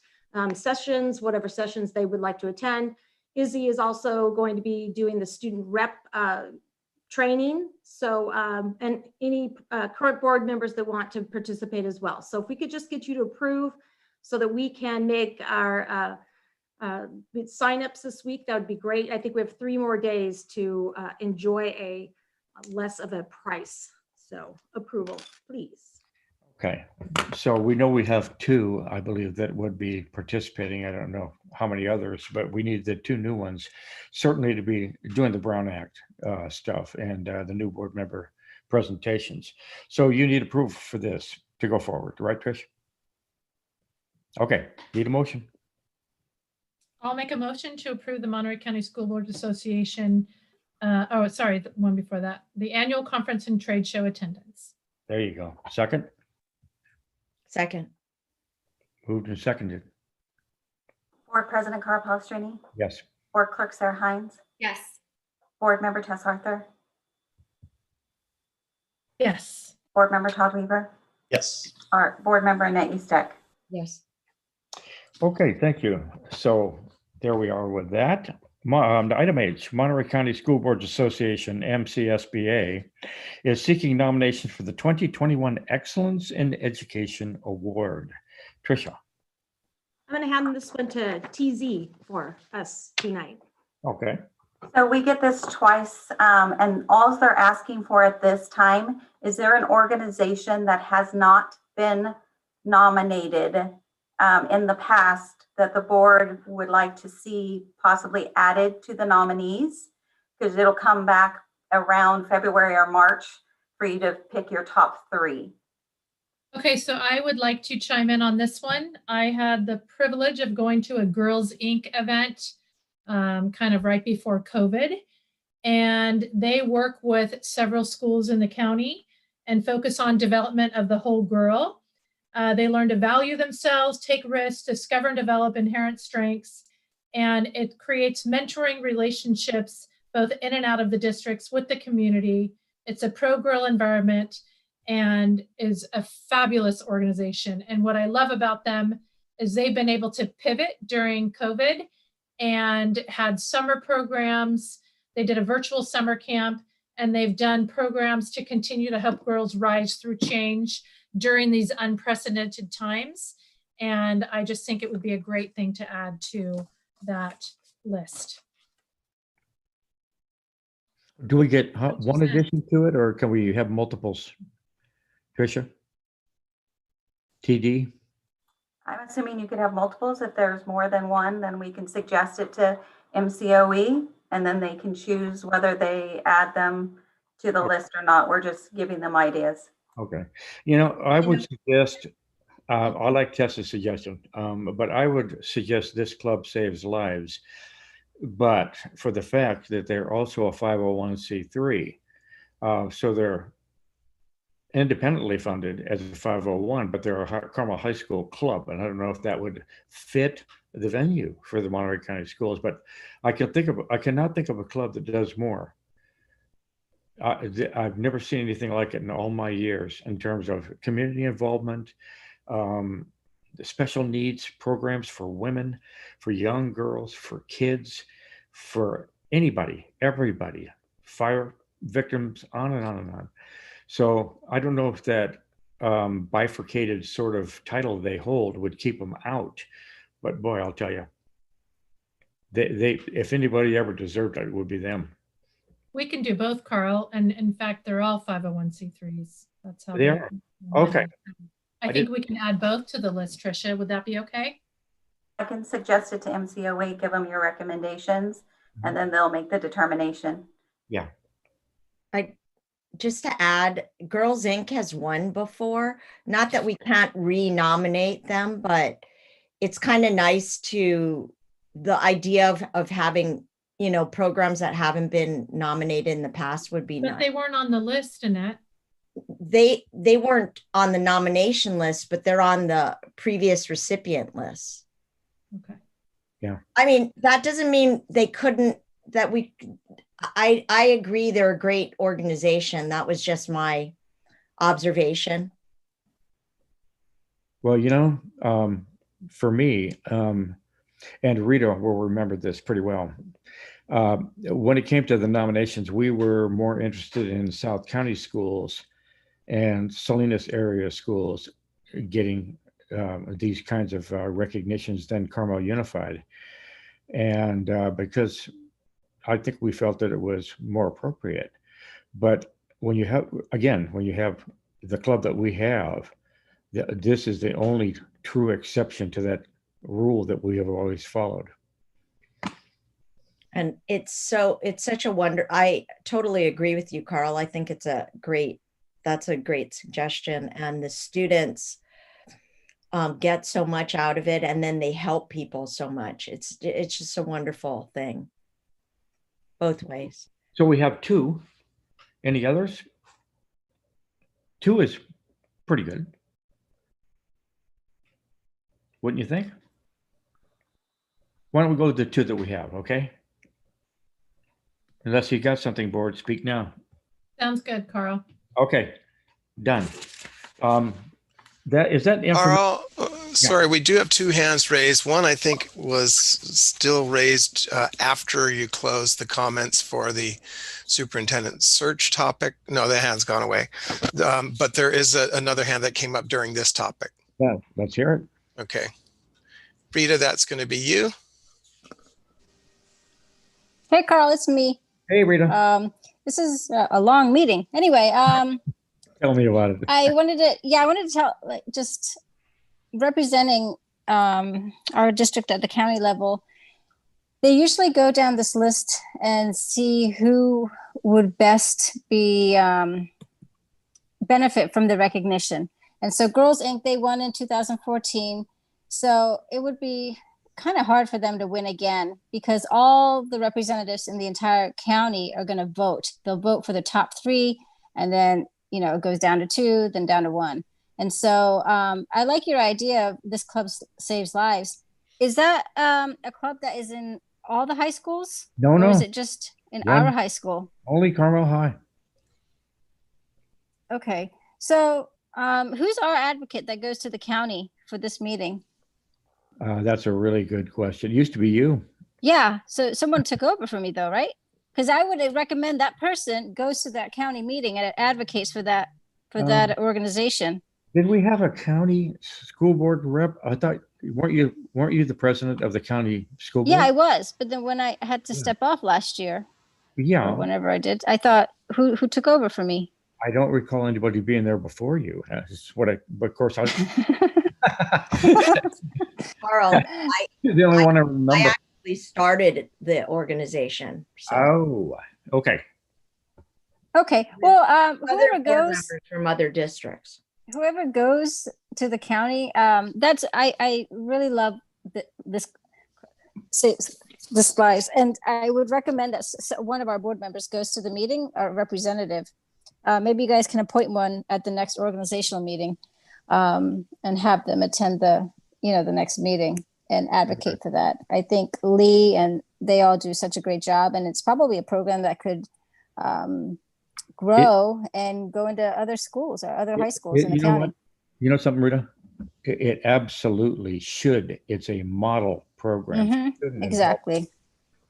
sessions, whatever sessions they would like to attend. Izzy is also going to be doing the student rep training. So, and any current board members that want to participate as well. So if we could just get you to approve so that we can make our signups this week, that would be great. I think we have 3 more days to enjoy a less of a price. So approval, please. Okay, so we know we have 2, I believe, that would be participating. I don't know how many others, but we need the 2 new ones certainly to be doing the Brown Act stuff and the new board member presentations. So you need approval for this to go forward, right, Trish? Okay, need a motion. I'll make a motion to approve the Monterey County School Board Association. The one before that, the annual conference and trade show attendance. There you go. Second. Second. Moved and seconded. Board President Carl Palestrini? Yes. Board Clerk Sarah Hines? Yes. Board Member Tess Arthur? Yes. Board Member Todd Weaver? Yes. Board Member Annette Eustek? Yes. Okay, thank you. So there we are with that. Item H, Monterey County School Boards Association, MCSBA, is seeking nominations for the 2021 Excellence in Education Award. Tricia. I'm going to hand this one to TZ for us tonight. Okay. So we get this twice, and all they're asking for at this time is there an organization that has not been nominated in the past that the board would like to see possibly added to the nominees, because it'll come back around February or March for you to pick your top 3. Okay, so I would like to chime in on this one. I had the privilege of going to a Girls Inc. event kind of right before COVID, and they work with several schools in the county and focus on development of the whole girl. They learn to value themselves, take risks, discover and develop inherent strengths, and it creates mentoring relationships both in and out of the districts with the community. It's a pro-girl environment and is a fabulous organization. And what I love about them is they've been able to pivot during COVID and had summer programs. They did a virtual summer camp, and they've done programs to continue to help girls rise through change during these unprecedented times. And I just think it would be a great thing to add to that list. Do we get one addition to it, or can we have multiples? Tricia? TD? I'm assuming you could have multiples. If there's more than one, then we can suggest it to MCOE, and then they can choose whether they add them to the list or not. We're just giving them ideas. Okay. You know, I would suggest, I like Tessa's suggestion, but I would suggest this club saves lives, but for the fact that they're also a 501c3. So they're independently funded as a 501, but they're a Carmel High School club, and I don't know if that would fit the venue for the Monterey County Schools, but I cannot think of a club that does more. I've never seen anything like it in all my years in terms of community involvement, the special needs programs for women, for young girls, for kids, for anybody, everybody, fire victims, on and on and on. So I don't know if that bifurcated sort of title they hold would keep them out, but boy, I'll tell you, they if anybody ever deserved it, it would be them. We can do both, Carl. And in fact, they're all 501c3s. That's how They are. Okay. I think we can add both to the list, Tricia. Would that be okay? I can suggest it to MCOA, give them your recommendations, and then they'll make the determination. Yeah. Just to add, Girls Inc. has won before. Not that we can't renominate them, but it's kind of nice to the idea of having, you know, programs that haven't been nominated in the past would be nice. But they weren't on the list, Annette. They weren't on the nomination list, but they're on the previous recipient list. Okay. Yeah. I mean, that doesn't mean they couldn't, that we, I agree they're a great organization. That was just my observation. Well, you know, for me, and Rita will remember this pretty well. When it came to the nominations, we were more interested in South County schools and Salinas area schools getting these kinds of recognitions than Carmel Unified. And because I think we felt that it was more appropriate. But when you have, again, when you have the club that we have, this is the only true exception to that rule that we have always followed. And it's such a wonder. I totally agree with you, Carl. I think that's a great suggestion. And the students get so much out of it, and then they help people so much. It's just a wonderful thing, both ways. So we have 2. Any others? 2 is pretty good. Wouldn't you think? Why don't we go to the 2 that we have, okay? Unless you got something, board, speak now. Sounds good, Carl. Okay, done. That is that information. Carl, sorry, we do have 2 hands raised. One, I think, was still raised after you closed the comments for the superintendent search topic. No, that hand's gone away. But there is another hand that came up during this topic. Yeah, let's hear it. Okay. Rita, that's going to be you. Hey, Carl, it's me. Hey, Rita. This is a long meeting. Anyway, tell me about it. I wanted to tell, like, just representing our district at the county level. They usually go down this list and see who would best be benefit from the recognition. And so Girls Inc., they won in 2014. So it would be kind of hard for them to win again, because all the representatives in the entire county are going to vote. They'll vote for the top 3, and then, you know, it goes down to 2, then down to 1. And so I like your idea of this club saves lives. Is that a club that is in all the high schools? No. Or is it just in our high school? Only Carmel High. Okay. So who's our advocate that goes to the county for this meeting? That's a really good question. It used to be you. Yeah. So someone took over for me, though, right? Because I would recommend that person goes to that county meeting and advocates for that organization. Did we have a county school board rep? I thought, weren't you the president of the county school board? Yeah, I was. But then when I had to step off last year, yeah, or whenever I did, I thought, who took over for me? I don't recall anybody being there before you. That's what but of course I. Carl, the only one I remember. I actually started the organization. So. Oh, okay. Okay. Well, whoever goes from other districts, whoever goes to the county, I really love this slides, and I would recommend that one of our board members goes to the meeting, our representative, maybe you guys can appoint one at the next organizational meeting, and have them attend the next meeting and advocate for that. I think Lee and they all do such a great job, and it's probably a program that could grow and go into other schools or other high schools in the county. What? You know something, Rita? It absolutely should. It's a model program. Exactly.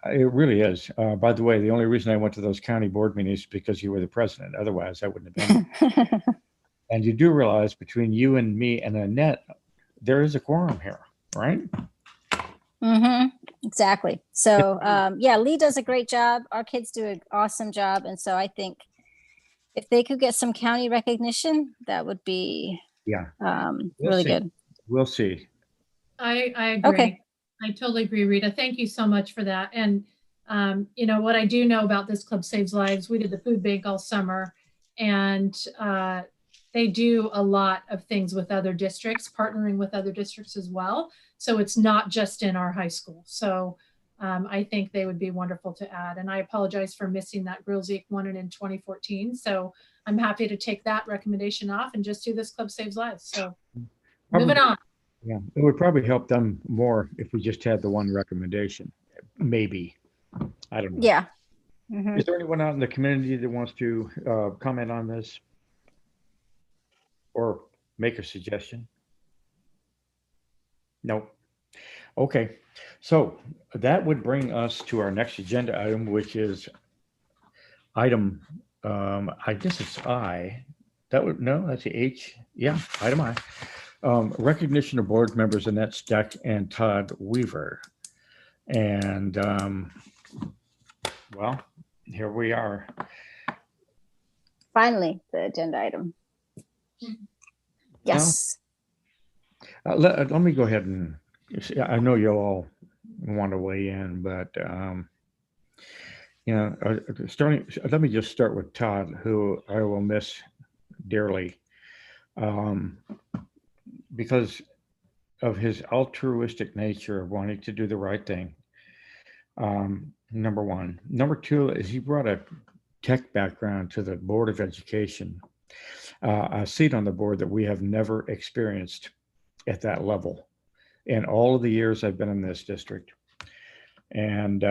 It really is. By the way, the only reason I went to those county board meetings is because you were the president. Otherwise, I wouldn't have been. And you do realize between you and me and Annette, there is a quorum here, right? Exactly. So yeah, Lee does a great job. Our kids do an awesome job. And so I think if they could get some county recognition, that would be really good. We'll see. I agree. Okay. I totally agree, Rita. Thank you so much for that. And what I do know about This Club Saves Lives, we did the food bank all summer, and they do a lot of things with other districts, partnering with other districts as well. So it's not just in our high school. So I think they would be wonderful to add. And I apologize for missing that Grills Week one in 2014. So I'm happy to take that recommendation off and just do This Club Saves Lives. So moving on. Yeah, it would probably help them more if we just had the one recommendation. Maybe. I don't know. Yeah. Is there anyone out in the community that wants to comment on this or make a suggestion? Nope. Okay. So that would bring us to our next agenda item, which is item, I guess it's I. That's the H. Yeah, item I. Recognition of board members Annette Steck and Todd Weaver. And well, here we are. Finally, the agenda item. Yes. Well, let me go ahead and, I know you'll all want to weigh in, but let me just start with Todd, who I will miss dearly. Because of his altruistic nature of wanting to do the right thing. Number one. Number two is he brought a tech background to the Board of Education, a seat on the board that we have never experienced at that level in all of the years I've been in this district. And,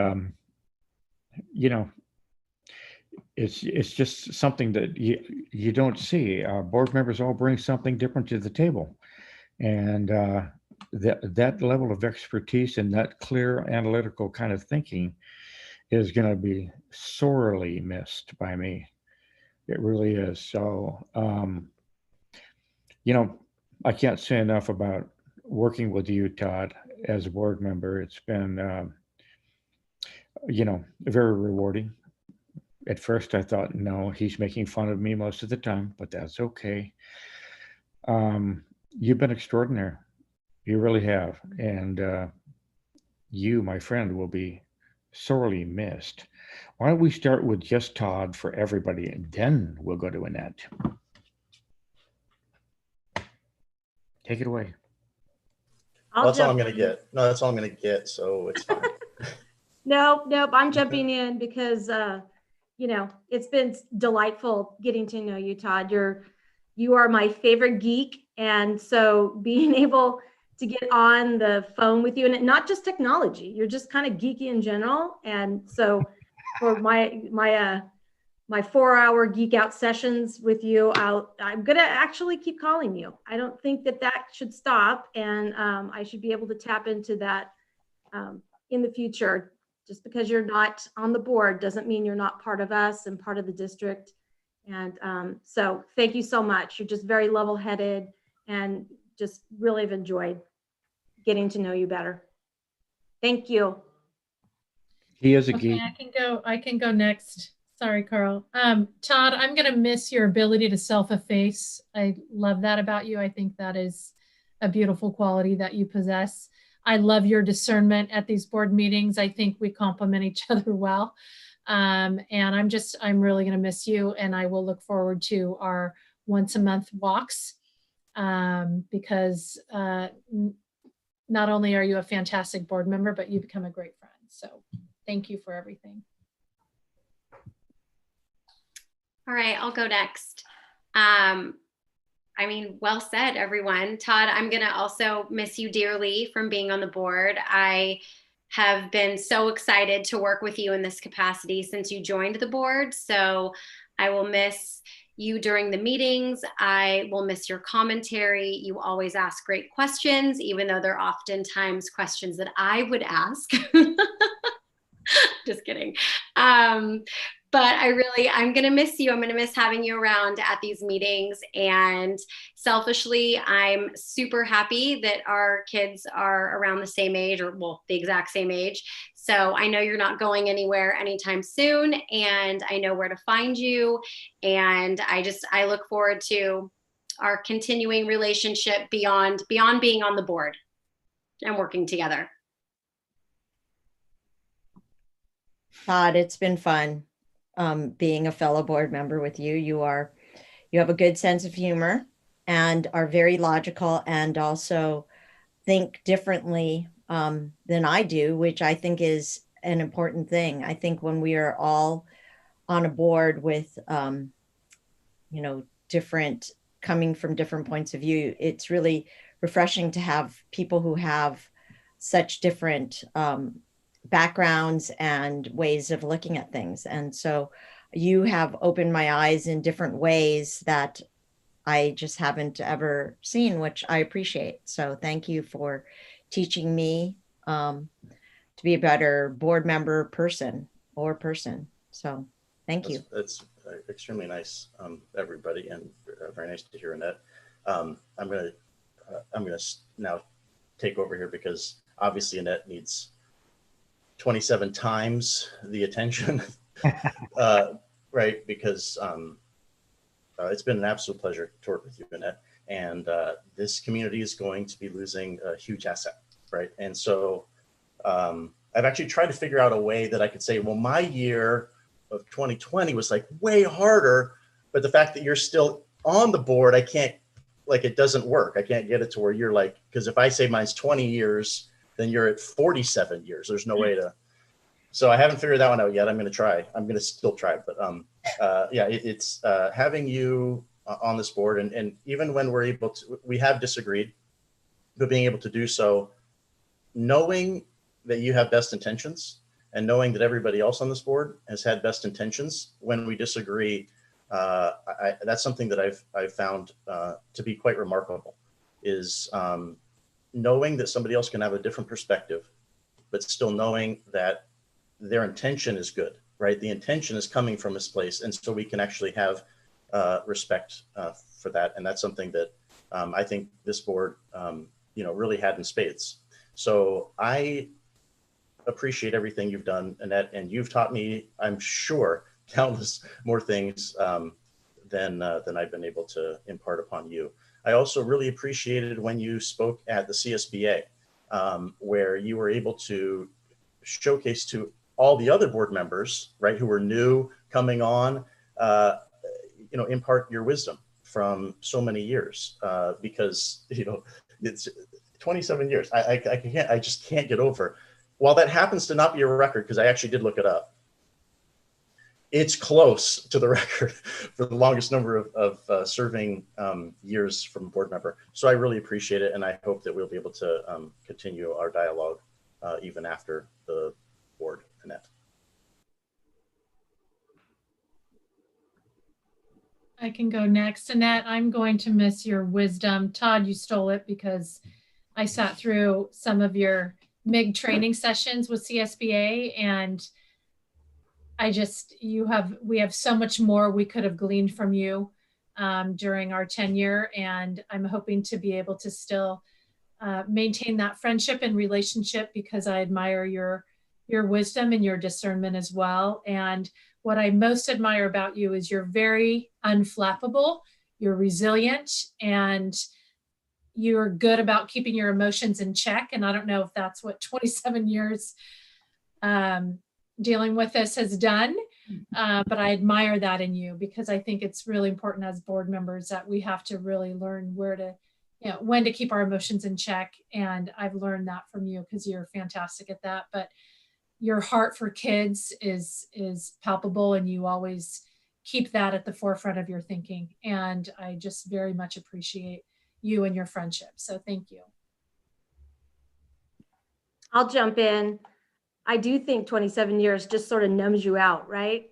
it's just something that you don't see. Board members all bring something different to the table. And that level of expertise and that clear analytical kind of thinking is going to be sorely missed by me. It really is. So, I can't say enough about working with you, Todd, as a board member. It's been, very rewarding. At first, I thought, no, he's making fun of me most of the time, but that's okay. You've been extraordinary. You really have. And you, my friend, will be sorely missed. Why don't we start with just Todd for everybody, and then we'll go to Annette. Take it away. That's all I'm going to get. No, that's all I'm going to get. So it's fine. Nope. I'm jumping in because, it's been delightful getting to know you, Todd. You are my favorite geek. And so being able to get on the phone with you, and not just technology, you're just kind of geeky in general. And so for my 4-hour geek out sessions with you, I'm going to actually keep calling you. I don't think that should stop. And I should be able to tap into that in the future. Just because you're not on the board doesn't mean you're not part of us and part of the district. And so thank you so much. You're just very level-headed and just really have enjoyed getting to know you better. Thank you. He is a geek. I can go next. Sorry, Carl. Todd, I'm going to miss your ability to self-efface. I love that about you. I think that is a beautiful quality that you possess. I love your discernment at these board meetings. I think we complement each other well. And I'm really going to miss you. And I will look forward to our once a month walks because not only are you a fantastic board member, but you become a great friend. So thank you for everything. All right, I'll go next. I mean, well said, everyone. Todd, I'm going to also miss you dearly from being on the board. I have been so excited to work with you in this capacity since you joined the board. So I will miss you during the meetings. I will miss your commentary. You always ask great questions, even though they're oftentimes questions that I would ask. Just kidding. But I'm going to miss you. I'm going to miss having you around at these meetings. And selfishly, I'm super happy that our kids are around the same age, or well, the exact same age. So I know you're not going anywhere anytime soon, and I know where to find you. And I look forward to our continuing relationship beyond being on the board and working together. Todd, it's been fun being a fellow board member with you. You have a good sense of humor and are very logical, and also think differently than I do, which I think is an important thing. I think when we are all on a board with, different, coming from different points of view, it's really refreshing to have people who have such different backgrounds and ways of looking at things. And so you have opened my eyes in different ways that I just haven't ever seen, which I appreciate. So thank you for teaching me to be a better board member person. So thank you. That's extremely nice, everybody, and very nice to hear, Annette. I'm gonna now take over here because obviously Annette needs 27 times the attention, right? Because it's been an absolute pleasure to work with you, Annette. And this community is going to be losing a huge asset, right? And so I've actually tried to figure out a way that I could say, well, my year of 2020 was like way harder, but the fact that you're still on the board, I can't, like, it doesn't work. I can't get it to where you're like, because if I say mine's 20 years, then you're at 47 years. There's no way to. So I haven't figured that one out yet. I'm going to try. I'm going to still try. But yeah, it's having you on this board, and even when we're able to, we have disagreed, but being able to do so, knowing that you have best intentions and knowing that everybody else on this board has had best intentions when we disagree, that's something that I've found to be quite remarkable, is knowing that somebody else can have a different perspective, but still knowing that their intention is good, right? The intention is coming from this place. And so we can actually have respect for that. And that's something that I think this board, really had in spades. So I appreciate everything you've done, Annette, and you've taught me, I'm sure, countless more things than I've been able to impart upon you. I also really appreciated when you spoke at the CSBA, where you were able to showcase to all the other board members, right, who were new coming on, impart your wisdom from so many years, because it's 27 years. I just can't get over. While that happens to not be a record, because I actually did look it up, it's close to the record for the longest number of serving years from a board member. So I really appreciate it, and I hope that we'll be able to continue our dialogue even after the board, Annette. I can go next. Annette, I'm going to miss your wisdom. Todd, you stole it because I sat through some of your MIG training sessions with CSBA, and we have so much more we could have gleaned from you during our tenure, and I'm hoping to be able to still maintain that friendship and relationship, because I admire your wisdom and your discernment as well. And what I most admire about you is you're very unflappable, you're resilient, and you're good about keeping your emotions in check. And I don't know if that's what 27 years dealing with this has done, but I admire that in you, because I think it's really important as board members that we have to really learn when to keep our emotions in check. And I've learned that from you, because you're fantastic at that. But your heart for kids is palpable, and you always keep that at the forefront of your thinking. And I just very much appreciate you and your friendship. So thank you. I'll jump in. I do think 27 years just sort of numbs you out, right?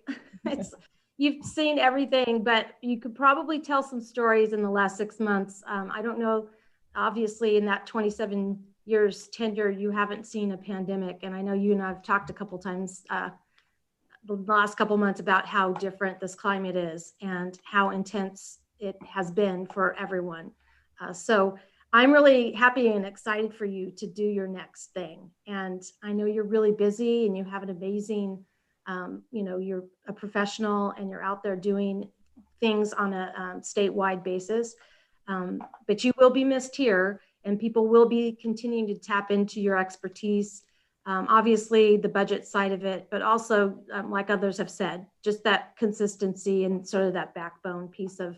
You've seen everything, but you could probably tell some stories in the last 6 months. I don't know, obviously in that 27 years tenure, you haven't seen a pandemic. And I know you and I've talked a couple times the last couple months about how different this climate is and how intense it has been for everyone. So I'm really happy and excited for you to do your next thing. And I know you're really busy and you have an amazing, you're a professional and you're out there doing things on a statewide basis. But you will be missed here and people will be continuing to tap into your expertise. Obviously the budget side of it, but also like others have said, just that consistency and sort of that backbone piece of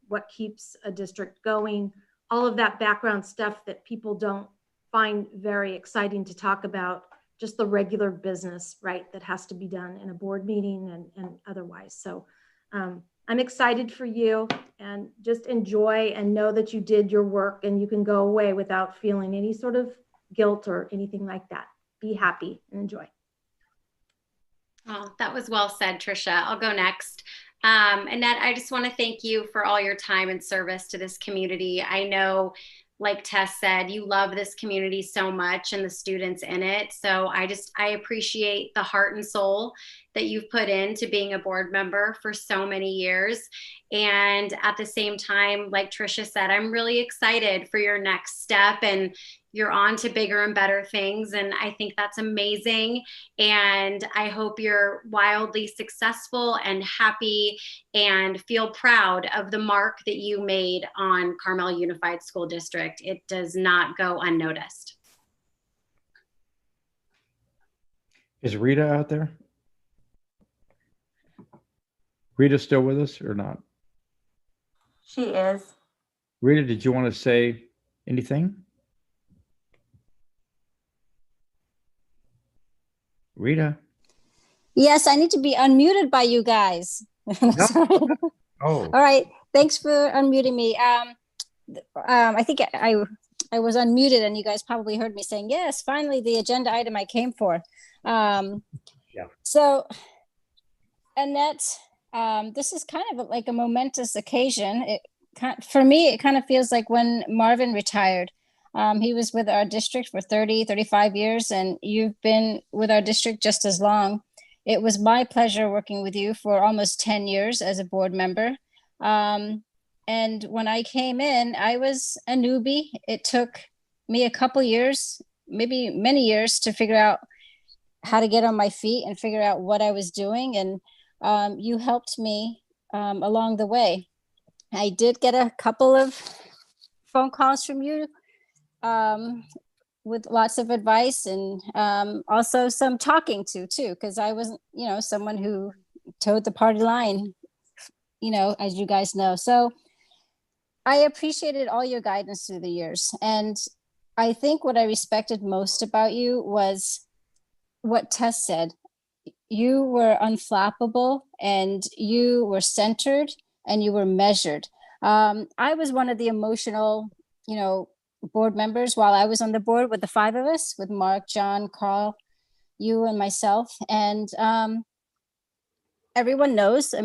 what keeps a district going. All of that background stuff that people don't find very exciting to talk about, just the regular business, right, that has to be done in a board meeting and otherwise. So I'm excited for you and just enjoy and know that you did your work and you can go away without feeling any sort of guilt or anything like that. Be happy and enjoy. Oh, that was well said, Tricia. I'll go next. Annette, I just want to thank you for all your time and service to this community. I know, like Tess said, you love this community so much and the students in it. So I appreciate the heart and soul that you've put into being a board member for so many years. And at the same time, like Tricia said, I'm really excited for your next step and you're on to bigger and better things. And I think that's amazing. And I hope you're wildly successful and happy and feel proud of the mark that you made on Carmel Unified School District. It does not go unnoticed. Is Rita out there? Rita still with us or not? She is. Rita, did you want to say anything? Rita. Yes, I need to be unmuted by you guys. Sorry. Oh. All right. Thanks for unmuting me. I think I was unmuted and you guys probably heard me saying, yes, finally the agenda item I came for. Yeah. So, Annette, this is kind of like a momentous occasion. For me, it kind of feels like when Marvin retired. He was with our district for 30, 35 years, and you've been with our district just as long. It was my pleasure working with you for almost 10 years as a board member. And when I came in, I was a newbie. It took me a couple years, maybe many years, to figure out how to get on my feet and figure out what I was doing. And you helped me along the way. I did get a couple of phone calls from you with lots of advice and also some talking to too, because I wasn't, someone who towed the party line, as you guys know. So I appreciated all your guidance through the years. And I think what I respected most about you was what Tess said. You were unflappable and you were centered and you were measured. I was one of the emotional, board members while I was on the board with the five of us, with Mark, John, Carl, you and myself. And everyone knows, I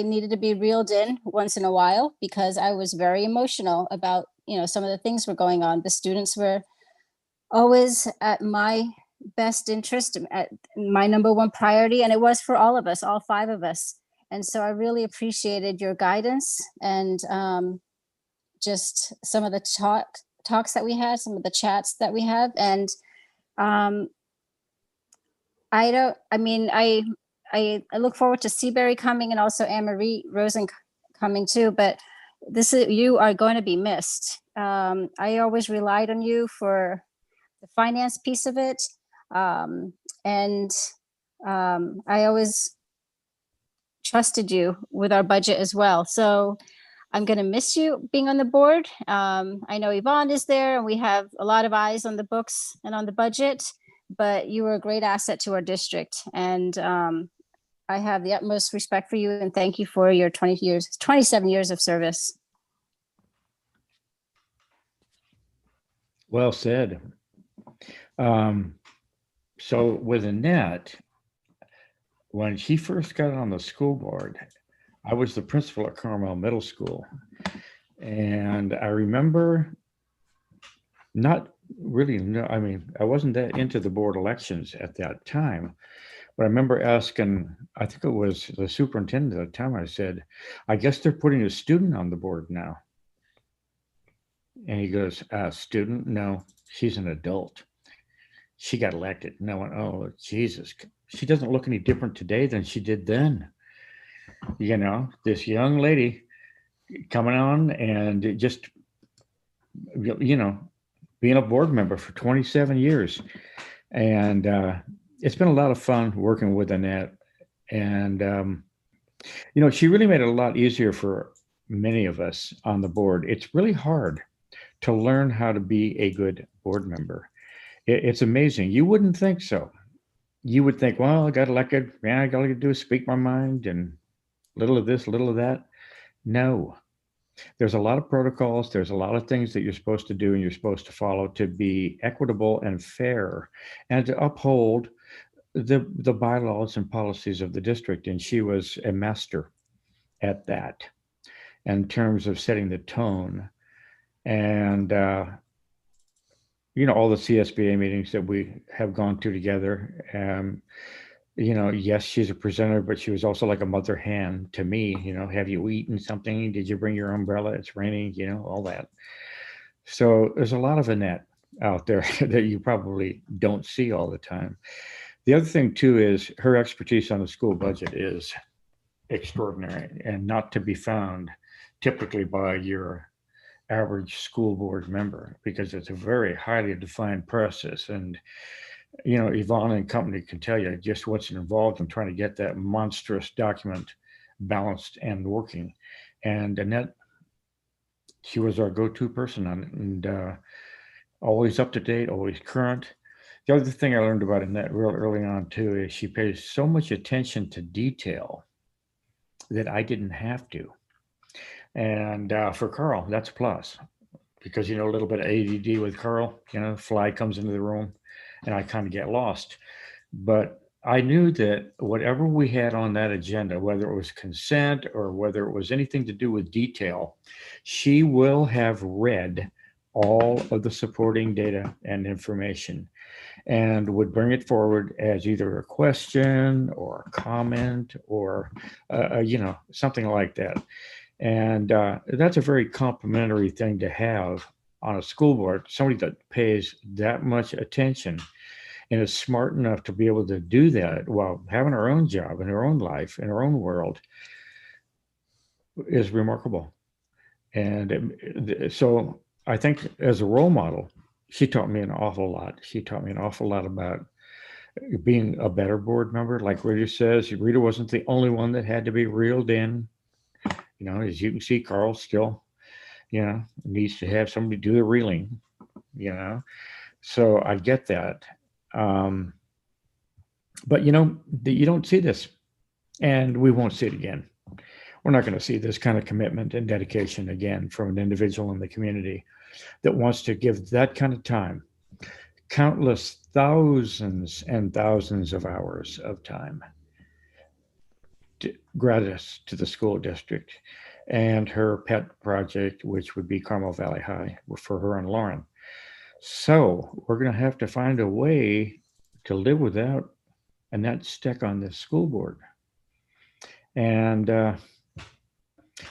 needed to be reeled in once in a while because I was very emotional about, some of the things were going on. The students were always at my best interest, at my number one priority. And it was for all of us, all five of us. And so I really appreciated your guidance and just some of the talks that we had, some of the chats that we have. And I look forward to Seabury coming and also Anne-Marie Rosen coming too, but you are going to be missed. I always relied on you for the finance piece of it. I always trusted you with our budget as well. So I'm going to miss you being on the board. I know Yvonne is there and we have a lot of eyes on the books and on the budget, but you were a great asset to our district. And I have the utmost respect for you and thank you for your 27 years of service. Well said. So with Annette, when she first got on the school board, I was the principal at Carmel Middle School. And I remember not really, I mean, I wasn't that into the board elections at that time, but I remember asking, I think it was the superintendent at the time, I said, I guess they're putting a student on the board now. And he goes, student? No, she's an adult. She got elected. And I went, oh, Jesus, she doesn't look any different today than she did then. You know, this young lady coming on and just, you know, being a board member for 27 years. And it's been a lot of fun working with Annette. And, you know, she really made it a lot easier for many of us on the board. It's really hard to learn how to be a good board member. It's amazing. You wouldn't think so. You would think, well, I got elected. Man, I got to do is speak my mind and little of this, little of that. No, there's a lot of protocols. There's a lot of things that you're supposed to do and you're supposed to follow to be equitable and fair and to uphold the bylaws and policies of the district. And she was a master at that in terms of setting the tone. And, you know, all the CSBA meetings that we have gone to together, you know, yes, she's a presenter, but she was also like a mother hen to me. You know, have you eaten something? Did you bring your umbrella? It's raining, you know, all that. So there's a lot of Annette out there that you probably don't see all the time. The other thing too is her expertise on the school budget is extraordinary and not to be found typically by your average school board member, because it's a very highly defined process. And, you know, Yvonne and company can tell you just what's involved in trying to get that monstrous document balanced and working. And Annette, she was our go-to person on it, and always up to date, always current. The other thing I learned about Annette real early on too is she pays so much attention to detail that I didn't have to. And for Carl, that's a plus, because, you know, a little bit of ADD with Carl, you know, fly comes into the room and I kind of get lost. But I knew that whatever we had on that agenda, whether it was consent or whether it was anything to do with detail, she will have read all of the supporting data and information and would bring it forward as either a question or a comment or, you know, something like that. And that's a very complimentary thing to have on a school board, somebody that pays that much attention and is smart enough to be able to do that while having her own job in her own life, in her own world, is remarkable. And so I think as a role model, she taught me an awful lot. She taught me an awful lot about being a better board member. Like Rita says, Rita wasn't the only one that had to be reeled in. You know, as you can see, Carl still, you know, needs to have somebody do the reeling, you know. So I get that. But, you know, you don't see this, and we won't see it again. We're not going to see this kind of commitment and dedication again from an individual in the community that wants to give that kind of time, countless thousands and thousands of hours of time, gratis to the school district and her pet project, which would be Carmel Valley High for her and Lauren. So we're going to have to find a way to live without Annette Steck on this school board. And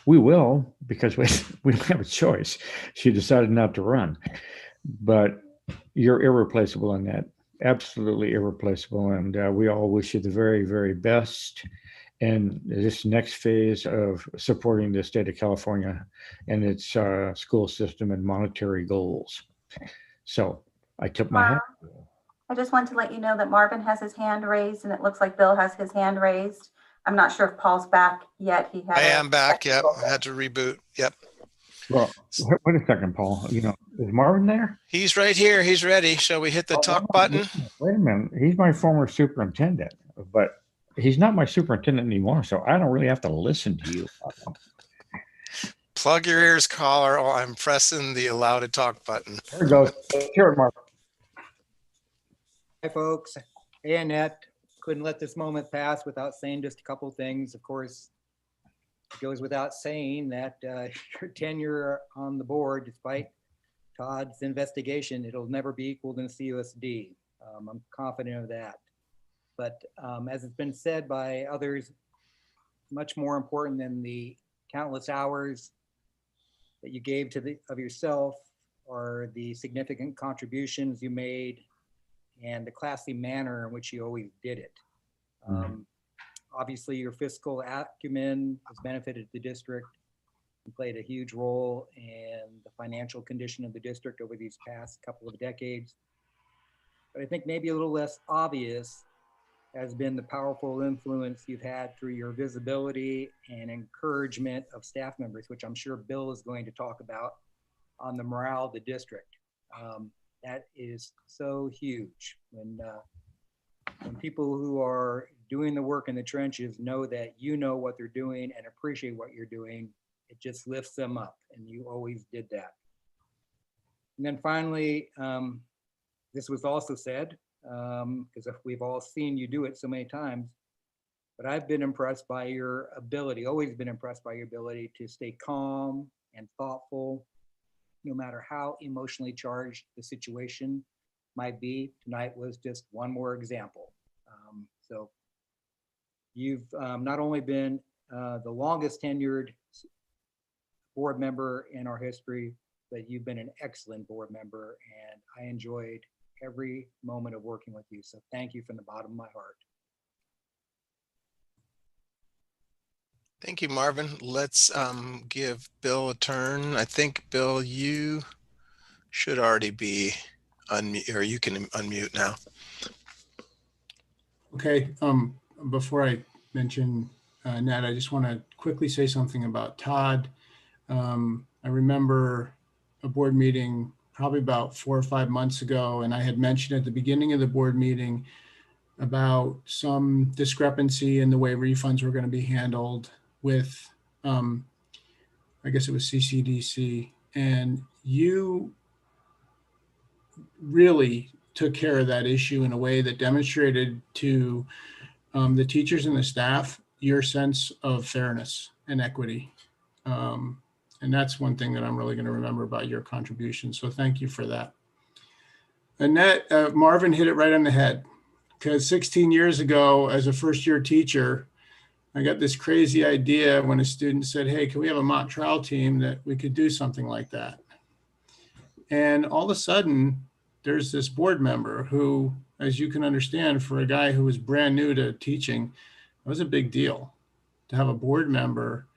we will, because we don't have a choice. She decided not to run. But you're irreplaceable, Annette, absolutely irreplaceable. And we all wish you the very, very best in this next phase of supporting the state of California and its school system and monetary goals. So I took my hat. I just want to let you know that Marvin has his hand raised and it looks like Bill has his hand raised. I'm not sure if Paul's back yet. I am back. Yep. I had to reboot. Yep. Well, wait a second, Paul. You know, is Marvin there? He's right here. He's ready. Shall we hit the talk button? Wait a minute. He's my former superintendent, but he's not my superintendent anymore, so I don't really have to listen to you. Plug your ears, caller, or I'm pressing the allow to talk button. There it goes. Hear it, Mark. Hi, folks. Hey, Annette. Couldn't let this moment pass without saying just a couple of things. Of course, it goes without saying that your tenure on the board, despite Todd's investigation, it'll never be equaled in CUSD. I'm confident of that. But as it's been said by others, much more important than the countless hours that you gave to of yourself are the significant contributions you made and the classy manner in which you always did it. Obviously, your fiscal acumen has benefited the district and played a huge role in the financial condition of the district over these past couple of decades. But I think maybe a little less obvious has been the powerful influence you've had through your visibility and encouragement of staff members, which I'm sure Bill is going to talk about, on the morale of the district. That is so huge when people who are doing the work in the trenches know that you know what they're doing and appreciate what you're doing. It just lifts them up, and you always did that. And then finally, this was also said, because we've all seen you do it so many times, but I've been impressed by your ability, always been impressed by your ability to stay calm and thoughtful, no matter how emotionally charged the situation might be. Tonight was just one more example. So you've not only been the longest tenured board member in our history, but you've been an excellent board member, and I enjoyed every moment of working with you. So thank you from the bottom of my heart. Thank you, Marvin. Let's give Bill a turn. I think, Bill, you should already be unmute, or you can unmute now. Okay, before I mention Nat, I just want to quickly say something about Todd. I remember a board meeting probably about 4 or 5 months ago, and I had mentioned at the beginning of the board meeting about some discrepancy in the way refunds were going to be handled with, I guess it was CCDC, and you really took care of that issue in a way that demonstrated to the teachers and the staff your sense of fairness and equity. And that's one thing that I'm really going to remember about your contribution. So thank you for that. Annette, Marvin hit it right on the head, because 16 years ago, as a first-year teacher, I got this crazy idea when a student said, hey, can we have a mock trial team that we could do something like that? And all of a sudden, there's this board member who, as you can understand, for a guy who was brand new to teaching, it was a big deal to have a board member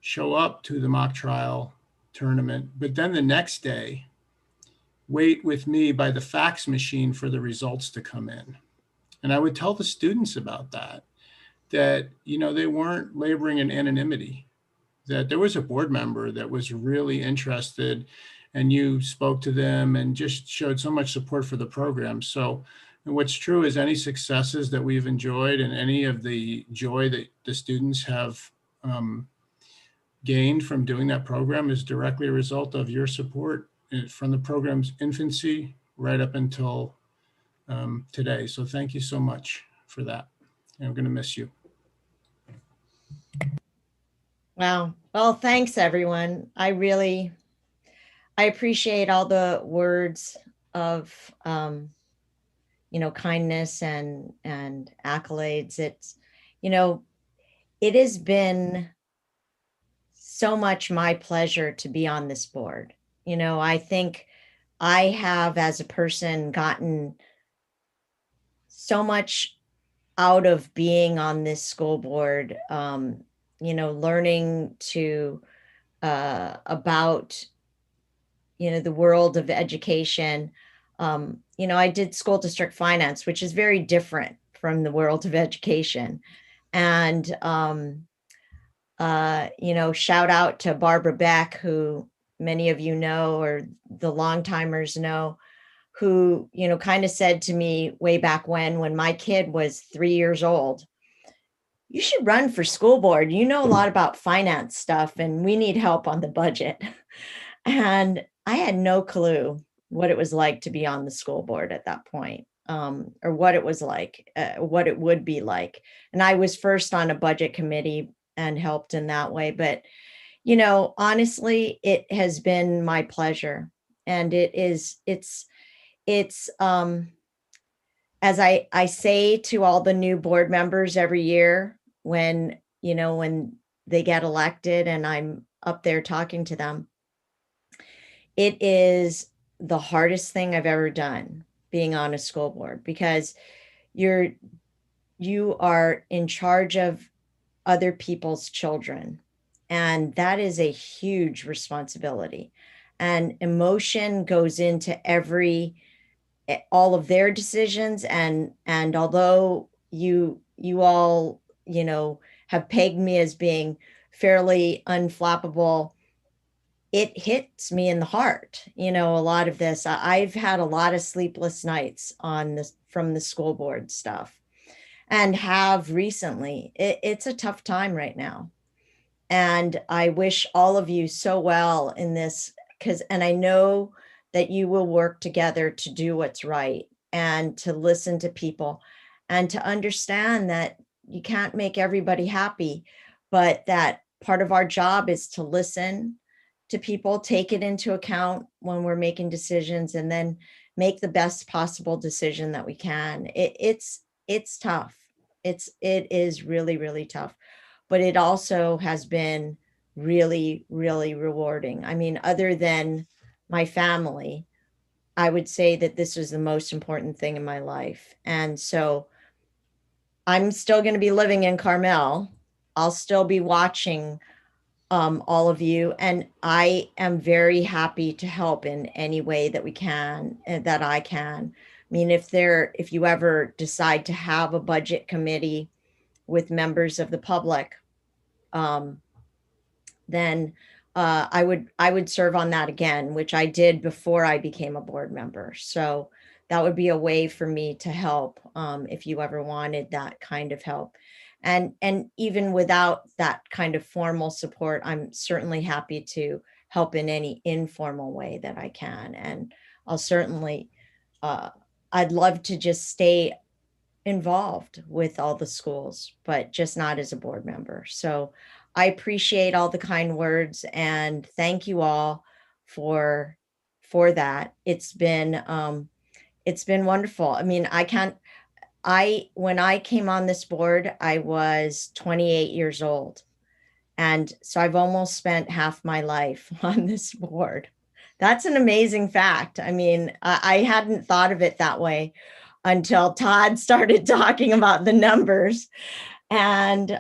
show up to the mock trial tournament, but then the next day, wait with me by the fax machine for the results to come in. And I would tell the students about that, you know, they weren't laboring in anonymity, that there was a board member that was really interested, and you spoke to them and just showed so much support for the program. So, and what's true is any successes that we've enjoyed and any of the joy that the students have gained from doing that program is directly a result of your support from the program's infancy right up until today. So thank you so much for that. I'm going to miss you. Wow. Well, thanks everyone. I appreciate all the words of, you know, kindness and accolades. It's, you know, it has been so much my pleasure to be on this board. You know, I think I have, as a person, gotten so much out of being on this school board, you know, learning to about, you know, the world of education. You know, I did school district finance, which is very different from the world of education. And, you know, shout out to Barbara Beck, who many of you know, or the long timers know, who, you know, kind of said to me way back when my kid was 3 years old, you should run for school board. You know a lot about finance stuff and we need help on the budget. And I had no clue what it was like to be on the school board at that point, or what it was like, what it would be like. And I was first on a budget committee and helped in that way. But, you know, honestly, it has been my pleasure. And it's as I say to all the new board members every year when, you know, when they get elected and I'm up there talking to them, it is the hardest thing I've ever done, being on a school board, because you are in charge of other people's children. And that is a huge responsibility. And emotion goes into all of their decisions. And although you all, you know, have pegged me as being fairly unflappable, it hits me in the heart. You know, a lot of this, I've had a lot of sleepless nights on this from the school board stuff, and have recently. It's a tough time right now. And I wish all of you so well in this, and I know that you will work together to do what's right and to listen to people and to understand that you can't make everybody happy, but that part of our job is to listen to people, take it into account when we're making decisions, and then make the best possible decision that we can. It's tough. It is really, really tough, but it also has been really, really rewarding. I mean, other than my family, I would say that this was the most important thing in my life. And so I'm still going to be living in Carmel. I'll still be watching all of you. And I am very happy to help in any way that we can, that I can. I mean, if you ever decide to have a budget committee with members of the public, then I would serve on that again, which I did before I became a board member. So that would be a way for me to help if you ever wanted that kind of help. And even without that kind of formal support, I'm certainly happy to help in any informal way that I can. And I'll certainly, I'd love to just stay involved with all the schools, but just not as a board member. So I appreciate all the kind words and thank you all for that. It's been wonderful. I mean, when I came on this board, I was 28 years old. And so I've almost spent half my life on this board. That's an amazing fact. I mean, I hadn't thought of it that way until Todd started talking about the numbers. And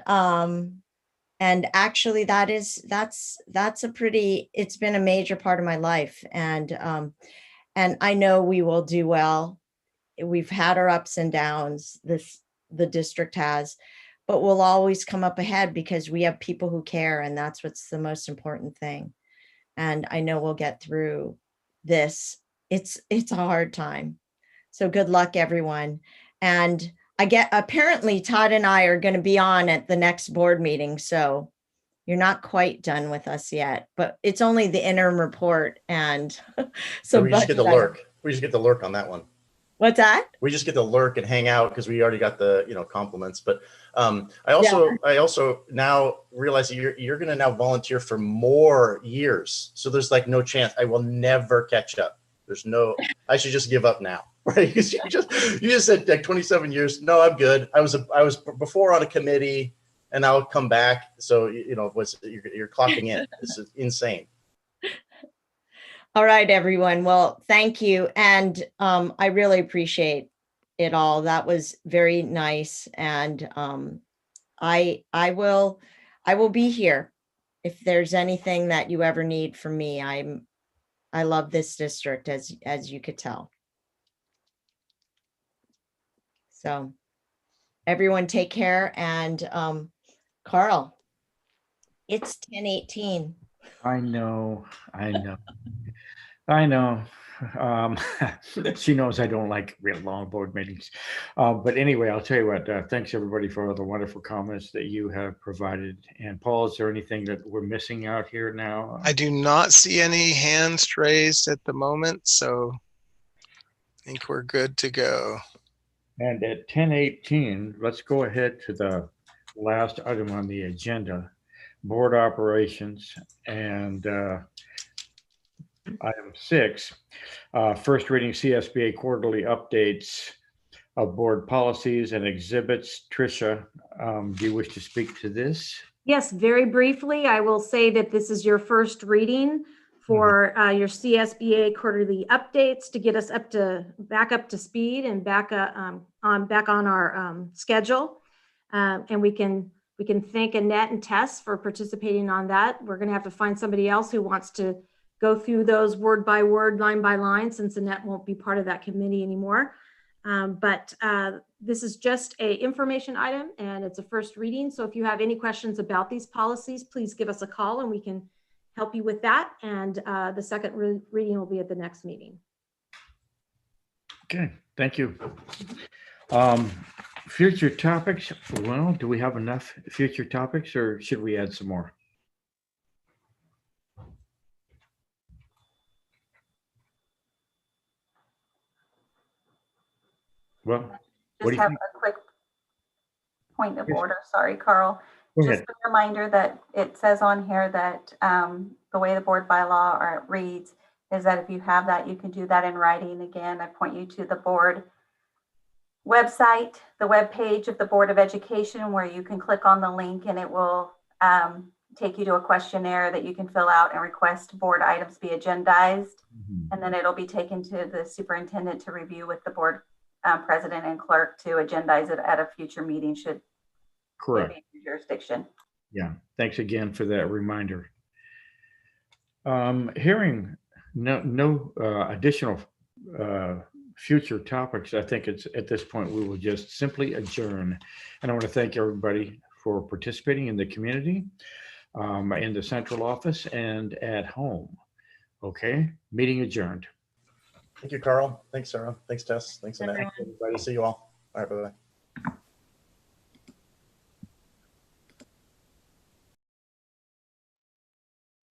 actually that's it's been a major part of my life. And I know we will do well. We've had our ups and downs, the district has, but we'll always come up ahead because we have people who care, and that's what's the most important thing. And I know we'll get through this. It's a hard time. So good luck, everyone. And apparently Todd and I are going to be on at the next board meeting. So you're not quite done with us yet, but it's only the interim report. And so we just get to lurk. We just get to lurk on that one. What's that? We just get to lurk and hang out because we already got the, compliments. But I also now realize that you're going to now volunteer for more years. So there's like no chance. I will never catch up. I should just give up now, right? Because you just said like 27 years. No, I'm good. I was before on a committee, and I'll come back. So you're clocking in. This is insane. All right, everyone. Well, thank you. And I really appreciate it all. That was very nice. And I will be here if there's anything that you ever need from me. I love this district, as you could tell. So everyone take care. And Carl, it's 10:18. I know. She knows I don't like real long board meetings. But anyway, I'll tell you what, thanks everybody for all the wonderful comments that you have provided. And Paul, is there anything that we're missing out here now? I do not see any hands raised at the moment, so I think we're good to go. And at 10:18, let's go ahead to the last item on the agenda, board operations. And item 6, first reading CSBA quarterly updates of board policies and exhibits. Tricia, do you wish to speak to this? Yes, very briefly, I will say that this is your first reading for your CSBA quarterly updates to get us back up to speed and back on our schedule. And we can thank Annette and Tess for participating on that. We're going to have to find somebody else who wants to go through those word by word, line by line, since Annette won't be part of that committee anymore. But this is just a information item and it's a first reading. So if you have any questions about these policies, please give us a call and we can help you with that. And the second reading will be at the next meeting. Okay, thank you. Future topics. Well, do we have enough future topics or should we add some more? Well, just have a quick point of order. Sorry, Carl. Just a reminder that it says on here that the way the board bylaw reads is that if you have that, you can do that in writing. Again, I point you to the board website, the web page of the Board of Education, where you can click on the link and it will take you to a questionnaire that you can fill out and request board items be agendized. And then it'll be taken to the superintendent to review with the board president and clerk to agendize it at a future meeting should correct it be in your jurisdiction. Yeah, thanks again for that reminder. Hearing no additional future topics, I think it's at this point we will just simply adjourn. And I want to thank everybody for participating in the community, in the central office and at home. Okay, meeting adjourned. Thank you, Carl. Thanks, Sarah. Thanks, Tess. Thanks, Annette. Everybody. See you all. All right, bye-bye.